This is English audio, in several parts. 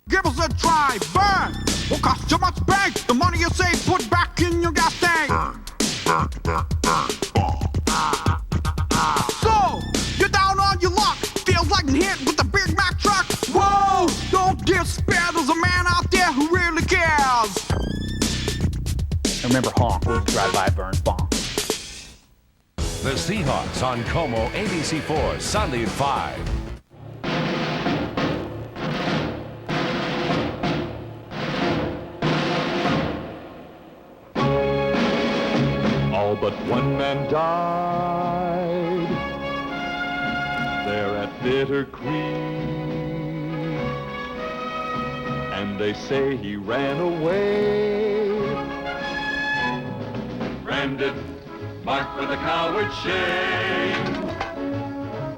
Give us a try, burn. Won't cost you much bank. The money you save, put back in your gas tank. So, you're down on your luck. Feels like getting hit with a Big Mac truck. Whoa, don't get spared. There's a man out there who really cares. Remember, honk when you drive by, burn, bonk. The Seahawks on Como ABC4, Sunday at 5. All but one man died there at Bitter Creek, and they say he ran away. Branded, marked with a coward shame.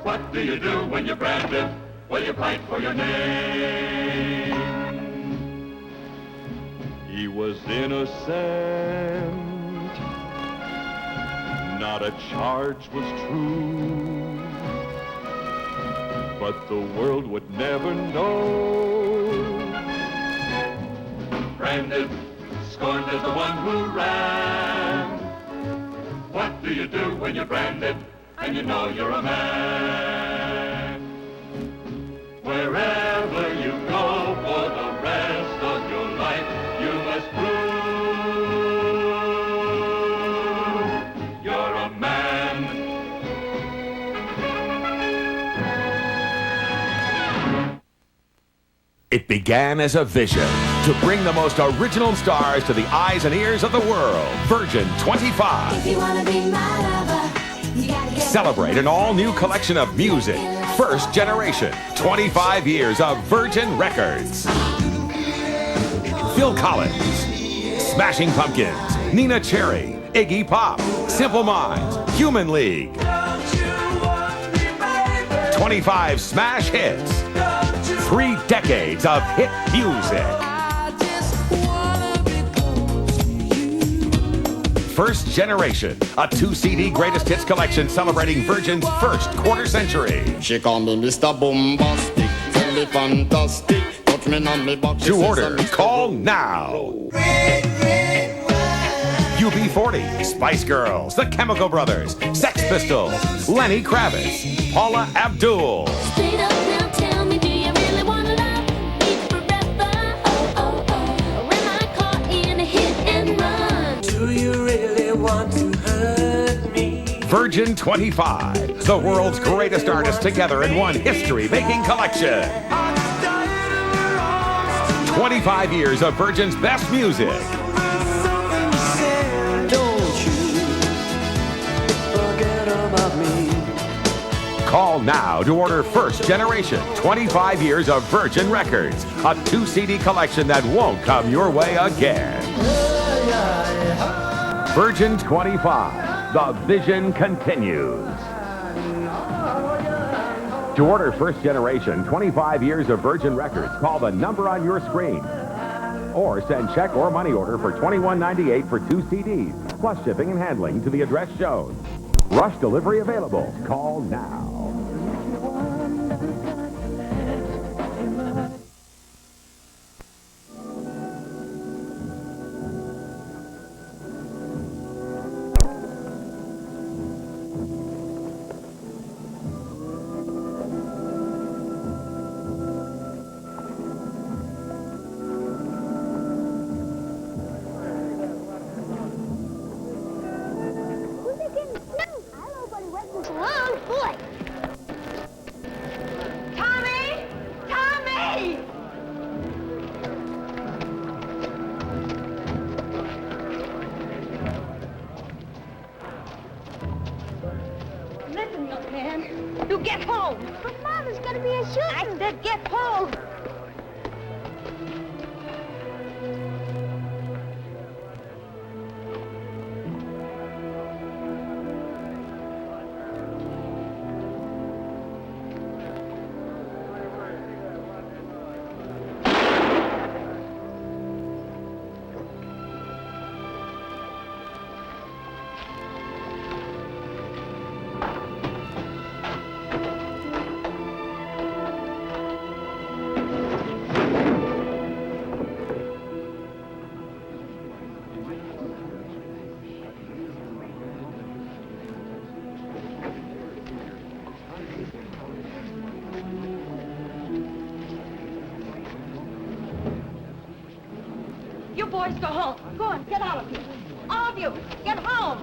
What do you do when you're branded? Well, you fight for your name. He was innocent. Not a charge was true, but the world would never know. Branded, scorned as the one who ran. What do you do when you're branded and you know you're a man? Wherever you go for the rest of your life, you must prove It began as a vision to bring the most original stars to the eyes and ears of the world. Virgin 25. If you wanna be my lover, you gotta get Celebrate an all-new collection of music. First generation. 25 years of Virgin Records. Phil Collins, Smashing Pumpkins, Nina Cherry, Iggy Pop, Simple Minds, Human League. 25 smash hits. 3 decades of hit music. First Generation, a 2-CD greatest hits collection celebrating Virgin's first quarter century. She call me Mr. Bombastic, tell me fantastic, touch me on me box. To order, call now. UB40, Spice Girls, The Chemical Brothers, Sex Pistols, Lenny Kravitz, Paula Abdul. straight up now. Tell me, do you really wanna love me forever? Oh, oh, oh. Or am I caught in a hit and run? Do you really want to hurt me? Virgin 25, the world's greatest artists together in one history-making collection. 25 years of Virgin's best music. Call now to order First Generation, 25 years of Virgin Records, a 2-CD collection that won't come your way again. Virgin 25, the vision continues. To order First Generation, 25 years of Virgin Records, call the number on your screen. Or send check or money order for $21.98 for 2 CDs, plus shipping and handling to the address shown. Rush delivery available. Call now. Listen, young man, you get home. But Mom, there's gonna be a shooting. I said get home. You boys go home. Go on, get out of here. All of you, get home.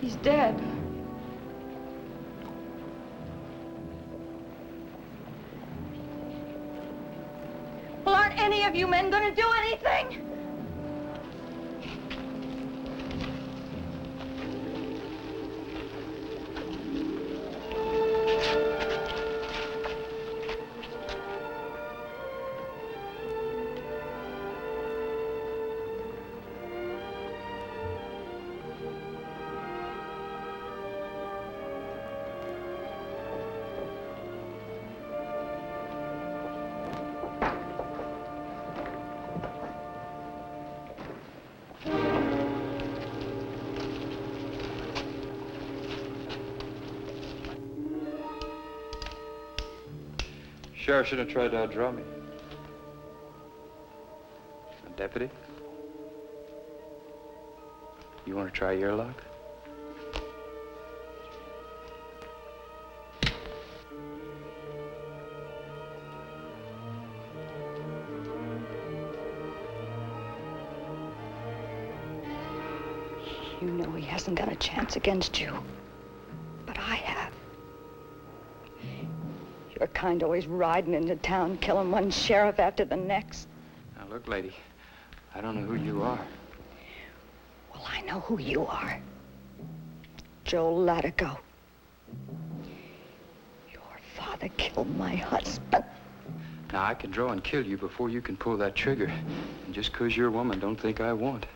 He's dead. Well, aren't any of you men gonna do anything? Sheriff should have tried to outdraw me. A deputy? You want to try your luck? You know he hasn't got a chance against you. But I have. Your kind always riding into town, killing one sheriff after the next. Now, look, lady, I don't know who you are. Well, I know who you are. Joe Latigo. Your father killed my husband. Now, I can draw and kill you before you can pull that trigger. And just 'cause you're a woman, don't think I won't.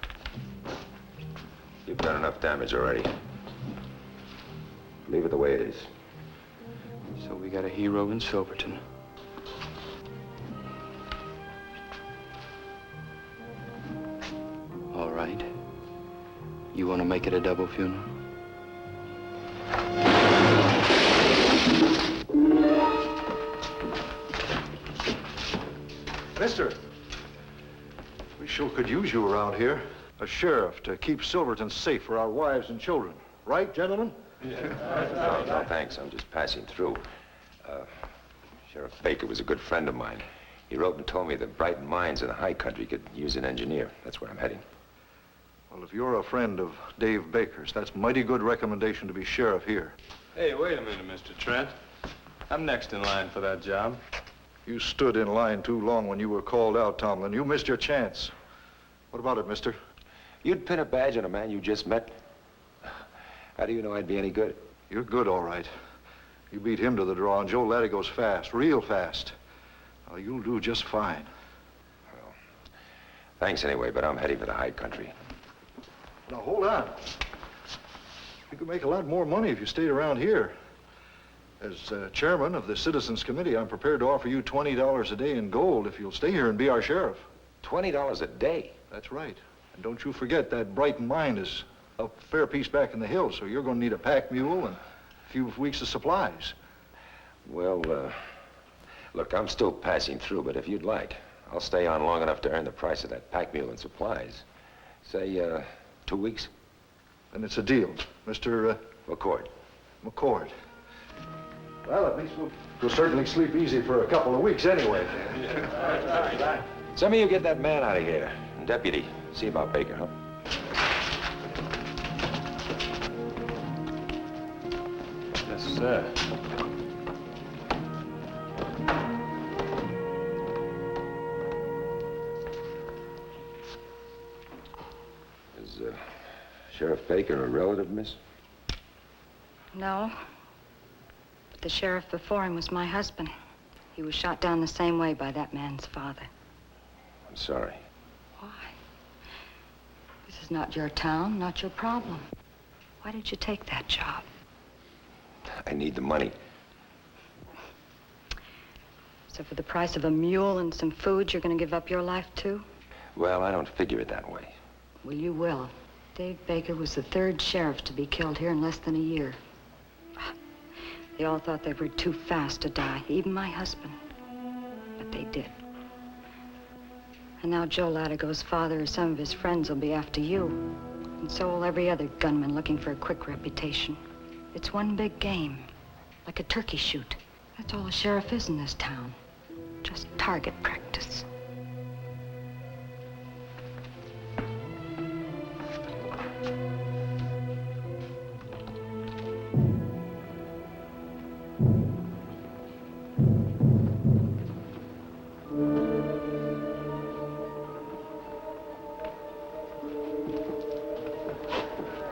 You've done enough damage already. Leave it the way it is. So we got a hero in Silverton. All right. You want to make it a double funeral? Mister, we sure could use you around here. A sheriff to keep Silverton safe for our wives and children. Right, gentlemen? No, thanks. I'm just passing through. Sheriff Baker was a good friend of mine. He wrote and told me that Brighton Mines in the high country could use an engineer. That's where I'm heading. Well, if you're a friend of Dave Baker's, that's mighty good recommendation to be sheriff here. Hey, wait a minute, Mr. Trent. I'm next in line for that job. You stood in line too long when you were called out, Tomlin. You missed your chance. What about it, mister? You'd pin a badge on a man you just met? How do you know I'd be any good? You're good, all right. You beat him to the draw, and Joe Latigo's fast, real fast. Well, you'll do just fine. Well, thanks anyway, but I'm heading for the high country. Now, hold on. You could make a lot more money if you stayed around here. As chairman of the Citizens Committee, I'm prepared to offer you $20 a day in gold if you'll stay here and be our sheriff. $20 a day? That's right. And don't you forget that Brighton mine is a fair piece back in the hills, so you're going to need a pack mule and a few weeks of supplies. Well, look, I'm still passing through, but if you'd like, I'll stay on long enough to earn the price of that pack mule and supplies. Say, 2 weeks? Then it's a deal, Mr. McCord. McCord. Well, at least we'll certainly sleep easy for a couple of weeks anyway. Some of you get that man out of here. And deputy, see about Baker, huh? Yes, sir. Is Sheriff Baker a relative, miss? No. But the sheriff before him was my husband. He was shot down the same way by that man's father. I'm sorry. Why? This is not your town, not your problem. Why did you take that job? I need the money. So for the price of a mule and some food, you're going to give up your life, too? Well, I don't figure it that way. Well, you will. Dave Baker was the third sheriff to be killed here in less than a year. They all thought they were too fast to die, even my husband. But they did. And now Joe Latigo's father or some of his friends will be after you. And so will every other gunman looking for a quick reputation. It's one big game. like a turkey shoot. That's all a sheriff is in this town. Just target practice.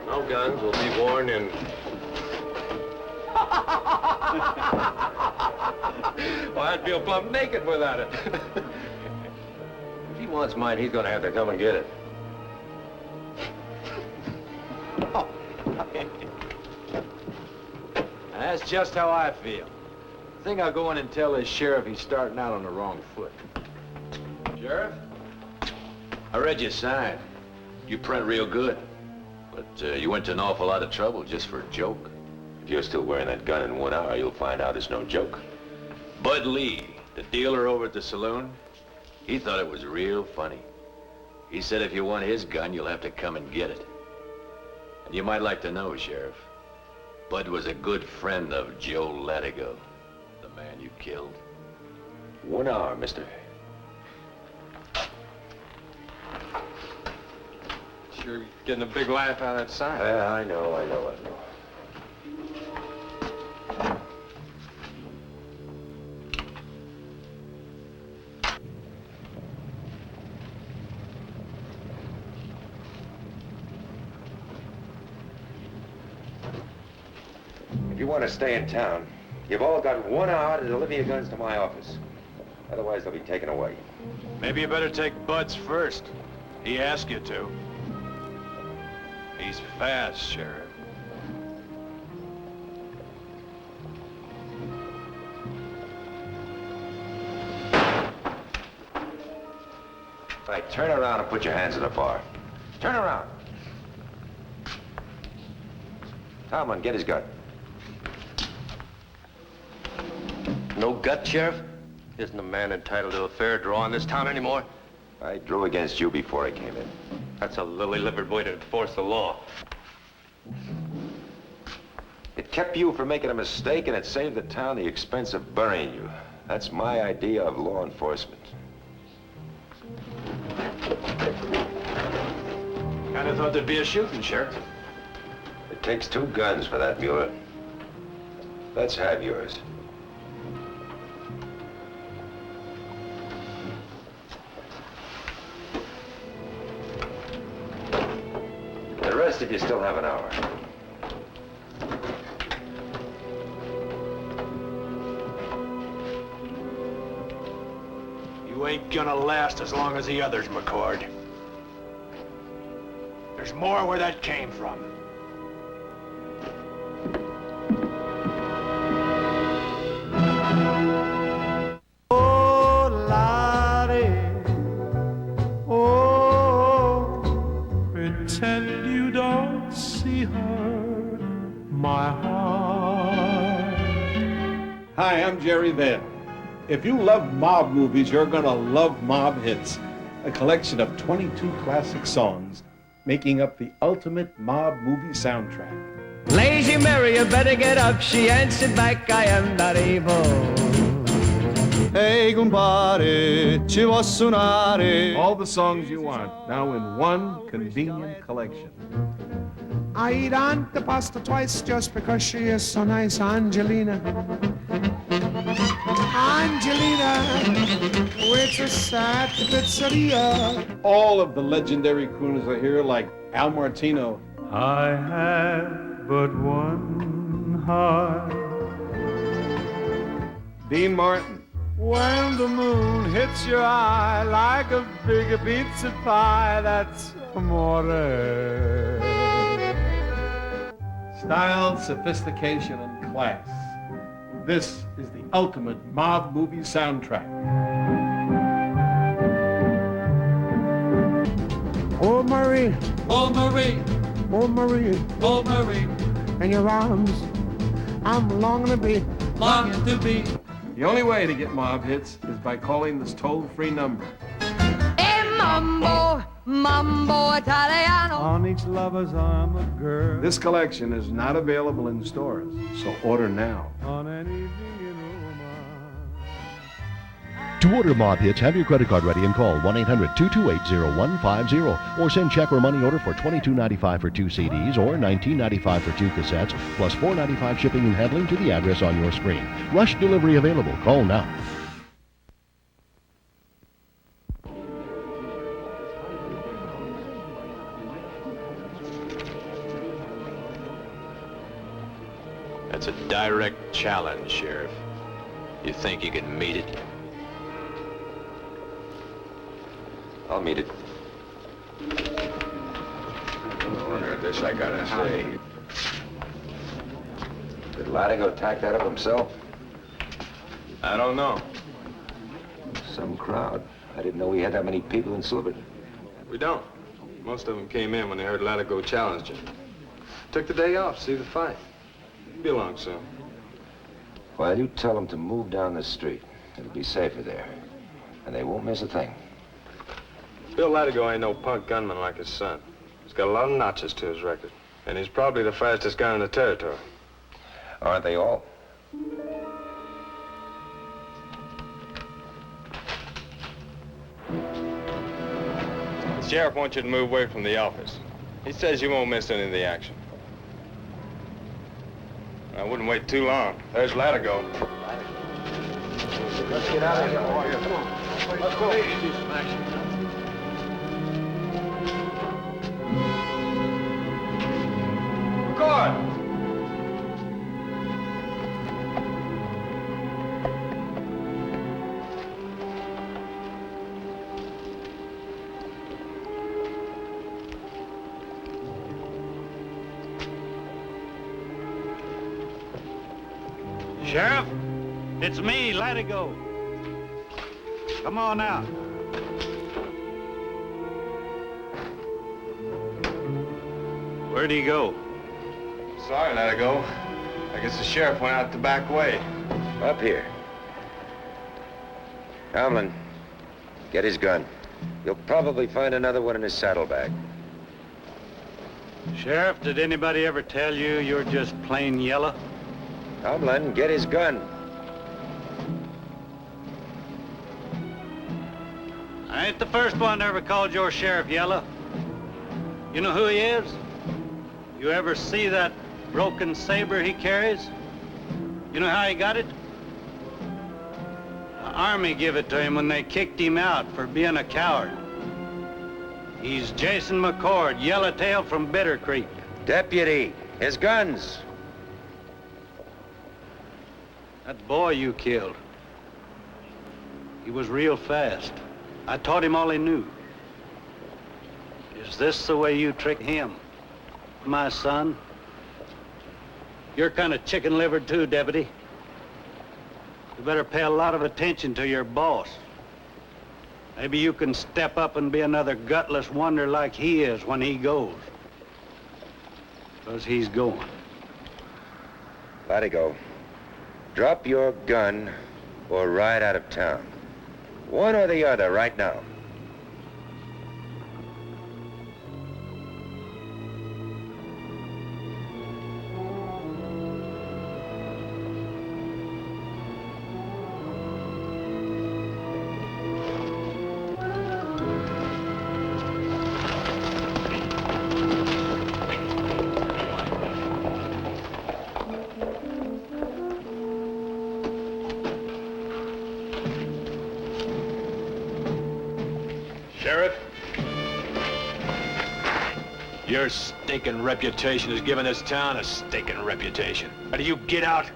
No guns will be worn in... Well, I'd feel plumb naked without it. If he wants mine, he's gonna have to come and get it. That's just how I feel. I think I'll go in and tell this sheriff he's starting out on the wrong foot. Sheriff? I read your sign. You print real good. But you went to an awful lot of trouble just for a joke. If you're still wearing that gun in 1 hour, you'll find out it's no joke. Bud Lee, the dealer over at the saloon, he thought it was real funny. He said if you want his gun, you'll have to come and get it. And you might like to know, Sheriff, Bud was a good friend of Joe Latigo, the man you killed. 1 hour, mister. Sure getting a big laugh out of that sign. Yeah, I know. If you want to stay in town, you've all got 1 hour to deliver your guns to my office. Otherwise, they'll be taken away. Maybe you better take Bud's first. He asked you to. He's fast, Sheriff. All right, turn around and put your hands in the bar. Turn around. Tomlin, get his gun. No gut, Sheriff? Isn't a man entitled to a fair draw in this town anymore? I drew against you before I came in. That's a lily-livered way to enforce the law. It kept you from making a mistake, and it saved the town the expense of burying you. That's my idea of law enforcement. Kind of thought there'd be a shooting, Sheriff. It takes 2 guns for that, Mueller. Let's have yours. The rest of you still have an hour. You ain't gonna last as long as the others, McCord. There's more where that came from. Oh, Lottie, oh, pretend you don't see her, my heart. Hi, I'm Jerry Van. If you love mob movies, you're gonna love Mob Hits, a collection of 22 classic songs making up the ultimate mob movie soundtrack. Lazy Mary, you better get up. She answered back, I am not able. Hey, compare, ci vuoi suonare. All the songs you want, now in one convenient collection. I eat Aunt the pasta twice just because she is so nice, Angelina. Angelina, waitress at the pizzeria. All of the legendary crooners are here, like Al Martino. I have but one heart. Dean Martin. When the moon hits your eye like a big pizza pie, that's amore. Style, sophistication, and class. This is the ultimate mob movie soundtrack. Oh, Marie. Oh, Marie. Oh, Marie. Oh, Marie. In your arms, I'm longing to be. Longing to be. The only way to get Mob Hits is by calling this toll-free number. Hey, Mambo. Mambo Italiano. On each lover's arm a girl. This collection is not available in stores, so order now. On an evening in To order Mob Hits, have your credit card ready and call 1-800-228-0150 or send check or money order for $22.95 for 2 CDs or $19.95 for 2 cassettes, plus $4.95 shipping and handling to the address on your screen. Rush delivery available. Call now. That's a direct challenge, Sheriff. You think you can meet it? I'll meet it. This I gotta say. Did Latigo tack that up himself? I don't know. Some crowd. I didn't know we had that many people in Silverton. We don't. Most of them came in when they heard Latigo challenged you. Took the day off to see the fight. Be along soon. Well, you tell them to move down the street. It'll be safer there. And they won't miss a thing. Bill Latigo ain't no punk gunman like his son. He's got a lot of notches to his record. And he's probably the fastest gun in the territory. Aren't they all? The sheriff wants you to move away from the office. He says you won't miss any of the action. I wouldn't wait too long. There's Latigo. Let's get out of here. Come on. Let's go. Do some action. Record! Sheriff, it's me, Latigo. Come on out. Where'd he go? Sorry, Latigo. I guess the sheriff went out the back way. Up here. Tomlin, get his gun. You'll probably find another one in his saddlebag. Sheriff, did anybody ever tell you you're just plain yellow? Tomlin, get his gun. I ain't the first one to ever called your sheriff yellow. You know who he is? You ever see that broken saber he carries? You know how he got it? The army give it to him when they kicked him out for being a coward. He's Jason McCord, Yellowtail from Bitter Creek. Deputy, his guns. That boy you killed, he was real fast. I taught him all he knew. Is this the way you trick him, my son? You're kind of chicken-livered too, Deputy. You better pay a lot of attention to your boss. Maybe you can step up and be another gutless wonder like he is when he goes. 'Cause he's going. Latigo, drop your gun or ride out of town. One or the other right now. Sheriff? Your stinking reputation has given this town a stinking reputation. Now, do you get out,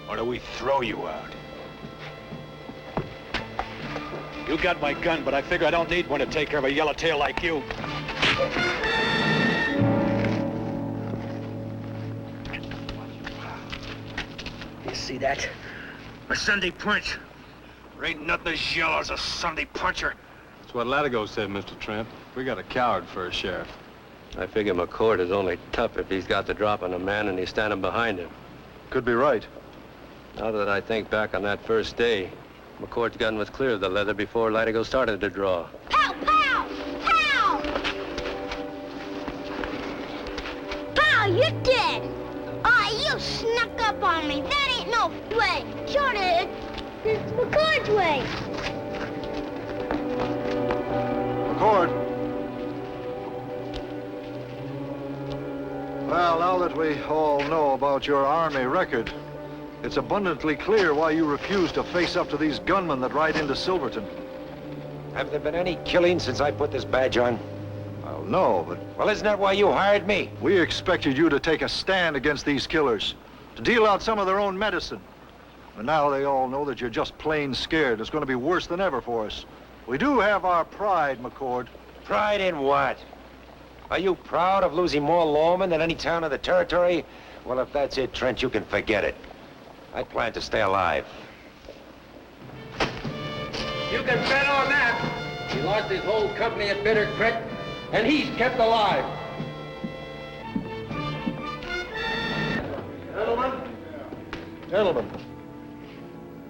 or do we throw you out? You got my gun, but I figure I don't need one to take care of a yellowtail like you. You see that? A Sunday punch. There ain't nothing as yellow as a Sunday puncher. That's what Latigo said, Mr. Trent. We got a coward for a sheriff. I figure McCord is only tough if he's got the drop on a man and he's standing behind him. Could be right. Now that I think back on that first day, McCord's gun was clear of the leather before Latigo started to draw. Pow, pow, pow! you're dead. You snuck up on me. That ain't no way. Sure it is. It's McCord's way. McCord. Well, now that we all know about your Army record, it's abundantly clear why you refuse to face up to these gunmen that ride into Silverton. Have there been any killings since I put this badge on? Well, no, but... Well, isn't that why you hired me? We expected you to take a stand against these killers, to deal out some of their own medicine. But now they all know that you're just plain scared. It's going to be worse than ever for us. We do have our pride, McCord. Pride in what? Are you proud of losing more lawmen than any town in the territory? Well, if that's it, Trent, you can forget it. I plan to stay alive. You can bet on that. He lost his whole company at Bitter Creek, and he's kept alive. Gentlemen,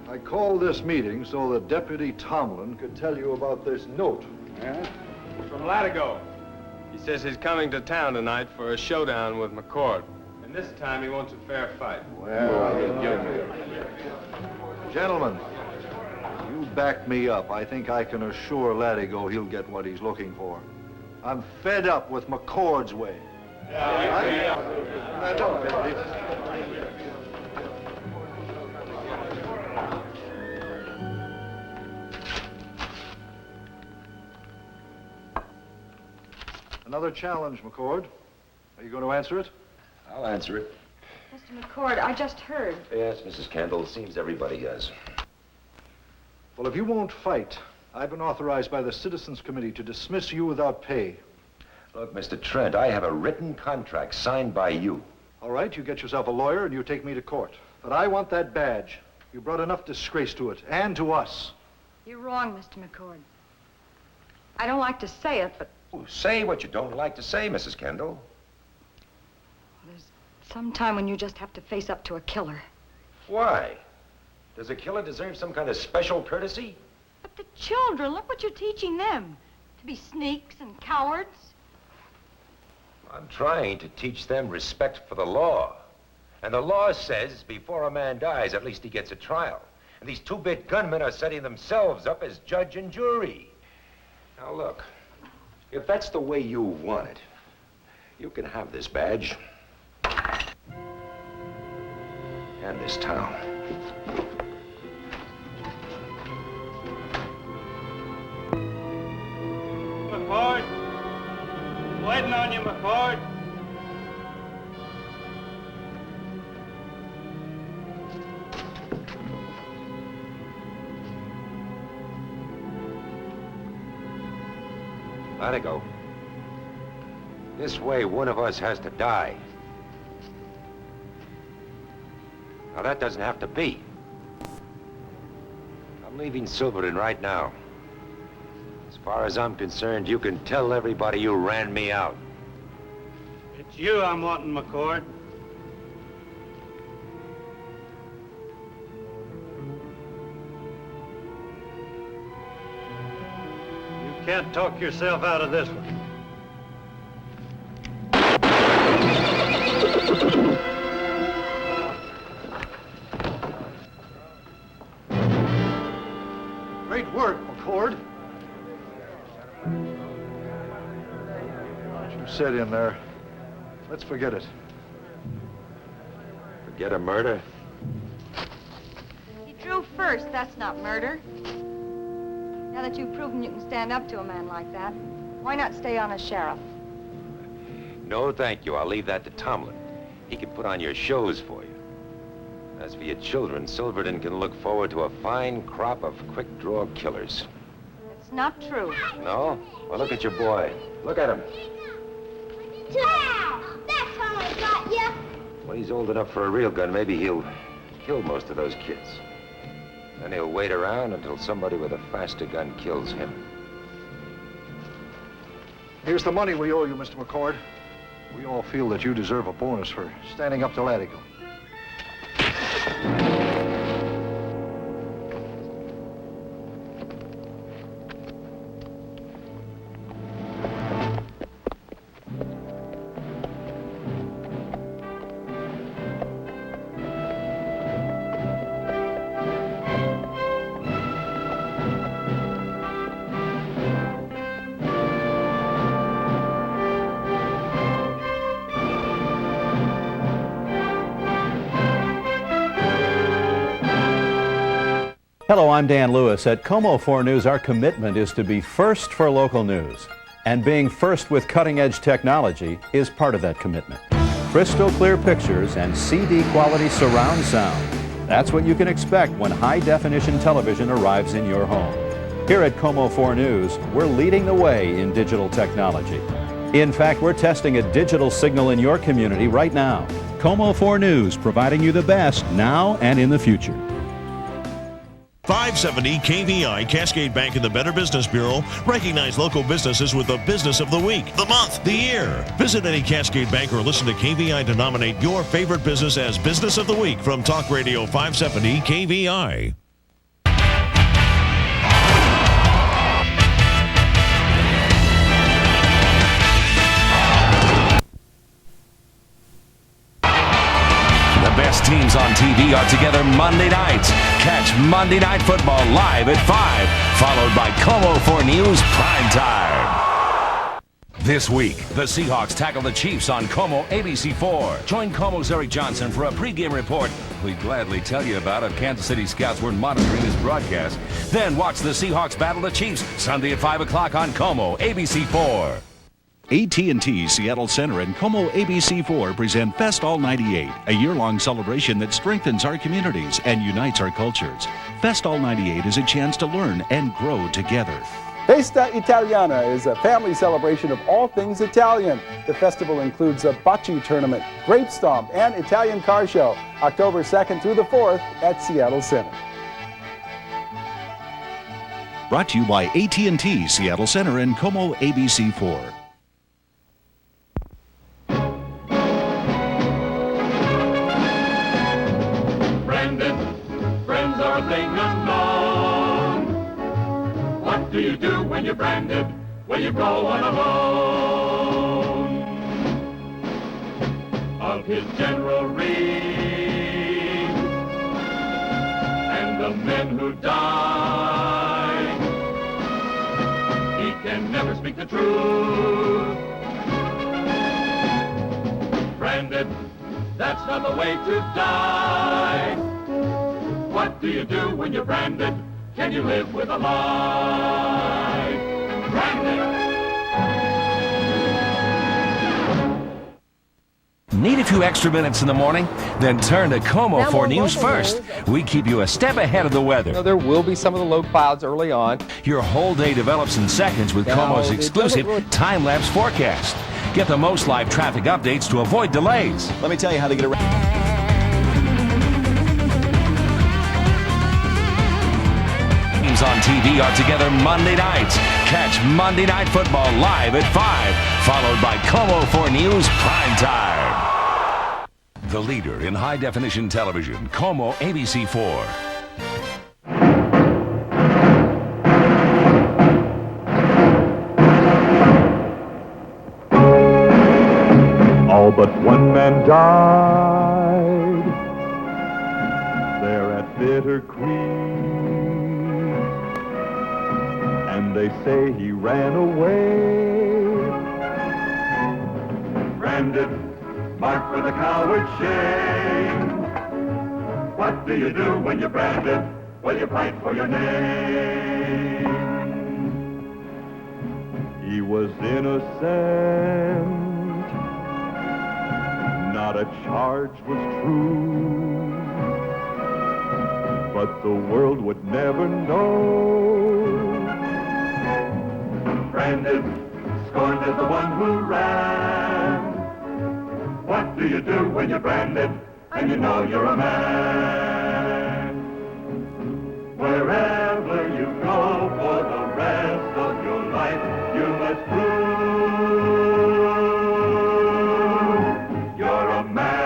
I called this meeting so that Deputy Tomlin could tell you about this note. Yeah? From Latigo. He says he's coming to town tonight for a showdown with McCord. And this time he wants a fair fight. Gentlemen, you back me up. I think I can assure Latigo he'll get what he's looking for. I'm fed up with McCord's way. Another challenge, McCord. Are you going to answer it? I'll answer it. Mr. McCord, I just heard. Yes, Mrs. Kendall. Seems everybody does. Well, if you won't fight, I've been authorized by the Citizens Committee to dismiss you without pay. Look, Mr. Trent, I have a written contract signed by you. All right, you get yourself a lawyer and you take me to court. But I want that badge. You brought enough disgrace to it, and to us. You're wrong, Mr. McCord. I don't like to say it, but... Oh, say what you don't like to say, Mrs. Kendall. There's some time when you just have to face up to a killer. Why? Does a killer deserve some kind of special courtesy? But the children, look what you're teaching them. To be sneaks and cowards. I'm trying to teach them respect for the law. And the law says before a man dies, at least he gets a trial. And these two-bit gunmen are setting themselves up as judge and jury. Now look, if that's the way you want it, you can have this badge. And this town. McCord. Waiting on you, McCord. Let it go. This way, one of us has to die. Now, that doesn't have to be. I'm leaving Silverton right now. As far as I'm concerned, you can tell everybody you ran me out. It's you I'm wanting, McCord. You can't talk yourself out of this one. Great work, McCord. What you said in there, let's forget it. Forget a murder? He drew first. That's not murder. Now that you've proven you can stand up to a man like that, why not stay on as sheriff? No, thank you. I'll leave that to Tomlin. He can put on your shows for you. As for your children, Silverton can look forward to a fine crop of quick-draw killers. It's not true. No? Well, look at your boy. Look at him. Wow! That's how I got you. When he's old enough for a real gun, maybe he'll kill most of those kids. Then he'll wait around until somebody with a faster gun kills him. Here's the money we owe you, Mr. McCord. We all feel that you deserve a bonus for standing up to Latigo. Hello, I'm Dan Lewis. At Como 4 News, our commitment is to be first for local news. And being first with cutting-edge technology is part of that commitment. Crystal clear pictures and CD quality surround sound. That's what you can expect when high-definition television arrives in your home. Here at Como 4 News, we're leading the way in digital technology. In fact, we're testing a digital signal in your community right now. Como 4 News, providing you the best now and in the future. 570 KVI, Cascade Bank and the Better Business Bureau recognize local businesses with the Business of the Week, the month, the year. Visit any Cascade Bank or listen to KVI to nominate your favorite business as Business of the Week from Talk Radio 570 KVI. Best teams on TV are together Monday nights. Catch Monday Night Football live at 5, followed by Como 4 News Prime Time. This week, the Seahawks tackle the Chiefs on Como ABC4. Join Como's Eric Johnson for a pregame report we'd gladly tell you about if Kansas City scouts weren't monitoring this broadcast. Then watch the Seahawks battle the Chiefs Sunday at 5 o'clock on Como ABC4. AT&T Seattle Center and Como ABC4 present Fest All 98, a year-long celebration that strengthens our communities and unites our cultures. Fest All 98 is a chance to learn and grow together. Festa Italiana is a family celebration of all things Italian. The festival includes a bocce tournament, grape stomp, and Italian car show, October 2nd through the 4th at Seattle Center. Brought to you by AT&T Seattle Center and Como ABC4. Friends are a thing unknown. What do you do when you're branded? Well, you go on alone. Of his General Reed and the men who died, he can never speak the truth. Branded, that's not the way to die. What do you do when you're branded? Can you live with a lie? Branded. Need a few extra minutes in the morning? Then turn to Como Now 4 more News weather first. We keep you a step ahead of the weather. There will be some of the low clouds early on. Your whole day develops in seconds with Now, Como's it exclusive doesn't really- time-lapse forecast. Get the most live traffic updates to avoid delays. Let me tell you how to get around. Teams on TV are together Monday nights. Catch Monday Night Football live at 5, followed by Como 4 News Prime Time. The leader in high-definition television, Como ABC4. All but one man died there at Bitter Creek, and they say he ran away. Branded, marked with a coward's shame. What do you do when you're branded? Well, you fight for your name. He was innocent. Not a charge was true, but the world would never know. Branded, scorned as the one who ran. What do you do when you're branded and you know you're a man? Wherever you go for the rest of your life, you must prove you're a man.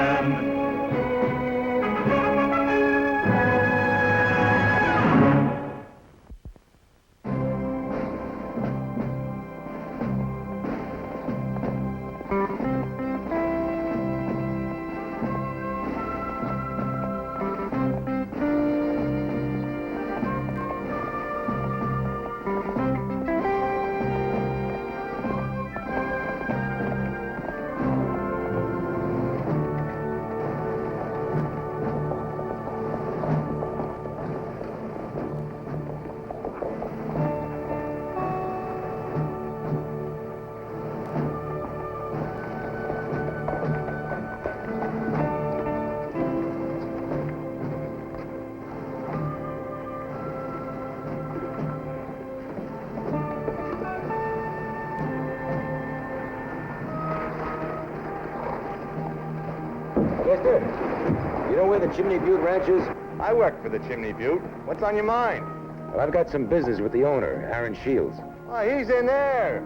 mister. You know where the Chimney Butte Ranch is? I work for the Chimney Butte. What's on your mind? Well, I've got some business with the owner, Aaron Shields. Oh, he's in there.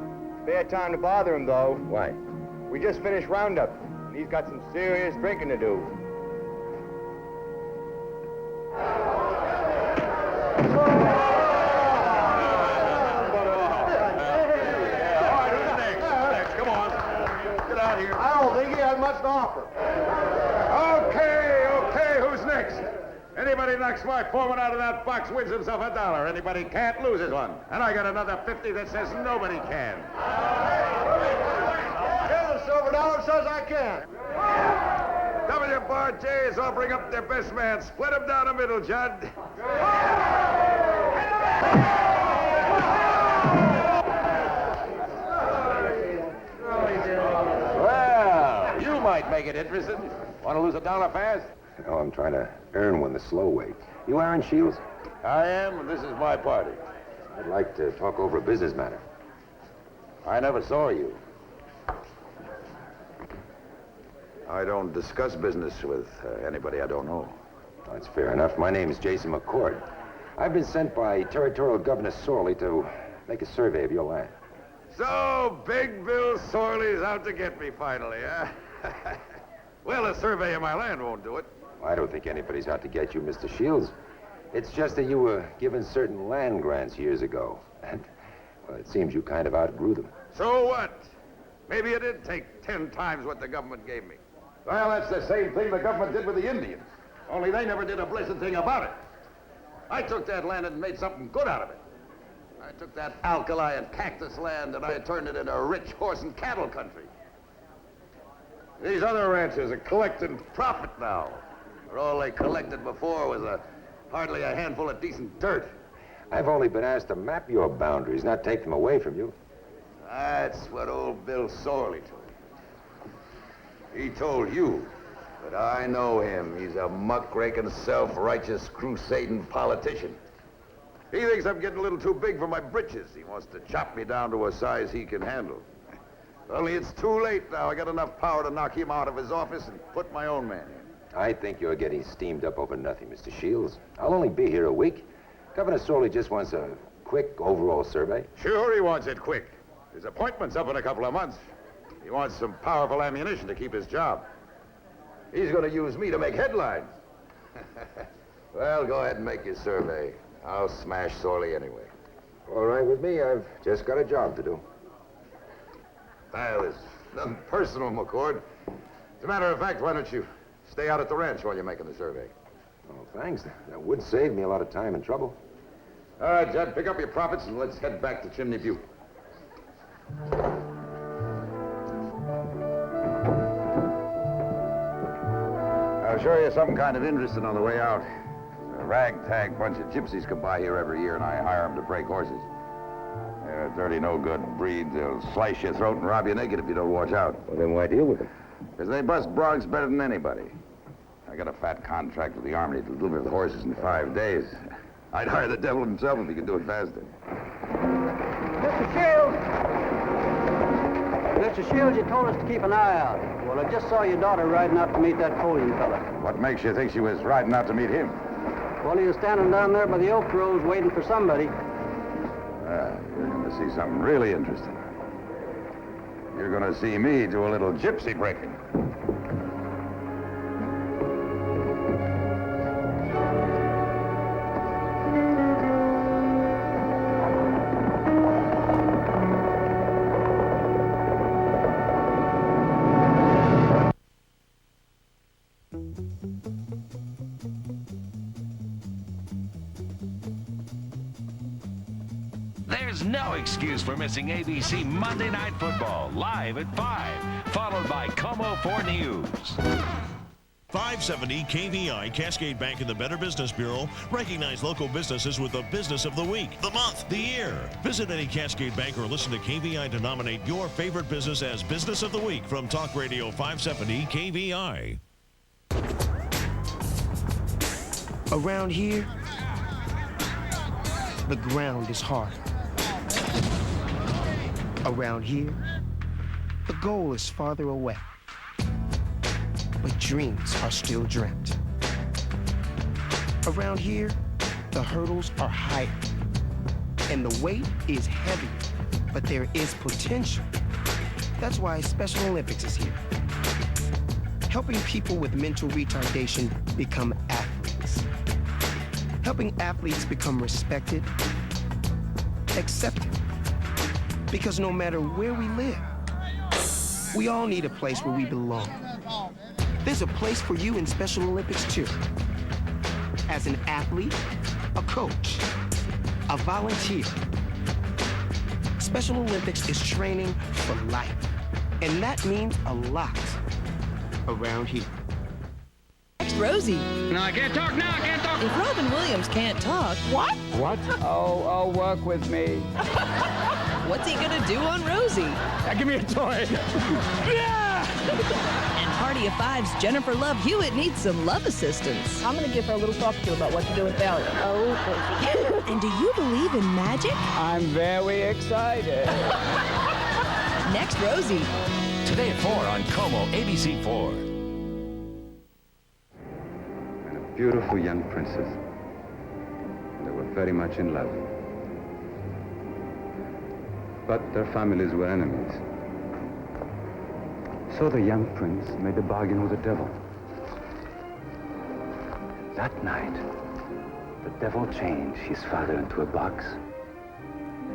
Bad time to bother him, though. Why? We just finished roundup, and he's got some serious drinking to do. I don't think he had much to offer. Okay, who's next? Anybody knocks my foreman out of that box wins himself $1. Anybody can't loses one. And I got another 50 that says nobody can. Here's a silver dollar says I can. W. Bar J is offering up their best man. Split him down the middle, Judd. Well, you might make it interesting. Want to lose $1 fast? Oh, I'm trying to earn one the slow way. You Aaron Shields? I am, and this is my party. I'd like to talk over a business matter. I never saw you. I don't discuss business with anybody I don't know. That's fair enough. My name's Jason McCord. I've been sent by Territorial Governor Sorley to make a survey of your land. So, Big Bill Sorley's out to get me finally, huh? Well, a survey of my land won't do it. I don't think anybody's out to get you, Mr. Shields. It's just that you were given certain land grants years ago. And, well, it seems you kind of outgrew them. So what? Maybe it did take 10 times what the government gave me. Well, that's the same thing the government did with the Indians. Only they never did a blessed thing about it. I took that land and made something good out of it. I took that alkali and cactus land and I turned it into a rich horse and cattle country. These other ranchers are collecting profit now. Where all they collected before was hardly a handful of decent dirt. I've only been asked to map your boundaries, not take them away from you. That's what old Bill Sorley told me. He told you, but I know him. He's a muckraking, self-righteous, crusading politician. He thinks I'm getting a little too big for my britches. He wants to chop me down to a size he can handle. Only it's too late now. I got enough power to knock him out of his office and put my own man in. I think you're getting steamed up over nothing, Mr. Shields. I'll only be here a week. Governor Sorley just wants a quick overall survey. Sure he wants it quick. His appointment's up in a couple of months. He wants some powerful ammunition to keep his job. He's going to use me to make headlines. Well, go ahead and make your survey. I'll smash Sorley anyway. All right with me. I've just got a job to do. Well, it's nothing personal, McCord. As a matter of fact, why don't you stay out at the ranch while you're making the survey? Oh, thanks. That would save me a lot of time and trouble. All right, Judd, pick up your profits and let's head back to Chimney Butte. I'll show you something kind of interesting on the way out. A ragtag bunch of gypsies come by here every year, and I hire them to break horses. They're a dirty, no-good breed. They'll slice your throat and rob you naked if you don't watch out. Well, then why deal with them? Because they bust broncs better than anybody. I got a fat contract with the Army to deliver the horses in 5 days. I'd hire the devil himself if he could do it faster. Mr. Shields! Mr. Shields, you told us to keep an eye out. Well, I just saw your daughter riding out to meet that Polian fella. What makes you think she was riding out to meet him? Well, he was standing down there by the oak groves waiting for somebody. You're going to see something really interesting. You're going to see me do a little gypsy breaking. There's no excuse for missing ABC Monday Night Football, live at 5, followed by Como 4 News. 570 KVI, Cascade Bank and the Better Business Bureau recognize local businesses with the Business of the Week, the month, the year. Visit any Cascade Bank or listen to KVI to nominate your favorite business as Business of the Week from Talk Radio 570 KVI. Around here, the ground is hard. Around here, the goal is farther away. but dreams are still dreamt. Around here, the hurdles are higher, and the weight is heavy, but there is potential. That's why Special Olympics is here, helping people with mental retardation become athletes, helping athletes become respected, accepted, because no matter where we live, we all need a place where we belong. There's a place for you in Special Olympics too. As an athlete, a coach, a volunteer. Special Olympics is training for life, and that means a lot around here. Next, Rosie. No, I can't talk now. I can't talk. If Robin Williams can't talk, what? What? Oh, work with me. What's he gonna do on Rosie? Give me a toy. And Party of Five's Jennifer Love Hewitt needs some love assistance. I'm gonna give her a little talk to about what to do with Valiant. Oh, and do you believe in magic? I'm very excited. Next, Rosie. Today at 4 on Como ABC 4. And a beautiful young princess. They were very much in love. But their families were enemies. So the young prince made a bargain with the devil. That night, the devil changed his father into a box,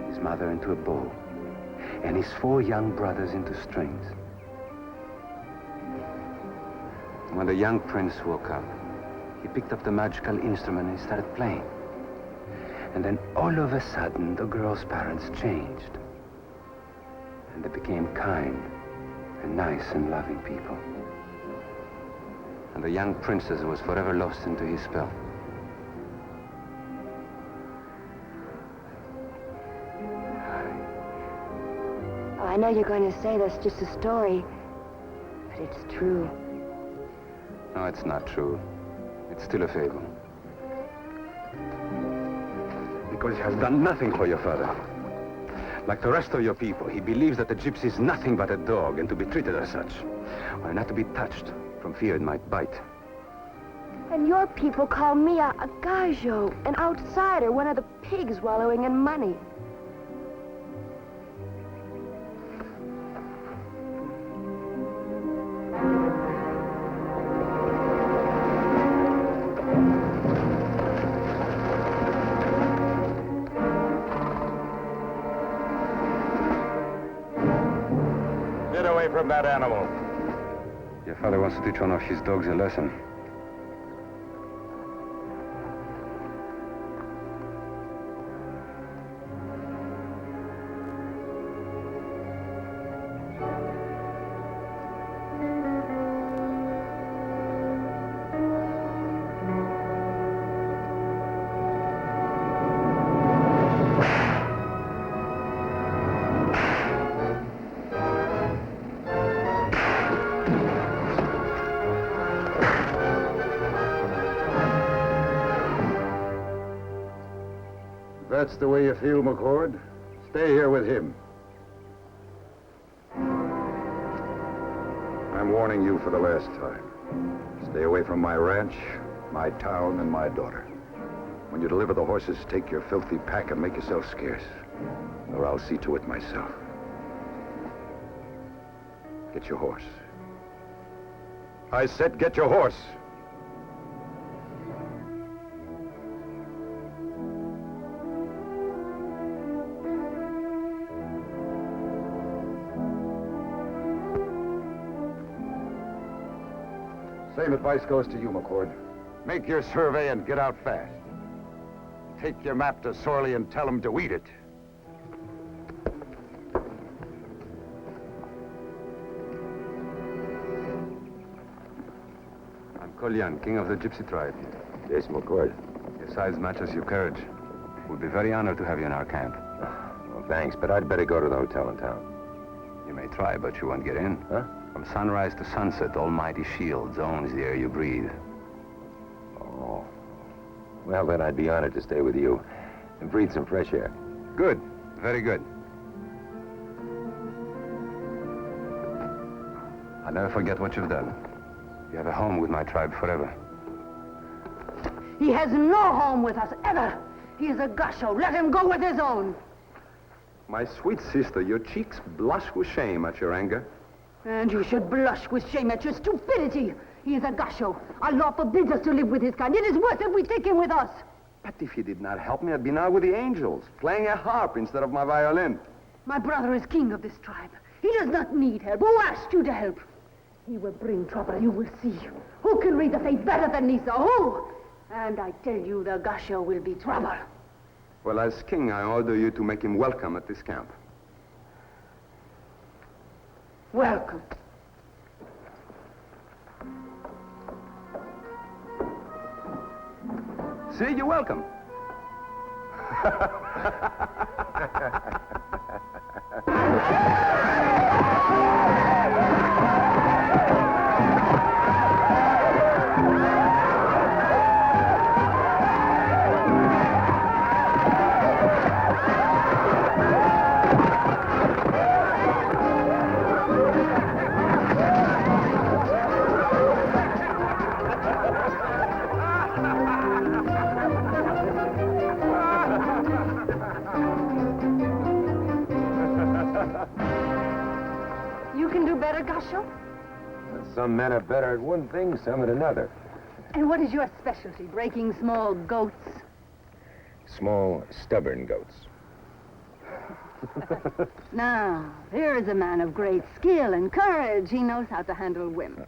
his mother into a bow, and his 4 young brothers into strings. When the young prince woke up, he picked up the magical instrument and he started playing. And then all of a sudden, the girl's parents changed. And they became kind and nice and loving people. And the young princess was forever lost into his spell. Oh, I know you're going to say that's just a story, but it's true. No, it's not true. It's still a fable. Because you have done nothing for your father. Like the rest of your people, he believes that the gypsy is nothing but a dog and to be treated as such, or not to be touched from fear it might bite. And your people call me a gajo, an outsider, one of the pigs wallowing in money. From that animal. Your father wants to teach one of his dogs a lesson. That's the way you feel, McCord. Stay here with him. I'm warning you for the last time. Stay away from my ranch, my town, and my daughter. When you deliver the horses, take your filthy pack and make yourself scarce, or I'll see to it myself. Get your horse. I said get your horse. Same advice goes to you, McCord. Make your survey and get out fast. Take your map to Sorley and tell him to eat it. I'm Kolyan, king of the gypsy tribe. Yes, McCord. Your size matches your courage. We'll be very honored to have you in our camp. Well, thanks, but I'd better go to the hotel in town. You may try, but you won't get in. Huh? From sunrise to sunset, Almighty Shields owns the air you breathe. Oh. Well, then I'd be honored to stay with you and breathe some fresh air. Good. Very good. I'll never forget what you've done. You have a home with my tribe forever. He has no home with us, ever. He is a gaucho. Let him go with his own. My sweet sister, your cheeks blush with shame at your anger. And you should blush with shame at your stupidity. He is a gaucho. Our law forbids us to live with his kind. It is worse if we take him with us. But if you did not help me, I'd be now with the angels, playing a harp instead of my violin. My brother is king of this tribe. He does not need help. Who asked you to help? He will bring trouble, you will see. Who can read the fate better than Nisa? Who? And I tell you, the gaucho will be trouble. Well, as king, I order you to make him welcome at this camp. Welcome. See, you're welcome. You can do better, gaucho? Some men are better at one thing, some at another. And what is your specialty? Breaking small goats? Small, stubborn goats. Now, here is a man of great skill and courage. He knows how to handle women.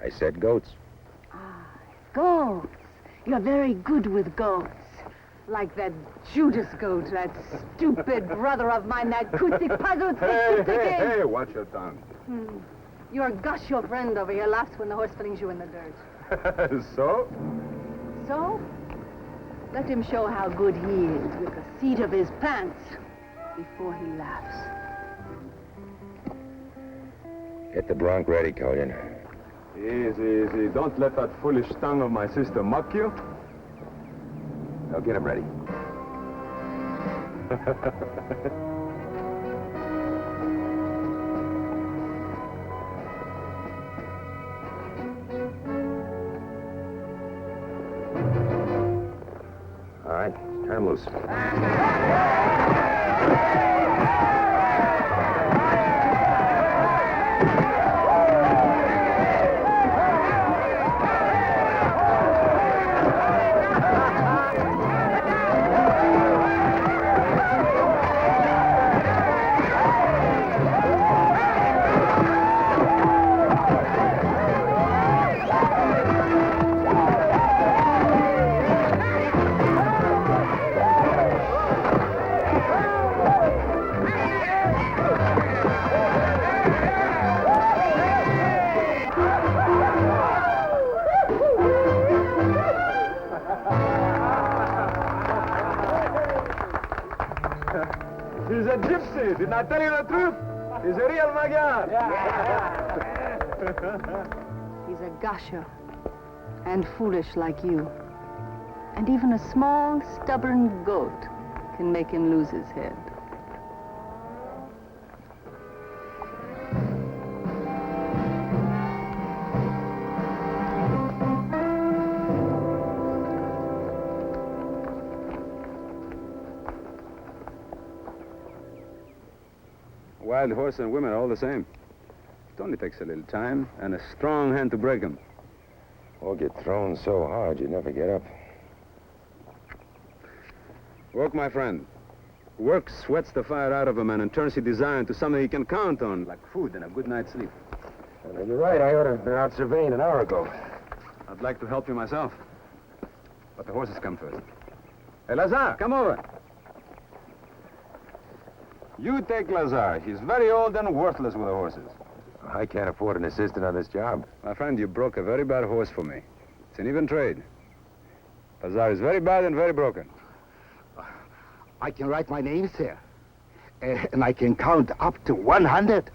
I said goats. Goats. You're very good with goats. Like that Judas goat, that stupid brother of mine, that Kutik Pazut. Hey, watch your tongue. Your gaucho friend over here laughs when the horse flings you in the dirt. So? So? Let him show how good he is with the seat of his pants before he laughs. Get the bronc ready, Collion. Easy, easy. Don't let that foolish tongue of my sister mock you. Now get him ready. All right, turn him loose. He's a gypsy. Didn't I tell you the truth? He's a real Magyar. He's a gaucho. And foolish like you. And even a small, stubborn goat can make him lose his head. Wild horse and women are all the same. It only takes a little time and a strong hand to break them. Or get thrown so hard you never get up. Work, my friend. Work sweats the fire out of a man and turns his desire into something he can count on, like food and a good night's sleep. Well, you're right. I ought to have been out surveying an hour ago. I'd like to help you myself. But the horses come first. Hey, Lazar, come over. You take Lazar. He's very old and worthless with the horses. I can't afford an assistant on this job. My friend, you broke a very bad horse for me. It's an even trade. Lazar is very bad and very broken. I can write my name, sir. And I can count up to 100.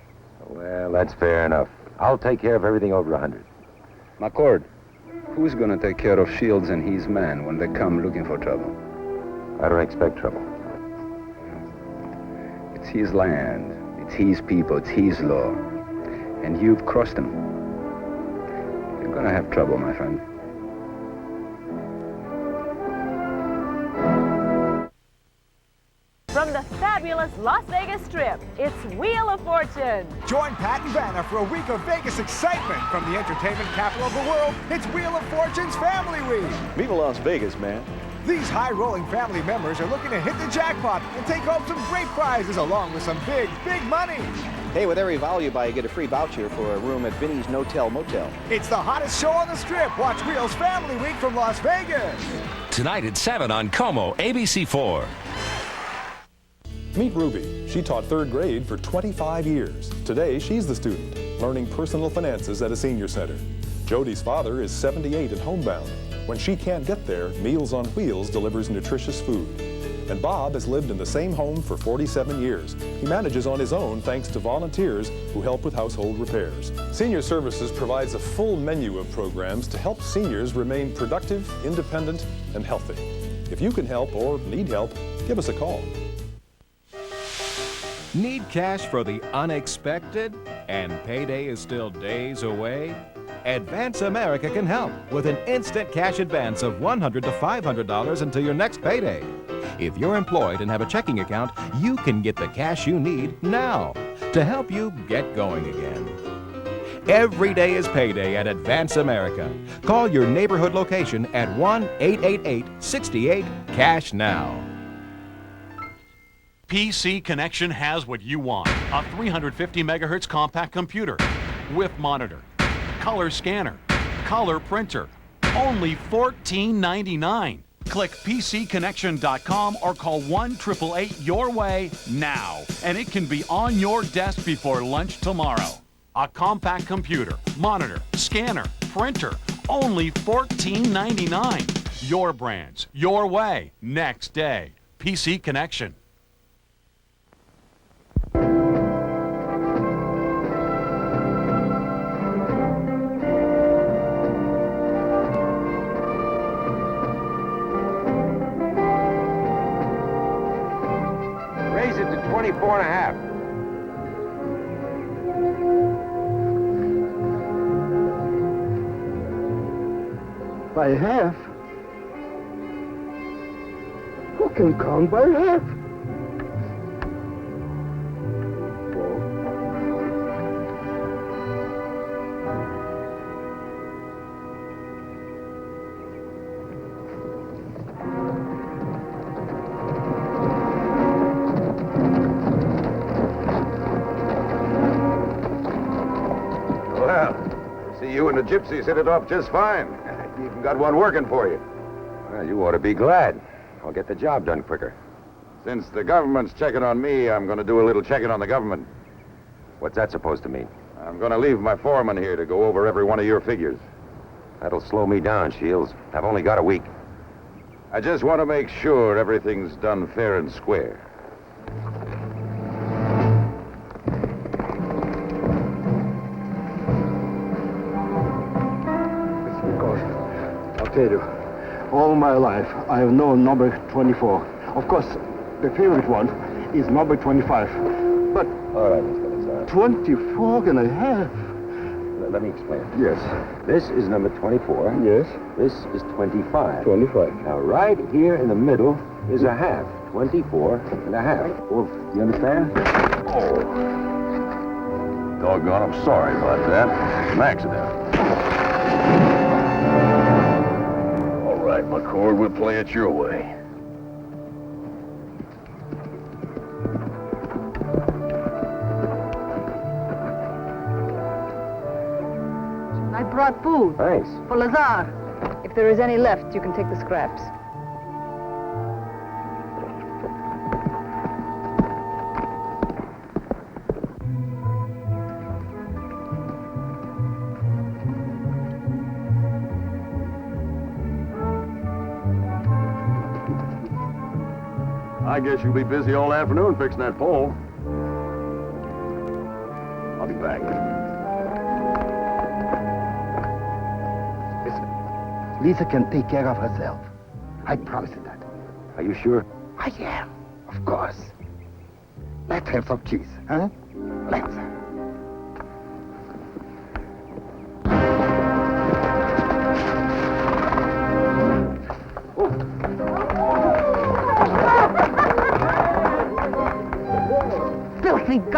Well, that's fair enough. I'll take care of everything over 100. McCord, who's going to take care of Shields and his men when they come looking for trouble? I don't expect trouble. It's his land. It's his people. It's his law. And you've crossed him. gonna have trouble, my friend. From the fabulous Las Vegas Strip, it's Wheel of Fortune. Join Pat and Vanna for a week of Vegas excitement. From the entertainment capital of the world, it's Wheel of Fortune's Family Week. Viva Las Vegas, man. These high-rolling family members are looking to hit the jackpot and take home some great prizes along with some big, big money. Hey, with every value buy, you get a free voucher for a room at Vinny's No-Tell Motel. It's the hottest show on the Strip. Watch Wheel's Family Week from Las Vegas. Tonight at 7 on Como, ABC4. Meet Ruby. She taught 3rd grade for 25 years. Today, she's the student, learning personal finances at a senior center. Jody's father is 78 and homebound. When she can't get there, Meals on Wheels delivers nutritious food. And Bob has lived in the same home for 47 years. He manages on his own thanks to volunteers who help with household repairs. Senior Services provides a full menu of programs to help seniors remain productive, independent, and healthy. If you can help or need help, give us a call. Need cash for the unexpected? And payday is still days away? Advance America can help with an instant cash advance of $100 to $500 until your next payday. If you're employed and have a checking account, you can get the cash you need now to help you get going again. Every day is payday at Advance America. Call your neighborhood location at 1-888-68-CASH now. PC Connection has what you want. A 350 megahertz compact computer with monitor, color scanner, color printer. Only $14.99. Click PCConnection.com or call 1-888-YOUR-WAY now. And it can be on your desk before lunch tomorrow. A compact computer, monitor, scanner, printer. Only $14.99. Your brands, your way, next day. PC Connection. Raise it to 24 and a half. By half? Who can count by half? Well, see, you and the gypsies hit it off just fine. You even got one working for you. Well, you ought to be glad. I'll get the job done quicker. Since the government's checking on me, I'm going to do a little checking on the government. What's that supposed to mean? I'm going to leave my foreman here to go over every one of your figures. That'll slow me down, Shields. I've only got a week. I just want to make sure everything's done fair and square. I'll tell you, all my life I have known number 24. Of course, the favorite one is number 25. But all right, Mr. Lazar. 24 and a half. Let me explain. Yes. This is number 24. Yes. This is 25. 25. Now, right here in the middle is a half. 24 and a half. Well, you understand? Oh. Doggone, I'm sorry about that. It's an accident. All right, McCord, we'll play it your way. I brought food. Thanks. For Lazar. If there is any left, you can take the scraps. I guess you'll be busy all afternoon fixing that pole. I'll be back. Lisa can take care of herself. I promise you that. Are you sure? I am, of course. Let's have some cheese, huh? Let's.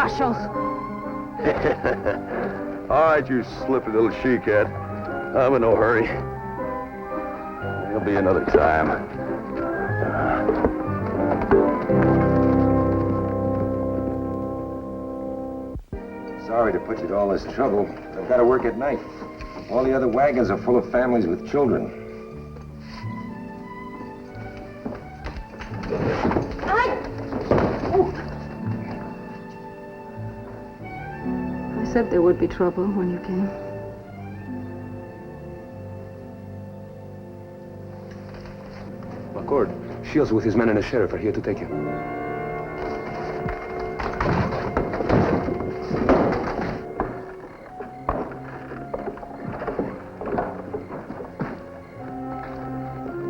gashos. All right, you slippery little she-cat. I'm in no hurry. There'll be another time. Sorry to put you to all this trouble. I've got to work at night. All the other wagons are full of families with children. I said there would be trouble when you came. McCord, Shields with his men and the sheriff are here to take you.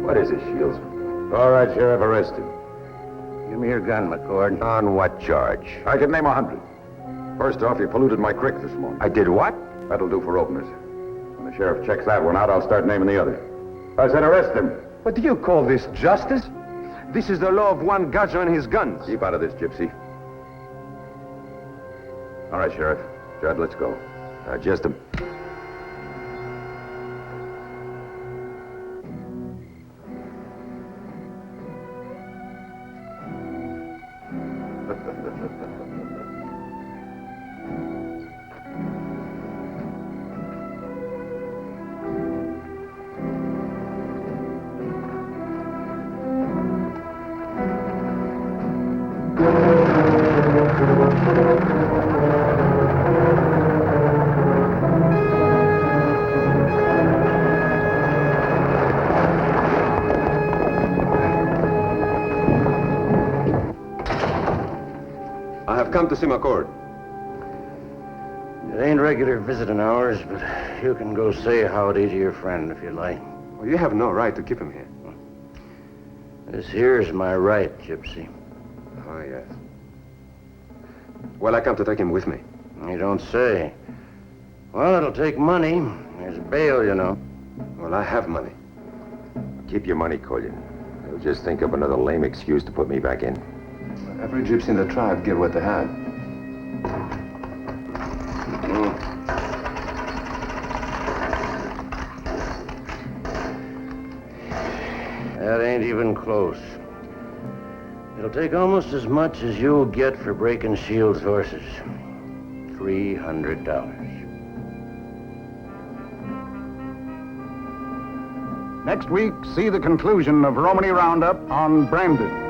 What is it, Shields? All right, Sheriff, arrest him. Give me your gun, McCord. On what charge? I can name 100. First off, you polluted my creek this morning. I did what? That'll do for openers. When the sheriff checks that one out, I'll start naming the others. I said arrest him. What do you call this, justice? This is the law of one Gajo and his guns. Keep out of this, Gypsy. All right, Sheriff. Judd, let's go. Just a... Come to see McCord. It ain't regular visiting hours, but you can go say howdy to your friend if you like. Well, you have no right to keep him here. This here's my right, Gypsy. Oh, yes. Well, I come to take him with me. You don't say. Well, it'll take money. There's bail, you know. Well, I have money. Keep your money, Collier. They'll just think up another lame excuse to put me back in. Every gypsy in the tribe give what they had. That ain't even close. It'll take almost as much as you'll get for breaking Shields' horses. $300. Next week, see the conclusion of Romany Roundup on Branded.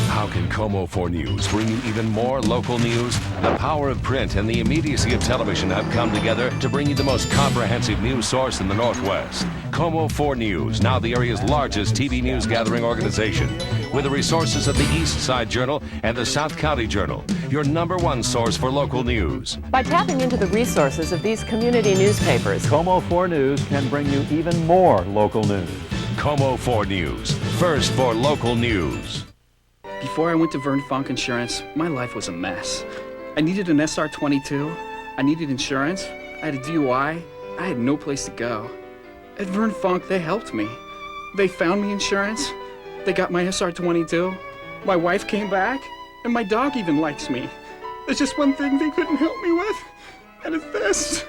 How can Como 4 News bring you even more local news? The power of print and the immediacy of television have come together to bring you the most comprehensive news source in the Northwest. Como 4 News, now the area's largest TV news gathering organization, with the resources of the East Side Journal and the South County Journal, your #1 source for local news. By tapping into the resources of these community newspapers, Como 4 News can bring you even more local news. Como 4 News, first for local news. Before I went to Vern Funk Insurance, my life was a mess. I needed an SR-22, I needed insurance, I had a DUI, I had no place to go. At Vern Funk, they helped me. They found me insurance, they got my SR-22, my wife came back, and my dog even likes me. There's just one thing they couldn't help me with, and it's this.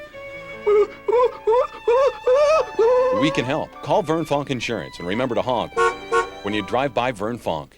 We can help. Call Vern Funk Insurance and remember to honk when you drive by Vern Funk.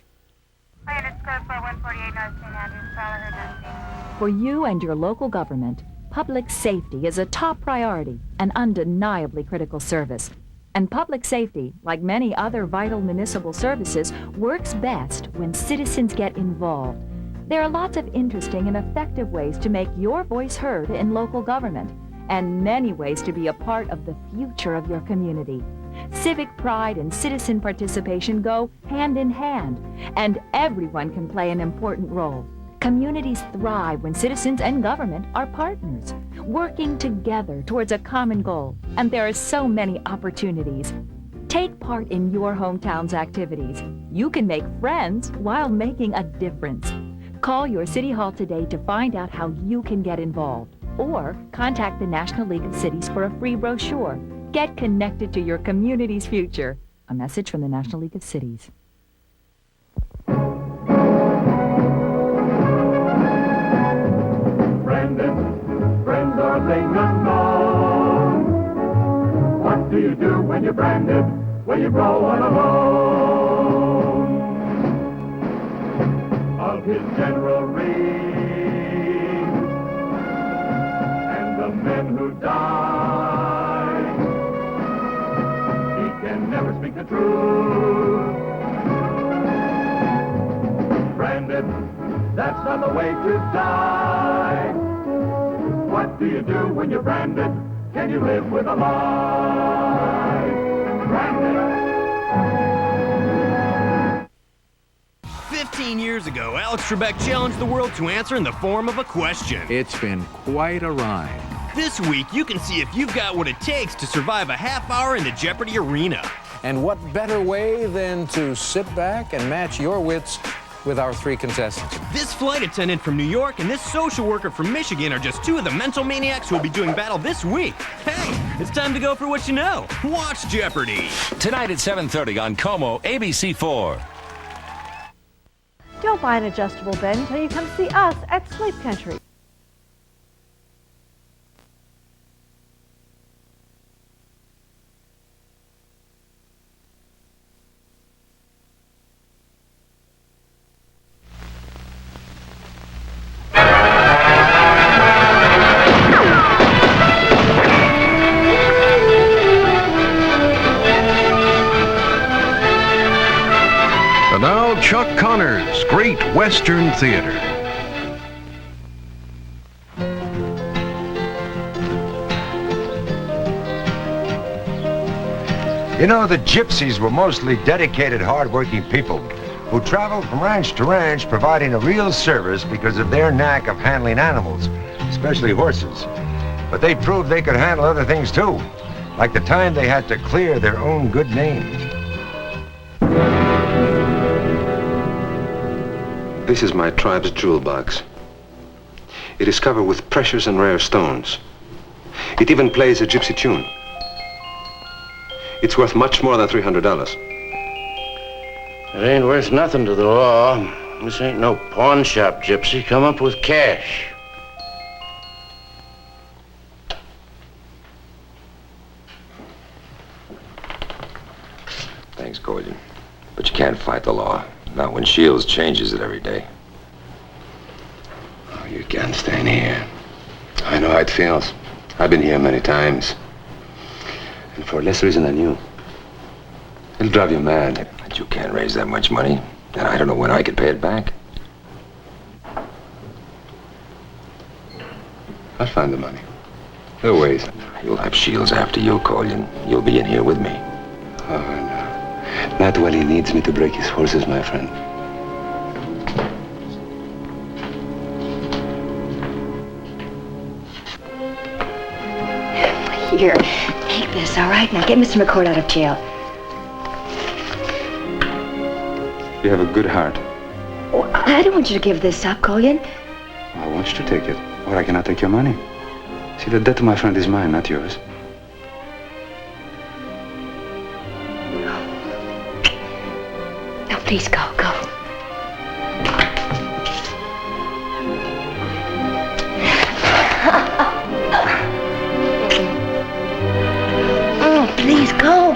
For you and your local government, public safety is a top priority, an undeniably critical service. And public safety, like many other vital municipal services, works best when citizens get involved. There are lots of interesting and effective ways to make your voice heard in local government, and many ways to be a part of the future of your community. Civic pride and citizen participation go hand in hand, and everyone can play an important role. Communities thrive when citizens and government are partners, working together towards a common goal, and there are so many opportunities. Take part in your hometown's activities. You can make friends while making a difference. Call your City Hall today to find out how you can get involved, or contact the National League of Cities for a free brochure. Get connected to your community's future. A message from the National League of Cities. traveling unknown. What do you do when you're branded? Well, you go on alone. Of his general reign and the men who died, he can never speak the truth. Branded, that's not the way to die. What do you do when you're branded? Can you live with a lie? Branded. 15 years ago, Alex Trebek challenged the world to answer in the form of a question. It's been quite a ride. This week, you can see if you've got what it takes to survive a half hour in the Jeopardy arena. And what better way than to sit back and match your wits with our three contestants. This flight attendant from New York and this social worker from Michigan are just two of the mental maniacs who will be doing battle this week. Hey, it's time to go for what you know. Watch Jeopardy! Tonight at 7:30 on Como, ABC4. Don't buy an adjustable bed until you come see us at Sleep Country. And now, Chuck Connors, Great Western Theater. You know, the gypsies were mostly dedicated, hard-working people who traveled from ranch to ranch providing a real service because of their knack of handling animals, especially horses. But they proved they could handle other things too, like the time they had to clear their own good name. This is my tribe's jewel box. It is covered with precious and rare stones. It even plays a gypsy tune. It's worth much more than $300. It ain't worth nothing to the law. This ain't no pawn shop, Gypsy. Come up with cash. Thanks, Gordon. But you can't fight the law. Not when Shields changes it every day. Oh, you can't stand here. I know how it feels. I've been here many times. And for less reason than you. It'll drive you mad. But you can't raise that much money. And I don't know when I can pay it back. I'll find the money. No ways. You'll have Shields after you, Collion. You'll be in here with me. Oh, no. Not while he needs me to break his horses, my friend. Here, take this, all right? Now get Mr. McCord out of jail. You have a good heart. Oh, I don't want you to give this up, Collion. I want you to take it, or I cannot take your money. See, the debt to my friend is mine, not yours. Now, please go. Please go.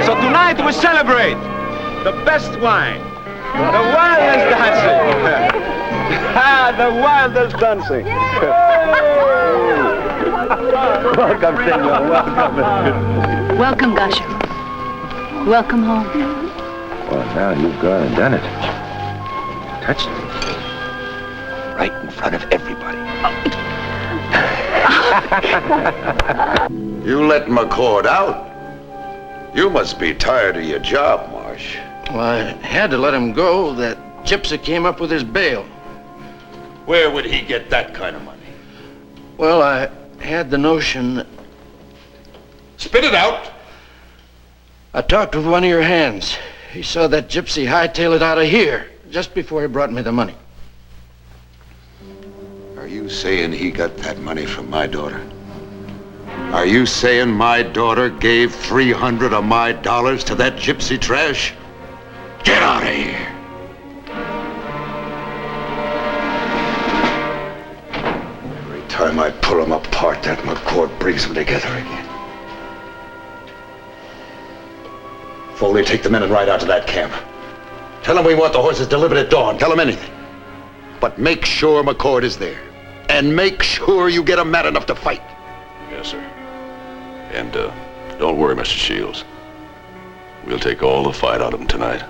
So tonight we celebrate the best wine, the wildest dancing. The wildest dancing. Welcome, senor. Welcome. Welcome, Gusher. Welcome home. Well, now you've gone and done it. Touched me. Right in front of everybody. You let McCord out? You must be tired of your job, Marsh. Well, I had to let him go. That gypsy came up with his bail. Where would he get that kind of money? Well, I had the notion... Spit it out! I talked with one of your hands. He saw that gypsy hightail it out of here just before he brought me the money. Are you saying he got that money from my daughter? Are you saying my daughter gave 300 of my dollars to that gypsy trash? Get out of here! Every time I pull them apart, that McCord brings them together again. Foley, take the men and ride out to that camp. Tell them we want the horses delivered at dawn. Tell them anything. But make sure McCord is there. And make sure you get him mad enough to fight. Yes, sir. And, don't worry, Mr. Shields. We'll take all the fight out of him tonight.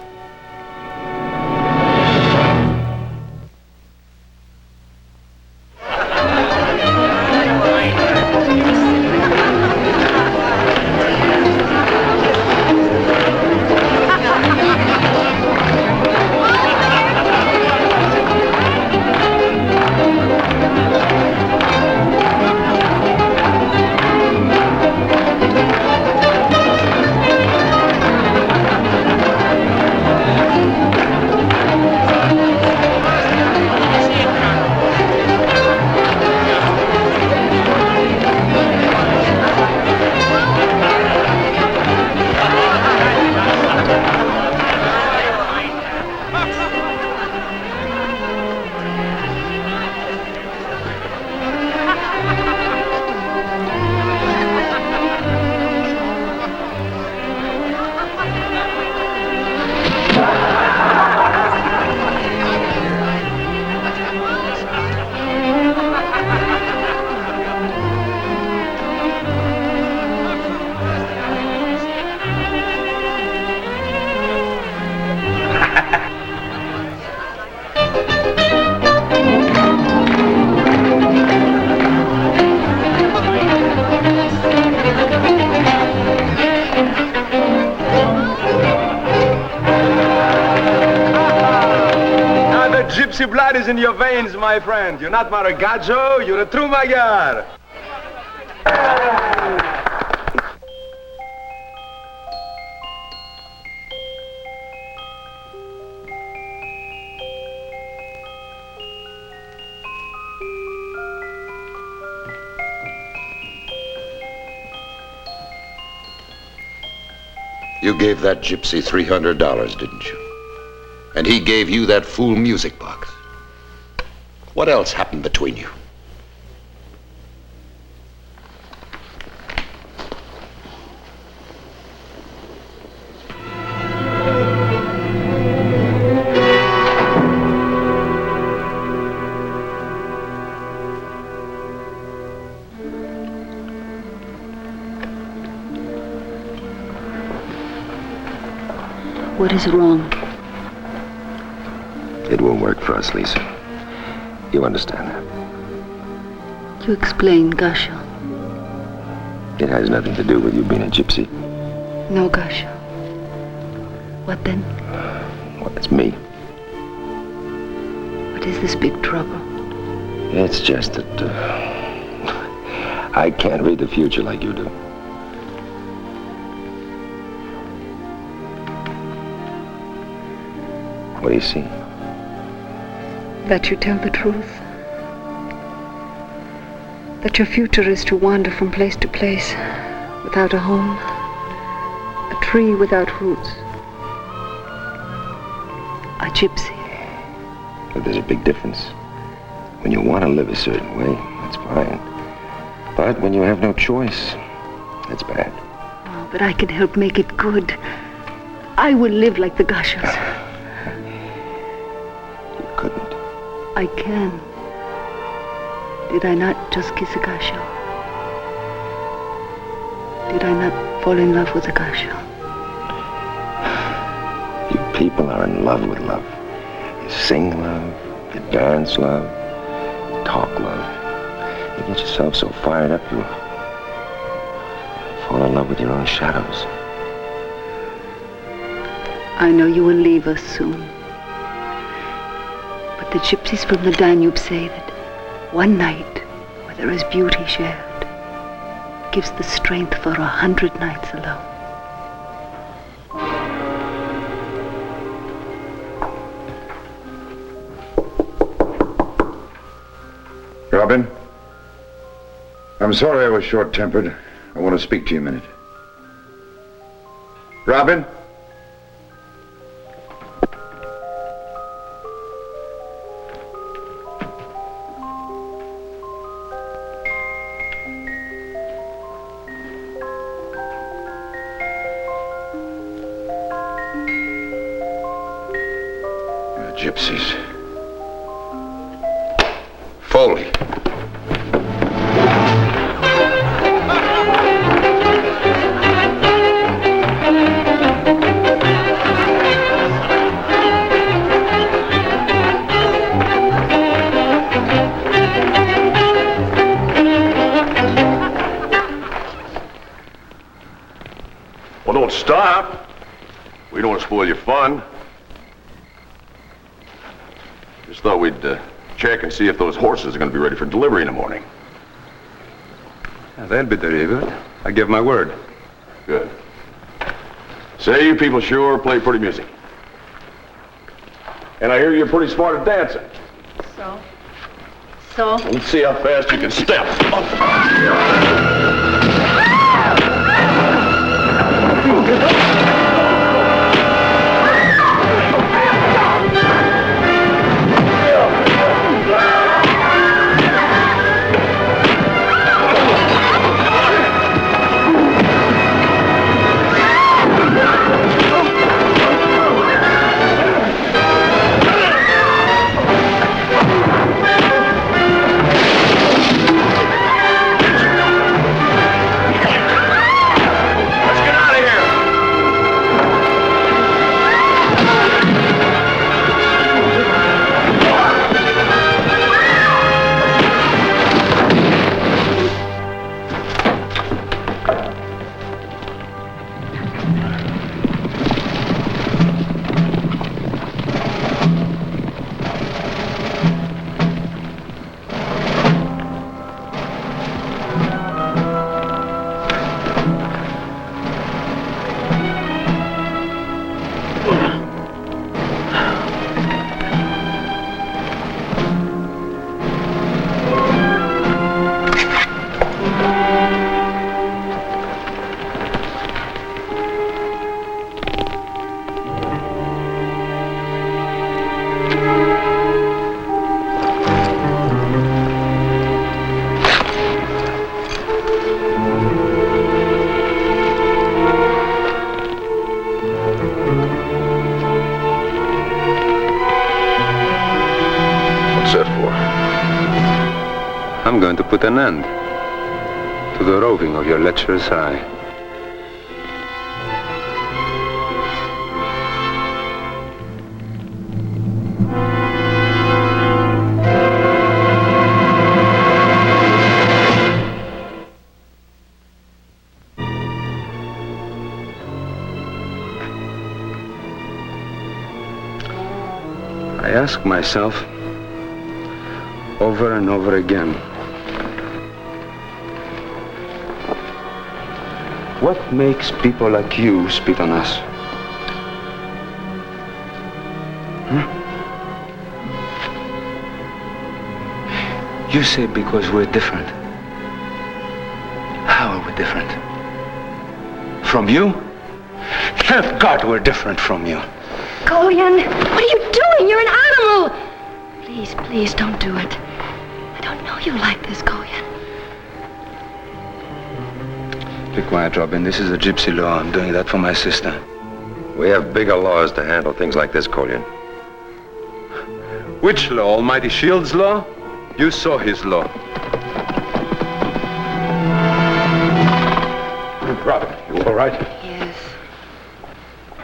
Gypsy blood is in your veins, my friend. You're not Maragaggio, you're a true Magyar. You gave that gypsy $300, didn't you? And he gave you that fool music box. What else happened between you? What is wrong? It won't work for us, Lisa. You understand that? You explain, Gasho. It has nothing to do with you being a gypsy. No, Gasho. What then? Well, it's me. What is this big trouble? It's just that I can't read the future like you do. What do you see? That you tell the truth. That your future is to wander from place to place, without a home, a tree without roots. A gypsy. But there's a big difference. When you want to live a certain way, that's fine. But when you have no choice, that's bad. Oh, but I can help make it good. I will live like the Gashos. You couldn't. I can. Did I not just kiss a Gasho? Did I not fall in love with a Gasho? You people are in love with love. You sing love, you dance love, you talk love. You get yourself so fired up you fall in love with your own shadows. I know you will leave us soon. But the gypsies from the Danube say that one night where there is beauty shared gives the strength for 100 nights alone. Robin? I'm sorry I was short-tempered. I want to speak to you a minute. Robin? The gypsies. Foley. Well, don't stop. We don't want to spoil your fun. Just thought we'd check and see if those horses are going to be ready for delivery in the morning. Yeah, they'll be delivered. I give my word. Good. Say, you people sure play pretty music. And I hear you're pretty smart at dancing. So? Let's see how fast you can step. I'm going to put an end to the roving of your lecherous eye. I ask myself over and over again, what makes people like you spit on us? You say because we're different. How are we different? From you? Thank God we're different from you. Kolyan, what are you doing? You're an animal! Please, please don't do it. I don't know you like this, Kolyan. Be quiet, Robin. This is a gypsy law. I'm doing that for my sister. We have bigger laws to handle things like this, Kolyan. Which law? Almighty Shield's law? You saw his law. Robin, you all right? Yes.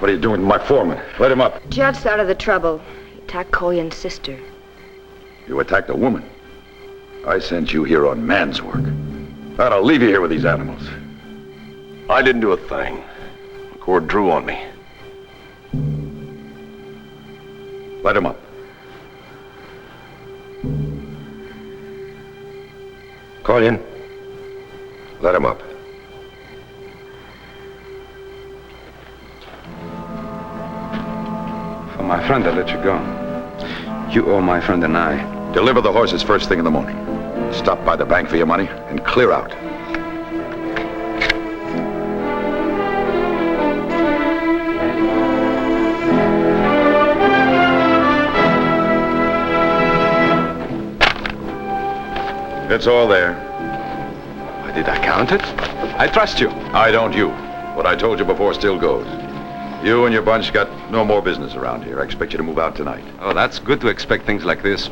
What are you doing to my foreman? Let him up. Judd started the trouble. He attacked Kolyan's sister. You attacked a woman. I sent you here on man's work. I'll leave you here with these animals. I didn't do a thing. The court drew on me. Let him up. Collion, let him up. For my friend, I let you go. You owe my friend and I. Deliver the horses first thing in the morning. Stop by the bank for your money and clear out. It's all there. Why did I count it? I trust you. I don't you. What I told you before still goes. You and your bunch got no more business around here. I expect you to move out tonight. Oh, that's good to expect things like this.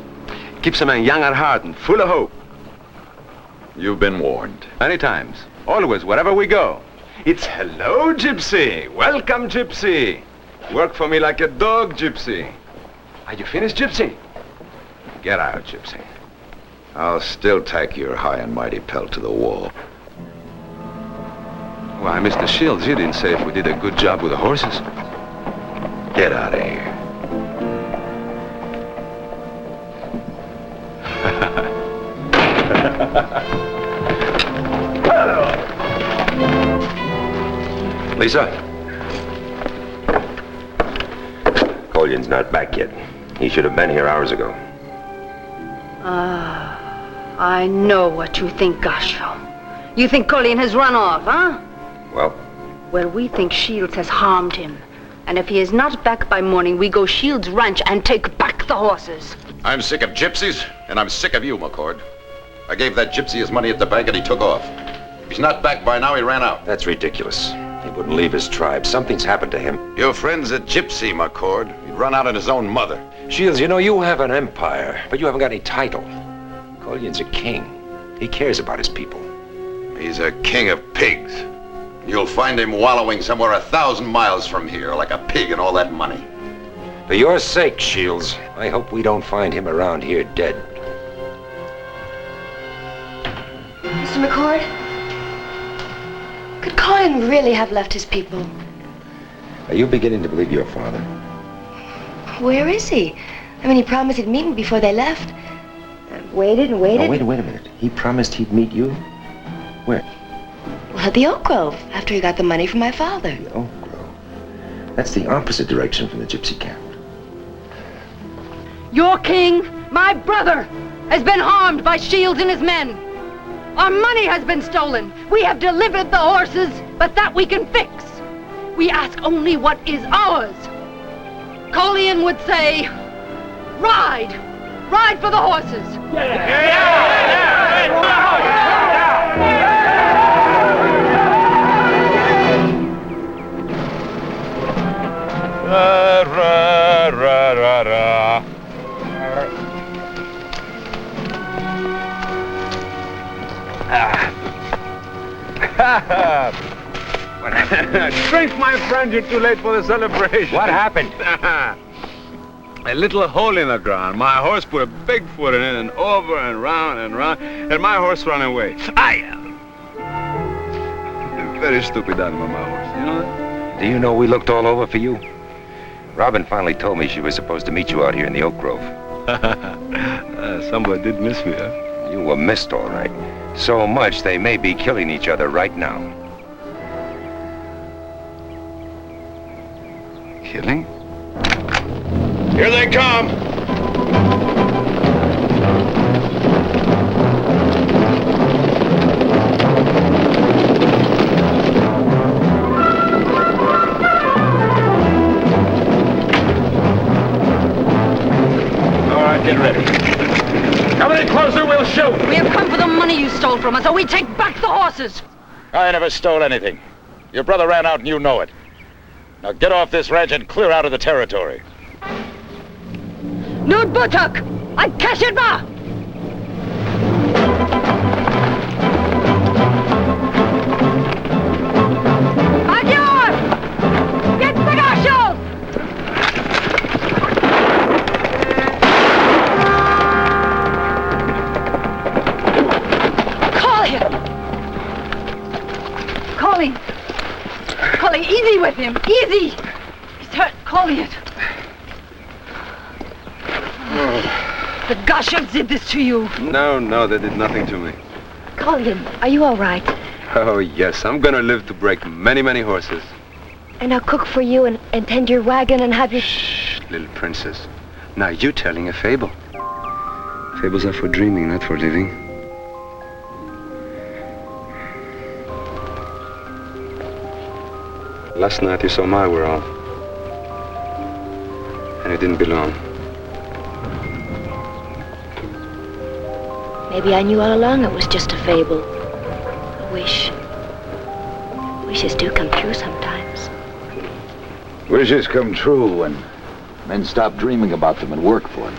Keeps a man young at heart and full of hope. You've been warned. Many times. Always, wherever we go. It's hello, Gypsy. Welcome, Gypsy. Work for me like a dog, Gypsy. Are you finished, Gypsy? Get out, Gypsy. I'll still tack your high and mighty pelt to the wall. Why, Mr. Shields, you didn't say if we did a good job with the horses. Get out of here. Lisa? Collion's not back yet. He should have been here hours ago. I know what you think, Gasho. You think Collion has run off, huh? Well? Well, we think Shields has harmed him. And if he is not back by morning, we go Shields' ranch and take back the horses. I'm sick of gypsies, and I'm sick of you, McCord. I gave that gypsy his money at the bank, and he took off. If he's not back by now, he ran out. That's ridiculous. He wouldn't leave his tribe. Something's happened to him. Your friend's a gypsy, McCord. He'd run out on his own mother. Shields, you know, you have an empire, but you haven't got any title. Collion's a king. He cares about his people. He's a king of pigs. You'll find him wallowing somewhere 1,000 miles from here, like a pig and all that money. For your sake, Shields, I hope we don't find him around here dead. Mr. McCord? Could Collion really have left his people? Are you beginning to believe your father? Where is he? I mean, he promised he'd meet me before they left. Waited and waited. Oh, wait a minute. He promised he'd meet you? Where? Well, at the Oak Grove, after he got the money from my father. The Oak Grove? That's the opposite direction from the gypsy camp. Your king, my brother, has been harmed by Shields and his men. Our money has been stolen. We have delivered the horses, but that we can fix. We ask only what is ours. Collion would say, ride. Ride for the horses. What happened? Drink, my friend, you're too late for the celebration. What happened? A little hole in the ground. My horse put a big foot in it, and over and round, and my horse ran away. Very stupid animal, my horse, you know that? Do you know we looked all over for you? Robin finally told me she was supposed to meet you out here in the Oak Grove. Somebody did miss me, huh? You were missed, all right. So much they may be killing each other right now. Killing? Here they come! All right, get ready. Come any closer, we'll shoot. We have come for the money you stole from us, so we take back the horses. I never stole anything. Your brother ran out and you know it. Now get off this ranch and clear out of the territory. Nude Buttock! I cash it ba! Magyar! Get the gashos! Collion! Collion, easy with him! Easy! He's hurt. Collion! The Gauchos did this to you. No, they did nothing to me. Colin, are you all right? Oh, yes, I'm gonna live to break many, many horses. And I'll cook for you and tend your wagon and have you... Shh, little princess. Now you're telling a fable. Fables are for dreaming, not for living. Last night you saw my world. And it didn't belong. Maybe I knew all along it was just a fable. A wish. Wishes do come true sometimes. Wishes come true when men stop dreaming about them and work for them.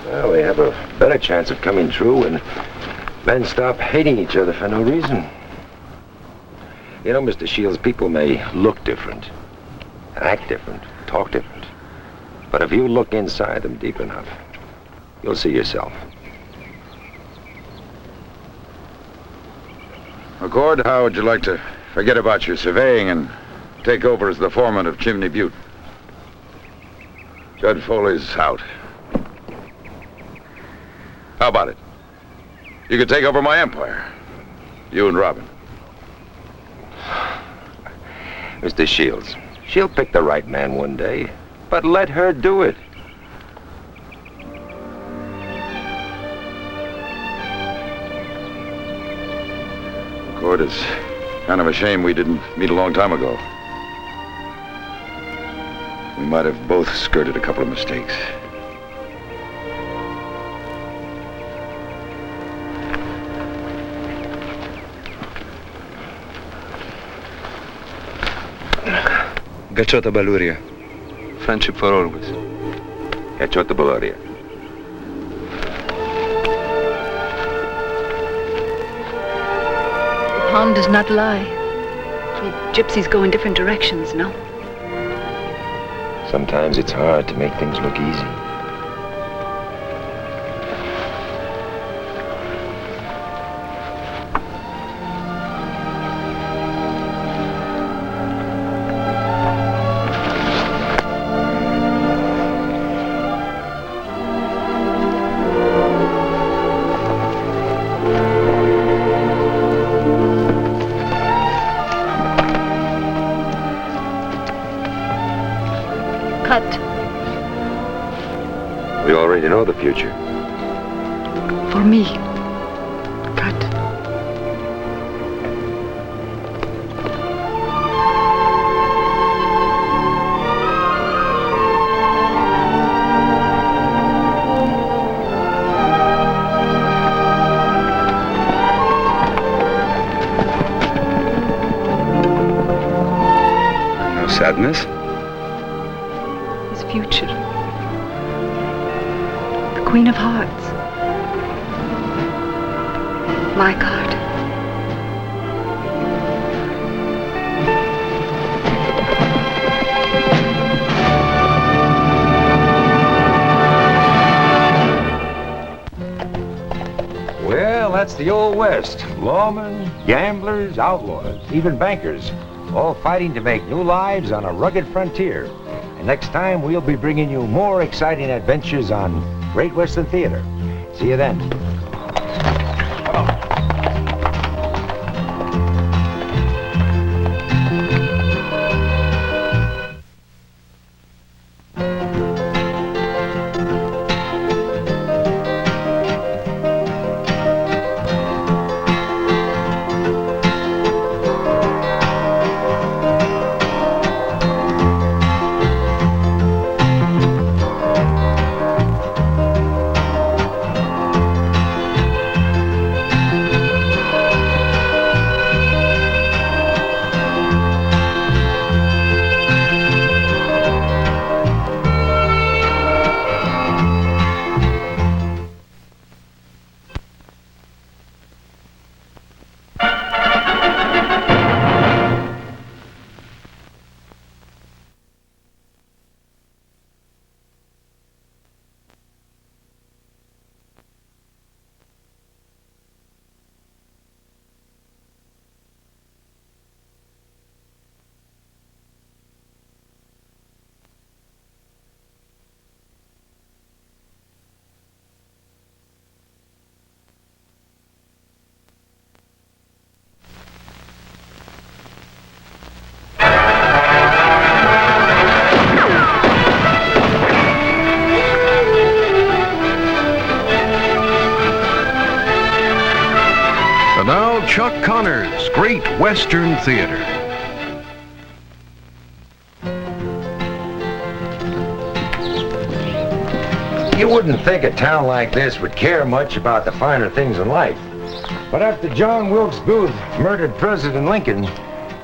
Well, they have a better chance of coming true when men stop hating each other for no reason. You know, Mr. Shields, people may look different, act different, talk different. But if you look inside them deep enough, you'll see yourself. McCord, how would you like to forget about your surveying and take over as the foreman of Chimney Butte? Judd Foley's out. How about it? You could take over my empire. You and Robin. Mr. Shields, she'll pick the right man one day, but let her do it. McCord, it's kind of a shame we didn't meet a long time ago. We might have both skirted a couple of mistakes. Gachota Baluria. Friendship for always. Gachota Baluria. The palm does not lie. We gypsies go in different directions, no? Sometimes it's hard to make things look easy. We already know the future. For me. Cut. No sadness? His future. Queen of Hearts. My card. Well, that's the Old West. Lawmen, gamblers, outlaws, even bankers, all fighting to make new lives on a rugged frontier. And next time, we'll be bringing you more exciting adventures on Great Western Theater. See you then. Chuck Connors' Great Western Theater. You wouldn't think a town like this would care much about the finer things in life. But after John Wilkes Booth murdered President Lincoln,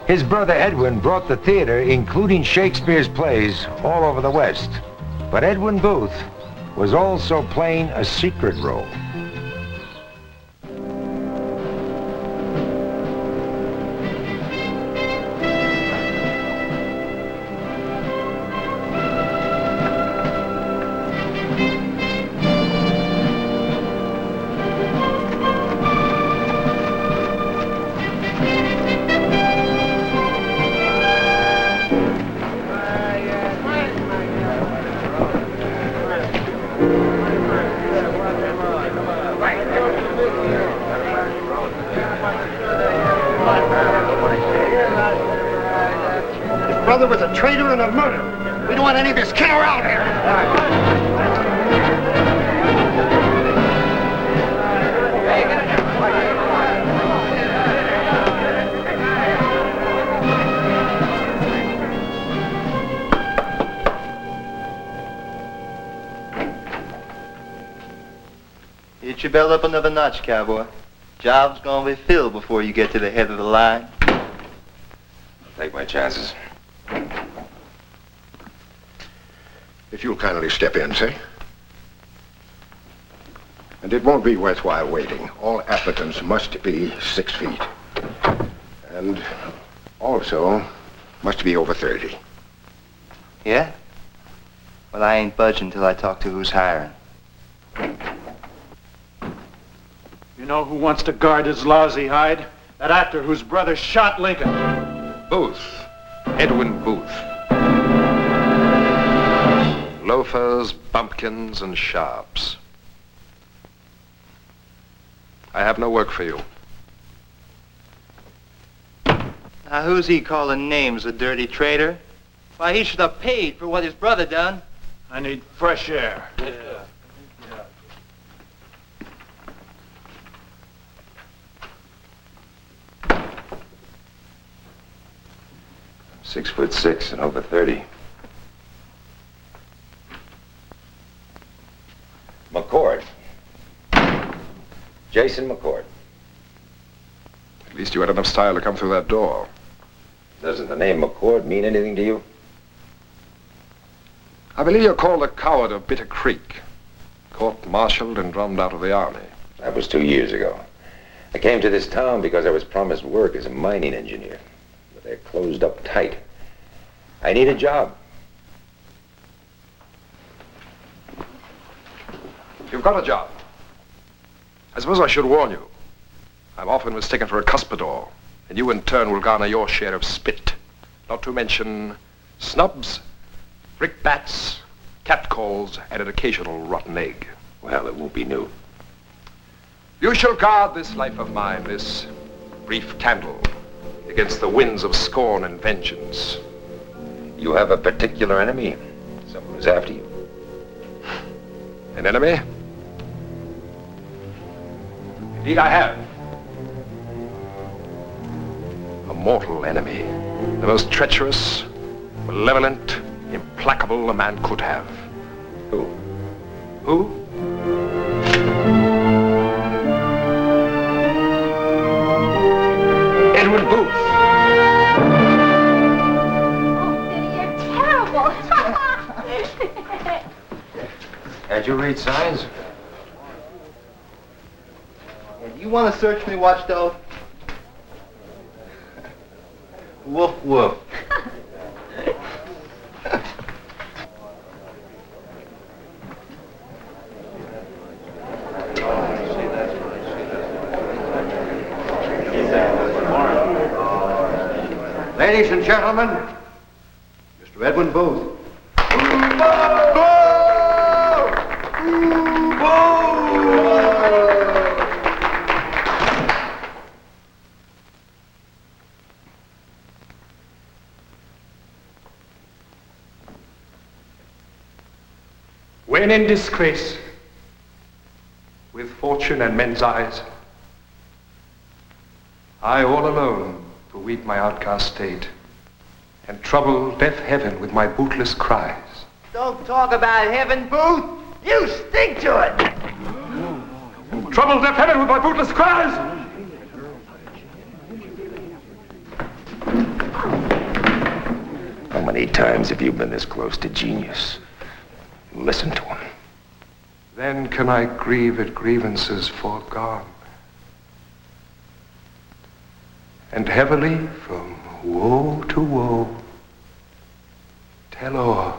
his brother Edwin brought the theater, including Shakespeare's plays, all over the West. But Edwin Booth was also playing a secret role. Brother was a traitor and a murderer. We don't want any of this kid around here. Hit your belt up another notch, cowboy. Job's gonna be filled before you get to the head of the line. I'll take my chances. If you'll kindly step in, sir. And it won't be worthwhile waiting. All applicants must be 6 feet. And also must be over 30. Yeah? Well, I ain't budging till I talk to who's hiring. You know who wants to guard his lousy hide? That actor whose brother shot Lincoln. Booth. Edwin Booth. Loafers, bumpkins, and sharps. I have no work for you. Now, who's he calling names, a dirty traitor? Why, he should have paid for what his brother done. I need fresh air. Yeah. 6'6" and over 30. McCord. Jason McCord. At least you had enough style to come through that door. Doesn't the name McCord mean anything to you? I believe you're called the coward of Bitter Creek. Court-martialed and drummed out of the army. That was 2 years ago. I came to this town because I was promised work as a mining engineer. But they're closed up tight. I need a job. You've got a job. I suppose I should warn you. I'm often mistaken for a cuspidor, and you in turn will garner your share of spit. Not to mention snubs, brickbats, catcalls, and an occasional rotten egg. Well, it won't be new. You shall guard this life of mine, this brief candle, against the winds of scorn and vengeance. You have a particular enemy. Someone who's after you. An enemy? Indeed I have. A mortal enemy. The most treacherous, malevolent, implacable a man could have. Who? Who? Edwin Booth. Terrible. Can't you read signs? Do you want to search me, watchdog? Woof, woof. Ladies and gentlemen, Mr. Edwin Booth. When in disgrace, with fortune and men's eyes, I all alone to weep my outcast state, and trouble deaf heaven with my bootless cries. Don't talk about heaven, Booth. You stink to it. Trouble deaf heaven with my bootless cries! How many times have you been this close to genius? Listen to him. Then can I grieve at grievances foregone, and heavily from woe to woe tell o'er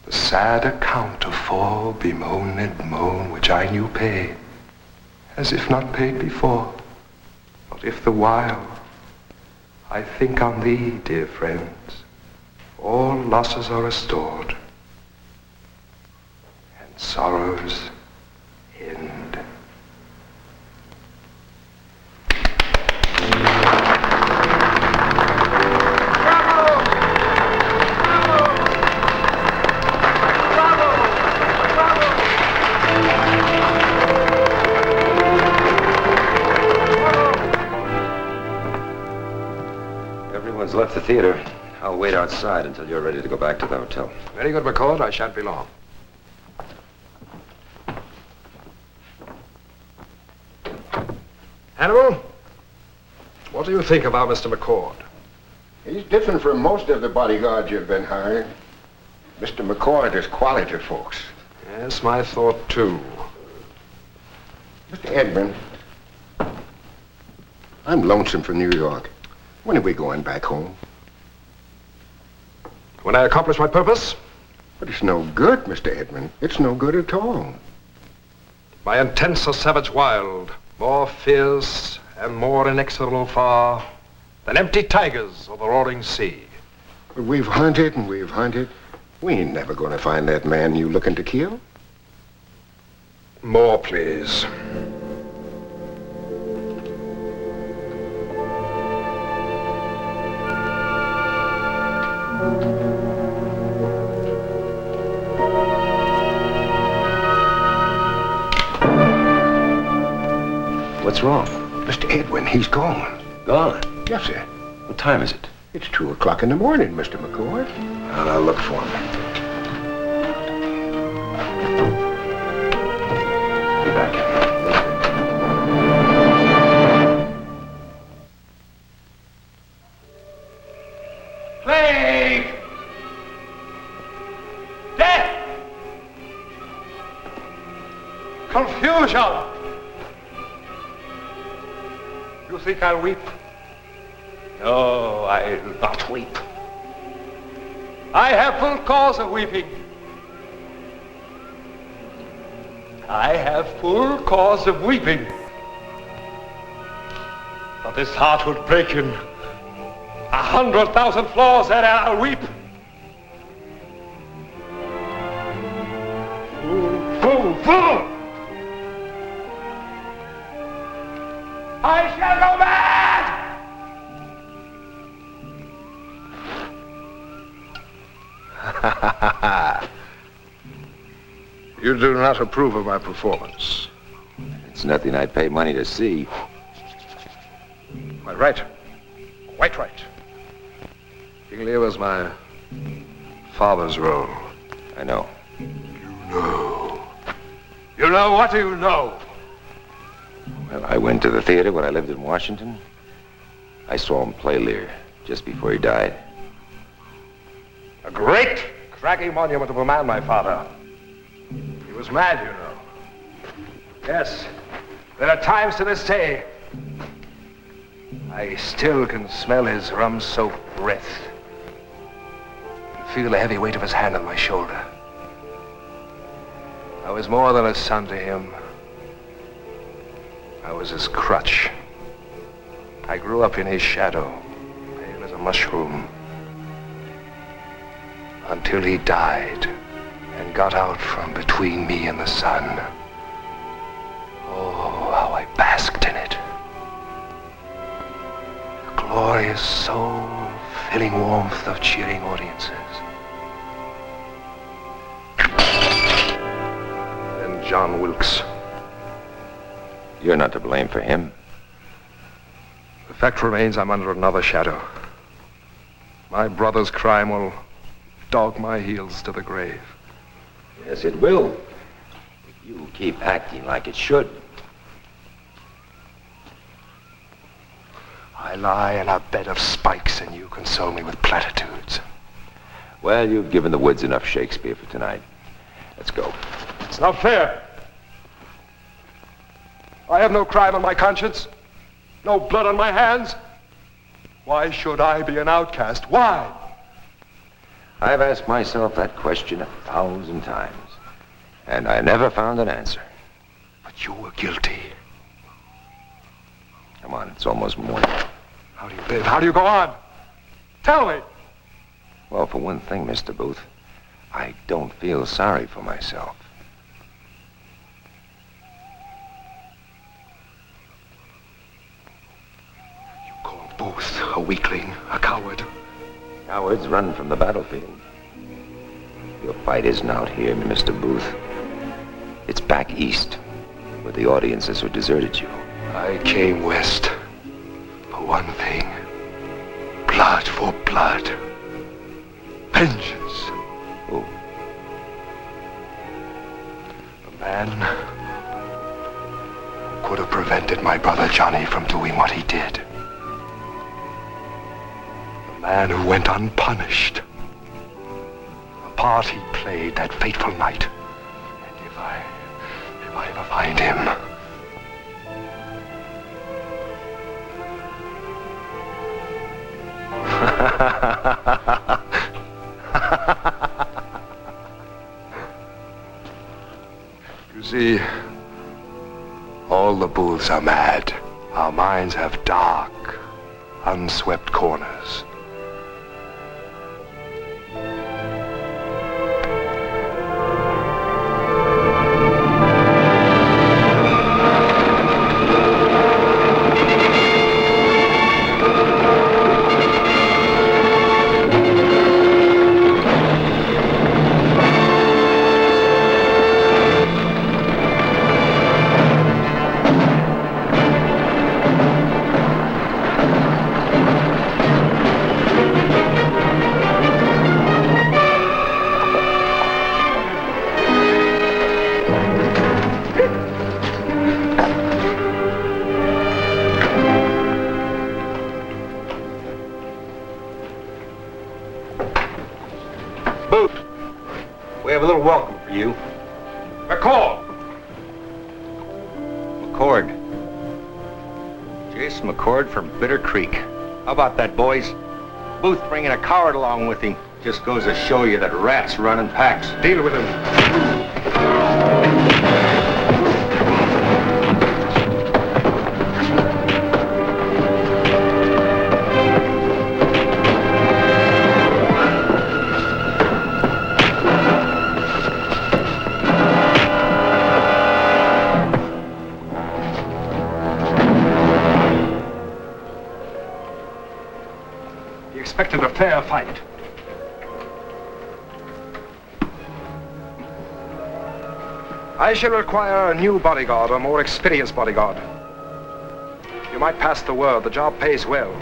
the sad account of fore bemoaned moan which I knew pay, as if not paid before, but if the while I think on thee, dear friends, all losses are restored, and sorrows end. Everyone's left the theater. I'll wait outside until you're ready to go back to the hotel. Very good, McCord. I shan't be long. Hannibal, what do you think about Mr. McCord? He's different from most of the bodyguards you've been hiring. Mr. McCord is quality, folks. Yes, my thought, too. Mr. Edmund, I'm lonesome for New York. When are we going back home? When I accomplish my purpose? But it's no good, Mr. Edmund. It's no good at all. My intents are savage wild, more fierce and more inexorable far than empty tigers or the roaring sea. But we've hunted and we've hunted. We ain't never gonna find that man you looking to kill. More, please. What's wrong? Mr. Edwin, he's gone. Gone? Yes, sir. What time is it? It's 2 o'clock in the morning, Mr. McCord. I'll look for him. Be back. Plague! Death! Confusion! You think I'll weep? No, I'll not weep. I have full cause of weeping. I have full cause of weeping. But this heart would break in 100,000 flaws, and I'll weep. Fool, fool! I shall go mad! You do not approve of my performance. It's nothing I'd pay money to see. Quite right. Quite right. King Lear was my father's role. I know. You know? What do you know? Well, I went to the theater when I lived in Washington. I saw him play Lear just before he died. A great, craggy monument of a man, my father. He was mad, you know. Yes, there are times to this day I still can smell his rum-soaked breath and feel the heavy weight of his hand on my shoulder. I was more than a son to him. I was his crutch. I grew up in his shadow, pale as a mushroom, until he died and got out from between me and the sun. Oh, how I basked in it. The glorious, soul-filling warmth of cheering audiences. Then John Wilkes. You're not to blame for him. Fact remains, I'm under another shadow. My brother's crime will dog my heels to the grave. Yes, it will. If you keep acting like it should. I lie in a bed of spikes and you console me with platitudes. Well, you've given the woods enough Shakespeare for tonight. Let's go. It's not fair. I have no crime on my conscience. No blood on my hands. Why should I be an outcast? Why? I've asked myself that question 1,000 times, and I never found an answer. But you were guilty. Come on, it's almost morning. How do you live? How do you go on? Tell me. Well, for one thing, Mr. Booth, I don't feel sorry for myself. You call Booth a weakling, a coward. Cowards run from the battlefield. Your fight isn't out here, Mr. Booth. It's back east, with the audiences who deserted you. I came west for one thing. Blood for blood. Vengeance. Who? The man who could have prevented my brother Johnny from doing what he did. The man who went unpunished. The part he played that fateful night. And if I ever find him... You see, all the Booths are mad. Our minds have dark, unswept corners. We have a little welcome for you. McCall! McCord. Jason McCord from Bitter Creek. How about that, boys? Booth bringing a coward along with him just goes to show you that rats run in packs. Deal with him. Expected a fair fight. I shall require a new bodyguard, a more experienced bodyguard. You might pass the word. The job pays well.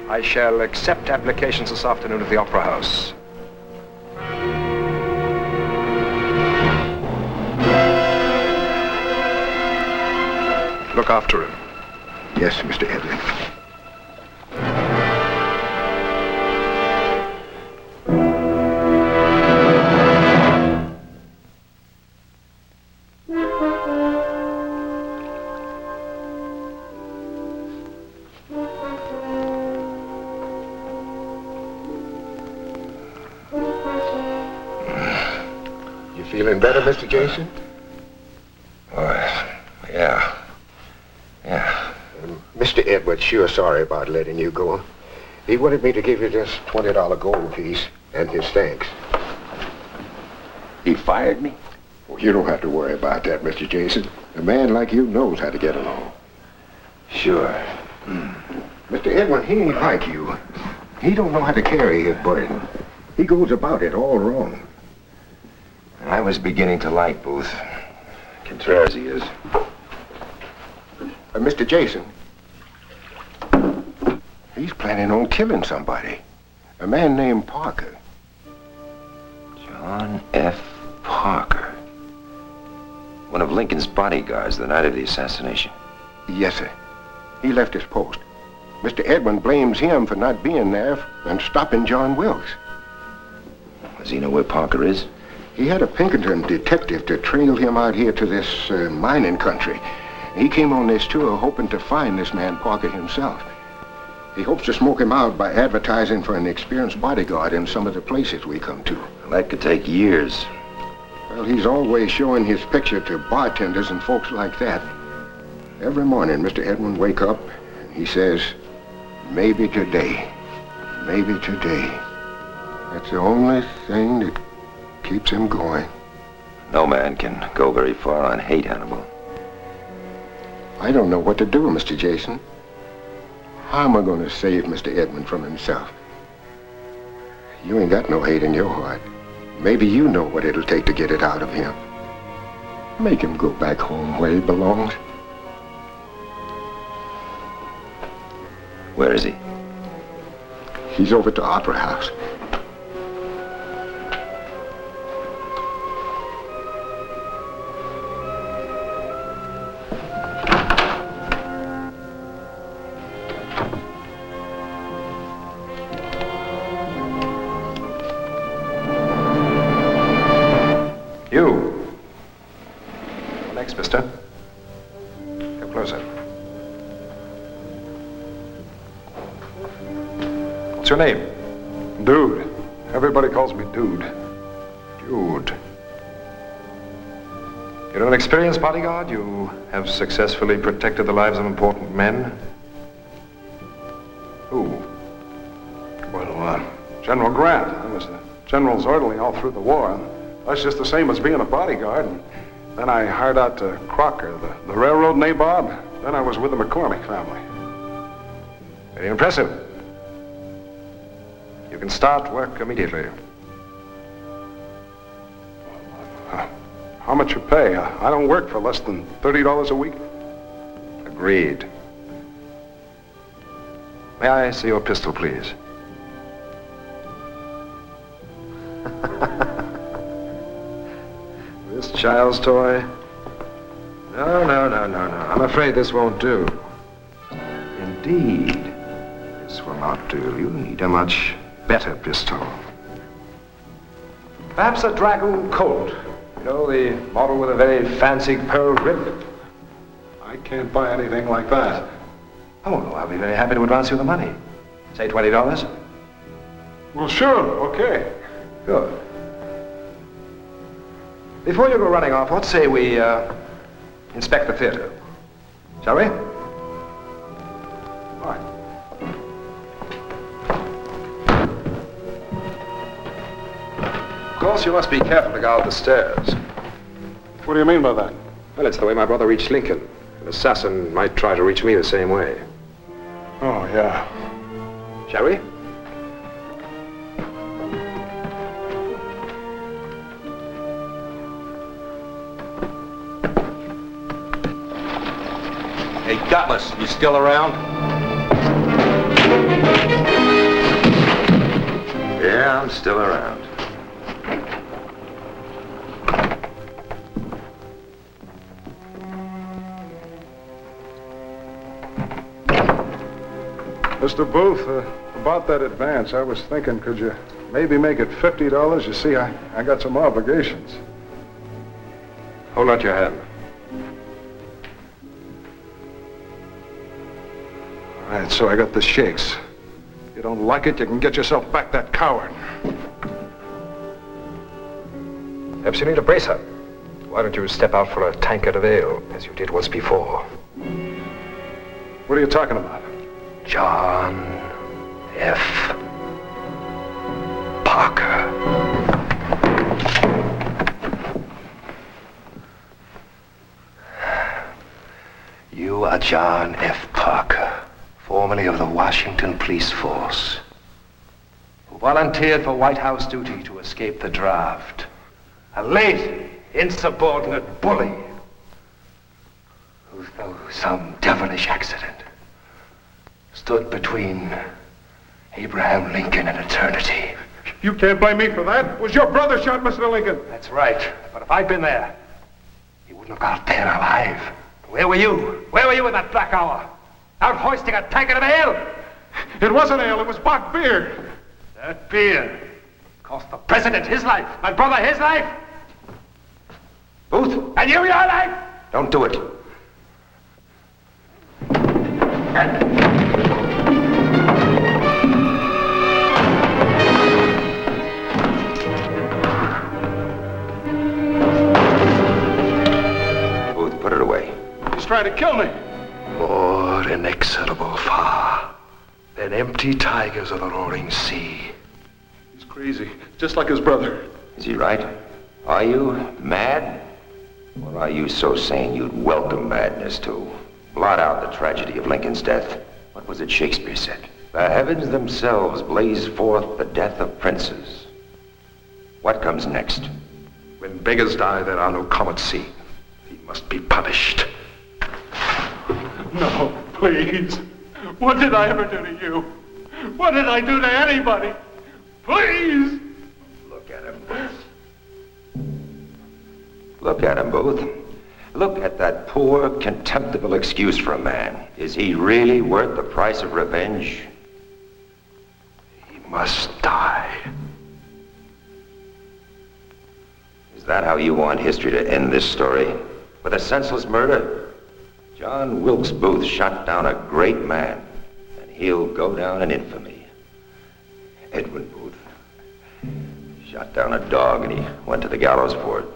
I shall accept applications this afternoon at the Opera House. Look after him. Yes, Mr. Edlin. Feeling better, Mr. Jason? Yeah. Mr. Edwards sure sorry about letting you go. He wanted me to give you this $20 gold piece and his thanks. He fired me? Well, you don't have to worry about that, Mr. Jason. A man like you knows how to get along. Sure. Mr. Edwin, he ain't like you. He don't know how to carry his burden. He goes about it all wrong. I was beginning to like Booth. Contrary as he is. Mr. Jason. He's planning on killing somebody. A man named Parker. John F. Parker. One of Lincoln's bodyguards the night of the assassination. Yes, sir. He left his post. Mr. Edwin blames him for not being there and stopping John Wilkes. Does he know where Parker is? He had a Pinkerton detective to trail him out here to this mining country. He came on this tour hoping to find this man Parker himself. He hopes to smoke him out by advertising for an experienced bodyguard in some of the places we come to. Well, that could take years. Well, he's always showing his picture to bartenders and folks like that. Every morning, Mr. Edwin wake up and he says, maybe today, maybe today. That's the only thing that keeps him going. No man can go very far on hate, Hannibal. I don't know what to do, Mr. Jason. How am I going to save Mr. Edwin from himself? You ain't got no hate in your heart. Maybe you know what it'll take to get it out of him. Make him go back home where he belongs. Where is he? He's over at the Opera House. You. Next, mister. Come closer. What's your name? Dude. Everybody calls me Dude. Dude. You're an experienced bodyguard. You have successfully protected the lives of important men. Who? Well, General Grant. I was the general's orderly all through the war. That's just the same as being a bodyguard. And then I hired out to Crocker, the railroad nabob. Then I was with the McCormick family. Very impressive. You can start work immediately. How much you pay? I don't work for less than $30 a week. Agreed. May I see your pistol, please? This child's toy? No. I'm afraid this won't do. Indeed, this will not do. You need a much better pistol. Perhaps a Dragoon Colt. You know, the model with a very fancy pearl grip. I can't buy anything like that. Oh, no, I'll be very happy to advance you the money. Say $20. Well, sure, okay. Good. Before you go running off, let's say we inspect the theater. Shall we? Fine. Of course, you must be careful to guard the stairs. What do you mean by that? Well, it's the way my brother reached Lincoln. An assassin might try to reach me the same way. Oh, yeah. Shall we? Hey, Gutless, you still around? Yeah, I'm still around. Mr. Booth, about that advance, I was thinking, could you maybe make it $50? You see, I got some obligations. Hold out your hand. All right, so I got the shakes. If you don't like it, you can get yourself back that coward. Perhaps you need a bracer. Why don't you step out for a tankard of ale, as you did once before? What are you talking about? John F. Parker. You are John F. Parker, formerly of the Washington Police Force, who volunteered for White House duty to escape the draft. A lazy, insubordinate bully who, through some devilish accident, stood between Abraham Lincoln and eternity. You can't blame me for that. It was your brother shot Mr. Lincoln. That's right. But if I'd been there, he wouldn't have got there alive. Where were you? Where were you in that black hour? Out hoisting a tankard of ale? It wasn't ale, it was bought beer. That beer cost the president his life, my brother his life. Booth, And you your life. don't do it. Booth, put it away. He's trying to kill me. More inexorable far than empty tigers of the roaring sea. He's crazy, just like his brother. Is he right? Are you mad? Or are you so sane you'd welcome madness to blot out the tragedy of Lincoln's death? What was it Shakespeare said? The heavens themselves blaze forth the death of princes. What comes next? When beggars die, there are no comets seen. He must be punished. No, please. What did I ever do to you? What did I do to anybody? Please! Look at him. Look at him, Booth. Look at that poor, contemptible excuse for a man. Is he really worth the price of revenge? He must die. Is that how you want history to end this story? With a senseless murder? John Wilkes Booth shot down a great man, and he'll go down in infamy. Edwin Booth shot down a dog, and he went to the gallows for it.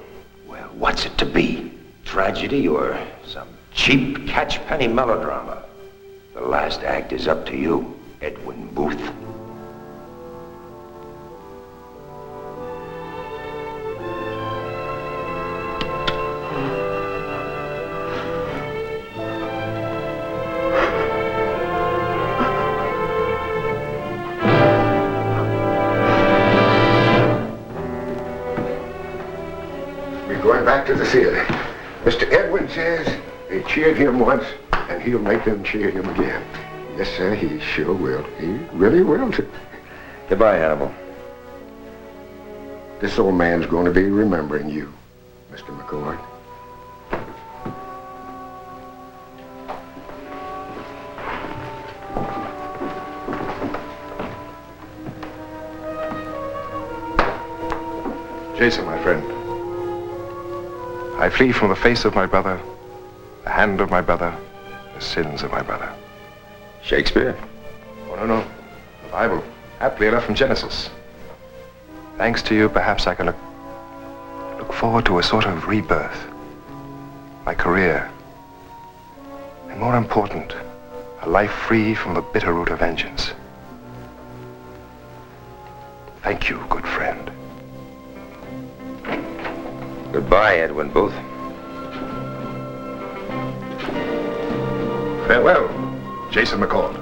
Well, what's it to be? Tragedy or some cheap catch-penny melodrama? The last act is up to you, Edwin Booth. Going back to the theater. Mr. Edwin says they cheered him once, and he'll make them cheer him again. Yes, sir, he sure will. He really will. Goodbye, Hannibal. This old man's going to be remembering you, Mr. McCord. Jason, my friend. I flee from the face of my brother, the hand of my brother, the sins of my brother. Shakespeare? Oh, no. The Bible. Aptly enough from Genesis. Thanks to you, perhaps I can look forward to a sort of rebirth. My career. And more important, a life free from the bitter root of vengeance. Thank you, good friend. Goodbye, Edwin Booth. Farewell, Jason McCord.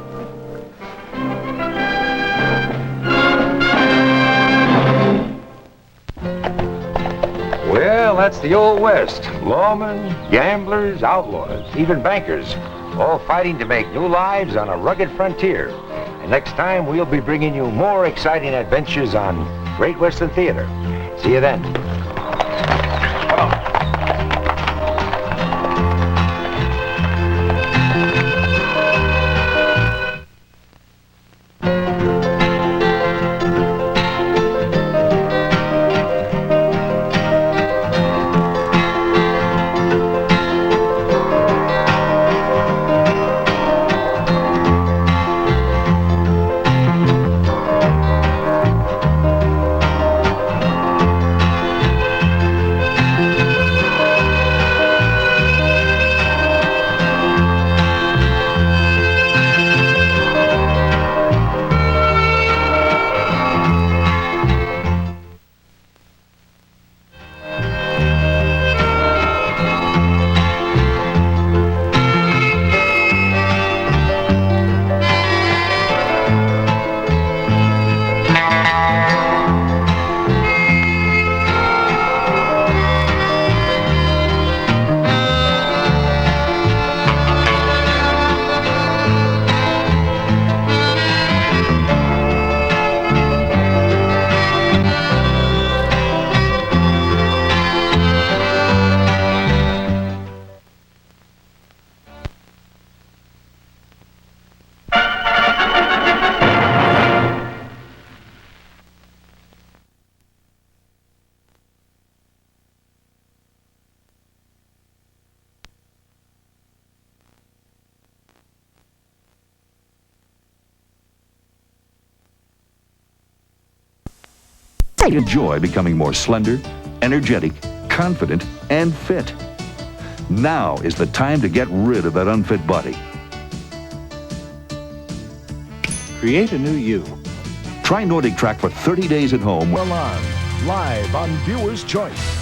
Well, that's the Old West. Lawmen, gamblers, outlaws, even bankers, all fighting to make new lives on a rugged frontier. And next time, we'll be bringing you more exciting adventures on Great Western Theater. See you then. enjoy becoming more slender, energetic, confident, and fit. Now is the time to get rid of that unfit body. Create a new you. Try Nordic Track for 30 days at home. Milan, live on Viewer's Choice.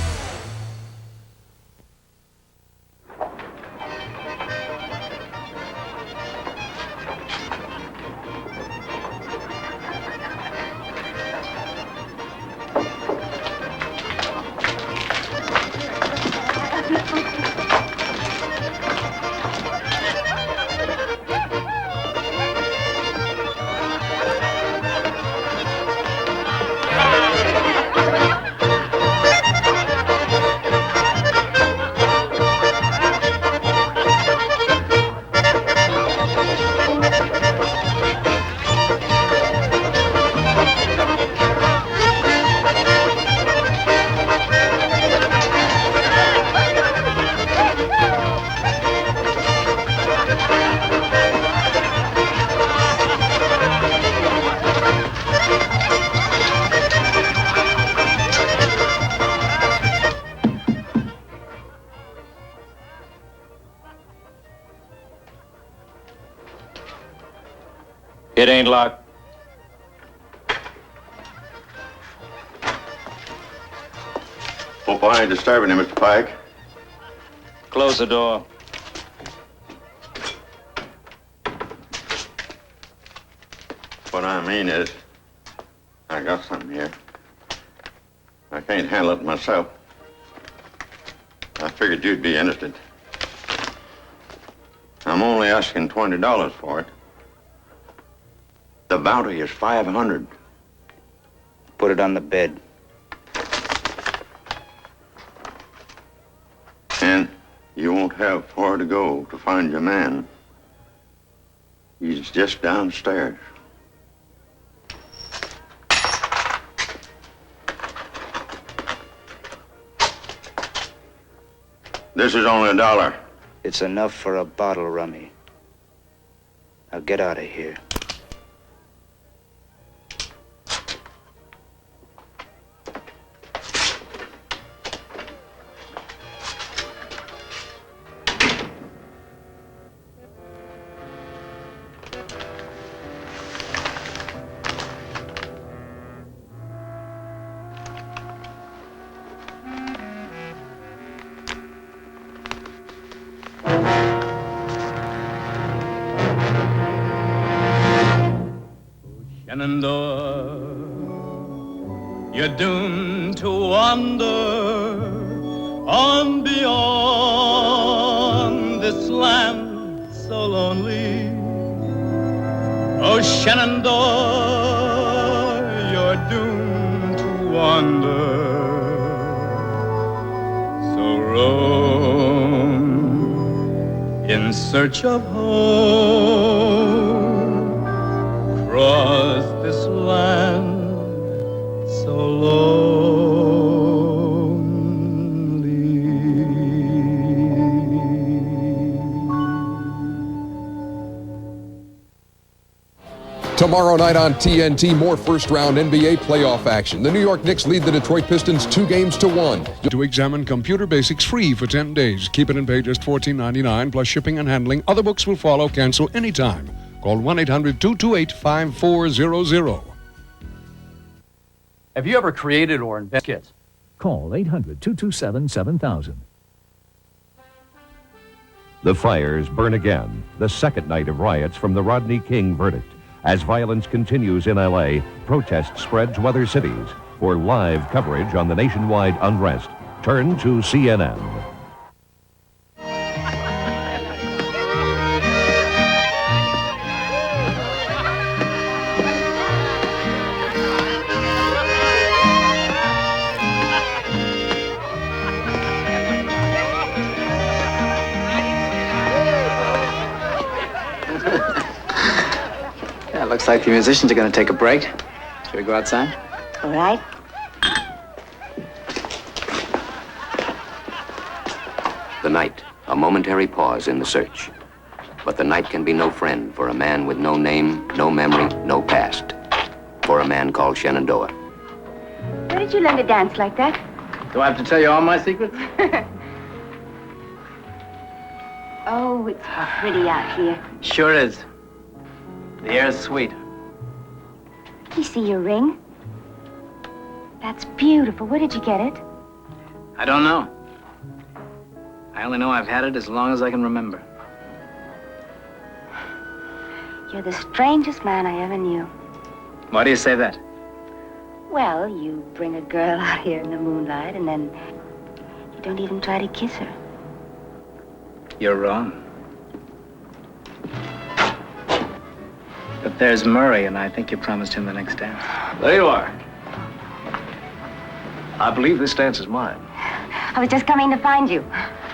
It ain't locked. Hope I ain't disturbing him, Mr. Pike. Close the door. What I mean is, I got something here. I can't handle it myself. I figured you'd be interested. I'm only asking $20 for it. The bounty is $500. Put it on the bed. And you won't have far to go to find your man. He's just downstairs. This is only $1. It's enough for a bottle, Rummy. Now get out of here. Shenandoah, you're doomed to wander on beyond this land so lonely. Oh, Shenandoah, you're doomed to wander. So roam in search of home, across this land so Tomorrow night on TNT, more first-round NBA playoff action. The New York Knicks lead the Detroit Pistons 2-1. To examine computer basics free for 10 days. Keep it and pay just $14.99 plus shipping and handling. Other books will follow. Cancel anytime. Call 1-800-228-5400. Have you ever created or invented kits? Call 800-227-7000. The fires burn again, the second night of riots from the Rodney King verdict. As violence continues in L.A., protest spread to other cities. For live coverage on the nationwide unrest, turn to CNN. Looks like the musicians are going to take a break. Should we go outside? All right. The night, a momentary pause in the search. But the night can be no friend for a man with no name, no memory, no past. For a man called Shenandoah. Where did did you learn to dance like that? Do I have to tell you all my secrets? Oh, it's pretty out here. Sure is. The air's sweet. You see your ring? That's beautiful. Where did you get it? I don't know. I only know I've had it as long as I can remember. You're the strangest man I ever knew. Why do you say that? Well, you bring a girl out here in the moonlight, and then you don't even try to kiss her. You're wrong. But there's Murray, and I think you promised him the next dance. There you are. I believe this dance is mine. I was just coming to find you.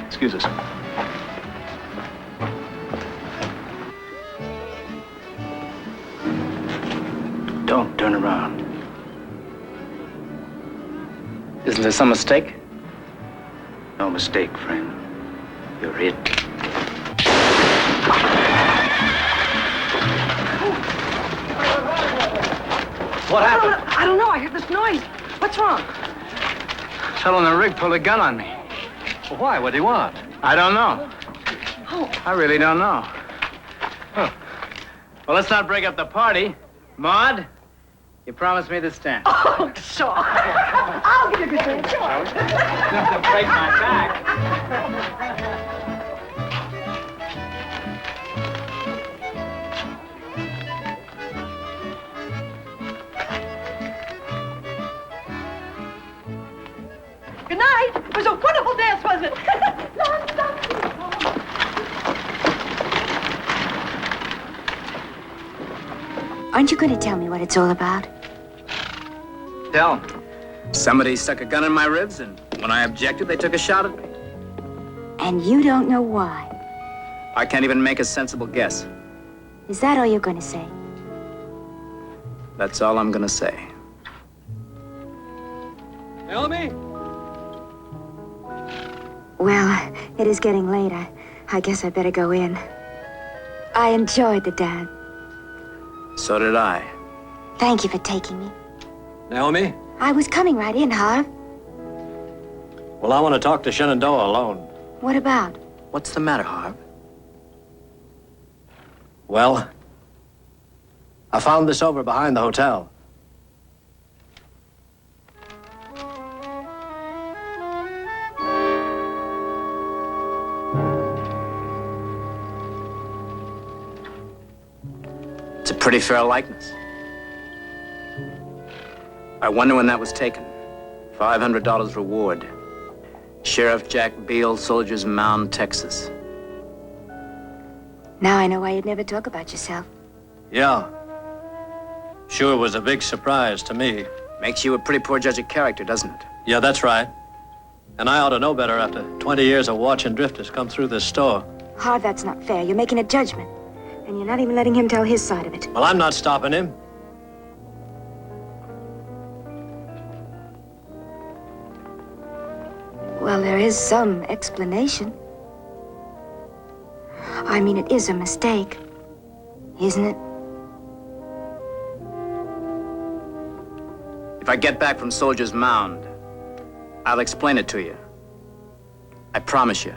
Excuse us. Don't turn around. Isn't there some mistake? No mistake, friend. You're it. What happened? I don't know. I heard this noise. What's wrong? Fellow in the rig pulled a gun on me. Well, why? What do you want? I don't know. Oh. I really don't know. Huh. Well, let's not break up the party. Maud, you promised me this dance. Oh, sure. I'll give you a good dance. Sure. Enough to break my back. Good night. It was a wonderful dance, wasn't it? Aren't you going to tell me what it's all about? Tell 'em. Somebody stuck a gun in my ribs, and when I objected, they took a shot at me. And you don't know why. I can't even make a sensible guess. Is that all you're going to say? That's all I'm gonna say. Naomi? Well, it is getting late. I guess I better go in. I enjoyed the dance. So did I. Thank you for taking me. Naomi? I was coming right in, Harv. Well, I want to talk to Shenandoah alone. What about? What's the matter, Harv? Well, I found this over behind the hotel. It's a pretty fair likeness. I wonder when that was taken. $500 reward. Sheriff Jack Beale, Soldiers Mound, Texas. Now I know why you'd never talk about yourself. Yeah. Sure was a big surprise to me. Makes you a pretty poor judge of character, doesn't it? Yeah, that's right. And I ought to know better after 20 years of watching drifters come through this store. Harv, that's not fair. You're making a judgment. And you're not even letting him tell his side of it. Well, I'm not stopping him. Well, there is some explanation. I mean, it is a mistake, isn't it? If I get back from Soldiers Mound, I'll explain it to you. I promise you.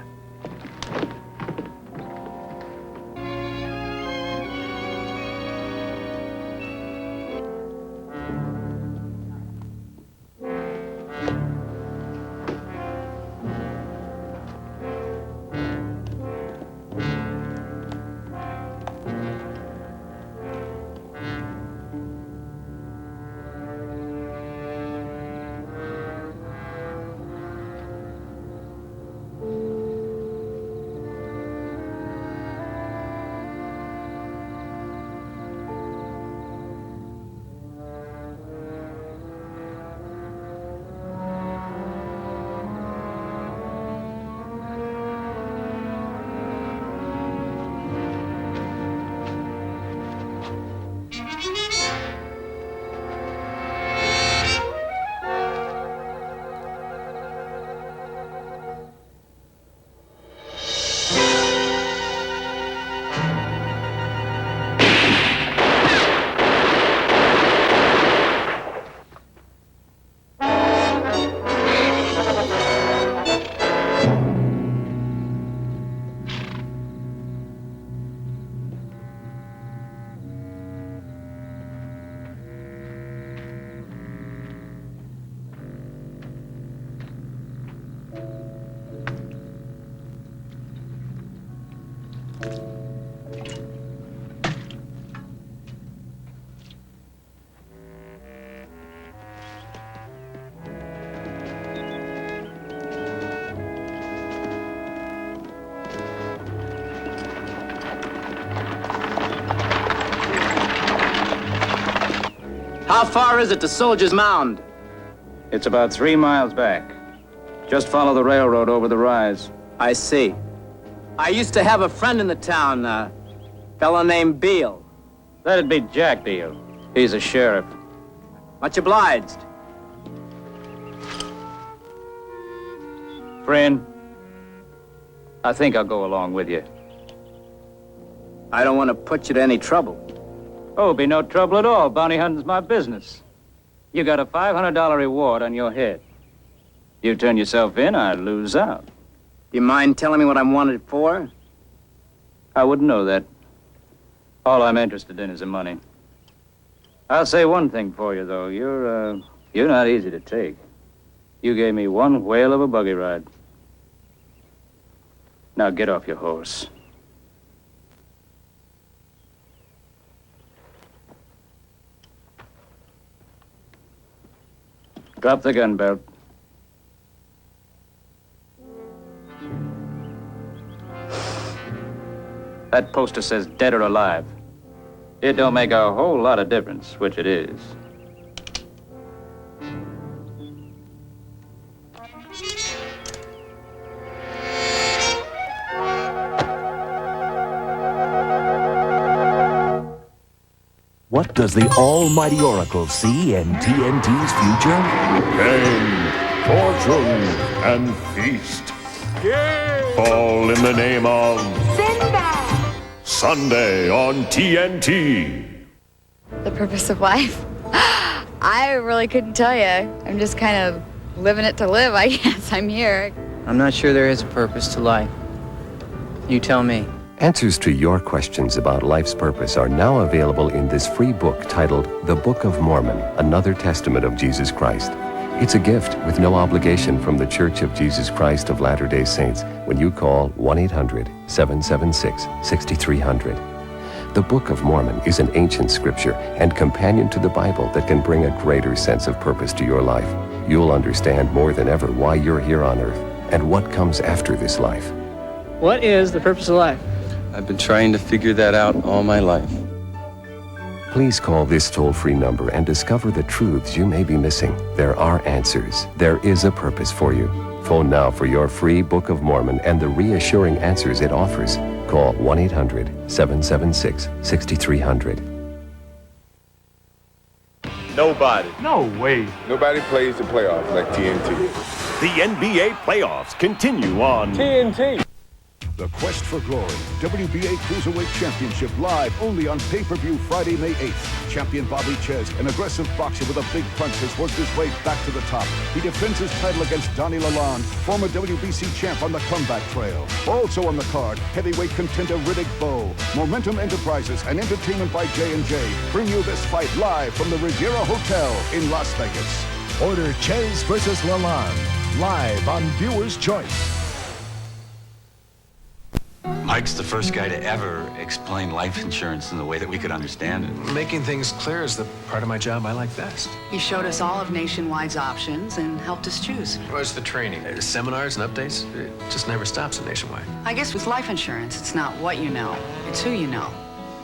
How far is it to Soldier's Mound? It's about 3 miles back. Just follow the railroad over the rise. I see. I used to have a friend in the town, a fellow named Beale. That'd be Jack Beale. He's a sheriff. Much obliged. Friend, I think I'll go along with you. I don't want to put you to any trouble. Oh, be no trouble at all. Bounty hunting's my business. You got a $500 reward on your head. You turn yourself in, I lose out. Do you mind telling me what I'm wanted for? I wouldn't know that. All I'm interested in is the money. I'll say one thing for you, though. You're not easy to take. You gave me one whale of a buggy ride. Now get off your horse. Drop the gun belt. That poster says dead or alive. It don't make a whole lot of difference which it is. What does the almighty Oracle see in TNT's future? Fame, fortune, and feast. All in the name of Sinbad! Sunday on TNT. The purpose of life? I really couldn't tell you. I'm just kind of living it to live, I guess. I'm here. I'm not sure there is a purpose to life. You tell me. Answers to your questions about life's purpose are now available in this free book titled The Book of Mormon, Another Testament of Jesus Christ. It's a gift with no obligation from the Church of Jesus Christ of Latter-day Saints when you call 1-800-776-6300. The Book of Mormon is an ancient scripture and companion to the Bible that can bring a greater sense of purpose to your life. You'll understand more than ever why you're here on earth and what comes after this life. What is the purpose of life? I've been trying to figure that out all my life. Please call this toll-free number and discover the truths you may be missing. There are answers. There is a purpose for you. Phone now for your free Book of Mormon and the reassuring answers it offers. Call 1-800-776-6300. Nobody. No way. Nobody plays the playoffs like TNT. The NBA playoffs continue on TNT. The Quest for Glory, WBA Cruiserweight Championship live only on pay-per-view Friday, May 8th. Champion Bobby Ches, an aggressive boxer with a big punch, has worked his way back to the top. He defends his title against Donnie Lalonde, former WBC champ on the comeback trail. Also on the card, heavyweight contender Riddick Bowe. Momentum Enterprises and entertainment by J&J bring you this fight live from the Riviera Hotel in Las Vegas. Order Ches versus Lalonde, live on Viewer's Choice. Mike's the first guy to ever explain life insurance in the way that we could understand it. Making things clear is the part of my job I like best. He showed us all of Nationwide's options and helped us choose. Where's the training? Seminars and updates? It just never stops at Nationwide. I guess with life insurance, it's not what you know, it's who you know.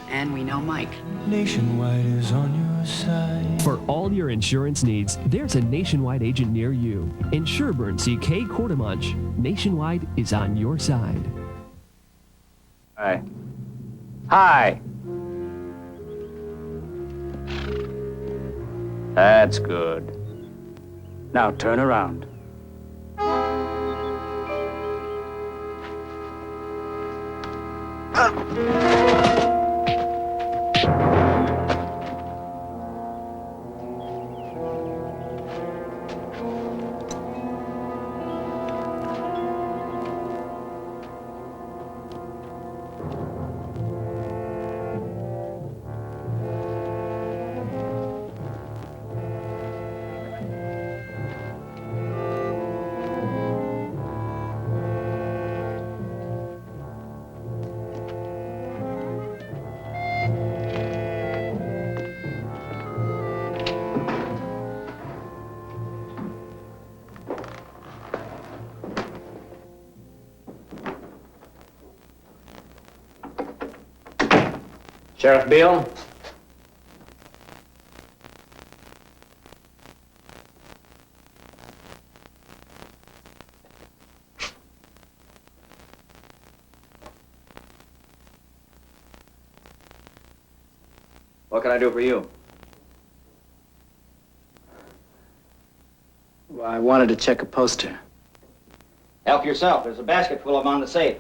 And we know Mike. Nationwide is on your side. For all your insurance needs, there's a Nationwide agent near you. In Sherburne, see Kay Quartermunch. Nationwide is on your side. Hi. Hi. That's good. Now turn around. Sheriff Beale? What can I do for you? Well, I wanted to check a poster. Help yourself. There's a basket full of them on the safe.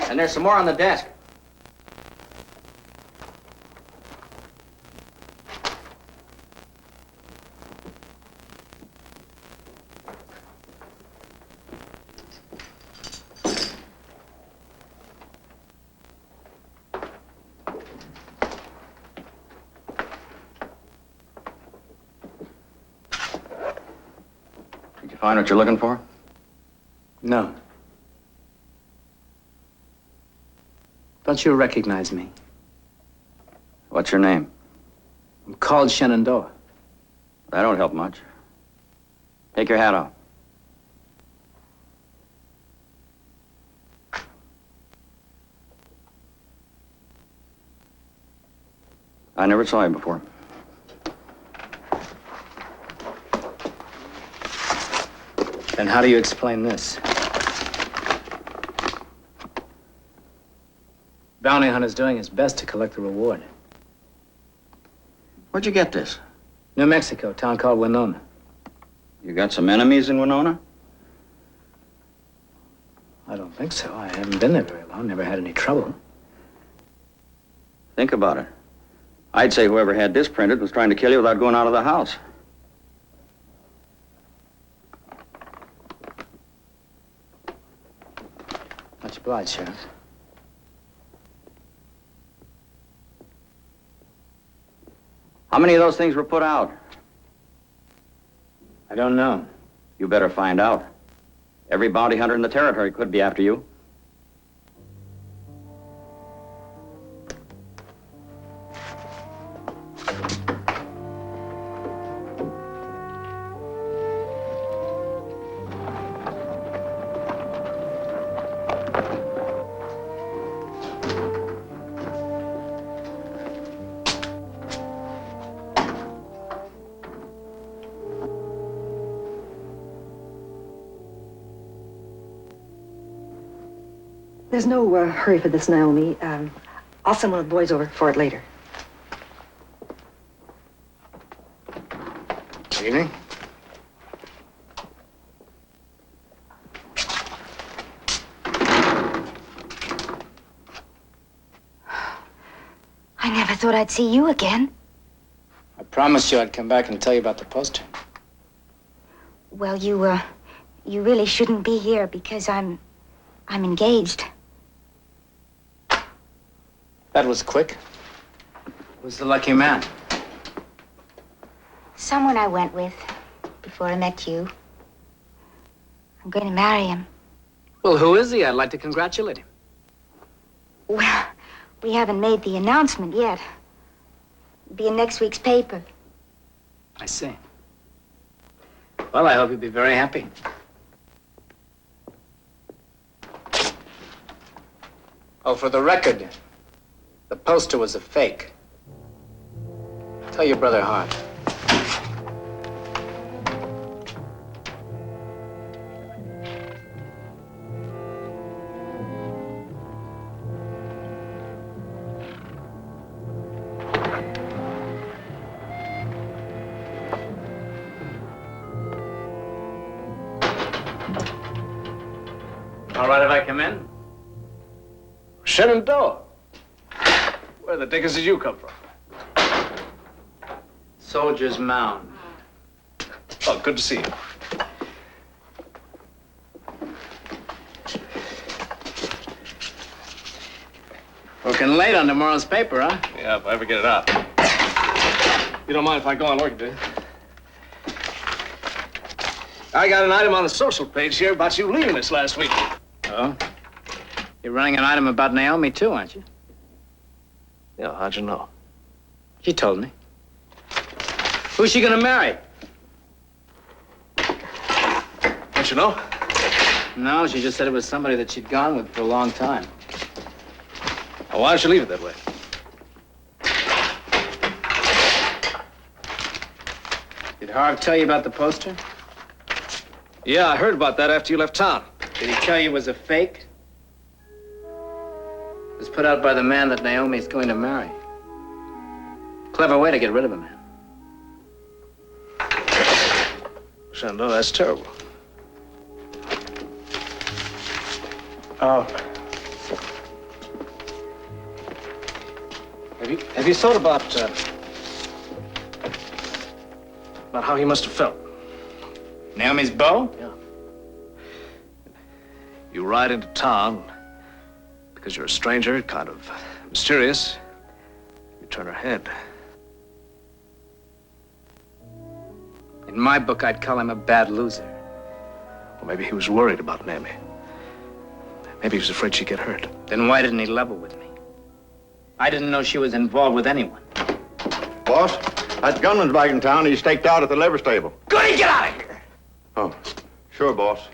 And there's some more on the desk. Did you find what you're looking for? No. Don't you recognize me? What's your name? I'm called Shenandoah. That don't help much. Take your hat off. I never saw you before. Then how do you explain this? Bounty hunter's doing his best to collect the reward. Where'd you get this? New Mexico, a town called Winona. You got some enemies in Winona? I don't think so. I haven't been there very long, never had any trouble. Think about it. I'd say whoever had this printed was trying to kill you without going out of the house. Much obliged, Sheriff. How many of those things were put out? I don't know. You better find out. Every bounty hunter in the territory could be after you. There's no hurry for this, Naomi. I'll send one of the boys over for it later. Good evening. I never thought I'd see you again. I promised you I'd come back and tell you about the poster. Well, you really shouldn't be here because I'm engaged. That was quick. Who's the lucky man? Someone I went with before I met you. I'm going to marry him. Well, who is he? I'd like to congratulate him. Well, we haven't made the announcement yet. It'll be in next week's paper. I see. Well, I hope you'll be very happy. Oh, for the record, the poster was a fake. Tell your brother Hart. All right if I come in? Shenandoah. Where the dickens did you come from? Soldier's Mound. Oh, good to see you. Working late on tomorrow's paper, huh? Yeah, if I ever get it out. You don't mind if I go on working, do you? I got an item on the social page here about you leaving us last week. Oh? You're running an item about Naomi, too, aren't you? Yeah, how'd you know? She told me. Who's she gonna marry? Don't you know? No, she just said it was somebody that she'd gone with for a long time. Well, why don't you leave it that way? Did Harv tell you about the poster? Yeah, I heard about that after you left town. Did he tell you it was a fake? It was put out by the man that Naomi's going to marry. Clever way to get rid of a man. Shando, that's terrible. Oh. Have you thought about how he must have felt? Naomi's beau? Yeah. You ride into town because you're a stranger, kind of mysterious. You turn her head. In my book, I'd call him a bad loser. Well, maybe he was worried about Naomi. Maybe he was afraid she'd get hurt. Then why didn't he level with me? I didn't know she was involved with anyone. Boss, that gunman's back in town. He's staked out at the liver stable. Goody, get out of here! Oh, sure, boss.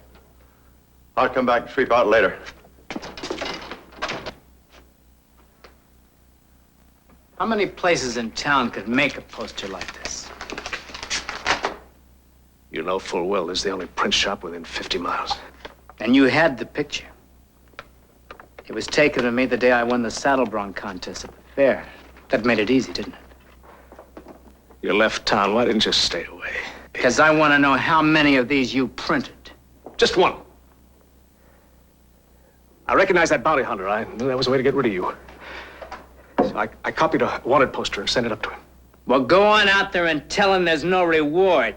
I'll come back and sweep out later. How many places in town could make a poster like this? You know full well this is the only print shop within 50 miles. And you had the picture. It was taken of me the day I won the saddle bronc contest at the fair. That made it easy, didn't it? You left town. Why didn't you stay away? Because I want to know how many of these you printed. Just one. I recognized that bounty hunter. I knew that was a way to get rid of you. So I copied a wanted poster and sent it up to him. Well, go on out there and tell him there's no reward.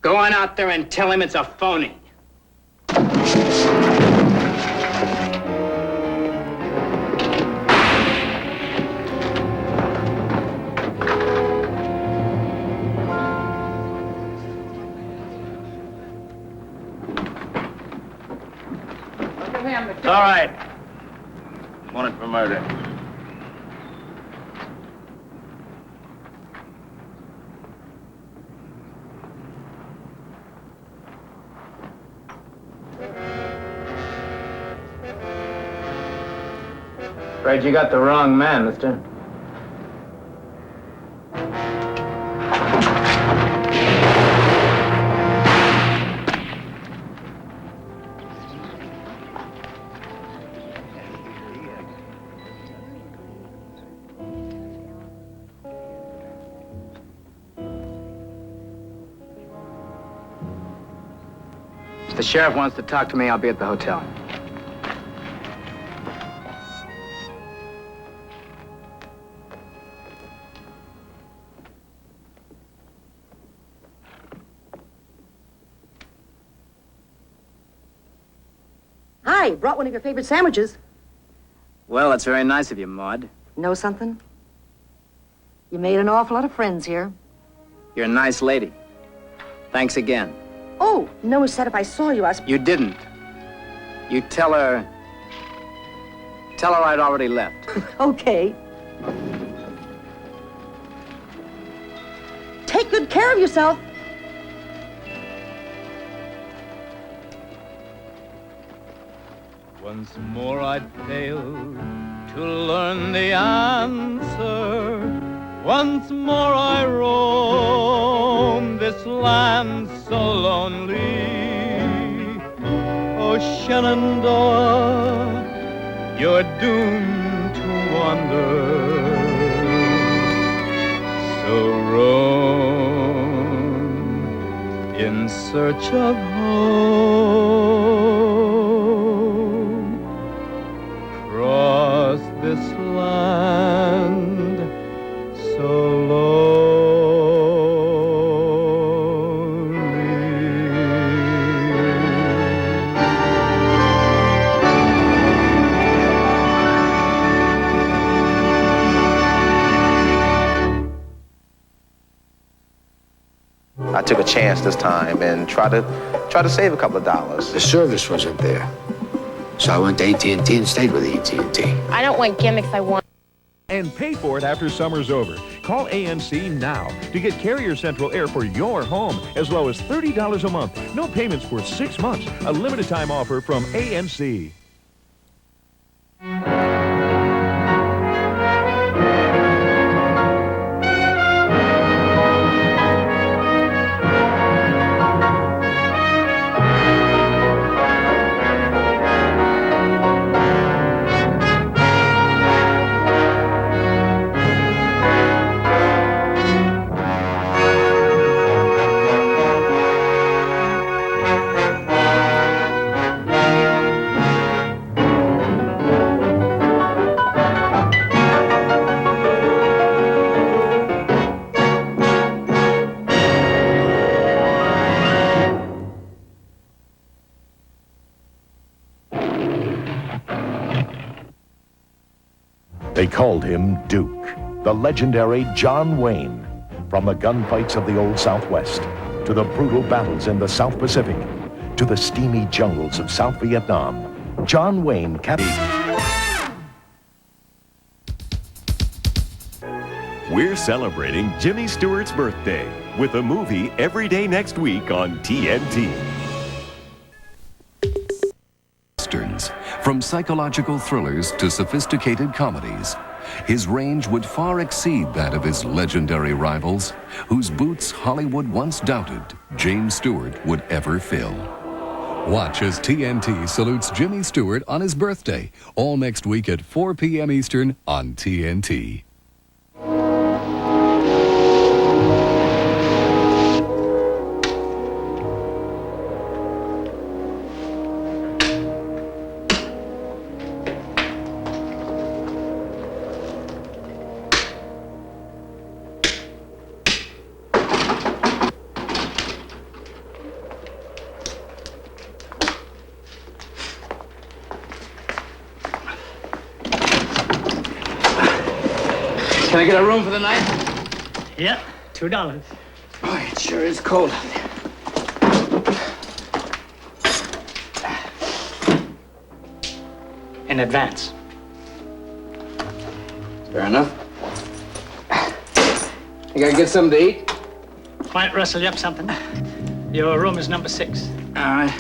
Go on out there and tell him it's a phony. It's all right. Wanted for murder. Afraid you got the wrong man, mister. If the sheriff wants to talk to me, I'll be at the hotel. Hi, brought one of your favorite sandwiches. Well, that's very nice of you, Maud. Know something? You made an awful lot of friends here. You're a nice lady. Thanks again. Oh, Noah said if I saw you, You didn't. You tell her I'd already left. Okay. Take good care of yourself. Once more I'd fail to learn the answer. Once more I roam this land so lonely. Oh, Shenandoah, you're doomed to wander. So roam in search of home. Cross this land so I took a chance this time and tried to save a couple of dollars. The service wasn't there, so I went to AT&T and stayed with AT&T. I don't want gimmicks, I want... And pay for it after summer's over. Call ANC now to get Carrier Central Air for your home as low as $30 a month. No payments for 6 months. A limited time offer from ANC. They called him Duke, the legendary John Wayne. From the gunfights of the Old Southwest, to the brutal battles in the South Pacific, to the steamy jungles of South Vietnam, John Wayne We're celebrating Jimmy Stewart's birthday with a movie every day next week on TNT. Westerns, from psychological thrillers to sophisticated comedies, his range would far exceed that of his legendary rivals, whose boots Hollywood once doubted James Stewart would ever fill. Watch as TNT salutes Jimmy Stewart on his birthday, all next week at 4 p.m. Eastern on TNT. Can I get a room for the night? Yeah, $2. Boy, it sure is cold out there. In advance. Fair enough. You gotta get something to eat? Might rustle you up something. Your room is number 6. All right.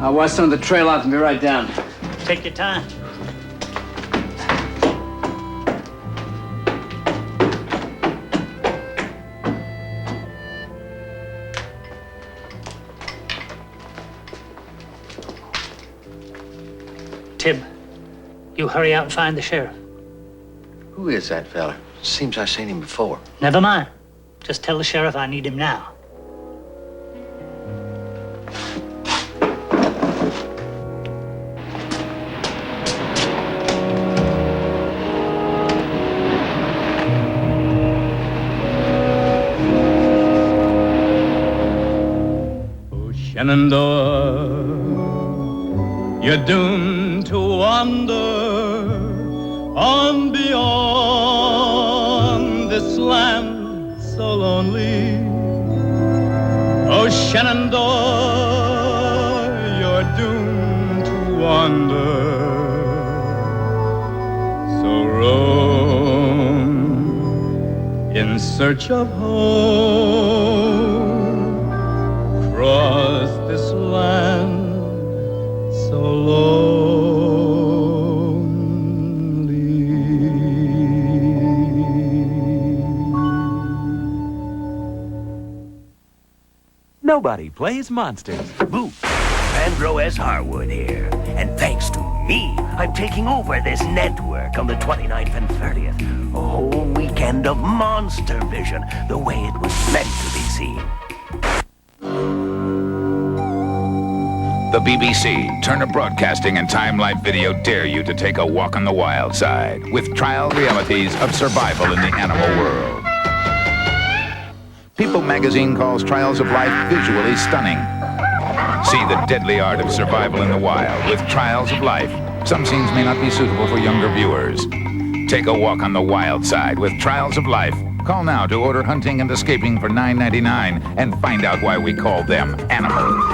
I'll watch some of the trail out and be right down. Take your time. Tib, you hurry out and find the sheriff. Who is that fella? Seems I've seen him before. Never mind. Just tell the sheriff I need him now. Shenandoah, you're doomed to wander on beyond this land so lonely. Oh, Shenandoah, you're doomed to wander. So roam in search of home, across this land so Nobody plays monsters. Boo! Andrew S. Harwood here. And thanks to me, I'm taking over this network on the 29th and 30th. A whole weekend of monster vision, the way it was meant to be seen. The BBC, Turner Broadcasting, and Time Life Video dare you to take a walk on the wild side with trial realities of survival in the animal world. People magazine calls Trials of Life visually stunning. See the deadly art of survival in the wild with Trials of Life. Some scenes may not be suitable for younger viewers. Take a walk on the wild side with Trials of Life. Call now to order Hunting and Escaping for $9.99 and find out why we call them animals.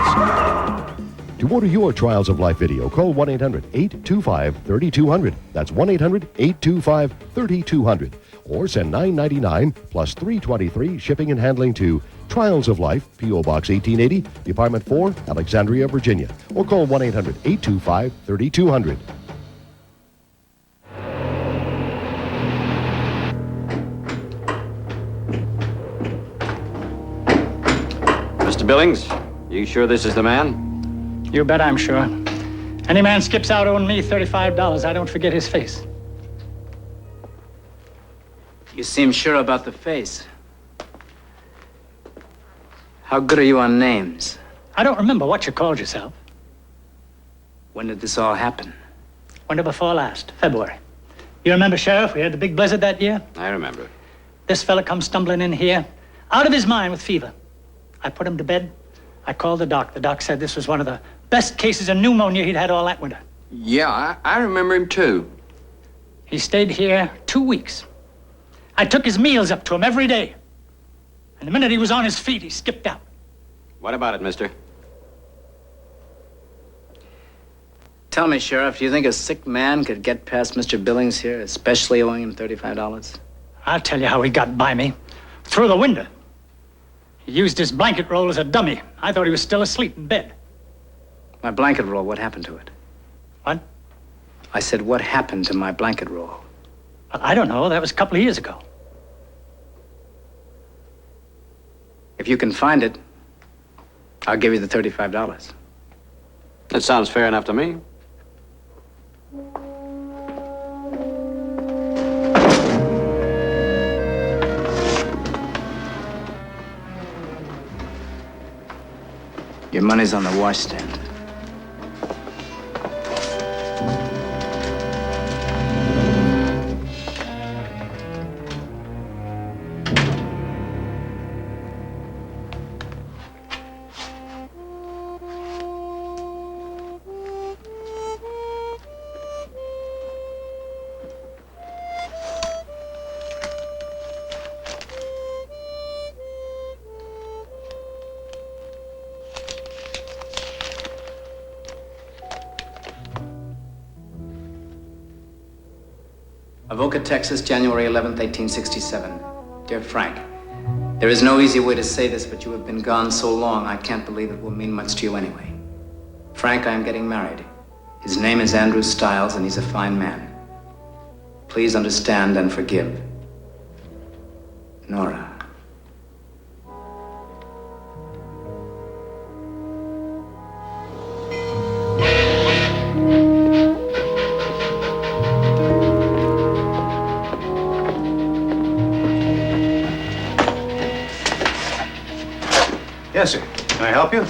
To order your Trials of Life video, call 1-800-825-3200. That's 1-800-825-3200. Or send $9.99 plus $3.23 shipping and handling to Trials of Life, P.O. Box 1880, Department 4, Alexandria, Virginia. Or call 1-800-825-3200. Mr. Billings, you sure this is the man? You bet I'm sure. Any man skips out owing me $35, I don't forget his face. You seem sure about the face. How good are you on names? I don't remember what you called yourself. When did this all happen? Winter before last, February. You remember, Sheriff, we had the big blizzard that year? I remember. This fella comes stumbling in here, out of his mind with fever. I put him to bed. I called the doc. The doc said this was one of the best cases of pneumonia he'd had all that winter. Yeah, I remember him too. He stayed here 2 weeks. I took his meals up to him every day. And the minute he was on his feet, he skipped out. What about it, mister? Tell me, Sheriff, do you think a sick man could get past Mr. Billings here, especially owing him $35? I'll tell you how he got by me. Through the window. He used his blanket roll as a dummy. I thought he was still asleep in bed. My blanket roll, what happened to it? What? I said, what happened to my blanket roll? Well, I don't know. That was a couple of years ago. If you can find it, I'll give you the $35. That sounds fair enough to me. Your money's on the washstand. Avoca, Texas, January 11th, 1867. Dear Frank, there is no easy way to say this, but you have been gone so long, I can't believe it will mean much to you anyway. Frank, I am getting married. His name is Andrew Stiles, and he's a fine man. Please understand and forgive. Nora. Yes, sir. Can I help you?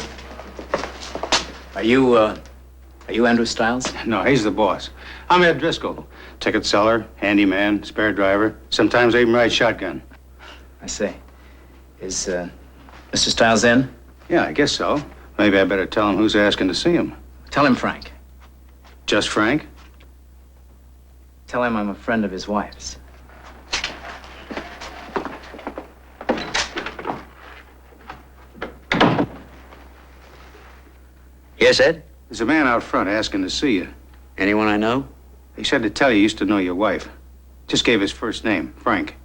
Are you Andrew Stiles? No, he's the boss. I'm Ed Driscoll. Ticket seller, handyman, spare driver. Sometimes I even ride shotgun. I see. Is, Mr. Stiles in? Yeah, I guess so. Maybe I better tell him who's asking to see him. Tell him Frank. Just Frank? Tell him I'm a friend of his wife's. Yes, Ed? There's a man out front asking to see you. Anyone I know? He said to tell you used to know your wife. Just gave his first name, Frank.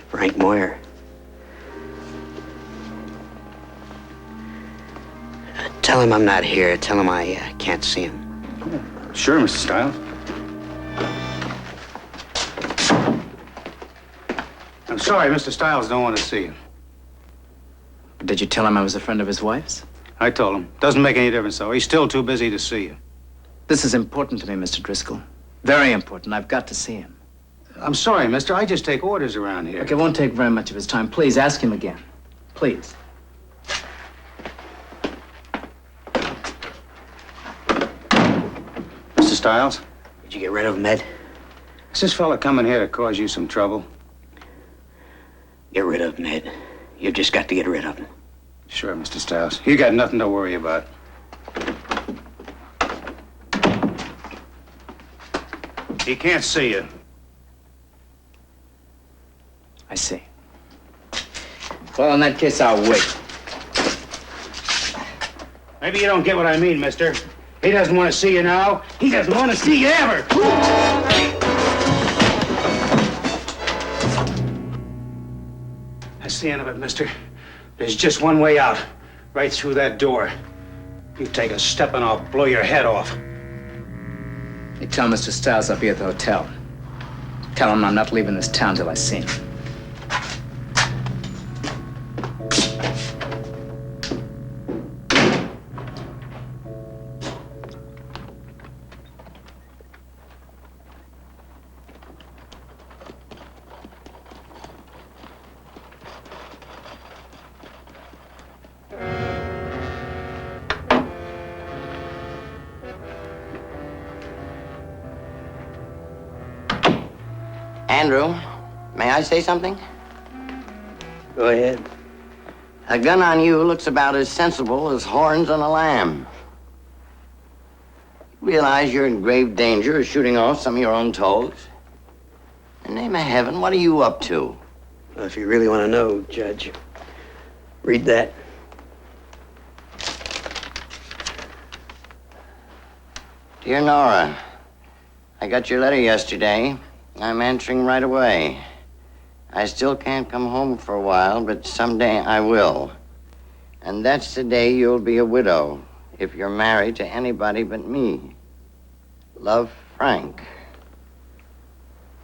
Frank Moyer. Tell him I'm not here. Tell him I can't see him. Sure, Mr. Stiles. I'm sorry, Mr. Stiles don't want to see you. Did you tell him I was a friend of his wife's? I told him. Doesn't make any difference, though. He's still too busy to see you. This is important to me, Mr. Driscoll. Very important. I've got to see him. I'm sorry, mister. I just take orders around here. Look, it won't take very much of his time. Please, ask him again. Please. Mr. Stiles? Did you get rid of him, Ed? Is this fella coming here to cause you some trouble? Get rid of him, Ed. You've just got to get rid of him. Sure, Mr. Stiles. You got nothing to worry about. He can't see you. I see. Well, in that case, I'll wait. Maybe you don't get what I mean, mister. He doesn't want to see you now. He doesn't want to see you ever. That's the end of it, mister. There's just one way out. Right through that door. You take a step and I'll blow your head off. You tell Mr. Stiles I'll be at the hotel. Tell him I'm not leaving this town till I see him. Andrew, may I say something? Go ahead. A gun on you looks about as sensible as horns on a lamb. Realize you're in grave danger of shooting off some of your own toes? In the name of heaven, what are you up to? Well, if you really want to know, Judge, read that. Dear Nora, I got your letter yesterday. I'm answering right away. I still can't come home for a while, but someday I will. And that's the day you'll be a widow, if you're married to anybody but me. Love, Frank.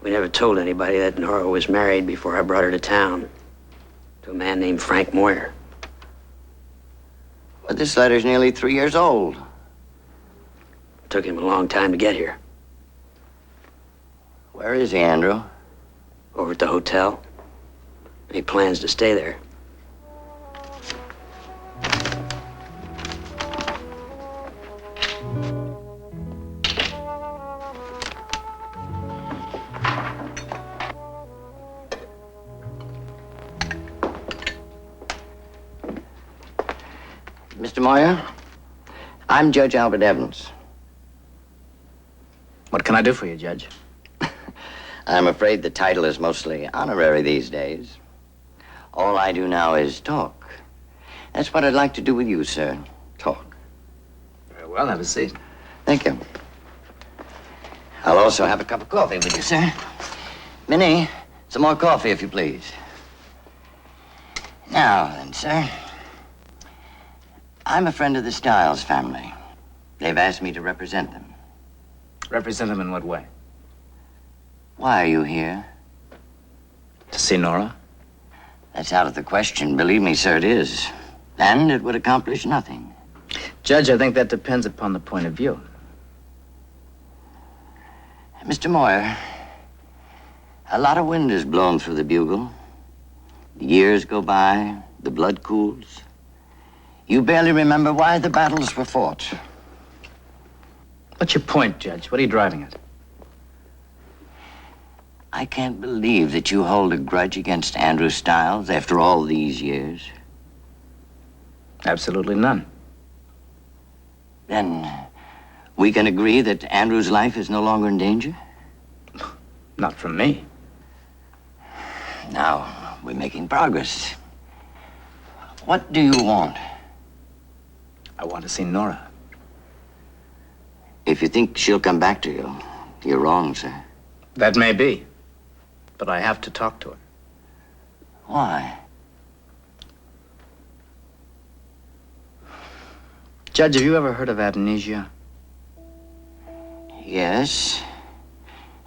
We never told anybody that Nora was married before I brought her to town. To a man named Frank Moyer. But this letter's nearly 3 years old. Took him a long time to get here. Where is he, Andrew? Over at the hotel. He plans to stay there. Mr. Moyer, I'm Judge Albert Evans. What can I do for you, Judge? I'm afraid the title is mostly honorary these days. All I do now is talk. That's what I'd like to do with you, sir. Talk. Very well, have a seat. Thank you. I'll also have a cup of coffee with you, sir. Minnie, some more coffee, if you please. Now then, sir. I'm a friend of the Stiles family. They've asked me to represent them. Represent them in what way? Why are you here? To see Nora? That's out of the question. Believe me, sir, it is. And it would accomplish nothing. Judge, I think that depends upon the point of view. Mr. Moyer, a lot of wind has blown through the Bugle. The years go by, the blood cools. You barely remember why the battles were fought. What's your point, Judge? What are you driving at? I can't believe that you hold a grudge against Andrew Stiles after all these years. Absolutely none. Then we can agree that Andrew's life is no longer in danger? Not from me. Now, we're making progress. What do you want? I want to see Nora. If you think she'll come back to you, you're wrong, sir. That may be. But I have to talk to her. Why? Judge, have you ever heard of amnesia? Yes.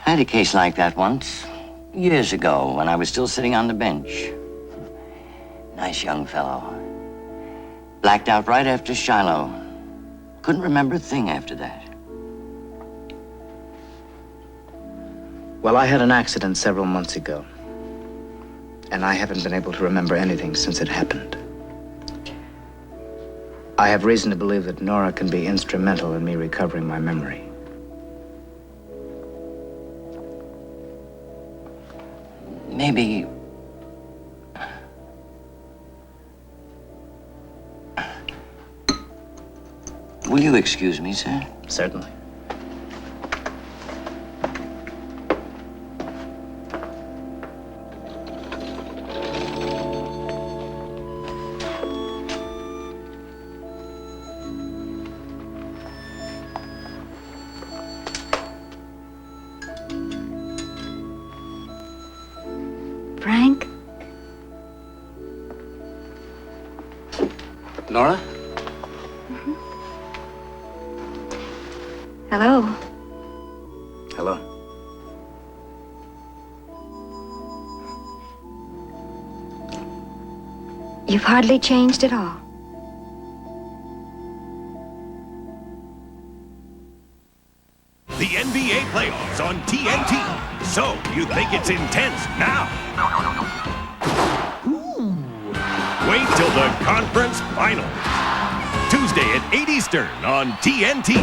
I had a case like that once. Years ago, when I was still sitting on the bench. Nice young fellow. Blacked out right after Shiloh. Couldn't remember a thing after that. Well, I had an accident several months ago. And I haven't been able to remember anything since it happened. I have reason to believe that Nora can be instrumental in me recovering my memory. Maybe... Will you excuse me, sir? Certainly. Frank? Nora? Hello. Hello. You've hardly changed at all. The NBA playoffs on TNT. So, you think it's intense now? Wait till the conference finals. Tuesday at 8 Eastern on TNT.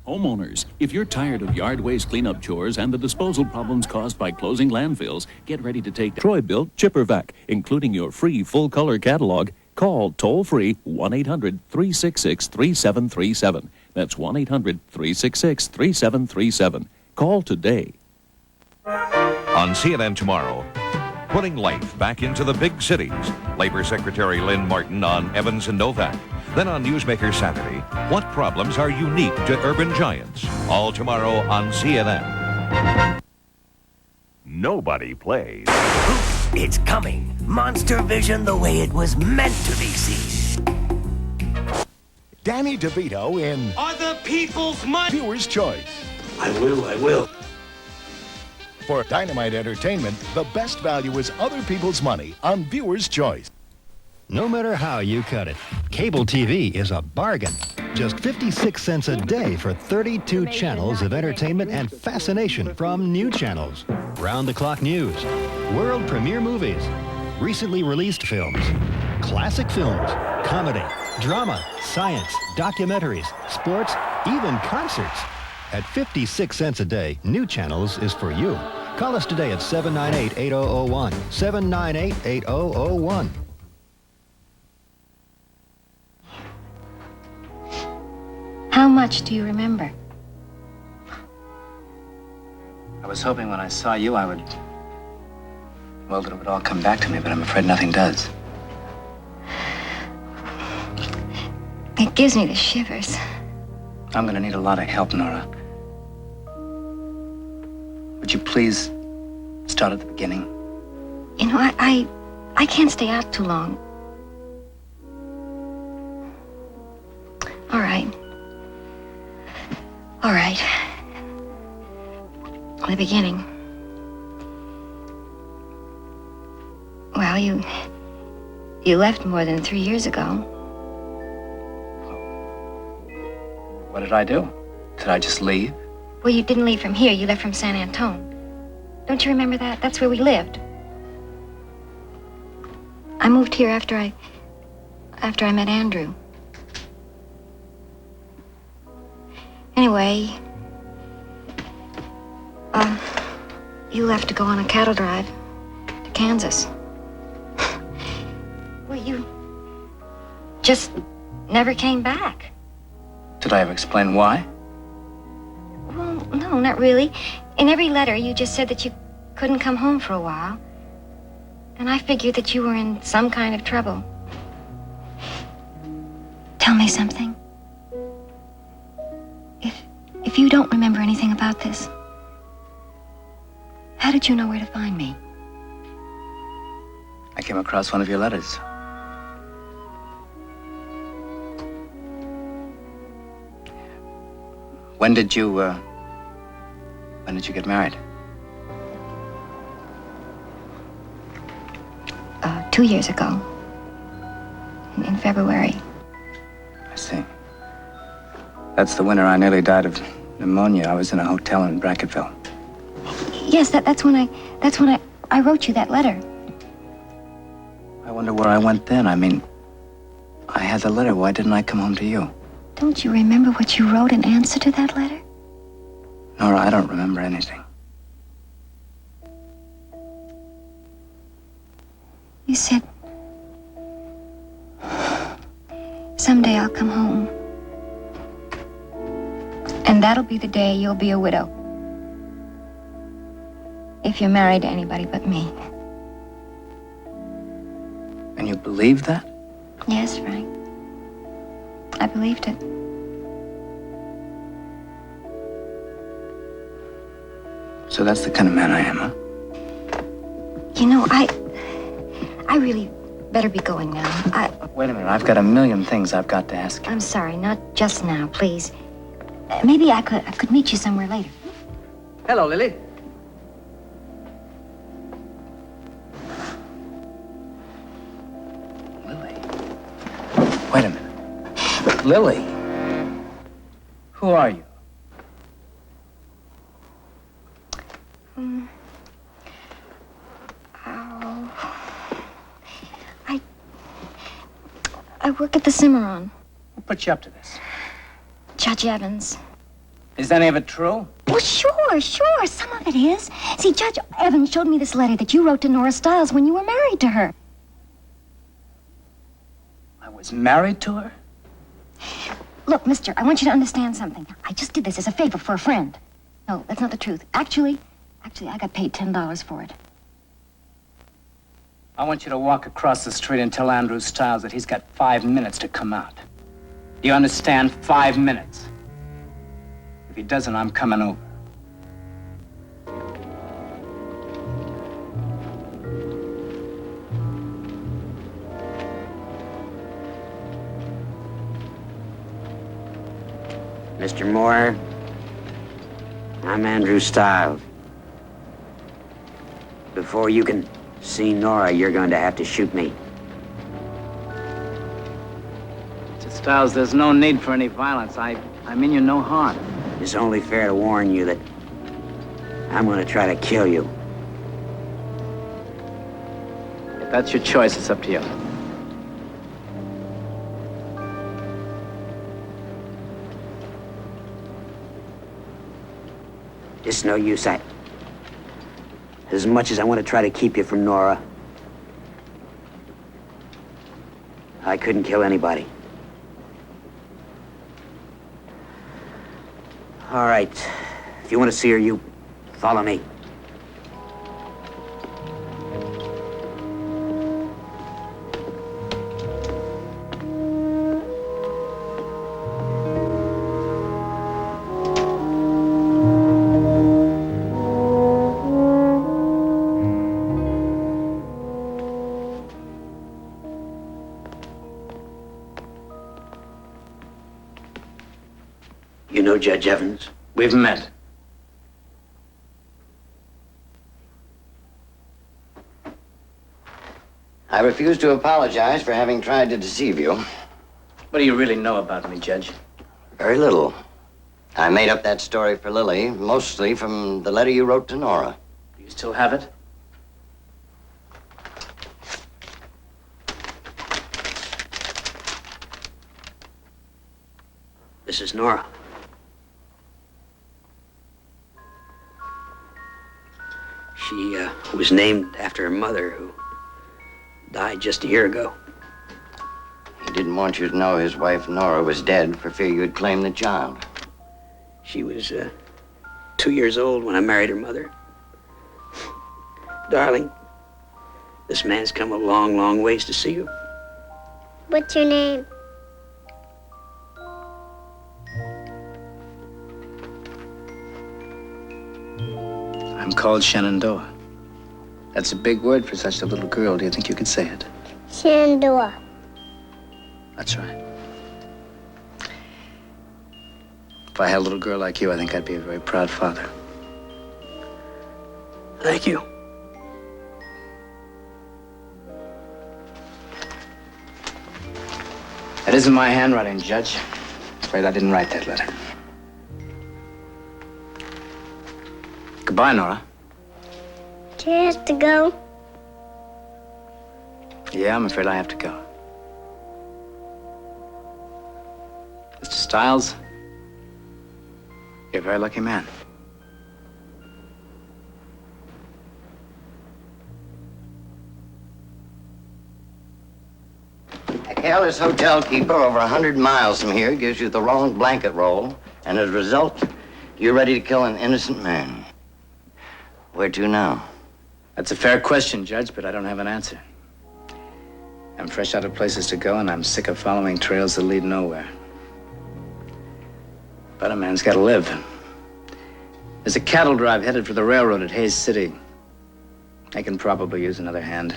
Homeowners, if you're tired of yard waste cleanup chores and the disposal problems caused by closing landfills, get ready to take Troy-built ChipperVac, including your free full-color catalog. Call toll-free 1-800-366-3737. That's 1-800-366-3737. Call today. On CNN tomorrow, putting life back into the big cities. Labor Secretary Lynn Martin on Evans and Novak. Then on Newsmaker Saturday, what problems are unique to urban giants? All tomorrow on CNN. Nobody plays. It's coming. Monster Vision the way it was meant to be seen. Danny DeVito in Other People's Money. Viewer's Choice. I will. For Dynamite Entertainment, the best value is other people's money on Viewer's Choice. No matter how you cut it, cable TV is a bargain. Just 56 cents a day for 32 channels of entertainment and fascination from new channels. Round-the-clock news, world premiere movies, recently released films, classic films, comedy, drama, science, documentaries, sports, even concerts. At 56 cents a day, new channels is for you. Call us today at 798-8001, 798-8001. How much do you remember? I was hoping when I saw you, that it would all come back to me, but I'm afraid nothing does. It gives me the shivers. I'm gonna need a lot of help, Nora. Would you please start at the beginning? You know, I can't stay out too long. All right. The beginning. Well, you left more than 3 years ago. What did I do? Did I just leave? Well, you didn't leave from here. You left from San Antone. Don't you remember that? That's where we lived. I moved here after I met Andrew. Anyway, you left to go on a cattle drive to Kansas. Well, you just never came back. Did I ever explain why? Well, no, not really. In every letter, you just said that you couldn't come home for a while. And I figured that you were in some kind of trouble. Tell me something. If you don't remember anything about this, how did you know where to find me? I came across one of your letters. When did you get married? 2 years ago. In February. I see. That's the winter I nearly died of pneumonia. I was in a hotel in Brackettville. Yes, that's when I wrote you that letter. I wonder where I went then. I mean, I had the letter. Why didn't I come home to you? Don't you remember what you wrote in answer to that letter? Nora, I don't remember anything. You said, someday I'll come home. And that'll be the day you'll be a widow. If you're married to anybody but me. And you believed that? Yes, Frank. I believed it. So that's the kind of man I am, huh? You know, I really better be going now. Wait a minute, I've got a million things I've got to ask you. I'm sorry, not just now, please. Maybe I could meet you somewhere later. Hello, Lily. Lily? Wait a minute. Lily? Who are you? I work at the Cimarron. Who put you up to this? Judge Evans. Is any of it true? Well, sure. Some of it is. See, Judge Evans showed me this letter that you wrote to Nora Stiles when you were married to her. I was married to her? Look, mister, I want you to understand something. I just did this as a favor for a friend. No, that's not the truth. Actually, I got paid $10 for it. I want you to walk across the street and tell Andrew Stiles that he's got 5 minutes to come out. Do you understand? 5 minutes. If he doesn't, I'm coming over. Mr. Moore, I'm Andrew Stiles. Before you can see Nora, you're going to have to shoot me. Mr. Stiles, there's no need for any violence. I mean you no harm. It's only fair to warn you that I'm going to try to kill you. If that's your choice, it's up to you. It's no use. As much as I want to try to keep you from Nora, I couldn't kill anybody. All right. If you want to see her, you follow me. You know Judge Evans? We've met. I refuse to apologize for having tried to deceive you. What do you really know about me, Judge? Very little. I made up that story for Lily, mostly from the letter you wrote to Nora. Do you still have it? This is Nora. She was named after her mother, who died just a year ago. He didn't want you to know his wife Nora was dead for fear you'd claim the child. She was 2 years old when I married her mother. Darling, this man's come a long, long ways to see you. What's your name? I'm called Shenandoah. That's a big word for such a little girl. Do you think you could say it? Shenandoah. That's right. If I had a little girl like you, I think I'd be a very proud father. Thank you. That isn't my handwriting, Judge. I'm afraid I didn't write that letter. Goodbye, Nora. Do you have to go? Yeah, I'm afraid I have to go. Mr. Stiles, you're a very lucky man. A careless hotel keeper over 100 miles from here gives you the wrong blanket roll, and as a result, you're ready to kill an innocent man. Where to now? That's a fair question, Judge, but I don't have an answer. I'm fresh out of places to go, and I'm sick of following trails that lead nowhere. But a man's got to live. There's a cattle drive headed for the railroad at Hayes City. I can probably use another hand.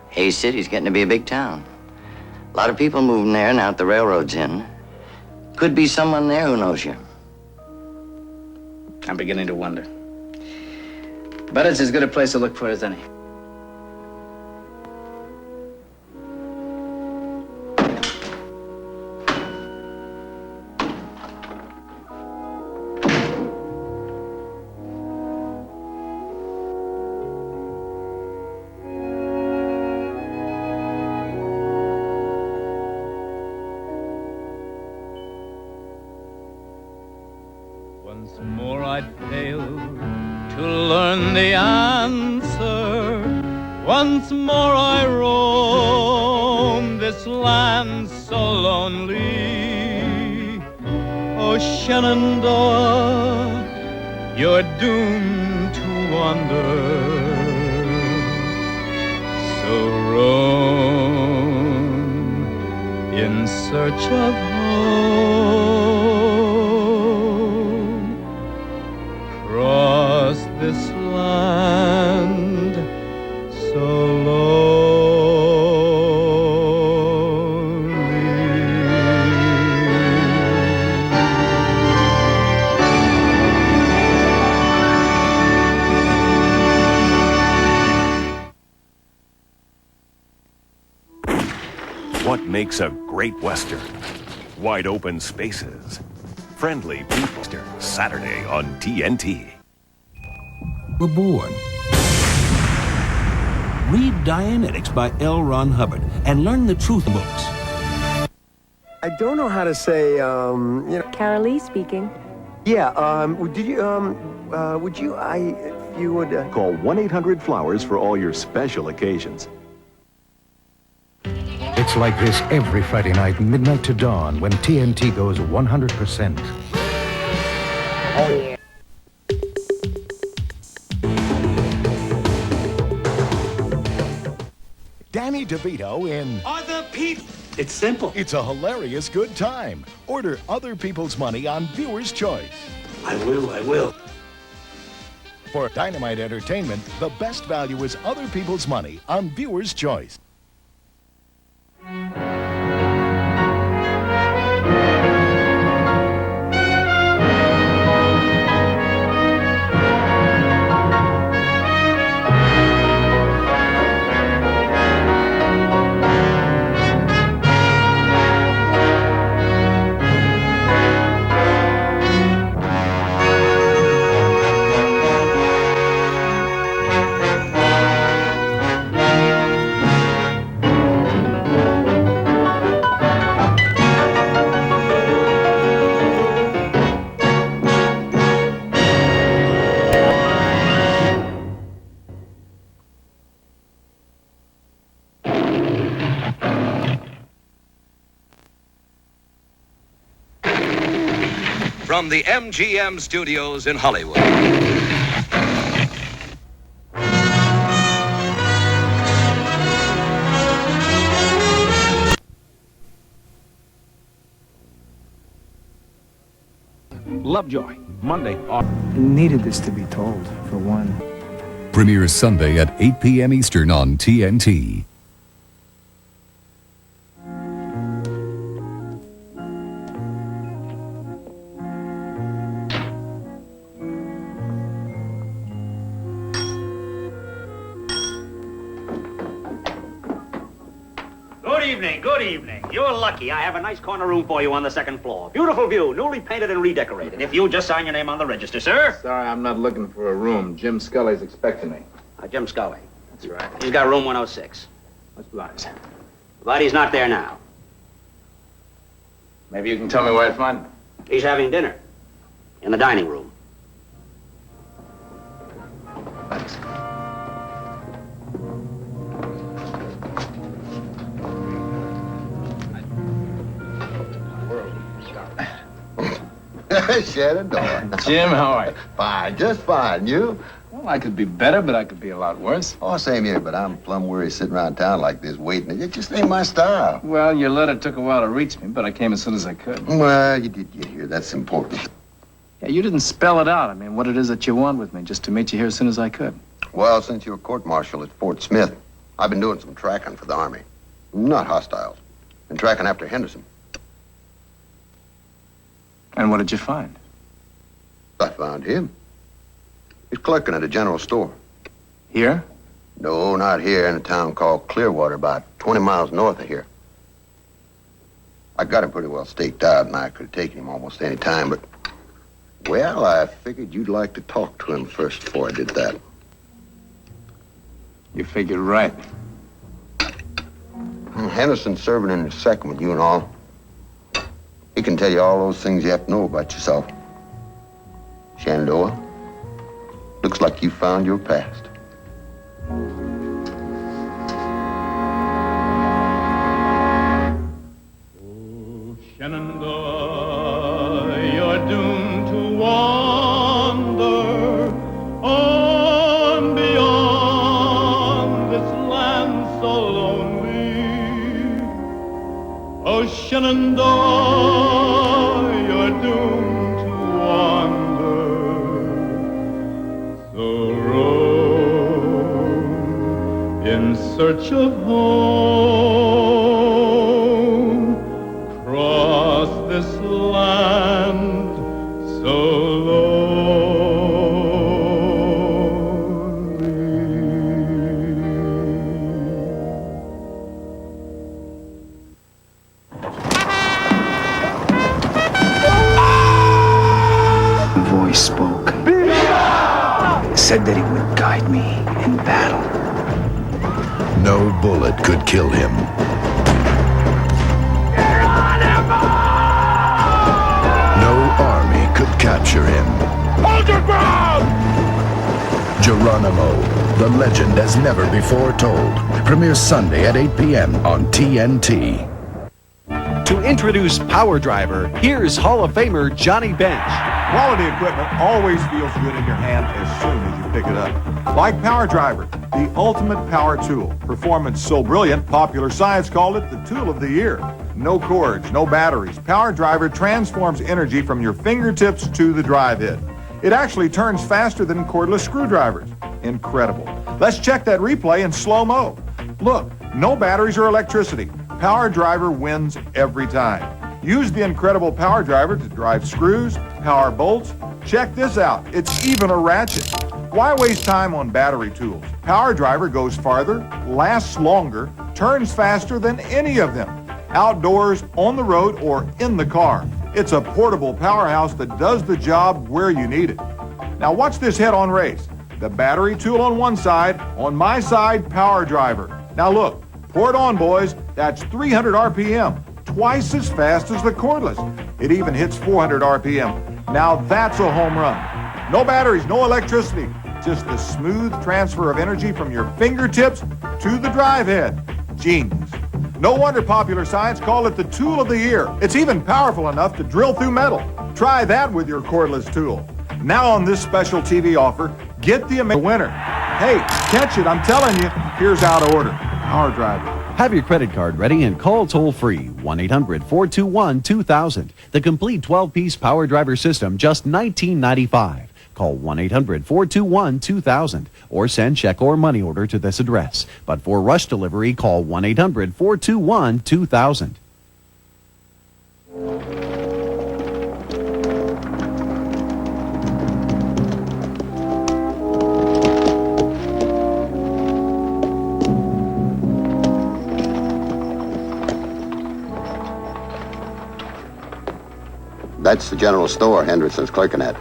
Hayes City's getting to be a big town. A lot of people moving there now that the railroad's in. Could be someone there who knows you. I'm beginning to wonder. But it's as good a place to look for as any. Once more I'd fail to learn the answer. Once more I roam this land so lonely. Shenandoah, you're doomed to wander. So roam in search of home. Cross this land so What makes a great Western? Wide open spaces, friendly people. Saturday on TNT. We're born. Read Dianetics by L. Ron Hubbard and learn the truth of books. I don't know how to say, Carolee speaking. Yeah, if you would... Call 1-800-FLOWERS for all your special occasions. It's like this every Friday night, midnight to dawn, when TNT goes 100%. Oh, yeah. Danny DeVito in Other people. It's simple. It's a hilarious good time. Order Other People's Money on Viewer's Choice. I will. For Dynamite Entertainment, the best value is Other People's Money on Viewer's Choice. From the MGM studios in Hollywood. Lovejoy, Monday. Needed this to be told, for one. Premieres Sunday at 8 p.m. Eastern on TNT. Good evening. You're lucky. I have a nice corner room for you on the second floor. Beautiful view, newly painted and redecorated. If you'll just sign your name on the register, sir. Sorry, I'm not looking for a room. Jim Scully's expecting me. Jim Scully. That's right. He's got room 106. What's Blythe's? But he's not there now. Maybe you can tell me where to find him. He's having dinner in the dining room. Thanks. Shenandoah. Jim, how are you? Fine, just fine. You? Well, I could be better, but I could be a lot worse. Oh, same here, but I'm plumb weary sitting around town like this waiting. It just ain't my style. Well, your letter took a while to reach me, but I came as soon as I could. Well, you did get here. That's important. Yeah, you didn't spell it out. I mean, what it is that you want with me, just to meet you here as soon as I could. Well, since you were court-martial at Fort Smith, I've been doing some tracking for the Army. Not hostiles. Been tracking after Henderson. And what did you find? I found him. He's clerking at a general store. Here? No, not here. In a town called Clearwater, about 20 miles north of here. I got him pretty well staked out, and I could have taken him almost any time, but... Well, I figured you'd like to talk to him first before I did that. You figured right. Henderson's serving in his second with you and all. He can tell you all those things you have to know about yourself. Shenandoah, looks like you found your past. Shenandoah, you're doomed to wander on beyond this land so lonely. Oh, Shenandoah, you're doomed to wander. So roam in search of home, cross this land so The voice spoke. Said that he would guide me in battle. No bullet could kill him. No army could capture him. Hold your ground! Geronimo, the legend as never before told. Premieres Sunday at 8 p.m. on TNT. To introduce Power Driver, here's Hall of Famer Johnny Bench. Quality equipment always feels good in your hand as soon as you pick it up. Like Power Driver, the ultimate power tool. Performance so brilliant, Popular Science called it the tool of the year. No cords, no batteries. Power Driver transforms energy from your fingertips to the drive head. It actually turns faster than cordless screwdrivers. Incredible. Let's check that replay in slow-mo. Look, no batteries or electricity. Power Driver wins every time. Use the incredible Power Driver to drive screws, power bolts. Check this out. It's even a ratchet. Why waste time on battery tools? Power Driver goes farther, lasts longer, turns faster than any of them. Outdoors, on the road, or in the car. It's a portable powerhouse that does the job where you need it. Now watch this head-on race. The battery tool on one side, on my side, Power Driver. Now look, pour it on, boys. That's 300 RPM, twice as fast as the cordless. It even hits 400 RPM. Now that's a home run. No batteries, no electricity, just the smooth transfer of energy from your fingertips to the drive head. Genius. No wonder Popular Science called it the tool of the year. It's even powerful enough to drill through metal. Try that with your cordless tool. Now on this special TV offer, get the winner. Hey, catch it, I'm telling you. Here's how to order. Power Driver. Have your credit card ready and call toll-free 1-800-421-2000. The complete 12-piece Power Driver system, just $19.95. Call 1-800-421-2000 or send check or money order to this address. But for rush delivery, call 1-800-421-2000. That's the general store Henderson's clerking at.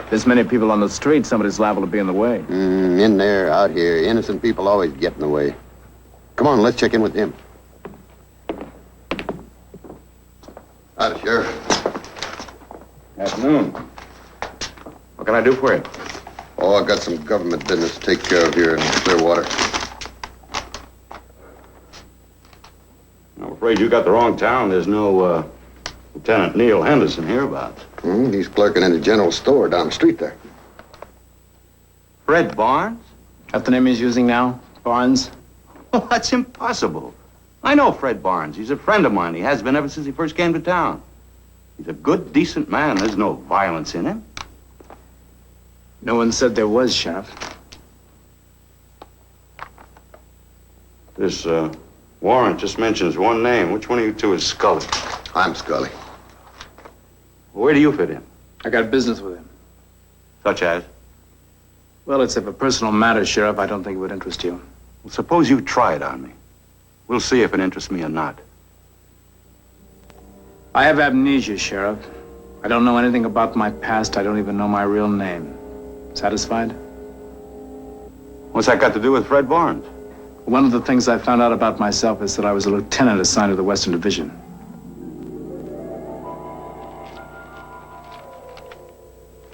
This many people on the street, somebody's liable to be in the way. In there, out here, innocent people always get in the way. Come on, let's check in with him. Hi, Sheriff. Afternoon. What can I do for you? Oh, I got some government business to take care of here in Clearwater. I'm afraid you got the wrong town. There's no Lieutenant Neil Henderson hereabouts. He's clerking in the general store down the street there. Fred Barnes? That's the name he's using now? Barnes? Oh, that's impossible. I know Fred Barnes. He's a friend of mine. He has been ever since he first came to town. He's a good, decent man. There's no violence in him. No one said there was, Sheriff. This warrant just mentions one name. Which one of you two is Scully? I'm Scully. Where do you fit in? I got business with him. Such as? Well, it's of a personal matter, Sheriff. I don't think it would interest you. Well, suppose you try it on me. We'll see if it interests me or not. I have amnesia, Sheriff. I don't know anything about my past. I don't even know my real name. Satisfied? What's that got to do with Fred Barnes? One of the things I found out about myself is that I was a lieutenant assigned to the Western Division.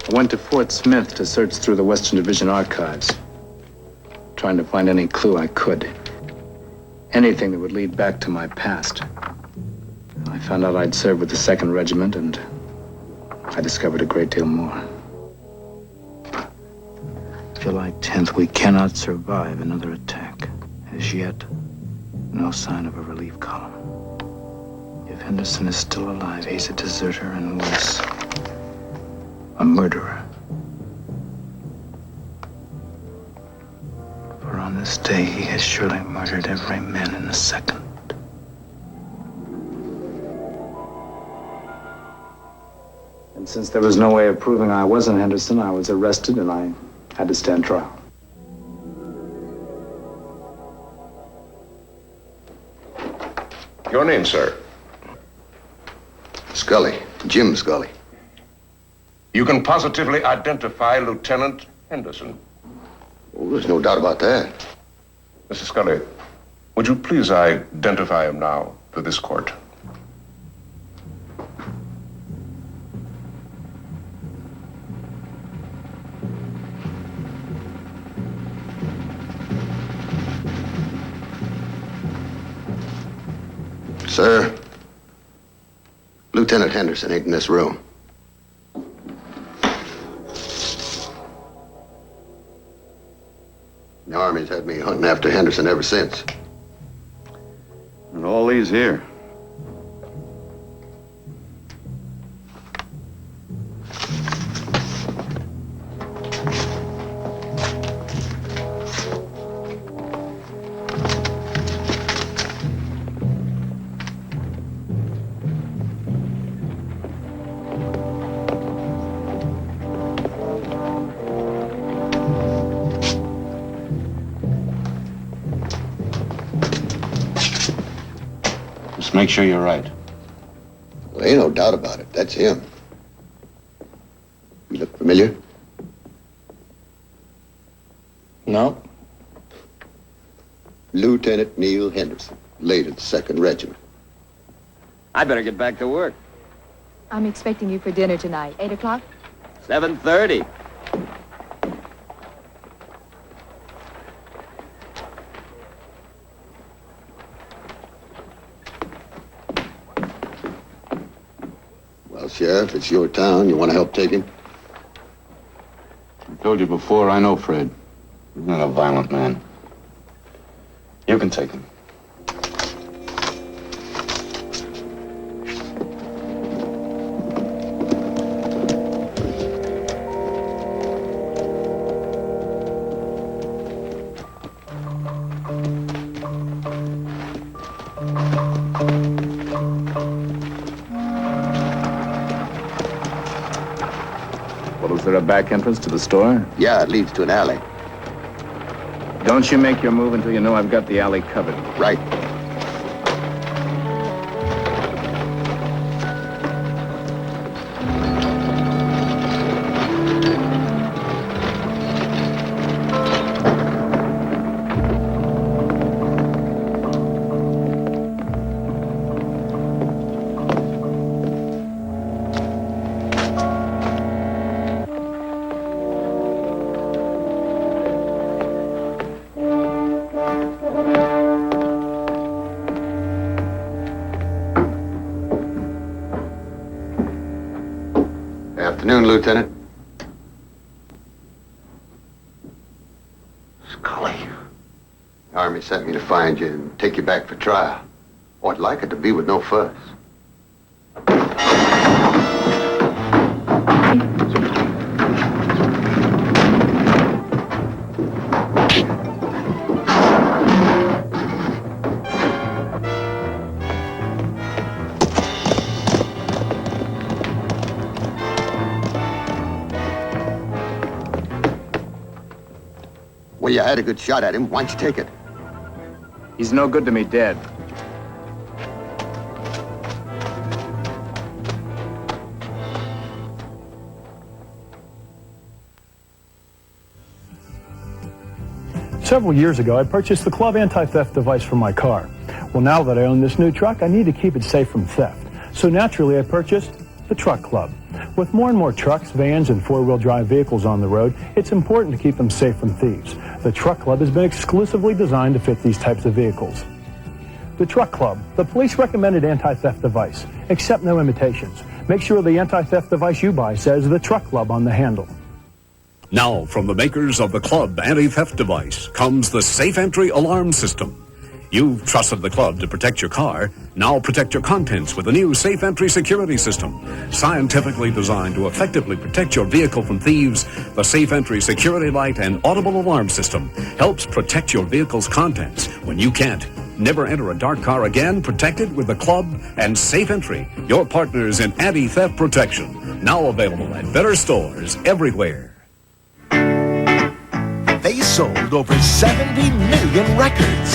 I went to Fort Smith to search through the Western Division archives, trying to find any clue I could. Anything that would lead back to my past. I found out I'd served with the 2nd Regiment, and I discovered a great deal more. July 10th, we cannot survive another attack. As yet, no sign of a relief column. If Henderson is still alive, he's a deserter and worse, a murderer. For on this day, he has surely murdered every man in the 2nd. And since there was no way of proving I wasn't Henderson, I was arrested and I had to stand trial. Your name, sir? Scully. Jim Scully. You can positively identify Lieutenant Henderson. Oh, there's no doubt about that. Mr. Scully, would you please identify him now for this court? Sir, Lieutenant Henderson ain't in this room. The Army's had me hunting after Henderson ever since. And all these here. Just make sure you're right. Well, ain't no doubt about it. That's him. You look familiar? No. Lieutenant Neil Henderson, late of the 2nd Regiment. I better get back to work. I'm expecting you for dinner tonight. 8 o'clock? 7:30. Well, Sheriff, it's your town. You want to help take him? I told you before, I know Fred. He's not a violent man. You can take him. Well, is there a back entrance to the store? Yeah, it leads to an alley. Don't you make your move until you know I've got the alley covered. Right. Afternoon, Lieutenant. Scully. The Army sent me to find you and take you back for trial. Oh, I'd like it to be with no fuss. Well, you had a good shot at him. Why don't you take it? He's no good to me dead. Several years ago, I purchased the Club anti-theft device for my car. Well, now that I own this new truck, I need to keep it safe from theft. So naturally, I purchased the Truck Club. With more and more trucks, vans, and four-wheel drive vehicles on the road, it's important to keep them safe from thieves. The Truck Club has been exclusively designed to fit these types of vehicles. The Truck Club, the police-recommended anti-theft device. Accept no imitations. Make sure the anti-theft device you buy says The Truck Club on the handle. Now, from the makers of the Club anti-theft device comes the Safe Entry Alarm System. You've trusted the Club to protect your car. Now protect your contents with the new Safe Entry Security System. Scientifically designed to effectively protect your vehicle from thieves, the Safe Entry Security Light and Audible Alarm System helps protect your vehicle's contents when you can't. Never enter a dark car again, protected with the Club and Safe Entry, your partners in anti-theft protection. Now available at better stores everywhere. They sold over 70 million records.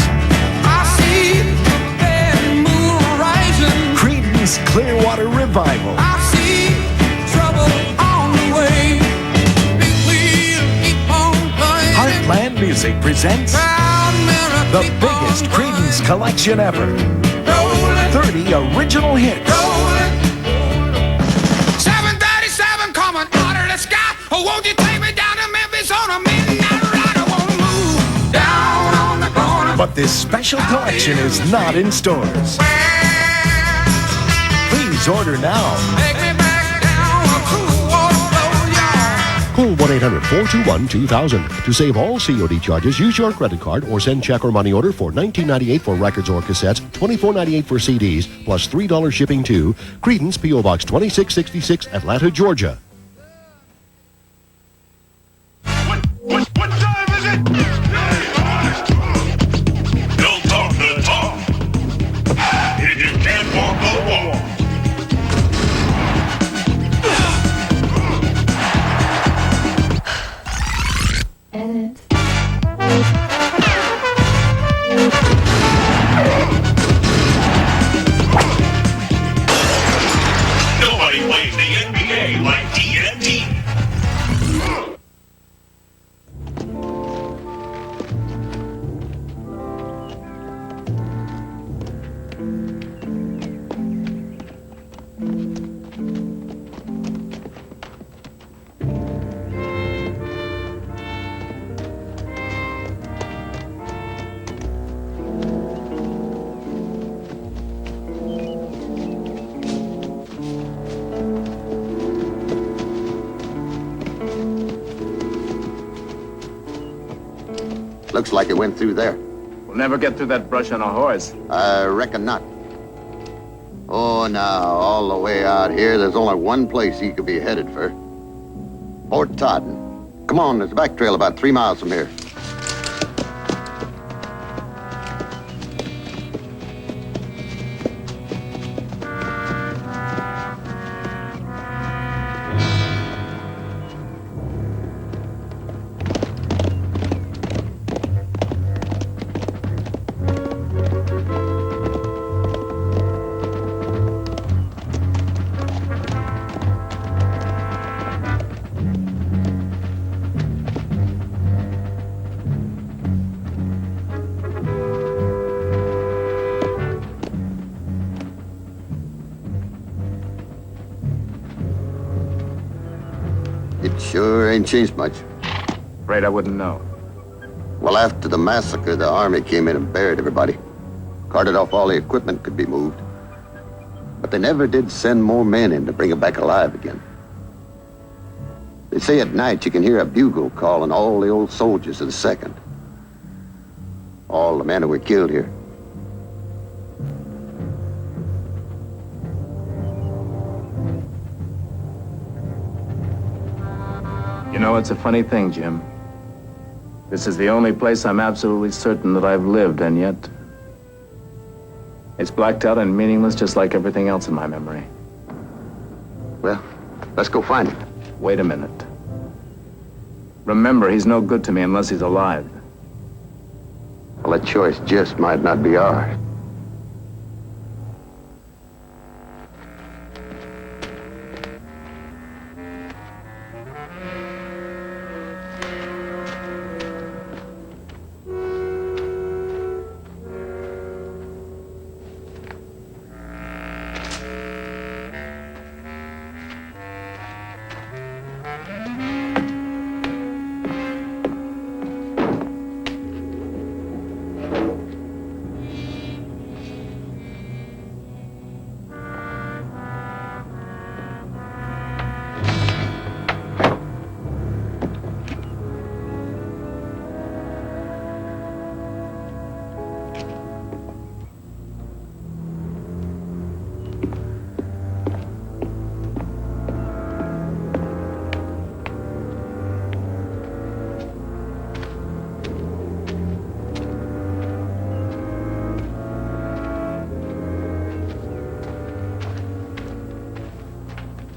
Creedence Clearwater Revival. I see trouble on the way. Big wheel, keep on going. Heartland Music presents the biggest Creedence collection ever. 30 original hits. 737 coming out of the sky. Oh, won't you take me down to Memphis on a midnight ride? I want to move down on the corner. But this special collection is not in stores. Please order now. Call 1-800-421-2000. To save all COD charges, use your credit card or send check or money order for $19.98 for records or cassettes, $24.98 for CDs, plus $3 shipping to Creedence, P.O. Box 2666, Atlanta, Georgia. What time is it? Don't talk the talk. If you can't walk the walk. Nobody plays the NBA like TNT. Looks like it went through there. We'll never get through that brush on a horse. I reckon not. Oh, now, all the way out here, there's only one place he could be headed for. Fort Totten. Come on, there's a back trail about 3 miles from here. It sure ain't changed much. Afraid I wouldn't know. Well, after the massacre, the Army came in and buried everybody. Carted off all the equipment could be moved. But they never did send more men in to bring it back alive again. They say at night you can hear a bugle calling all the old soldiers of the 2nd. All the men who were killed here. You know, it's a funny thing, Jim. This is the only place I'm absolutely certain that I've lived, and yet it's blacked out and meaningless just like everything else in my memory. Well, let's go find him. Wait a minute. Remember, he's no good to me unless he's alive. Well, that choice just might not be ours.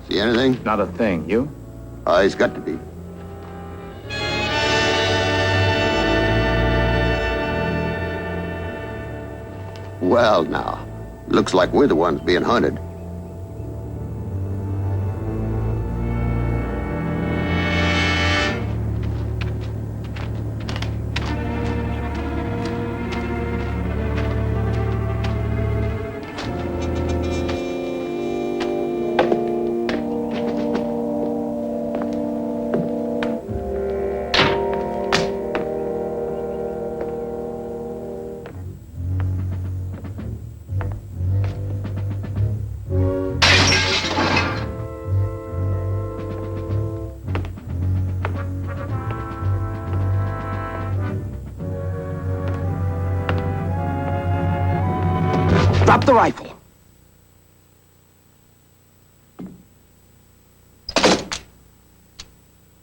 See anything? Not a thing. You? He's got to be. Well, now. Looks like we're the ones being hunted. Drop the rifle.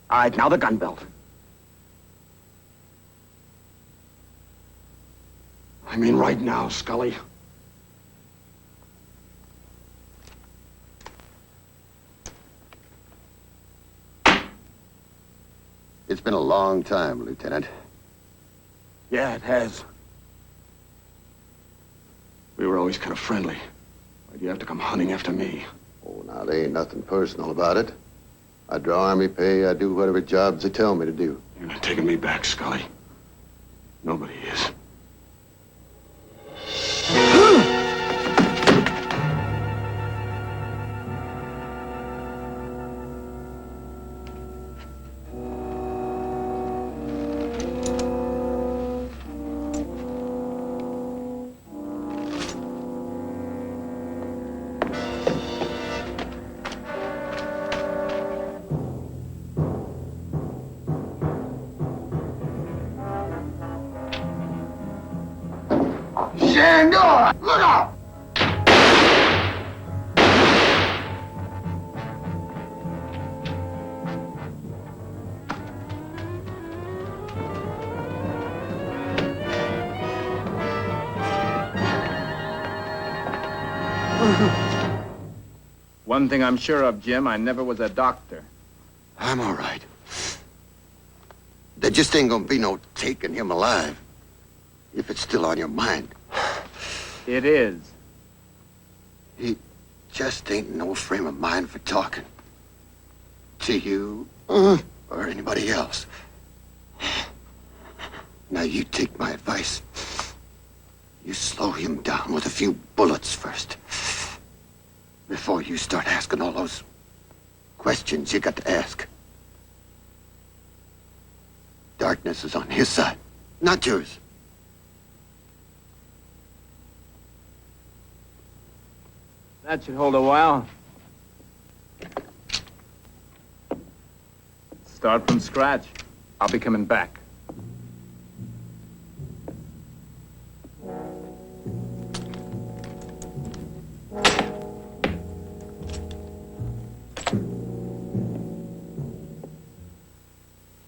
All right, now the gun belt. I mean right now, Scully. It's been a long time, Lieutenant. Yeah, it has. We were always kind of friendly. Why'd you have to come hunting after me? Oh, now, there ain't nothing personal about it. I draw Army pay, I do whatever jobs they tell me to do. You're not taking me back, Scully. Nobody is. Shandor! Look out! One thing I'm sure of, Jim, I never was a doctor. I'm all right. There just ain't gonna be no taking him alive. If it's still on your mind. It is. He just ain't no frame of mind for talking. To you, or anybody else. Now you take my advice. You slow him down with a few bullets first. Before you start asking all those questions you got to ask. Darkness is on his side, not yours. That should hold a while. Start from scratch. I'll be coming back.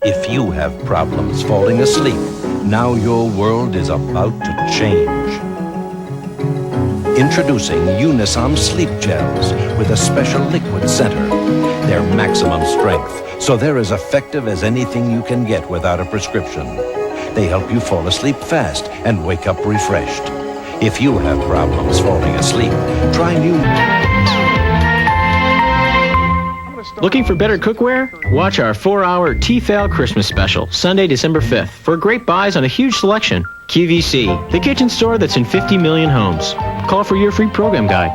If you have problems falling asleep, now your world is about to change. Introducing Unisom Sleep Gels with a special liquid center. They're maximum strength, so they're as effective as anything you can get without a prescription. They help you fall asleep fast and wake up refreshed. If you have problems falling asleep, try new... Looking for better cookware? Watch our 4-hour Tefal Christmas special, Sunday, December 5th, for great buys on a huge selection. QVC, the kitchen store that's in 50 million homes. Call for your free program guide.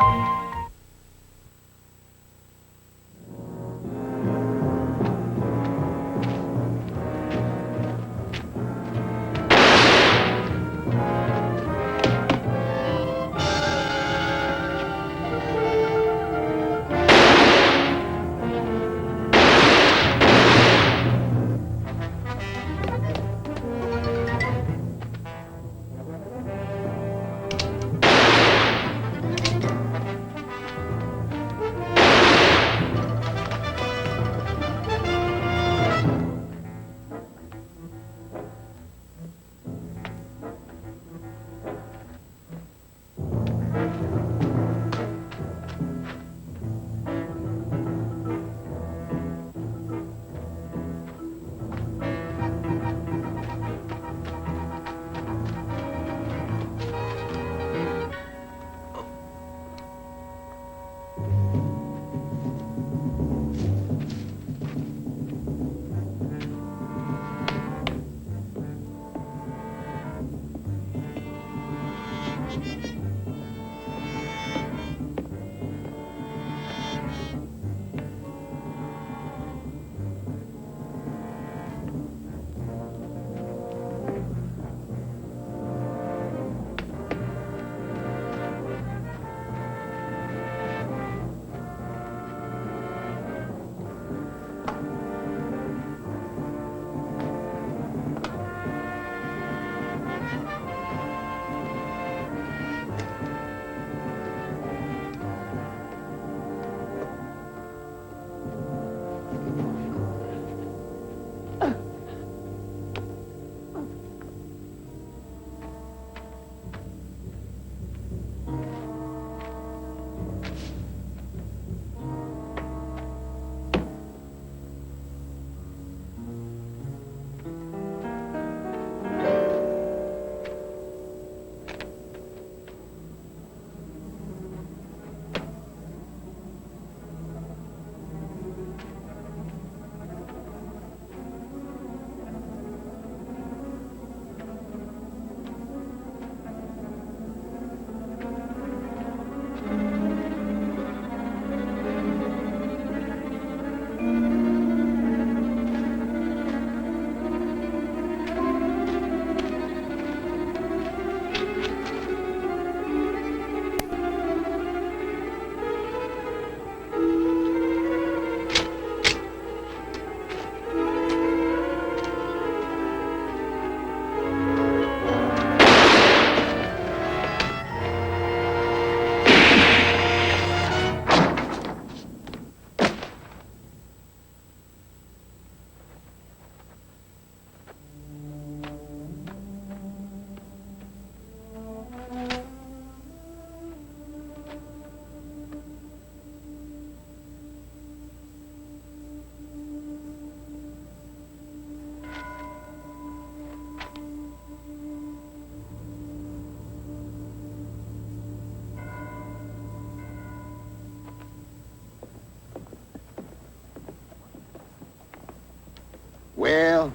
Well,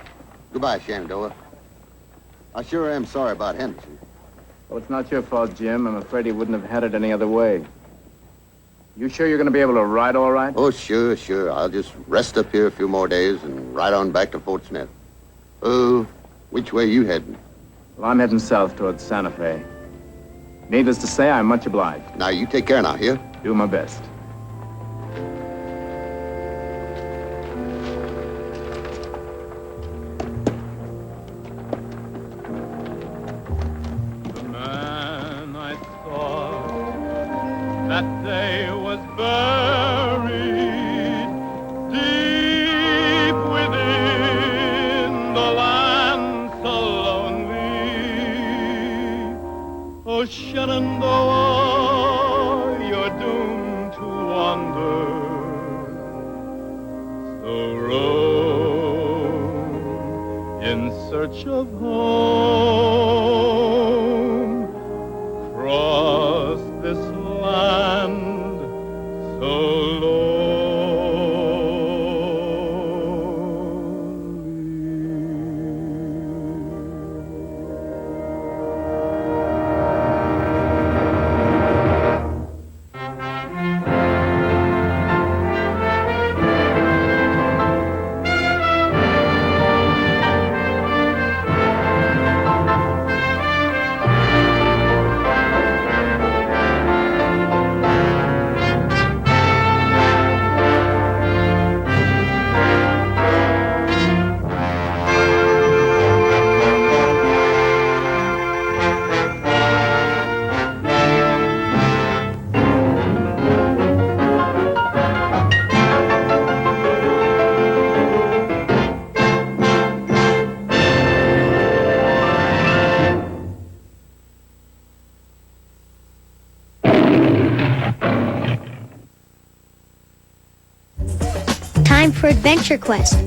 goodbye, Shenandoah. I sure am sorry about Henderson. Well, it's not your fault, Jim. I'm afraid he wouldn't have had it any other way. You sure you're going to be able to ride all right? Oh, sure. I'll just rest up here a few more days and ride on back to Fort Smith. Oh, which way you heading? Well, I'm heading south towards Santa Fe. Needless to say, I'm much obliged. Now, you take care now, here? Do my best. The man I thought that day was buried deep within the land so lonely. Oh, Shenandoah, you're doomed to wander. So roam in search of home. Cross this land so Time for Adventure Quest.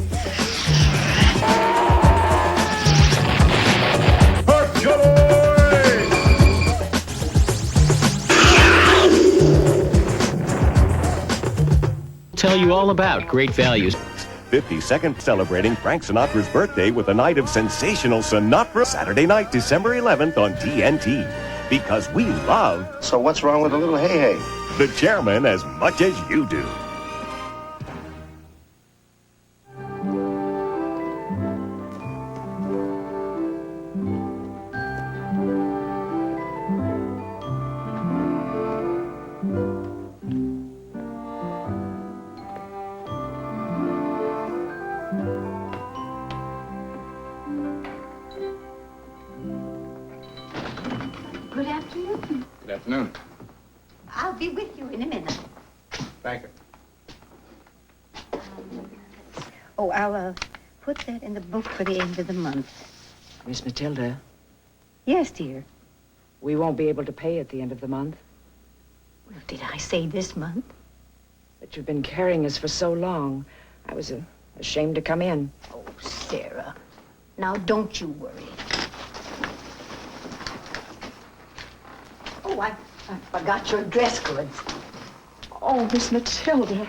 Tell you all about great values. 52nd celebrating Frank Sinatra's birthday with a night of sensational Sinatra Saturday night, December 11th on TNT. Because we love... So what's wrong with a little hey-hey? The chairman as much as you do. Good afternoon. Good afternoon. I'll be with you in a minute. Thank you. Oh, I'll put that in the book for the end of the month. Miss Matilda, Yes, dear. we won't be able to pay at the end of the month. Well, did I say this month? But you've been carrying us for so long. I was ashamed to come in. Oh, Sarah. Now, don't you worry. Oh, I forgot your dress goods. Oh, Miss Matilda.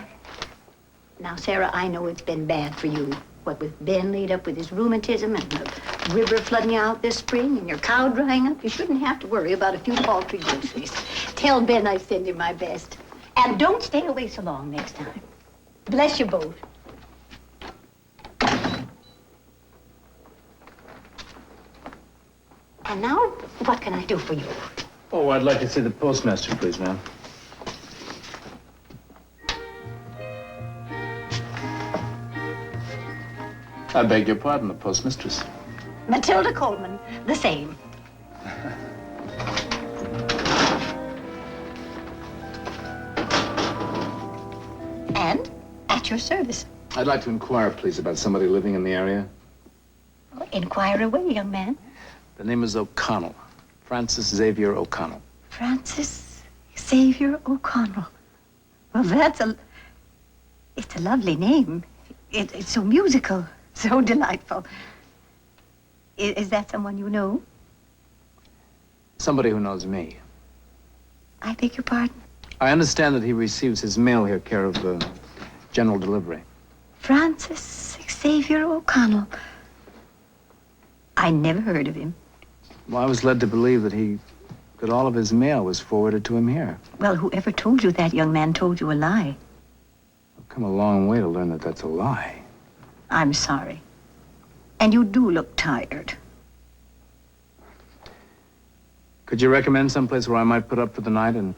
Now, Sarah, I know it's been bad for you. What with Ben laid up with his rheumatism and the river flooding you out this spring and your cow drying up, you shouldn't have to worry about a few paltry groceries. Tell Ben I send him my best. And don't stay away so long next time. Bless you both. And now, what can I do for you? Oh, I'd like to see the postmaster, please, ma'am. I beg your pardon, the postmistress. Matilda Coleman, the same. And at your service. I'd like to inquire, please, about somebody living in the area. Well, inquire away, young man. The name is O'Connell. Francis Xavier O'Connell. Francis Xavier O'Connell. Well, it's a lovely name. It's so musical, so delightful. Is that someone you know? Somebody who knows me. I beg your pardon? I understand that he receives his mail here care of general delivery. Francis Xavier O'Connell. I never heard of him. Well, I was led to believe that all of his mail was forwarded to him here. Well, whoever told you that, young man, told you a lie. I've come a long way to learn that that's a lie. I'm sorry. And you do look tired. Could you recommend someplace where I might put up for the night and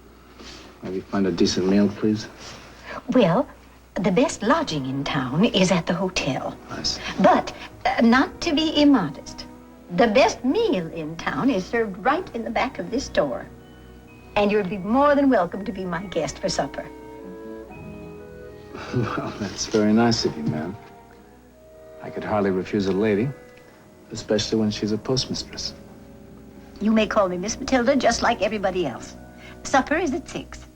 maybe find a decent meal, please? Well, the best lodging in town is at the hotel. Nice. But not to be immodest, the best meal in town is served right in the back of this store. And you'll be more than welcome to be my guest for supper. Well, that's very nice of you, ma'am. I could hardly refuse a lady, especially when she's a postmistress. You may call me Miss Matilda just like everybody else. Supper is at 6.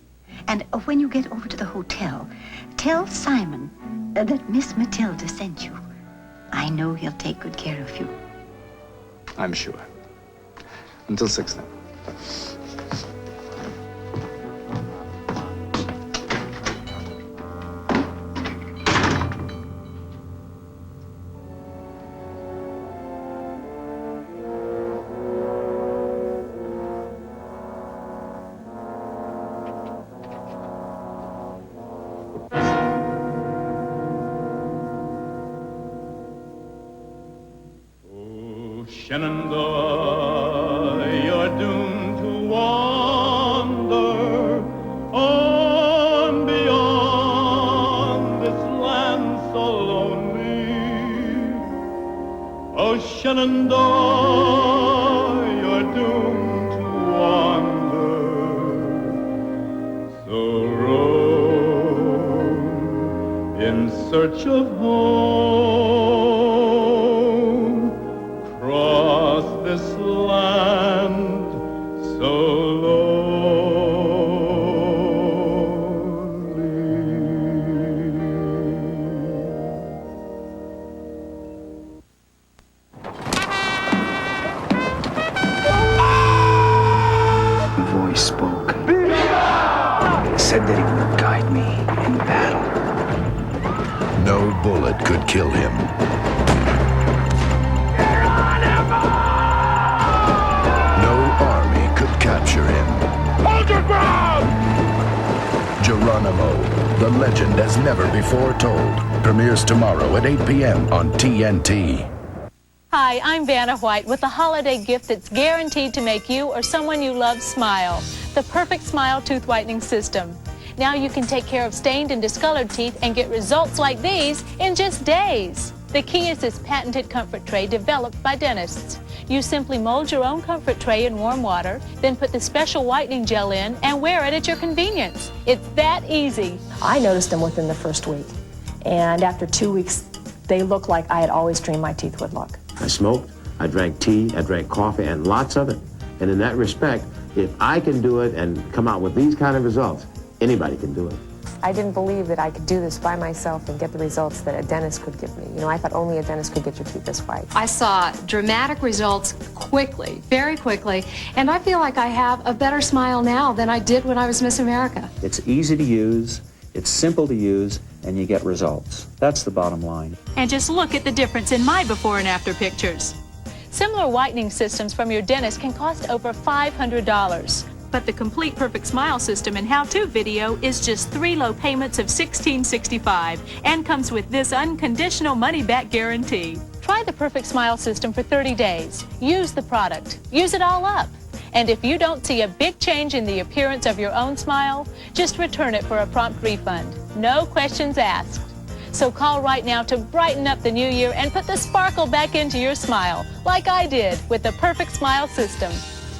And when you get over to the hotel, tell Simon that Miss Matilda sent you. I know he'll take good care of you. I'm sure. Until 6 then. Shenandoah, you're doomed to wander on beyond this land so lonely. Oh, Shenandoah, you're doomed to wander. So roam in search of home. Cross this land so The voice spoke. It said that he would guide me in battle. No bullet could kill him. No army could capture him. Hold your ground! Geronimo, the legend as never before told, premieres tomorrow at 8 p.m. on TNT. Hi, I'm Vanna White with a holiday gift that's guaranteed to make you or someone you love smile. The Perfect Smile Tooth Whitening System. Now you can take care of stained and discolored teeth and get results like these in just days. The key is this patented comfort tray developed by dentists. You simply mold your own comfort tray in warm water, then put the special whitening gel in and wear it at your convenience. It's that easy. I noticed them within the first week. And after 2 weeks, they looked like I had always dreamed my teeth would look. I smoked, I drank tea, I drank coffee, and lots of it. And in that respect, if I can do it and come out with these kind of results, anybody can do it. I didn't believe that I could do this by myself and get the results that a dentist could give me. You know, I thought only a dentist could get your teeth this white. I saw dramatic results quickly, very quickly, and I feel like I have a better smile now than I did when I was Miss America. It's easy to use, it's simple to use, and you get results. That's the bottom line. And just look at the difference in my before and after pictures. Similar whitening systems from your dentist can cost over $500. But the complete Perfect Smile system and how-to video is just 3 low payments of $16.65 and comes with this unconditional money-back guarantee. Try the Perfect Smile system for 30 days. Use the product. Use it all up. And if you don't see a big change in the appearance of your own smile, just return it for a prompt refund. No questions asked. So call right now to brighten up the new year and put the sparkle back into your smile, like I did with the Perfect Smile system.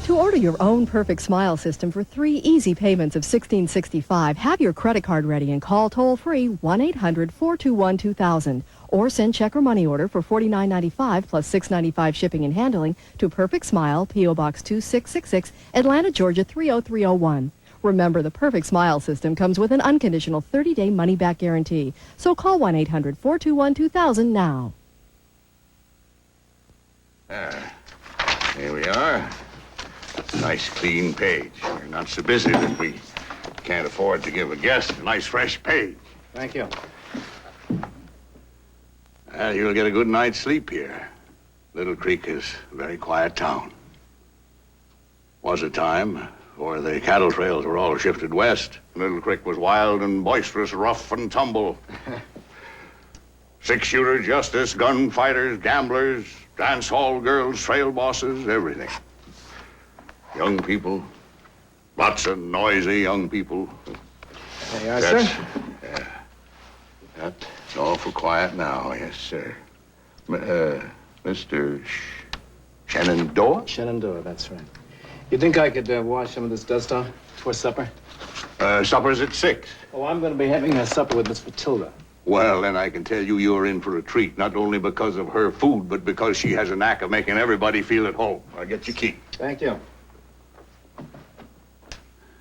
To order your own Perfect Smile system for 3 easy payments of $16.65, have your credit card ready and call toll-free 1-800-421-2000 or send check or money order for $49.95 plus $6.95 shipping and handling to Perfect Smile, P.O. Box 2666, Atlanta, Georgia 30301. Remember, the Perfect Smile system comes with an unconditional 30-day money-back guarantee. So call 1-800-421-2000 now. Here we are. Nice, clean page. We're not so busy that we can't afford to give a guest a nice, fresh page. Thank you. Well, you'll get a good night's sleep here. Little Creek is a very quiet town. Was a time before the cattle trails were all shifted west. Little Creek was wild and boisterous, rough and tumble. Six-shooter justice, gunfighters, gamblers, dance hall girls, trail bosses, everything. Young people, lots of noisy young people. There you are, sir. Yeah. That's awful quiet now, yes, sir. Mr. Shenandoah? Shenandoah, that's right. You think I could wash some of this dust off before supper? Supper's at 6. Oh, I'm going to be having a supper with Miss Matilda. Well, then I can tell you you're in for a treat, not only because of her food, but because she has a knack of making everybody feel at home. I'll get your key. Thank you.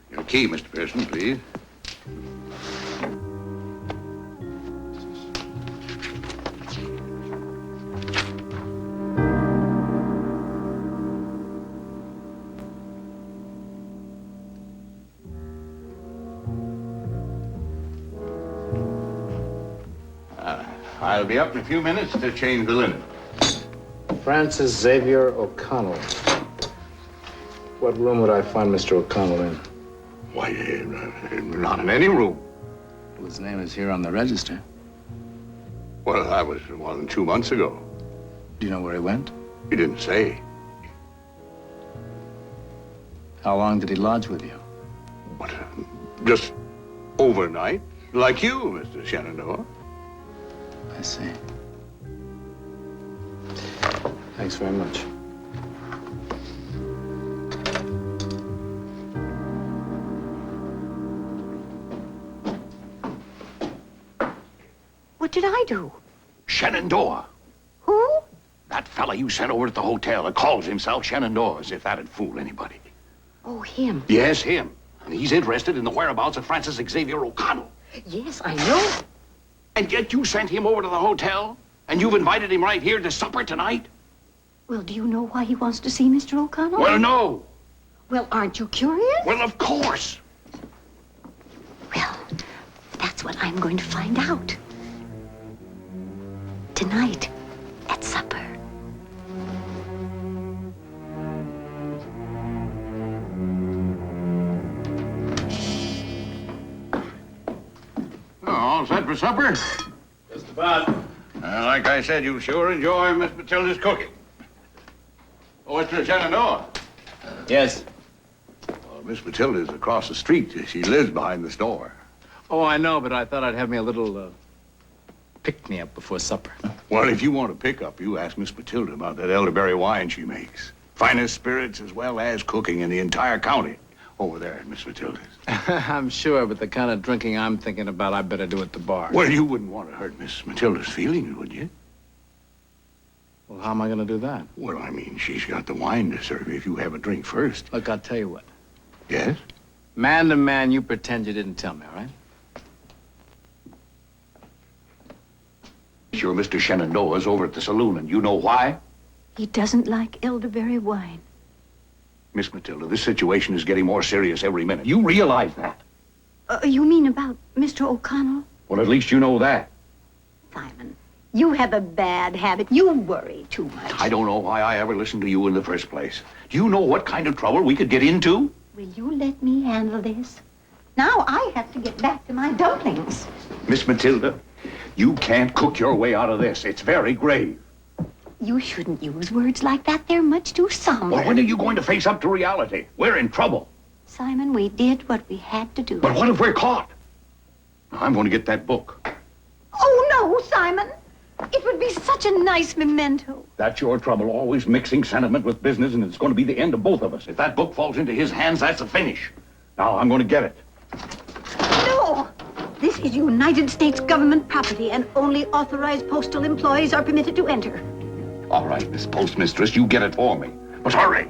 Your key, Mr. Pearson, please. I'll be up in a few minutes to change the linen. Francis Xavier O'Connell. What room would I find Mr. O'Connell in? Why, not in any room. Well, his name is here on the register. Well, that was more than 2 months ago. Do you know where he went? He didn't say. How long did he lodge with you? What, just overnight, like you, Mr. Shenandoah. I see. Thanks very much. What did I do? Shenandoah. Who? That fella you sent over at the hotel that calls himself Shenandoah, as if that'd fool anybody. Oh, him. Yes, him. And he's interested in the whereabouts of Francis Xavier O'Connell. Yes, I know. And yet you sent him over to the hotel? And you've invited him right here to supper tonight? Well, do you know why he wants to see Mr. O'Connell? Well, no. Well, aren't you curious? Well, of course. Well, that's what I'm going to find out. Tonight, at supper. Oh, all set for supper? Just about. Like I said, you'll sure enjoy Miss Matilda's cooking. Oh, Mr. Shenandoah. Yes. Well, Miss Matilda's across the street. She lives behind the store. Oh, I know, but I thought I'd have me a little pick-me-up before supper. Well, if you want to pick up, you ask Miss Matilda about that elderberry wine she makes. Finest spirits as well as cooking in the entire county. Over there at Miss Matilda's. I'm sure, but the kind of drinking I'm thinking about, I better do at the bar. Well, you wouldn't want to hurt Miss Matilda's feelings, would you? Well, how am I going to do that? Well, I mean, she's got the wine to serve you if you have a drink first. Look, I'll tell you what. Yes? Man to man, you pretend you didn't tell me, all right? Sure, Mr. Shenandoah's over at the saloon, and you know why? He doesn't like elderberry wine. Miss Matilda, this situation is getting more serious every minute. You realize that? You mean about Mr. O'Connell? Well, at least you know that. Simon, you have a bad habit. You worry too much. I don't know why I ever listened to you in the first place. Do you know what kind of trouble we could get into? Will you let me handle this? Now I have to get back to my dumplings. Miss Matilda, you can't cook your way out of this. It's very grave. You shouldn't use words like that. They're much too somber. Well, when are you going to face up to reality? We're in trouble. Simon, we did what we had to do. But what if we're caught? I'm going to get that book. Oh, no, Simon. It would be such a nice memento. That's your trouble, always mixing sentiment with business, and it's going to be the end of both of us. If that book falls into his hands, that's a finish. Now, I'm going to get it. No! This is United States government property, and only authorized postal employees are permitted to enter. All right, Miss Postmistress, you get it for me. But hurry!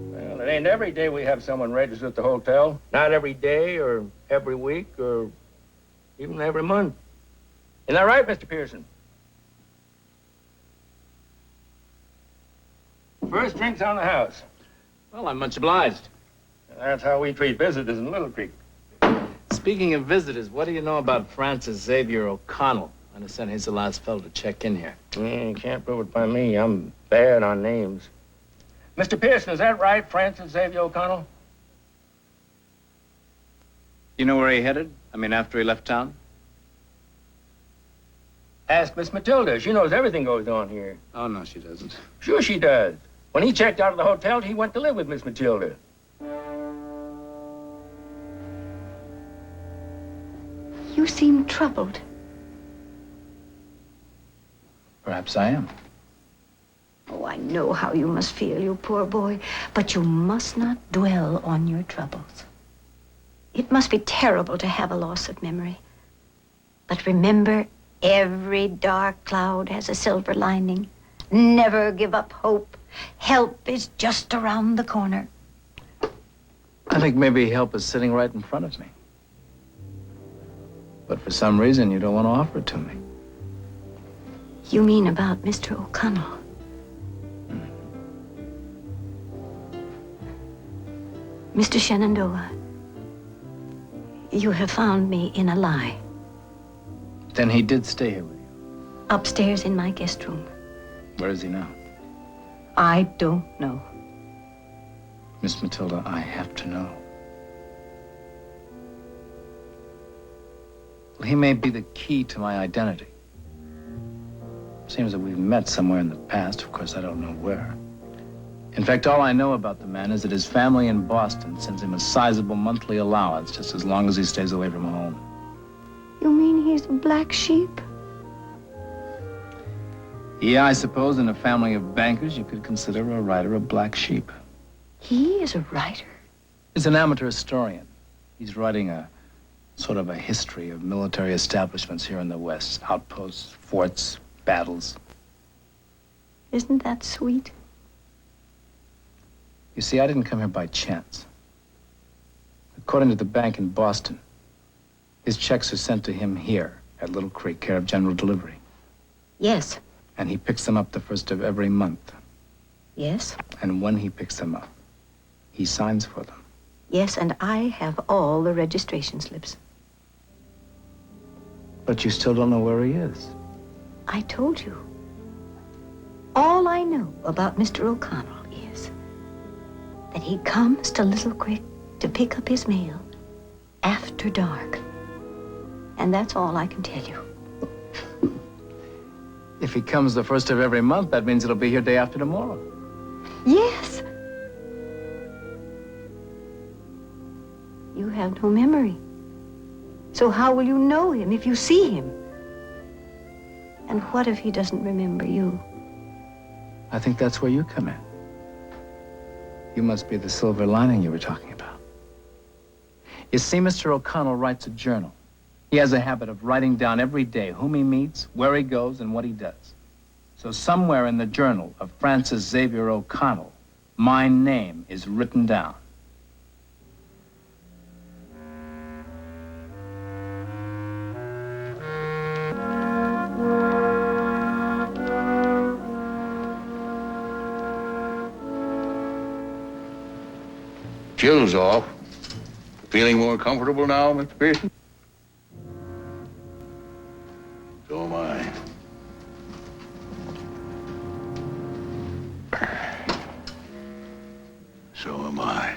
Well, it ain't every day we have someone registered at the hotel. Not every day or every week or even every month. Isn't that right, Mr. Pearson? First drinks on the house. Well, I'm much obliged. That's how we treat visitors in Little Creek. Speaking of visitors, what do you know about Francis Xavier O'Connell? I understand he's the last fellow to check in here. You can't prove it by me. I'm bad on names. Mr. Pearson, is that right, Francis Xavier O'Connell? You know where he headed? I mean, after he left town? Ask Miss Matilda. She knows everything goes on here. Oh, no, she doesn't. Sure she does. When he checked out of the hotel, he went to live with Miss Matilda. You seem troubled. Perhaps I am. Oh, I know how you must feel, you poor boy. But you must not dwell on your troubles. It must be terrible to have a loss of memory. But remember, every dark cloud has a silver lining. Never give up hope. Help is just around the corner. I think maybe help is sitting right in front of me. But for some reason, you don't want to offer it to me. You mean about Mr. O'Connell? Mr. Shenandoah, you have found me in a lie. Then he did stay here with you. Upstairs in my guest room. Where is he now? I don't know. Miss Matilda, I have to know. Well, he may be the key to my identity. Seems that we've met somewhere in the past. Of course, I don't know where. In fact, all I know about the man is that his family in Boston sends him a sizable monthly allowance just as long as he stays away from home. You mean he's a black sheep? Yeah, I suppose in a family of bankers, you could consider a writer a black sheep. He is a writer? He's an amateur historian. He's writing a sort of a history of military establishments here in the West. Outposts, forts, battles. Isn't that sweet? You see, I didn't come here by chance. According to the bank in Boston, his checks are sent to him here at Little Creek, care of General Delivery. Yes. And he picks them up the first of every month. Yes. And when he picks them up, he signs for them. Yes, and I have all the registration slips. But you still don't know where he is. I told you. All I know about Mr. O'Connell is that he comes to Little Creek to pick up his mail after dark. And that's all I can tell you. If he comes the first of every month, that means it'll be here day after tomorrow. Yes. You have no memory. So how will you know him if you see him? And what if he doesn't remember you? I think that's where you come in. You must be the silver lining you were talking about. You see, Mr. O'Connell writes a journal. He has a habit of writing down every day whom he meets, where he goes, and what he does. So somewhere in the journal of Francis Xavier O'Connell, my name is written down. Chill's off. Feeling more comfortable now, Mr. Pearson? So am I. So am I.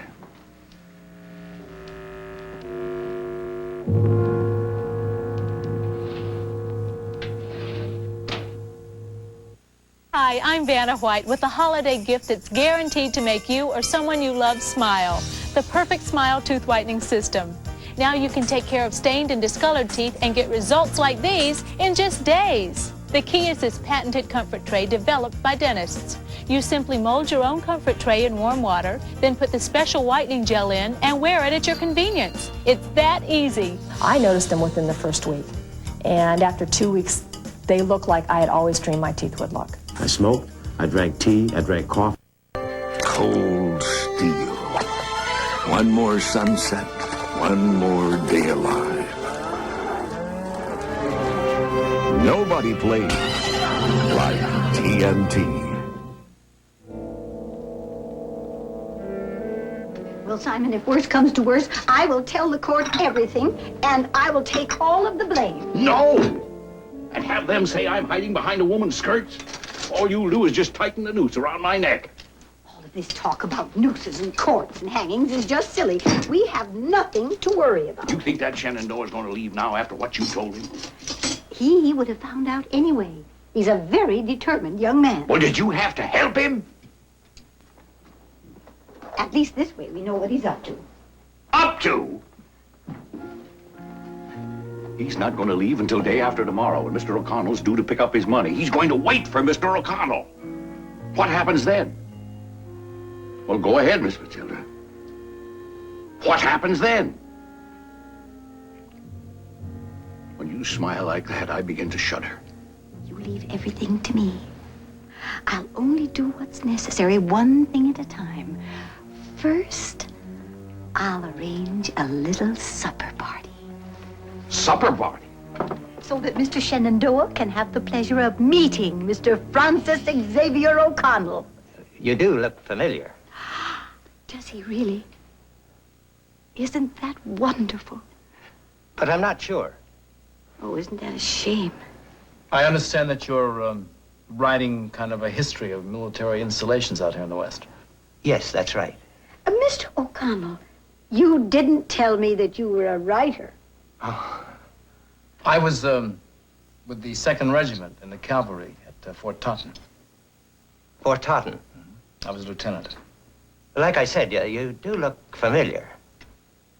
Hi, I'm Vanna White with a holiday gift that's guaranteed to make you or someone you love smile. The Perfect Smile Tooth Whitening System. Now you can take care of stained and discolored teeth and get results like these in just days. The key is this patented comfort tray developed by dentists. You simply mold your own comfort tray in warm water, then put the special whitening gel in and wear it at your convenience. It's that easy. I noticed them within the first week. And after 2 weeks, they looked like I had always dreamed my teeth would look. I smoked, I drank tea, I drank coffee. Cold steel. One more sunset, one more day alive. Nobody plays like TNT. Well, Simon, if worse comes to worse, I will tell the court everything, and I will take all of the blame. No! And have them say I'm hiding behind a woman's skirts? All you'll do is just tighten the noose around my neck. All of this talk about nooses and courts and hangings is just silly. We have nothing to worry about. You think that Shenandoah's going to leave now after what you told him? He would have found out anyway. He's a very determined young man. Well, did you have to help him? At least this way we know what he's up to. Up to? He's not going to leave until day after tomorrow when Mr. O'Connell's due to pick up his money. He's going to wait for Mr. O'Connell. What happens then? Well, go ahead, Miss Matilda. What happens then? When you smile like that, I begin to shudder. You leave everything to me. I'll only do what's necessary, one thing at a time. First, I'll arrange a little supper party. Supper party? So that Mr. Shenandoah can have the pleasure of meeting Mr. Francis Xavier O'Connell. You do look familiar. Does he really? Isn't that wonderful? But I'm not sure. Oh, isn't that a shame? I understand that you're writing kind of a history of military installations out here in the West. Yes, that's right. Mr. O'Connell, you didn't tell me that you were a writer. I was with the 2nd Regiment in the cavalry at Fort Totten. Fort Totten? I was a lieutenant. Like I said, you do look familiar.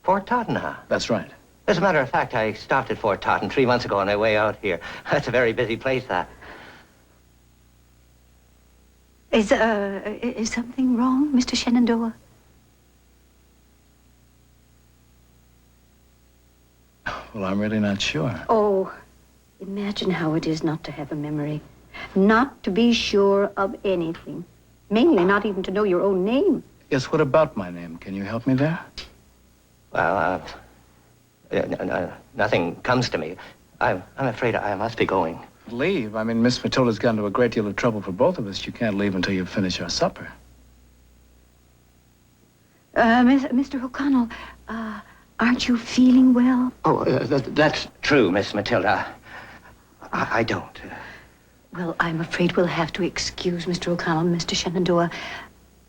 Fort Totten, huh? That's right. As a matter of fact, I stopped at Fort Totten 3 months ago on my way out here. That's a very busy place, that. Is something wrong, Mr. Shenandoah? Well, I'm really not sure. Oh, imagine how it is not to have a memory. Not to be sure of anything. Mainly not even to know your own name. Yes, what about my name? Can you help me there? Well, nothing comes to me. I'm afraid I must be going. Leave? I mean, Miss Matilda's got into a great deal of trouble for both of us. You can't leave until you finish our supper. Mr. O'Connell, aren't you feeling well? Oh, that's true, Miss Matilda. I don't. Well, I'm afraid we'll have to excuse Mr. O'Connell, Mr. Shenandoah.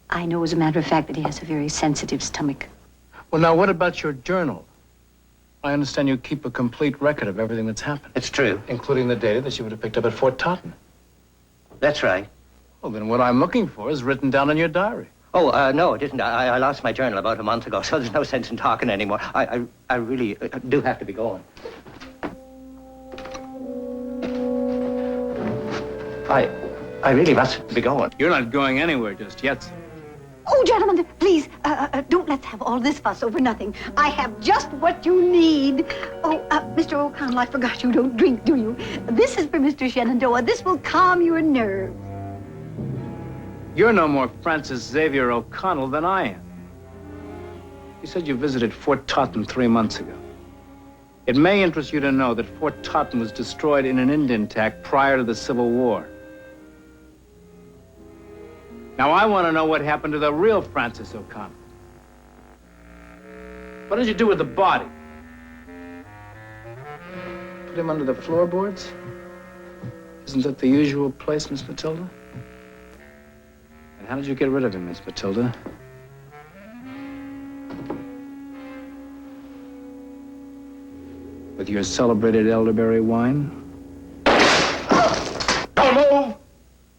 I know, as a matter of fact, that he has a very sensitive stomach. Well, now, what about your journal? I understand you keep a complete record of everything that's happened. It's true. Including the data that you would have picked up at Fort Totten. That's right. Well, then what I'm looking for is written down in your diary. Oh, no, it isn't. I lost my journal about a month ago, so there's no sense in talking anymore. I really do have to be going. I really must be going. You're not going anywhere just yet, sir. Oh, gentlemen, please, don't let's have all this fuss over nothing. I have just what you need. Oh, Mr. O'Connell, I forgot you don't drink, do you? This is for Mr. Shenandoah. This will calm your nerves. You're no more Francis Xavier O'Connell than I am. You said you visited Fort Totten 3 months ago. It may interest you to know that Fort Totten was destroyed in an Indian attack prior to the Civil War. Now, I want to know what happened to the real Francis O'Connell. What did you do with the body? Put him under the floorboards? Isn't that the usual place, Miss Matilda? And how did you get rid of him, Miss Matilda? With your celebrated elderberry wine? Don't move!